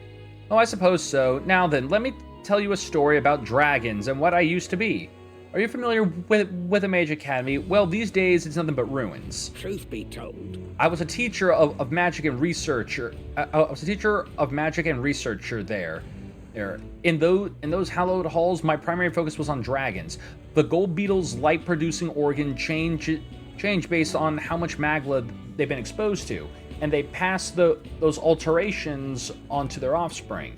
Oh, I suppose so. Now then, let me tell you a story about dragons and what I used to be. Are you familiar with a mage academy? Well, these days, it's nothing but ruins. Truth be told, I was a teacher of magic and researcher. There. In those hallowed halls, my primary focus was on dragons. The gold beetle's light-producing organ change based on how much magla they've been exposed to, and they pass those alterations onto their offspring.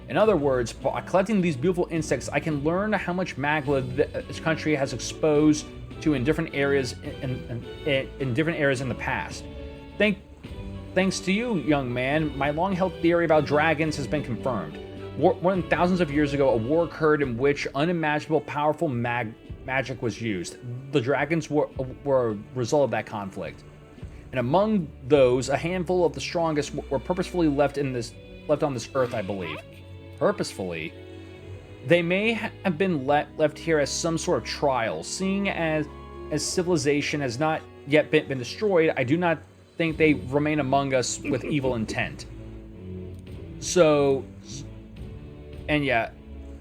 In other words, by collecting these beautiful insects, I can learn how much magla this country has exposed to in different areas in different areas in the past. Thanks to you, young man, my long-held theory about dragons has been confirmed. More than thousands of years ago, a war occurred in which unimaginable, powerful magic was used. The dragons were a result of that conflict. And among those, a handful of the strongest were purposefully left on this earth, I believe. Purposefully? They may have been left here as some sort of trial, seeing as civilization has not yet been destroyed, I do not think they remain among us with evil intent. So, and yeah,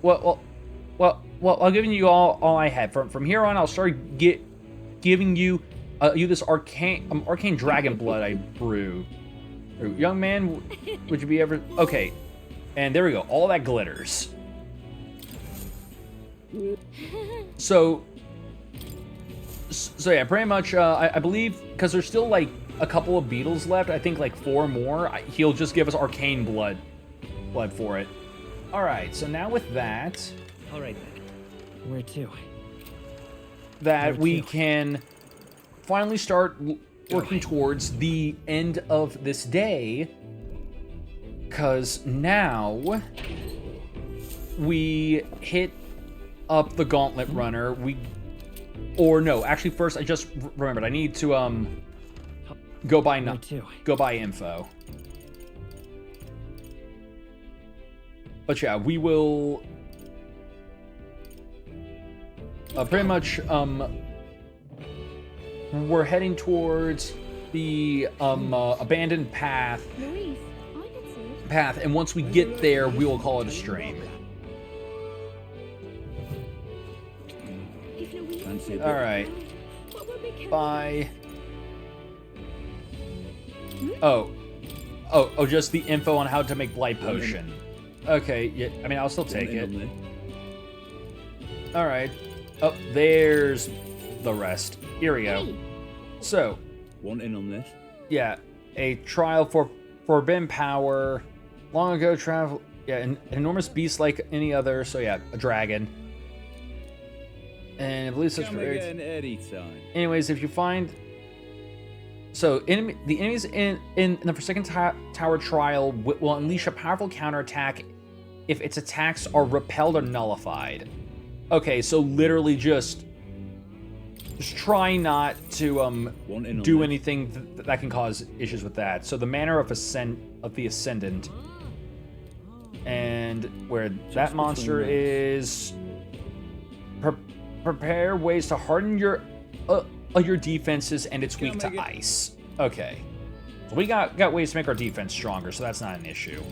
well, I'm giving you all I have. From here on, I'll start giving you this arcane dragon blood I brew. Young man, would you be ever... Okay, and there we go. All that glitters. So yeah, pretty much, I believe, because there's still, like, a couple of beetles left, I think, like, 4 more, he'll just give us arcane blood for it. Alright, so now with that... Alright, then. Where to? That we can finally start working towards the end of this day, because now we hit up the gauntlet runner. Actually first I just remembered I need to go buy info. But yeah, we will pretty much we're heading towards the abandoned path, and once we get there, we will call it a stream. All right. Bye. Oh, just the info on how to make Blight Potion. Okay, yeah, I mean, I'll still take it. All right. Oh, there's the rest. Here we go. So, one in on this. Yeah, a trial for forbidden power. Long ago, travel. Yeah, an enormous beast like any other. So yeah, a dragon. And I believe such. Anyways, if you find. So the enemies in the Forsaken Tower trial will unleash a powerful counterattack if its attacks are repelled or nullified. Okay, so literally just try not to do anything that can cause issues with that. So the manner of the Ascendant, and where that monster is, prepare ways to harden your defenses, and it's weak to ice. Okay, so we got ways to make our defense stronger, so that's not an issue.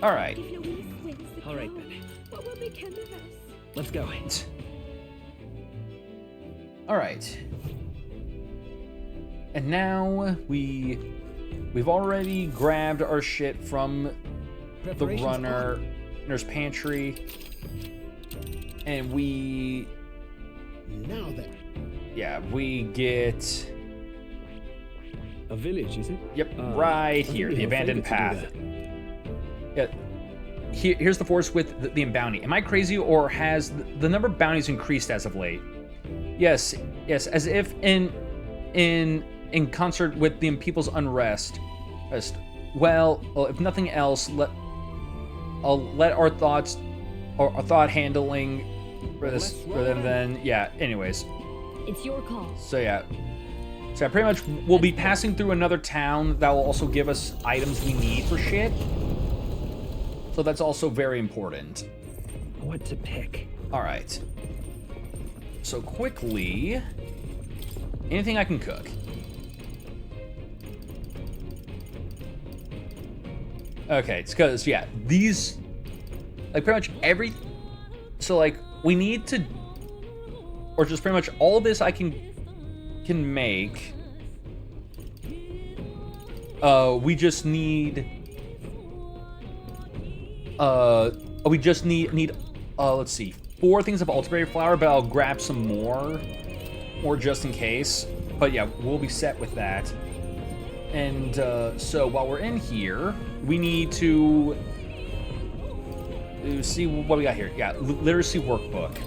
All right. All right then. Let's go. All right. And now we've already grabbed our shit from the runner's pantry, and now then. Yeah, we get a village, is it? Yep, right here, the abandoned path. Yeah. Here's the forest with the bounty. Am I crazy, or has the number of bounties increased as of late? Yes, as if in concert with the people's unrest. Well, if nothing else, let our thoughts or our thought handling for this rather than yeah. Anyways, it's your call. So yeah, pretty much we'll be passing through another town that will also give us items we need for shit. So that's also very important. What to pick? All right. So quickly, anything I can cook. Okay, it's because, yeah, these, like, pretty much so, like, we need to, or just pretty much all this I can make. We just need, let's see, 4 things of ultimatum flour, but I'll grab some more just in case. But yeah, we'll be set with that. And so while we're in here, we need to see what we got here. Yeah, literacy workbook.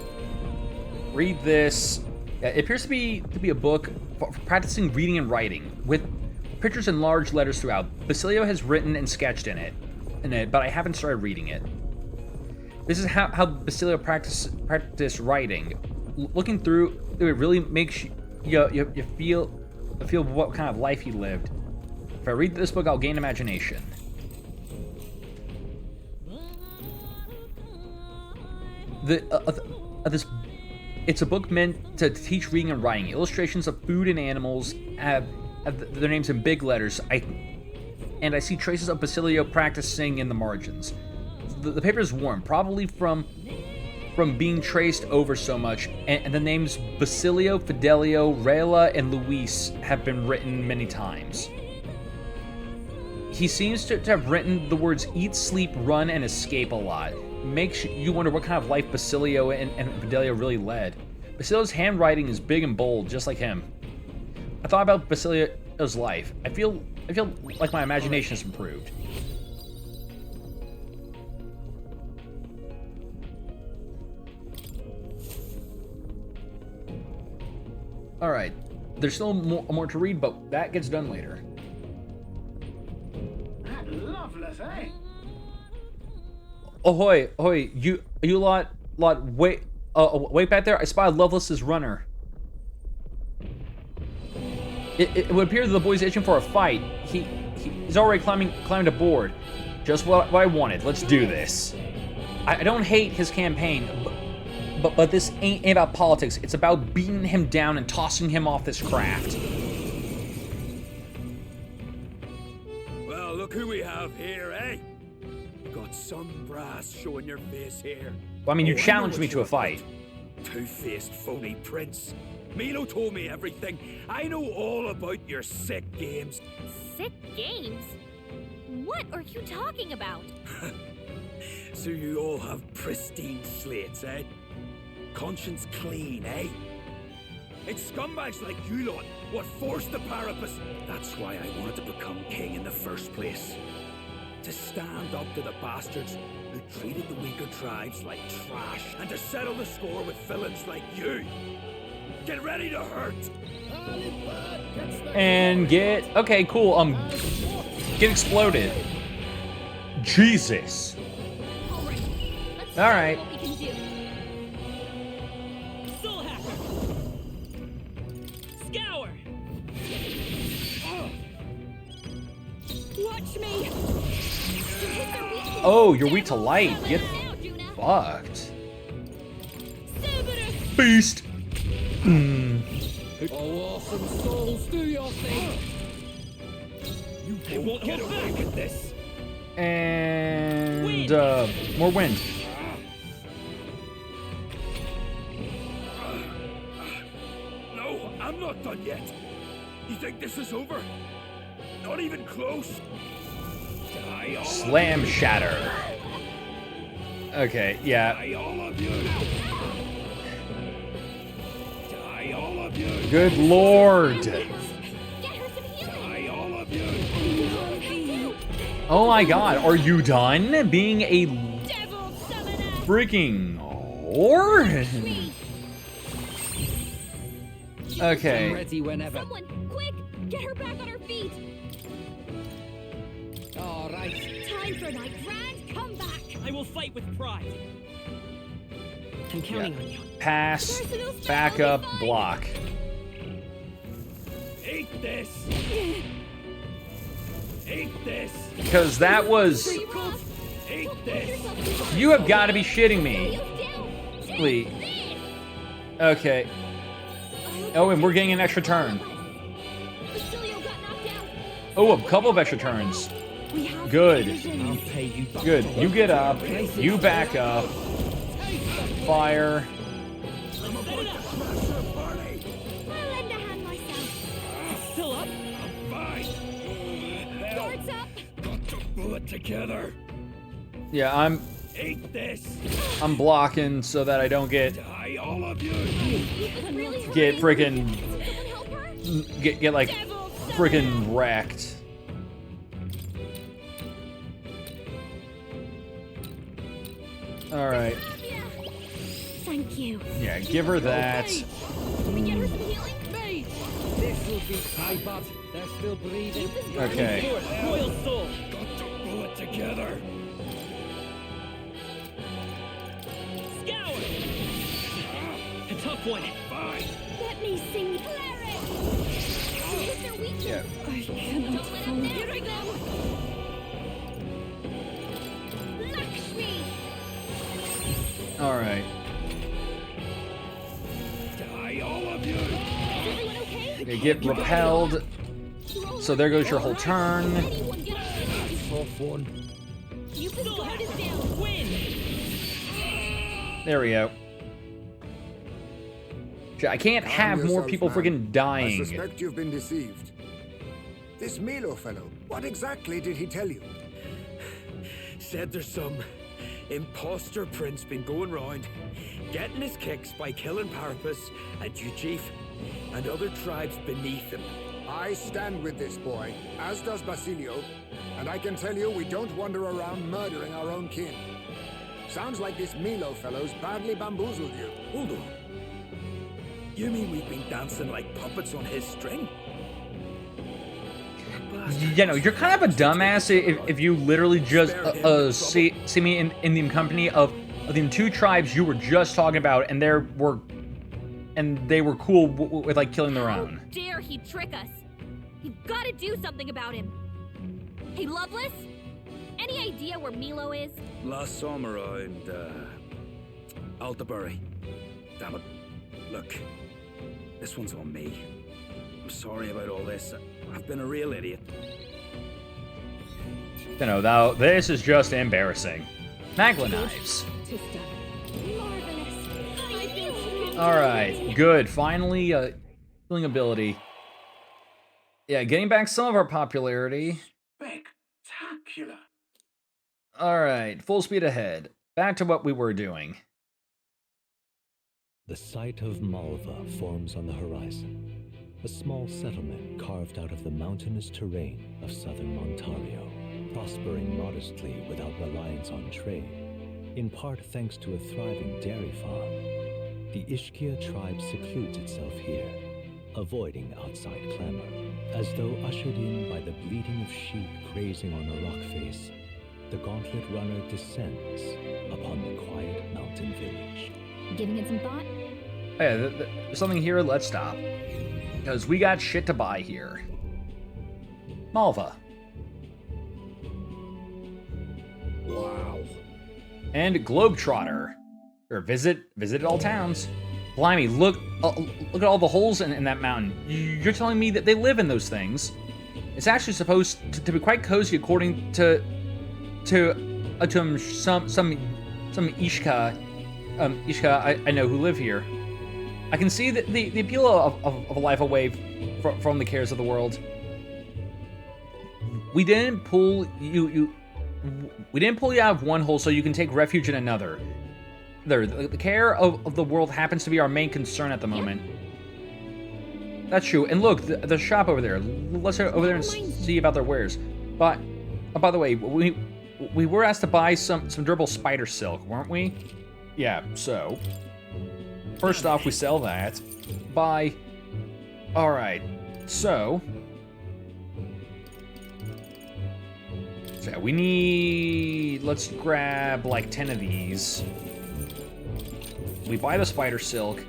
Read this. Yeah, it appears to be a book for practicing reading and writing with pictures in large letters throughout. Basilio has written and sketched in it, but I haven't started reading it. This is how Basilio practiced writing. Looking through it really makes you feel what kind of life he lived. If I read this book, I'll gain imagination. It's a book meant to teach reading and writing. Illustrations of food and animals have their names in big letters. I see traces of Basilio practicing in the margins. The paper is worn, probably from being traced over so much, and the names Basilio, Fidelio, Rayla, and Luis have been written many times. He seems to have written the words eat, sleep, run, and escape a lot. Makes you wonder what kind of life Basilio and Fidelio really led. Basilio's handwriting is big and bold, just like him. I thought about Basilio's life. I feel like my imagination has improved. Alright, there's still more to read, but that gets done later. Loveless, eh? Ahoy, ahoy, you lot, wait back there. I spy Lovelace's runner. It would appear that the boy's itching for a fight. He's already climbed aboard. Just what I wanted. Let's do this. I don't hate his campaign, but this ain't about politics. It's about beating him down and tossing him off this craft. Well, look who we have here, eh? Got some brass showing your face here. Well, I mean, you challenged me to a fight. Two-faced phony prince. Milo told me everything. I know all about your sick games. Sick games? What are you talking about? So you all have pristine slates, eh? Conscience clean, eh? It's scumbags like you lot what forced the Parapus. That's why I wanted to become king in the first place. To stand up to the bastards who treated the weaker tribes like trash, and to settle the score with villains like you. Get ready to hurt! And okay, cool, get exploded. Jesus. Alright. Scour! Watch me! Oh, you're weak to light. Get fucked. Beast. Oh, awesome souls, do your thing. You won't get away with this. And more wind. No, I'm not done yet. You think this is over? Not even close. Slam shatter. Okay, yeah. Good lord. Oh my god, are you done being a freaking whore? Okay. I'm ready whenever. Someone, quick! Get her back on her feet! All right. Time for my grand comeback! I will fight with pride. I'm counting on you. Pass, back up, block. Eat this! Eat this! Because that was... Eat this! You have got to be shitting me. Please. Okay. Oh, and we're getting an extra turn. Oh, a couple of extra turns. Good. Good. You get up. You back up. Fire. Still up? Guards up! Got to pull it together. Yeah, I'm Eat this! I'm blocking so that I don't get Die, all of you! freaking get like freaking wrecked. All right. Thank you. Yeah, give her that. Can we get her some healing? Mate, this will be high, but they're still breathing. Okay. Royal soul. Got to pull it together. Scour. A tough one. Fine. Let me sing cleric. Is there weakness? Yeah. I cannot hold it. Here I go. Lakshmi. All right. They get repelled. So there goes your whole turn. Tough one. There we go. I can't have more people friggin' dying. I suspect you've been deceived. This Milo fellow, what exactly did he tell you? Said there's some imposter prince been going round, getting his kicks by killing Parapus and Ujif and other tribes beneath him. I stand with this boy, as does Basilio, and I can tell you we don't wander around murdering our own kin. Sounds like this Milo fellow's badly bamboozled you. Hold on. You mean we've been dancing like puppets on his string? You know, you're kind of a dumbass if you literally just see me in the company of the two tribes you were just talking about, and they were cool with like killing their own. How dare he trick us? You've got to do something about him. Hey, Loveless, any idea where Milo is? Last summer around Altabury. Damn it. Look, this one's on me. I'm sorry about all this. I've been a real idiot. You know, though, this is just embarrassing. Magla knives. Alright, good. Finally, healing ability. Yeah, getting back some of our popularity. Spectacular. Alright, full speed ahead. Back to what we were doing. The site of Malva forms on the horizon. A small settlement carved out of the mountainous terrain of southern Ontario, prospering modestly without reliance on trade, in part thanks to a thriving dairy farm. The Ishkia tribe secludes itself here, avoiding outside clamor, as though ushered in by the bleating of sheep grazing on a rock face. The gauntlet runner descends upon the quiet mountain village. Giving it some thought? Hey, there's something here. Let's stop. Because we got shit to buy here. Malva. Wow. And Globetrotter. Or visit all towns. Blimey, look at all the holes in that mountain. You're telling me that they live in those things. It's actually supposed to be quite cozy according to some Ishka. Ishka I know who live here. I can see the appeal of a life away from the cares of the world. We didn't pull you out of one hole so you can take refuge in another. The care of the world happens to be our main concern at the moment. That's true. And look, the shop over there. Let's go over there and see about their wares. But by the way, we were asked to buy some durable spider silk, weren't we? Yeah. So. First off, we sell that. Buy. Alright. So yeah, we need... Let's grab like 10 of these. We buy the spider silk.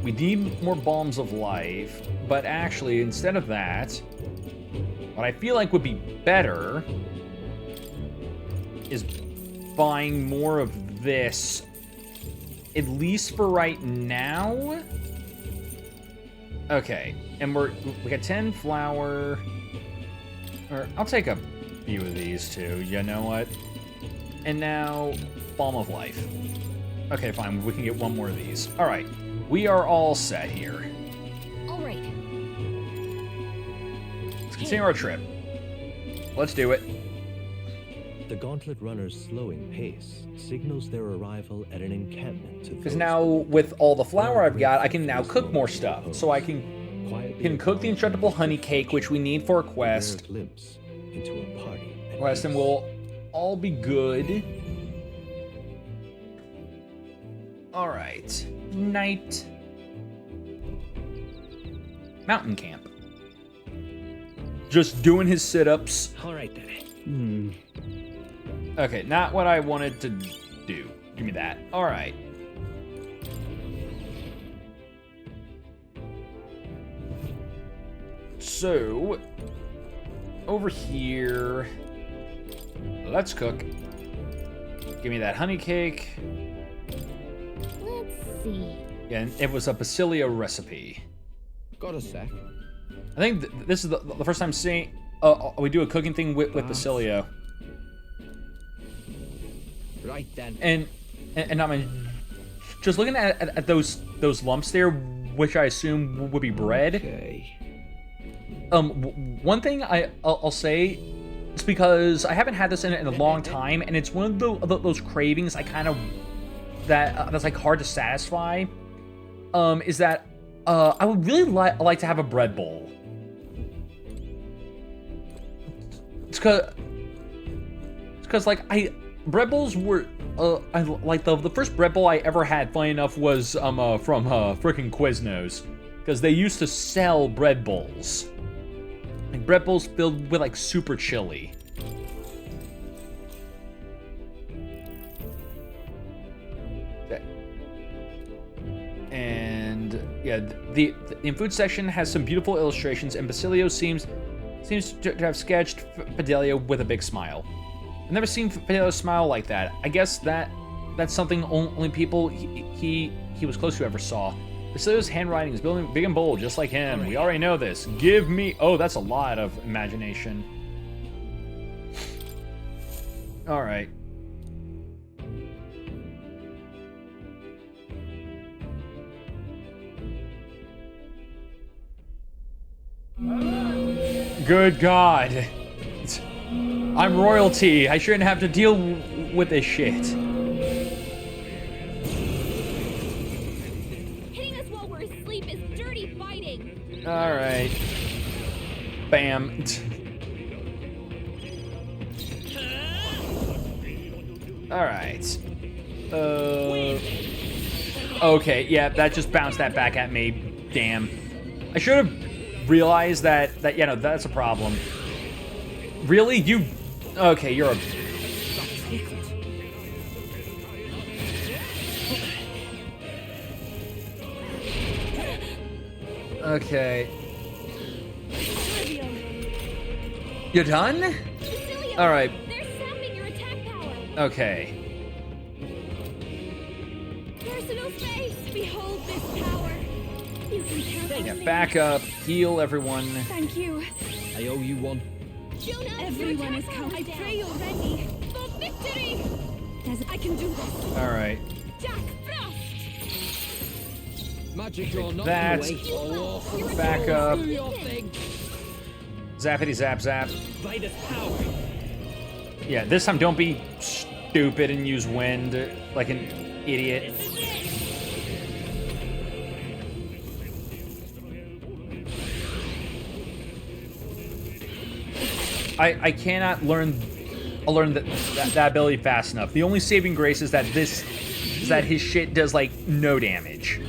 We need more balms of life. But actually, instead of that, what I feel like would be better is buying more of this. At least for right now. Okay, and we got 10 flour. Or I'll take a few of these too. You know what? And now balm of life. Okay, fine. We can get one more of these. All right, we are all set here. All right. Let's continue our trip. Let's do it. The gauntlet runner's slowing pace signals their arrival at an encampment to because now with all the flour I've got, I can now cook more stuff. So I can cook the indestructible honey cake, which we need for a quest. Into a party Quest, and we'll all be good. All right, night. Mountain camp. Just doing his sit-ups. All right then. Okay, not what I wanted to do. Give me that. All right. So, over here, let's cook. Give me that honey cake. Let's see. Yeah, and it was a Basilio recipe. Got a sec. I think this is the first time seeing we do a cooking thing with Basilio. Right then. And I mean, just looking at those lumps there, which I assume would be bread. Okay. One thing I'll say, it's because I haven't had this in a long time, and it's one of those cravings I kind of that's like hard to satisfy. Is that I would really like to have a bread bowl. It's because like bread bowls were I like the first bread bowl I ever had, funny enough, was from frickin' Quiznos, because they used to sell bread bowls, like bread bowls filled with like super chili. And yeah, the food section has some beautiful illustrations, and Basilio seems to have sketched Fidelio with a big smile. I've never seen Fidelio smile like that. I guess that's something only people he was close to ever saw. Basilio's handwriting is big and bold, just like him. We already know this. Give me... Oh, that's a lot of imagination. All right. Good God. I'm royalty. I shouldn't have to deal with this shit. Hitting us while we're asleep is dirty fighting. All right. Bam. All right. Okay, yeah, that just bounced that back at me. Damn. I should have realized that yeah, no, that's a problem. Really? You... Okay, you're a... Okay. You're done? Alright. Okay. Personal space. Behold this power. You can count on Yeah, me. back up. Heal everyone. Thank you. I owe you one. Jonah, everyone is counting. I pray you're ready. For victory! I can do this. Alright. Jack Frost! Magic or not. That. Back up. Do your thing. Zappity zap zap. By this power. Yeah, this time don't be stupid and use wind like an idiot. I cannot learn that ability fast enough. The only saving grace is that his shit does like no damage.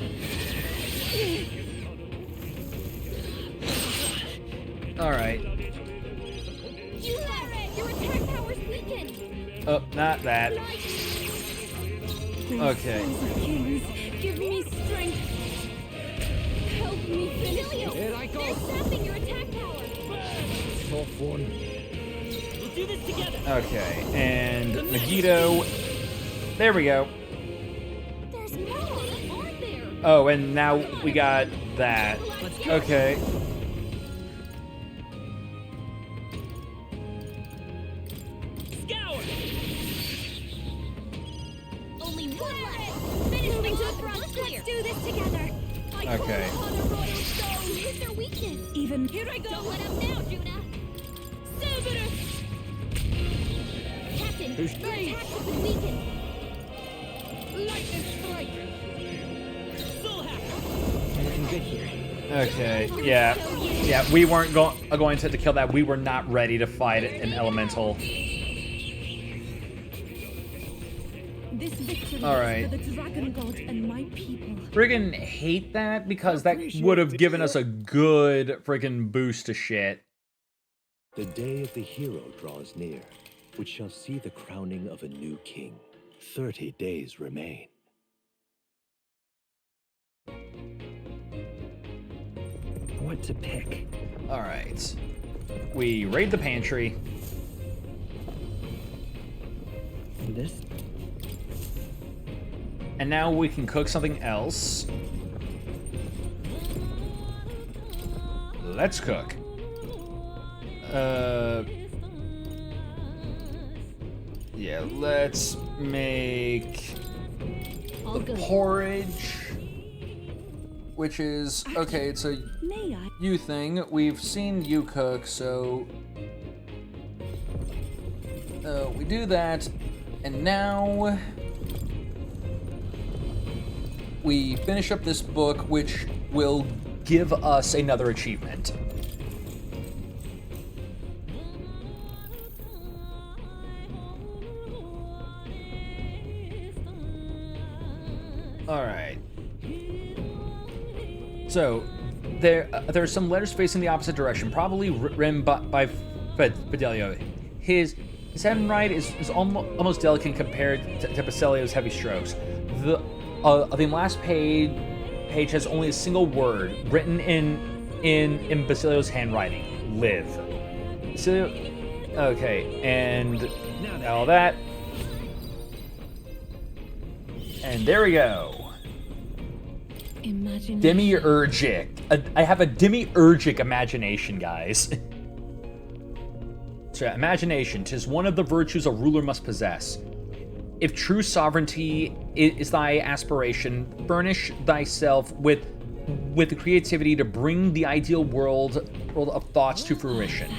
All right. Your attack power's weakened. Oh, not that. Okay. Kings, give me strength. Help me finish this. Here I go. They're sapping your attack power. Tough one. We'll do this together. Okay, and Megiddo. There we go. There's more, aren't there? Oh, and now we got that. Okay. Scour. Only one left. Finish me to the front. Let's do this together. Okay. Here's their weakness. Even here I go. Don't let up now, Juna. Cerberus. Captain, your attack has been weakened. Lightning strike. Soul hacker. Looking good here. Okay. Yeah. Yeah. We weren't going to kill that. We were not ready to fight an elemental. This victory All right. is for the dragon god and my people. Friggin' hate that because that would have given us a good friggin' boost to shit. The day of the hero draws near, which shall see the crowning of a new king. 30 days remain. What to pick? All right. We raid the pantry. This? And now we can cook something else. Let's cook. Yeah, let's make the porridge, which is, okay, it's a you thing. We've seen you cook, so we do that, and now we finish up this book, which will give us another achievement. All right. So there are some letters facing the opposite direction, probably written by Fidelio. His handwriting is almost delicate compared to Basilio's heavy strokes. The last page has only a single word written in Basilio's handwriting: live. Basilio, okay, and all that, and there we go. Demiurgic. I have a demiurgic imagination, guys. So, imagination, 'tis one of the virtues a ruler must possess. If true sovereignty is thy aspiration, furnish thyself with the creativity to bring the ideal world of thoughts to fruition.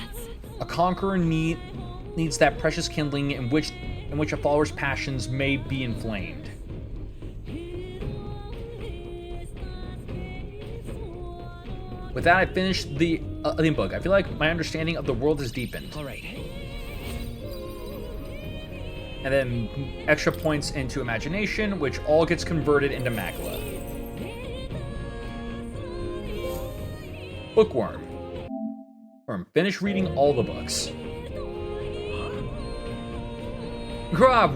A conqueror needs that precious kindling in which a follower's passions may be inflamed. With that, I finished the book. I feel like my understanding of the world has deepened. All right. And then extra points into imagination, which all gets converted into magla. Bookworm. Finish reading all the books. Grab,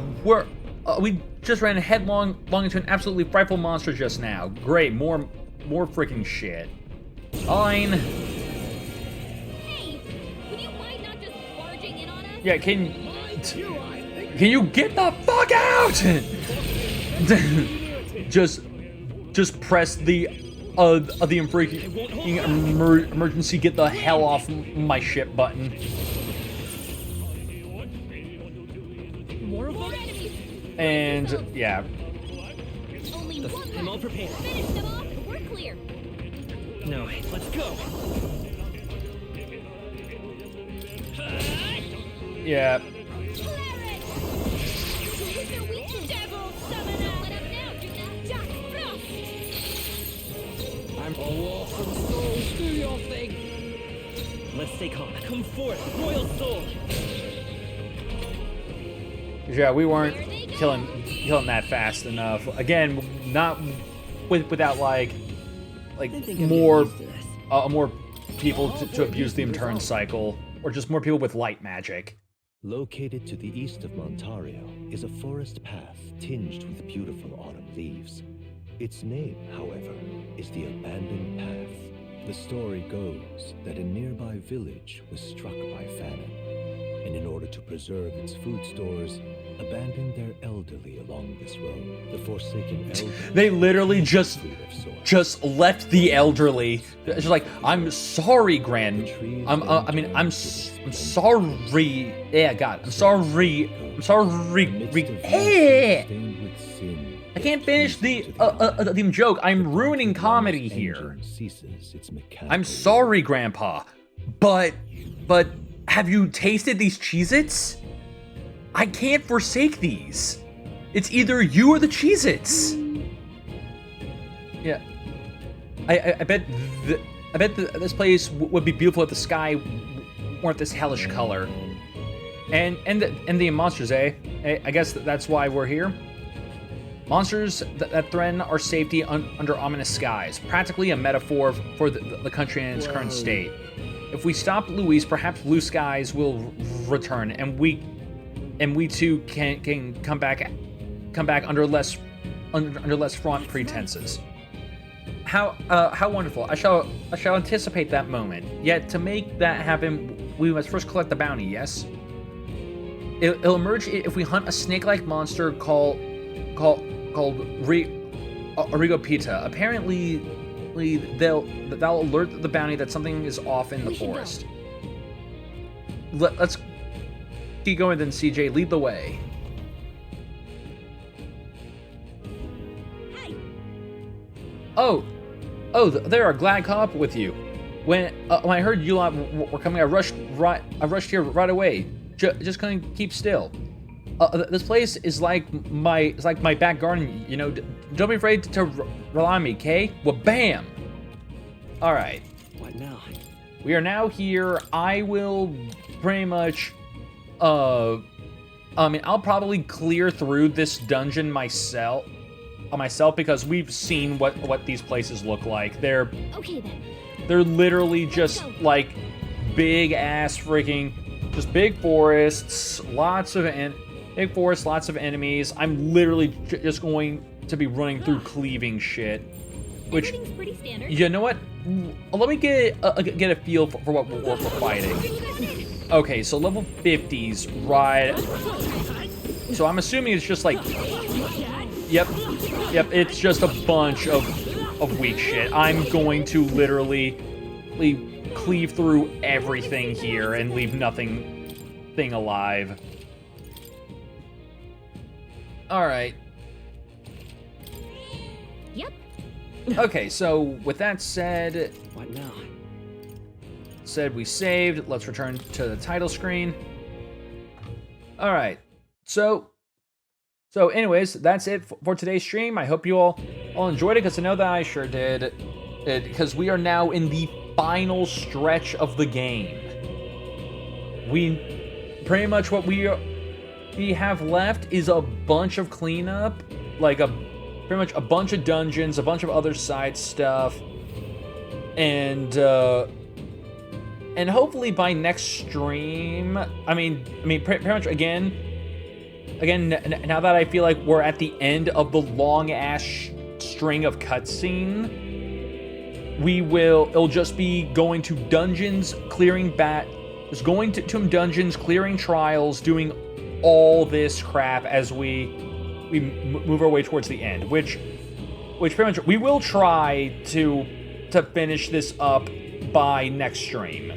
we just ran headlong into an absolutely frightful monster just now. Great, more freaking shit. Fine. Hey, would you mind not just barging in on us? Yeah, can you get the fuck out? just press the freaking emergency get the hell off my ship button. More of them? And yeah. Only one. I'm all prepared. Finish them off. We're clear. No, let's go. Yeah. I'm awesome souls. Do your thing. Let's stay calm. Come forth, royal soul. Yeah, we weren't killing that fast enough. Again, not without like more people to abuse the return cycle, or just more people with light magic. Located to the east of Montario is a forest path tinged with beautiful autumn leaves. Its name, however, is the Abandoned Path. The story goes that a nearby village was struck by famine, and in order to preserve its food stores, abandoned their elderly along this road. The forsaken elderly. They literally just left the elderly. It's just like, I'm sorry, Gran. I'm sorry. Yeah, God. I'm sorry. I can't finish the joke. I'm ruining comedy here. I'm sorry, Grandpa. But have you tasted these Cheez-Its? I can't forsake these. It's either you or the Cheez-Its. Yeah. I bet this place would be beautiful if the sky weren't this hellish color. And the monsters, eh? I guess that's why we're here. Monsters that threaten our safety under ominous skies. Practically a metaphor for the country in its current state. If we stop Luis, perhaps blue skies will return, and we too can come back under less fraught pretenses. How wonderful! I shall anticipate that moment. Yet to make that happen, we must first collect the bounty. Yes. It'll emerge if we hunt a snake-like monster called called Origo Pita. Apparently, that'll alert the bounty that something is off in the forest. Let's keep going then, CJ. Lead the way. Oh, there are glad caught up with you. When I heard you lot were coming, I rushed here right away. Just couldn't keep still. This place is like my back garden, you know. Don't be afraid to rely on me, okay? Well, bam. All right. What now? We are now here. I will pretty much, I mean, I'll probably clear through this dungeon myself because we've seen what these places look like. They're Okay then. They're literally just like big ass freaking, just big forests, lots of enemies. I'm literally just going to be running through cleaving shit. Which, pretty standard. you know what? Let me get a feel for what we're fighting. Okay, so level 50s, right? So I'm assuming it's just like, yep, it's just a bunch of weak shit. I'm going to literally cleave through everything here and leave nothing alive. Alright. Yep. Okay, so with that said... What now? Said we saved. Let's return to the title screen. Alright. So anyways, that's it for today's stream. I hope you all enjoyed it, because I know that I sure did. Because we are now in the final stretch of the game. Pretty much what we have left is a bunch of cleanup, like pretty much a bunch of dungeons, a bunch of other side stuff, and hopefully by next stream, I mean pretty much again, now that I feel like we're at the end of the long ass string of cutscene, it'll just be going to dungeons, clearing just going to dungeons, clearing trials, doing all this crap as we move our way towards the end, which pretty much we will try to finish this up by next stream.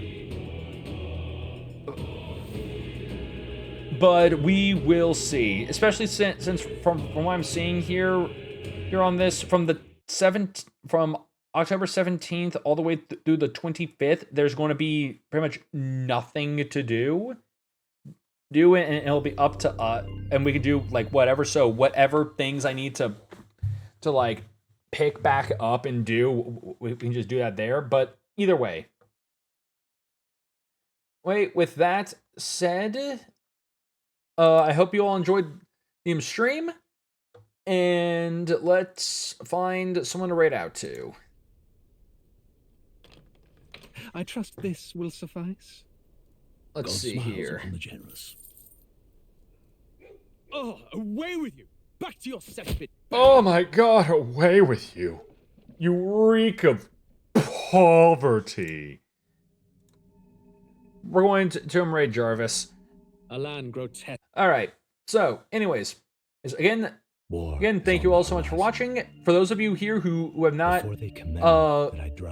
But we will see, especially since from what I'm seeing here on this, from October 17th all the way through the 25th, there's going to be pretty much nothing to do it, and it'll be up to us, and we can do like whatever. So whatever things I need to like pick back up and do, we can just do that there. But either way, with that said, I hope you all enjoyed the stream, and let's find someone to raid out to. I trust this will suffice. Let's see here. The generous. Oh, away with you! Back to your cesspit! Oh my god, away with you! You reek of poverty. We're going to raid Jarvis. Alan grotesque. Alright, so, anyways, again, thank you all so much for watching. For those of you here who have not,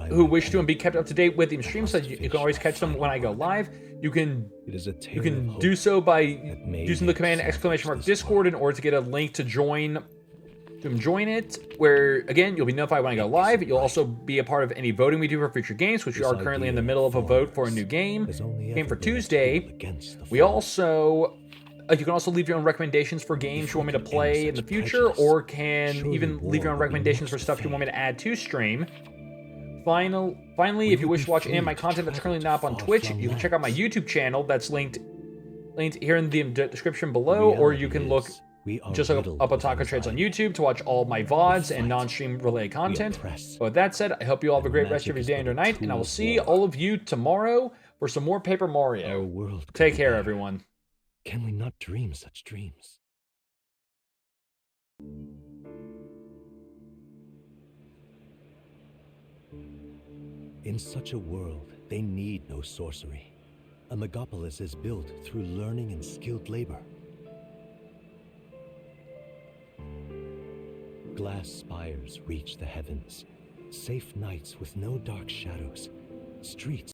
who wish to and be kept up to date with the streams, so you can always catch them when I go live, you can do so by using the command !Discord in order to get a link to join it, where, again, you'll be notified when I go live. You'll also be a part of any voting we do for future games, which we are currently in the middle of a vote for a new game for Tuesday. We also... you can also leave your own recommendations for games you want me to play in the future, or can even leave your own recommendations for stuff you want me to add to stream. Finally, if you wish to watch any of my content that's currently not up on Twitch, you can check out my YouTube channel that's linked here in the description below, or you can just look up Otaku Trades on YouTube to watch all of my VODs and non-stream related content. But with that said, I hope you all have a great rest of your day and your night, and I will see all of you tomorrow for some more Paper Mario. Take care, everyone. Can we not dream such dreams? In such a world, they need no sorcery. A megapolis is built through learning and skilled labor. Glass spires reach the heavens, safe nights with no dark shadows, streets